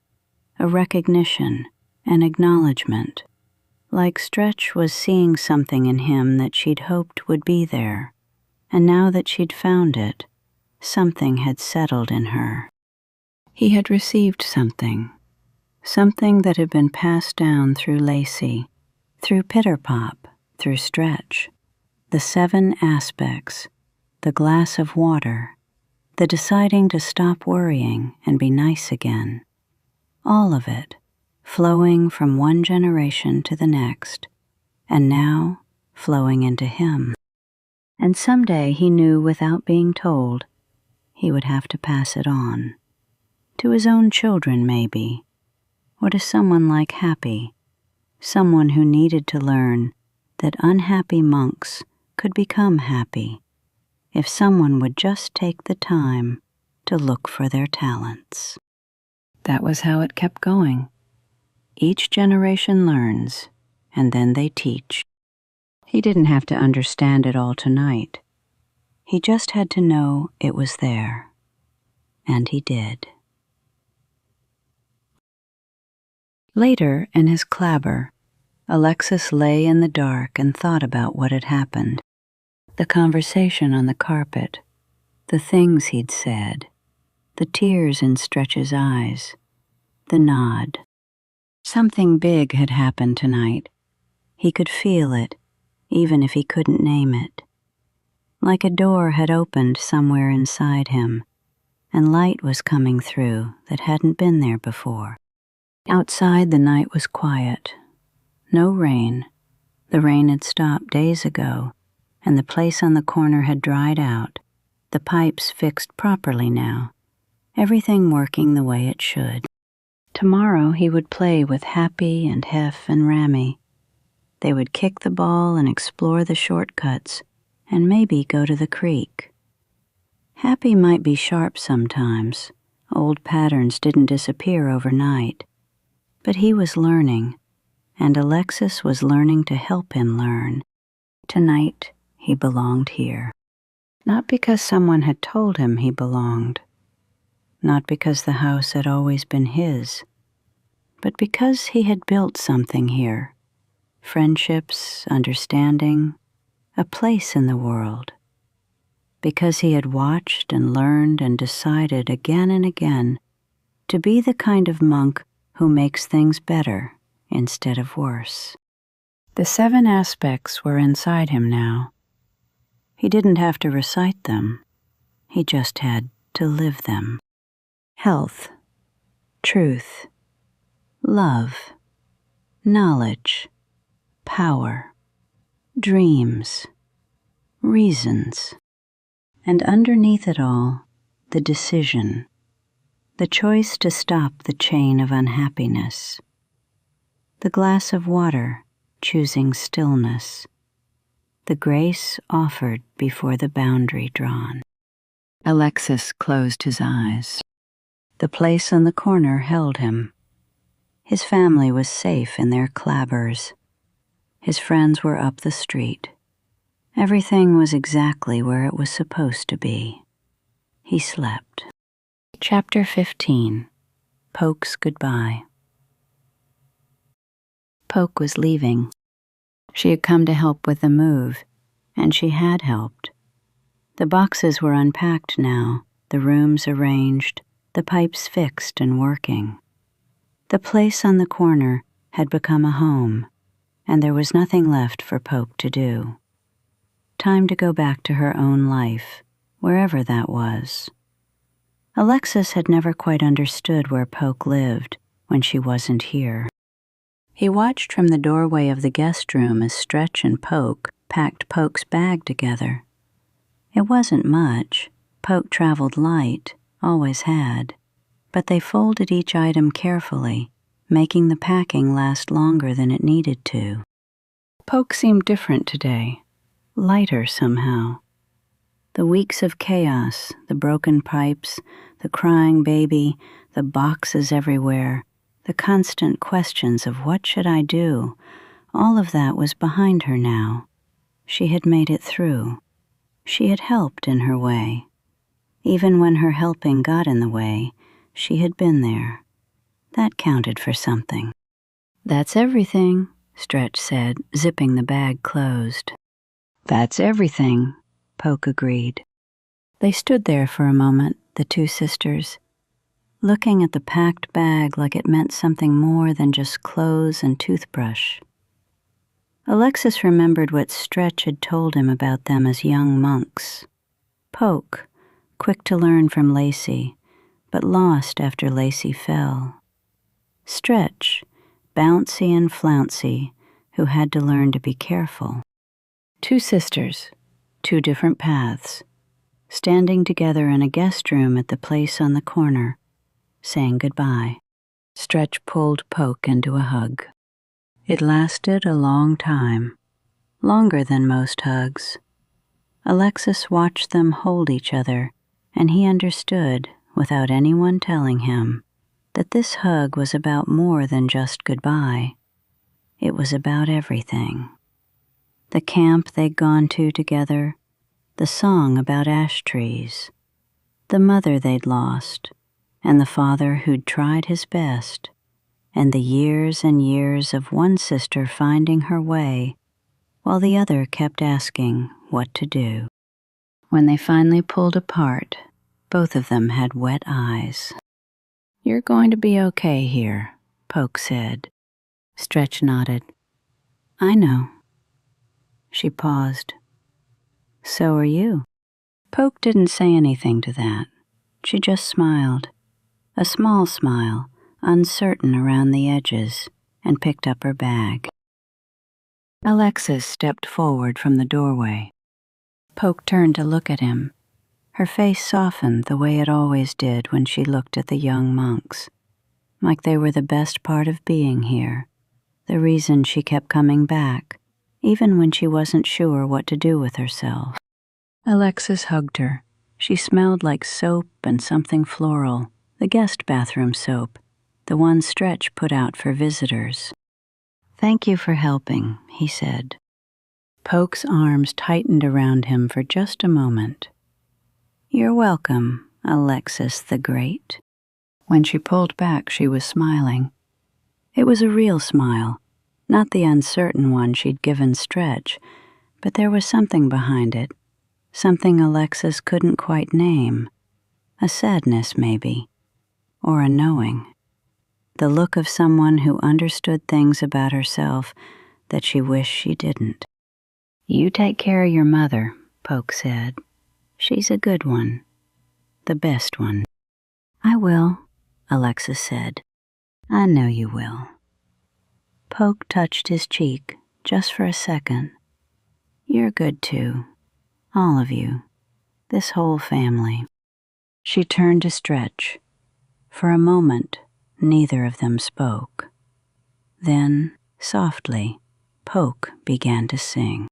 a recognition, an acknowledgement, like Stretch was seeing something in him that she'd hoped would be there, and now that she'd found it, something had settled in her. He had received something that had been passed down through Lacey, through Pitter-Pop, through Stretch. The 7 aspects, the glass of water, the deciding to stop worrying and be nice again. All of it, flowing from one generation to the next, and now flowing into him. And someday he knew without being told, he would have to pass it on. To his own children, maybe, or to someone like Happy, someone who needed to learn that unhappy monks could become happy if someone would just take the time to look for their talents. That was how it kept going. Each generation learns, and then they teach. He didn't have to understand it all tonight. He just had to know it was there. And he did. Later, in his clabber, Alexis lay in the dark and thought about what had happened. The conversation on the carpet, the things he'd said, the tears in Stretch's eyes, the nod. Something big had happened tonight. He could feel it, even if he couldn't name it. Like a door had opened somewhere inside him, and light was coming through that hadn't been there before. Outside the night was quiet. No rain. The rain had stopped days ago, and the place on the corner had dried out, the pipes fixed properly now, everything working the way it should. Tomorrow he would play with Happy and Hef and Rammy. They would kick the ball and explore the shortcuts, and maybe go to the creek. Happy might be sharp sometimes. Old patterns didn't disappear overnight. But he was learning, and Alexis was learning to help him learn. Tonight, he belonged here. Not because someone had told him he belonged. Not because the house had always been his. But because he had built something here. Friendships, understanding, a place in the world. Because he had watched and learned and decided again and again to be the kind of monk who makes things better instead of worse. The 7 aspects were inside him now. He didn't have to recite them. He just had to live them. Health, truth, love, knowledge, power, dreams, reasons, and underneath it all, the decision. The choice to stop the chain of unhappiness. The glass of water, choosing stillness. The grace offered before the boundary drawn. Alexis closed his eyes. The place on the corner held him. His family was safe in their clabbers. His friends were up the street. Everything was exactly where it was supposed to be. He slept. Chapter 15. Poke's Goodbye. Poke was leaving. She had come to help with the move, and she had helped. The boxes were unpacked now, the rooms arranged, the pipes fixed and working. The place on the corner had become a home, and there was nothing left for Poke to do. Time to go back to her own life, wherever that was. Alexis had never quite understood where Poke lived when she wasn't here. He watched from the doorway of the guest room as Stretch and Poke packed Poke's bag together. It wasn't much. Poke traveled light, always had, but they folded each item carefully, making the packing last longer than it needed to. Poke seemed different today, lighter somehow. The weeks of chaos, the broken pipes, the crying baby, the boxes everywhere, the constant questions of what should I do, all of that was behind her now. She had made it through. She had helped in her way. Even when her helping got in the way, she had been there. That counted for something. "That's everything," Stretch said, zipping the bag closed. "That's everything," Poke agreed. They stood there for a moment, the two sisters, looking at the packed bag like it meant something more than just clothes and toothbrush. Alexis remembered what Stretch had told him about them as young monks. Poke, quick to learn from Lacey, but lost after Lacey fell. Stretch, bouncy and flouncy, who had to learn to be careful. Two sisters, two different paths, standing together in a guest room at the place on the corner, saying goodbye. Stretch pulled Poke into a hug. It lasted a long time, longer than most hugs. Alexis watched them hold each other, and he understood, without anyone telling him, that this hug was about more than just goodbye. It was about everything. The camp they'd gone to together, the song about ash trees, the mother they'd lost, and the father who'd tried his best, and the years and years of one sister finding her way while the other kept asking what to do. When they finally pulled apart, both of them had wet eyes. "You're going to be okay here," Poke said. Stretch nodded. "I know." She paused. "So are you." Poke didn't say anything to that. She just smiled. A small smile, uncertain around the edges, and picked up her bag. Alexis stepped forward from the doorway. Poke turned to look at him. Her face softened the way it always did when she looked at the young monks, like they were the best part of being here, the reason she kept coming back, even when she wasn't sure what to do with herself. Alexis hugged her. She smelled like soap and something floral, the guest bathroom soap, the one Stretch put out for visitors. "Thank you for helping," he said. Poke's arms tightened around him for just a moment. "You're welcome, Alexis the Great." When she pulled back, she was smiling. It was a real smile, not the uncertain one she'd given Stretch, but there was something behind it, something Alexis couldn't quite name. A sadness, maybe, or a knowing. The look of someone who understood things about herself that she wished she didn't. "You take care of your mother," Poke said. "She's a good one. The best one." "I will," Alexis said. "I know you will." Poke touched his cheek, just for a second. "You're good too. All of you. This whole family." She turned to Stretch. For a moment, neither of them spoke. Then, softly, Poke began to sing.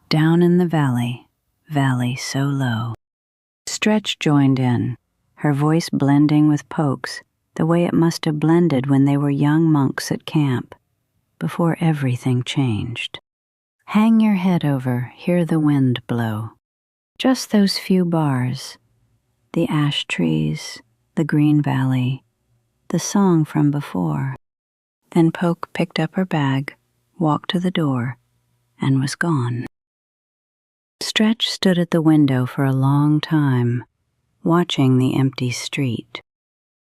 "Down in the valley, valley so low." Stretch joined in, her voice blending with Poke's, the way it must have blended when they were young monks at camp, before everything changed. "Hang your head over, hear the wind blow." Just those few bars. The ash trees, the green valley, the song from before. Then Poke picked up her bag, walked to the door, and was gone. Stretch stood at the window for a long time, watching the empty street.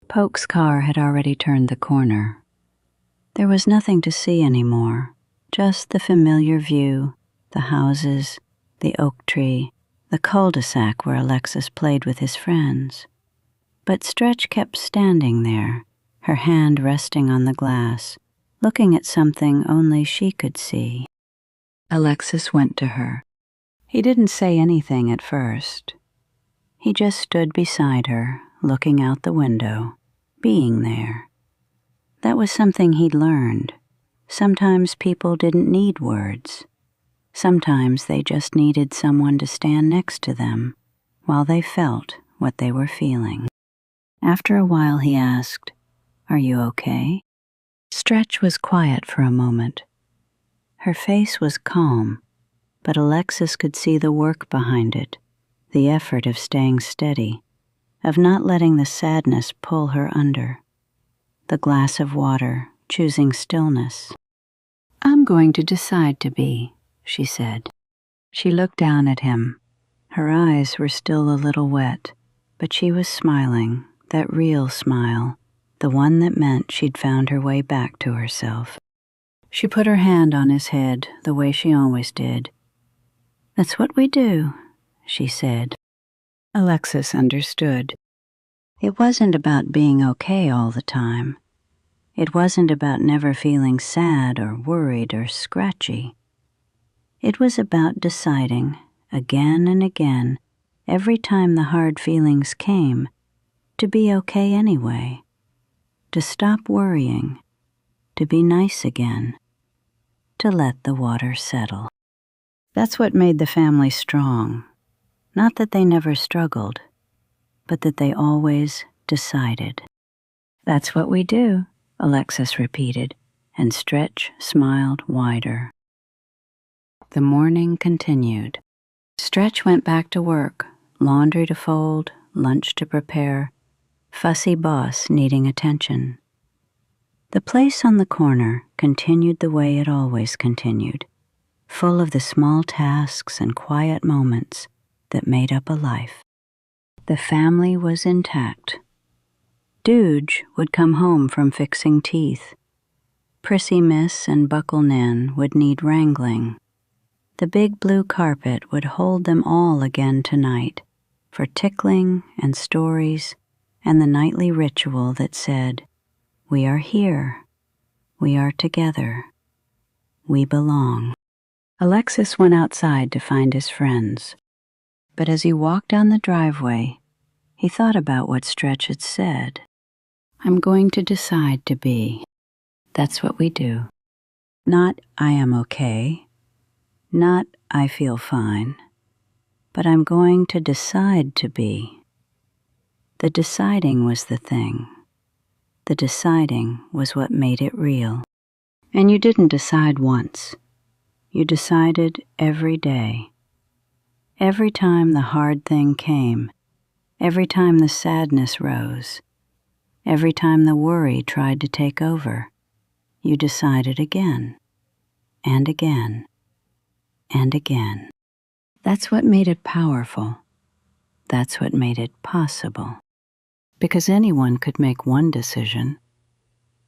Polk's car had already turned the corner. There was nothing to see anymore, just the familiar view, the houses, the oak tree, the cul-de-sac where Alexis played with his friends. But Stretch kept standing there, her hand resting on the glass, looking at something only she could see. Alexis went to her. He didn't say anything at first. He just stood beside her, looking out the window, being there. That was something he'd learned. Sometimes people didn't need words. Sometimes they just needed someone to stand next to them while they felt what they were feeling. After a while he asked, "Are you okay?" Stretch was quiet for a moment. Her face was calm, but Alexis could see the work behind it, the effort of staying steady, of not letting the sadness pull her under. The glass of water, choosing stillness. "I'm going to decide to be," she said. She looked down at him. Her eyes were still a little wet, but she was smiling, that real smile, the one that meant she'd found her way back to herself. She put her hand on his head the way she always did. "That's what we do," she said. Alexis understood. It wasn't about being okay all the time. It wasn't about never feeling sad or worried or scratchy. It was about deciding, again and again, every time the hard feelings came, to be okay anyway, to stop worrying, to be nice again, to let the water settle. That's what made the family strong. Not that they never struggled, but that they always decided. "That's what we do," Alexis repeated, and Stretch smiled wider. The morning continued. Stretch went back to work, laundry to fold, lunch to prepare, fussy boss needing attention. The place on the corner continued the way it always continued, full of the small tasks and quiet moments that made up a life. The family was intact. Dooge would come home from fixing teeth. Prissy Miss and Buckle Nan would need wrangling. The big blue carpet would hold them all again tonight for tickling and stories and the nightly ritual that said, "We are here. We are together. We belong." Alexis went outside to find his friends. But as he walked down the driveway, he thought about what Stretch had said. "I'm going to decide to be." That's what we do. Not "I am okay," not "I feel fine," but I'm going to decide to be. The deciding was the thing. The deciding was what made it real. And you didn't decide once. You decided every day. Every time the hard thing came, every time the sadness rose, every time the worry tried to take over, you decided again, and again, and again. That's what made it powerful. That's what made it possible. Because anyone could make one decision,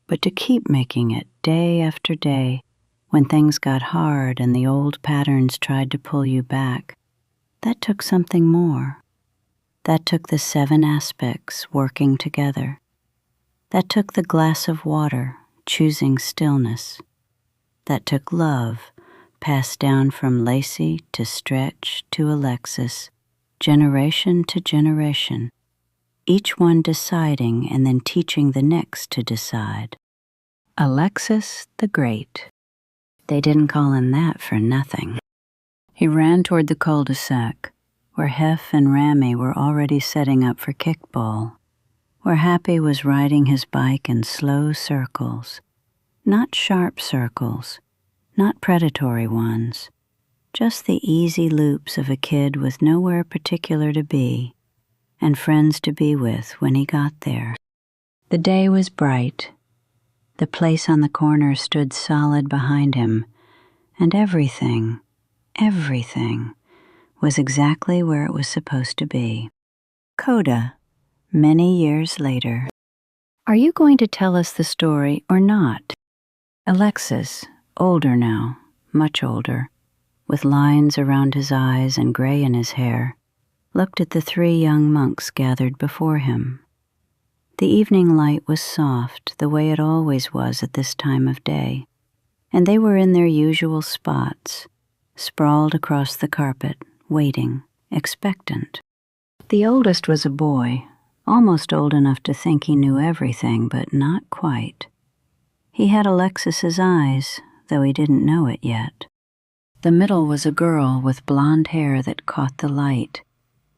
but to keep making it day after day, when things got hard and the old patterns tried to pull you back, that took something more. That took the 7 aspects working together. That took the glass of water, choosing stillness. That took love, passed down from Lacey to Stretch to Alexis, generation to generation, each one deciding and then teaching the next to decide. Alexis the Great. They didn't call him that for nothing. He ran toward the cul-de-sac, where Hef and Rami were already setting up for kickball, where Happy was riding his bike in slow circles, not sharp circles, not predatory ones, just the easy loops of a kid with nowhere particular to be and friends to be with when he got there. The day was bright. The place on the corner stood solid behind him, and everything was exactly where it was supposed to be. Coda, many years later. Are you going to tell us the story or not? Alexis, older now, much older, with lines around his eyes and gray in his hair, looked at the 3 young monks gathered before him. The evening light was soft, the way it always was at this time of day, and they were in their usual spots, sprawled across the carpet, waiting, expectant. The oldest was a boy, almost old enough to think he knew everything, but not quite. He had Alexis's eyes, though he didn't know it yet. The middle was a girl with blonde hair that caught the light,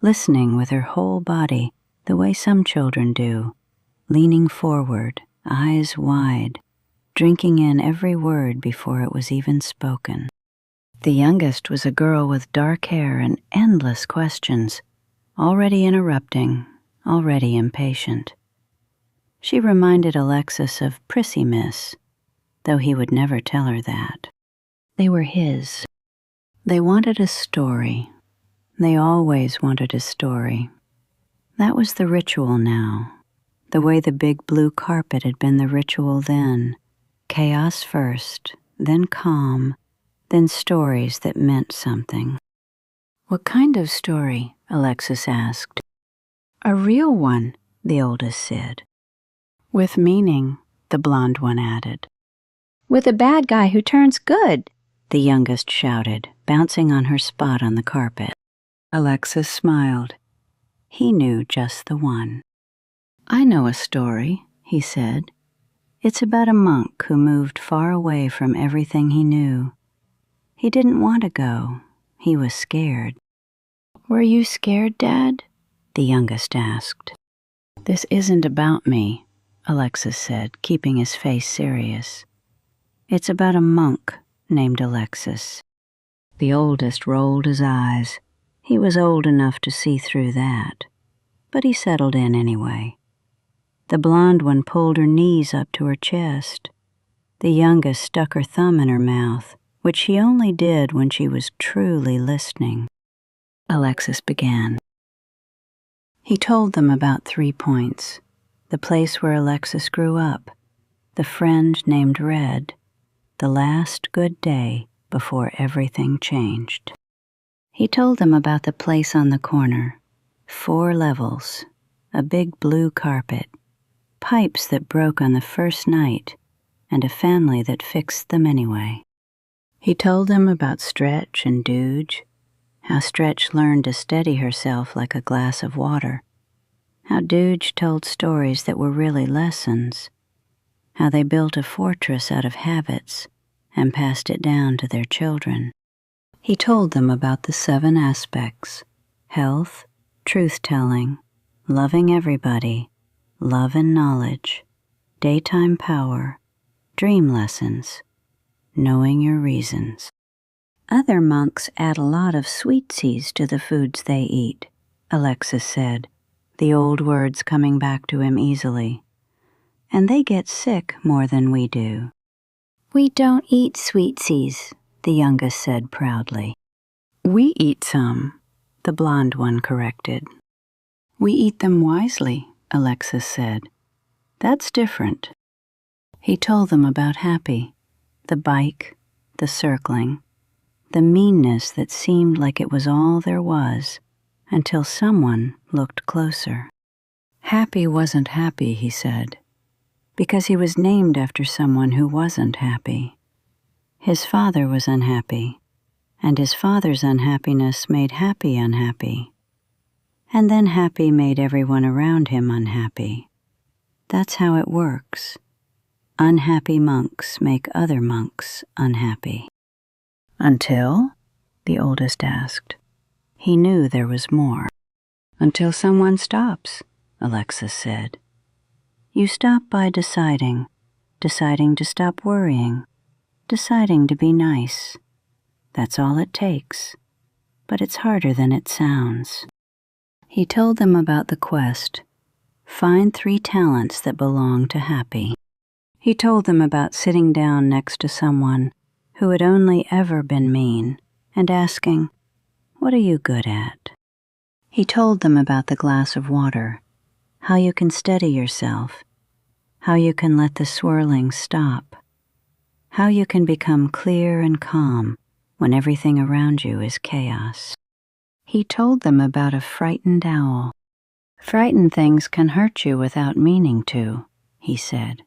listening with her whole body the way some children do, leaning forward, eyes wide, drinking in every word before it was even spoken. The youngest was a girl with dark hair and endless questions, already interrupting, already impatient. She reminded Alexis of Prissy Miss, though he would never tell her that. They were his. They wanted a story. They always wanted a story. That was the ritual now, the way the big blue carpet had been the ritual then. Chaos first, then calm, then stories that meant something. What kind of story? Alexis asked. A real one, the oldest said. With meaning, the blonde one added. With a bad guy who turns good, the youngest shouted, bouncing on her spot on the carpet. Alexis smiled. He knew just the one. I know a story, he said. It's about a monk who moved far away from everything he knew. He didn't want to go. He was scared. Were you scared, Dad? The youngest asked. This isn't about me, Alexis said, keeping his face serious. It's about a monk named Alexis. The oldest rolled his eyes. He was old enough to see through that, but he settled in anyway. The blonde one pulled her knees up to her chest. The youngest stuck her thumb in her mouth, which she only did when she was truly listening. Alexis began. He told them about 3 points: the place where Alexis grew up, the friend named Red, the last good day before everything changed. He told them about the place on the corner, 4 levels, a big blue carpet, pipes that broke on the first night, and a family that fixed them anyway. He told them about Stretch and Dooge, how Stretch learned to steady herself like a glass of water, how Dooge told stories that were really lessons, how they built a fortress out of habits and passed it down to their children. He told them about the 7 aspects: health, truth-telling, loving everybody, love and knowledge, daytime power, dream lessons, knowing your reasons. Other monks add a lot of sweetsies to the foods they eat, Alexis said, the old words coming back to him easily. And they get sick more than we do. We don't eat sweetsies, the youngest said proudly. We eat some, the blonde one corrected. We eat them wisely, Alexis said. That's different. He told them about Happy, the bike, the circling, the meanness that seemed like it was all there was until someone looked closer. Happy wasn't happy, he said, because he was named after someone who wasn't happy. His father was unhappy, and his father's unhappiness made Happy unhappy. And then Happy made everyone around him unhappy. That's how it works. Unhappy monks make other monks unhappy. Until? The oldest asked. He knew there was more. Until someone stops, Alexis said. You stop by deciding to stop worrying, deciding to be nice. That's all it takes, but it's harder than it sounds. He told them about the quest. Find 3 talents that belong to Happy. He told them about sitting down next to someone who had only ever been mean, and asking, "What are you good at?" He told them about the glass of water, how you can steady yourself, how you can let the swirling stop, how you can become clear and calm when everything around you is chaos. He told them about a frightened owl. "Frightened things can hurt you without meaning to," he said.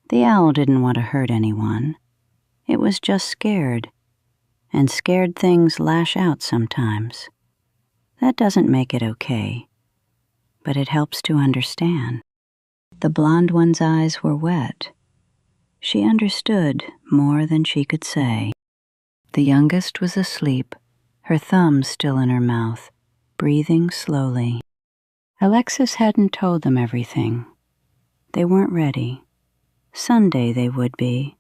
The owl didn't want to hurt anyone. It was just scared, and scared things lash out sometimes. That doesn't make it okay, but it helps to understand. The blonde one's eyes were wet. She understood more than she could say. The youngest was asleep, her thumbs still in her mouth, breathing slowly. Alexis hadn't told them everything. They weren't ready. Someday they would be.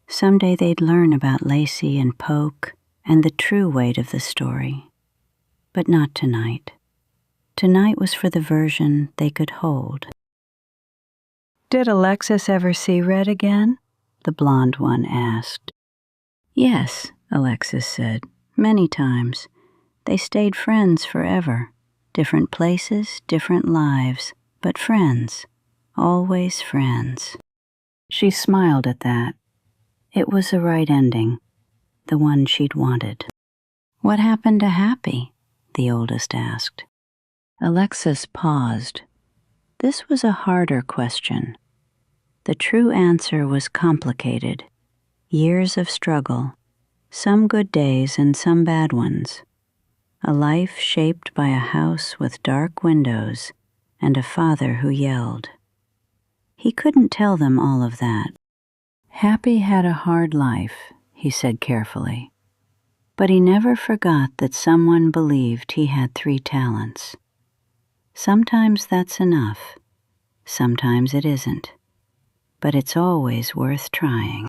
Someday they'd learn about Lacey and Poke and the true weight of the story. But not tonight. Tonight was for the version they could hold. "Did Alexis ever see Red again?" the blonde one asked. "Yes," Alexis said, "many times. They stayed friends forever. Different places, different lives, but friends. Always friends." She smiled at that. It was the right ending, the one she'd wanted. "What happened to Happy?" the oldest asked. Alexis paused. This was a harder question. The true answer was complicated. Years of struggle, some good days and some bad ones. A life shaped by a house with dark windows and a father who yelled. He couldn't tell them all of that. Happy had a hard life, he said carefully, but he never forgot that someone believed he had 3 talents. Sometimes that's enough. Sometimes it isn't. But it's always worth trying.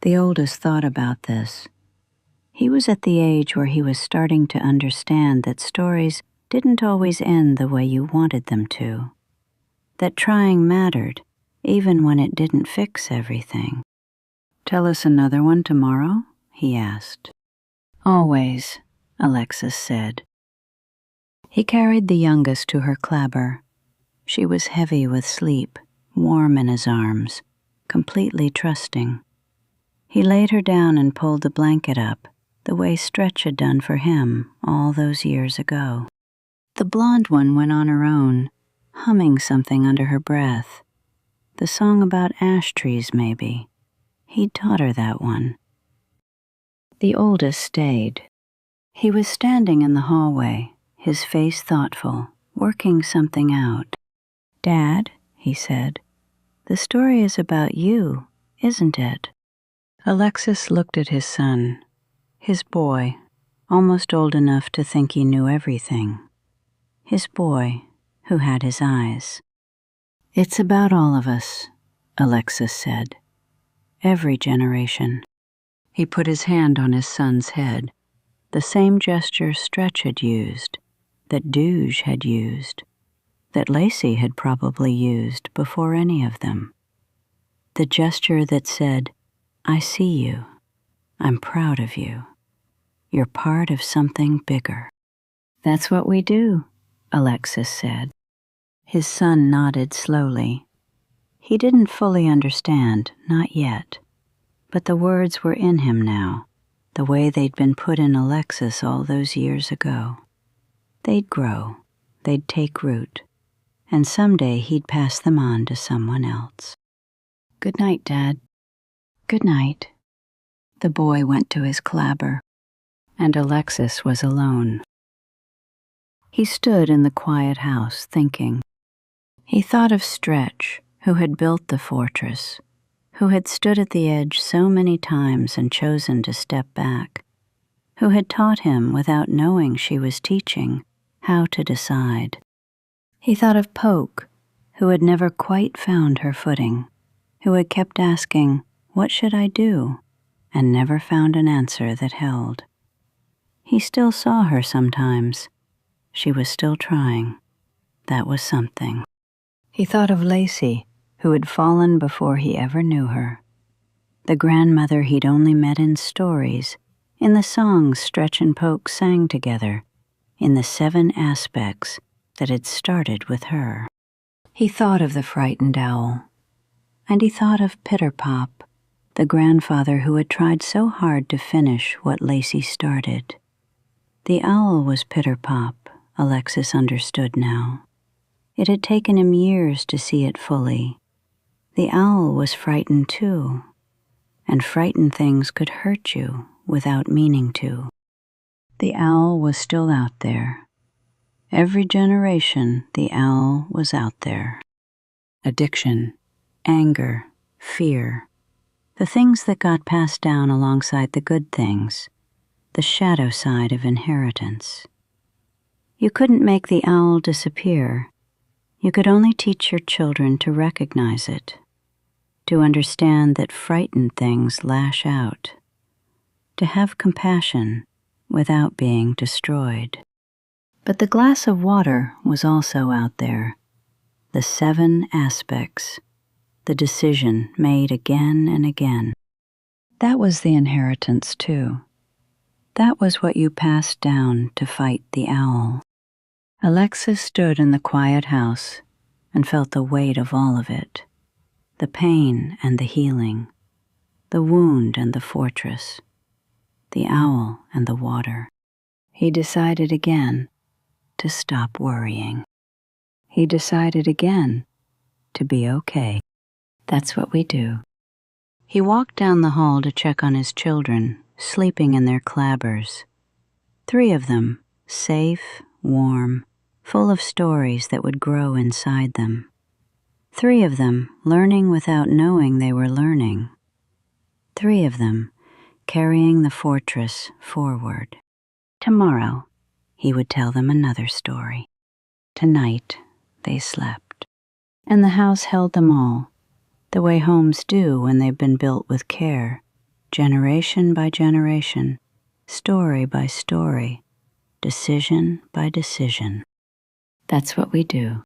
The oldest thought about this. He was at the age where he was starting to understand that stories didn't always end the way you wanted them to. That trying mattered, even when it didn't fix everything. "Tell us another one tomorrow?" he asked. "Always," Alexis said. He carried the youngest to her clabber. She was heavy with sleep, warm in his arms, completely trusting. He laid her down and pulled the blanket up, the way Stretch had done for him all those years ago. The blonde one went on her own, humming something under her breath. The song about ash trees, maybe. He'd taught her that one. The oldest stayed. He was standing in the hallway, his face thoughtful, working something out. "Dad," he said, "the story is about you, isn't it?" Alexis looked at his son, his boy, almost old enough to think he knew everything. His boy, who had his eyes. "It's about all of us," Alexis said. "Every generation." He put his hand on his son's head, the same gesture Stretch had used, that Douge had used, that Lacey had probably used before any of them. The gesture that said, "I see you. I'm proud of you. You're part of something bigger." "That's what we do," Alexis said. His son nodded slowly. He didn't fully understand, not yet, but the words were in him now, the way they'd been put in Alexis all those years ago. They'd grow, they'd take root, and someday he'd pass them on to someone else. "Good night, Dad." "Good night." The boy went to his clabber, and Alexis was alone. He stood in the quiet house, thinking. He thought of Stretch, who had built the fortress, who had stood at the edge so many times and chosen to step back, who had taught him without knowing she was teaching how to decide. He thought of Poke, who had never quite found her footing, who had kept asking, "What should I do?" and never found an answer that held. He still saw her sometimes. She was still trying. That was something. He thought of Lacey, who had fallen before he ever knew her. the grandmother he'd only met in stories, in the songs Stretch and Poke sang together, in the 7 aspects that had started with her. He thought of the frightened owl, and he thought of Pitter-Pop, the grandfather who had tried so hard to finish what Lacey started. The owl was Pitter-Pop, Alexis understood now. It had taken him years to see it fully. The owl was frightened too, and frightened things could hurt you without meaning to. The owl was still out there. Every generation, the owl was out there. Addiction, anger, fear, the things that got passed down alongside the good things, the shadow side of inheritance. You couldn't make the owl disappear. You could only teach your children to recognize it, to understand that frightened things lash out, to have compassion without being destroyed. But the glass of water was also out there, the 7 aspects, the decision made again and again. That was the inheritance too. That was what you passed down to fight the owl. Alexis stood in the quiet house and felt the weight of all of it, the pain and the healing, the wound and the fortress, the owl and the water. He decided again to stop worrying. He decided again to be okay. That's what we do. He walked down the hall to check on his children, sleeping in their clabbers. 3 of them, safe, warm, full of stories that would grow inside them. 3 of them, learning without knowing they were learning. 3 of them, carrying the fortress forward. Tomorrow, he would tell them another story. Tonight, they slept. And the house held them all, the way homes do when they've been built with care, generation by generation, story by story, decision by decision. That's what we do.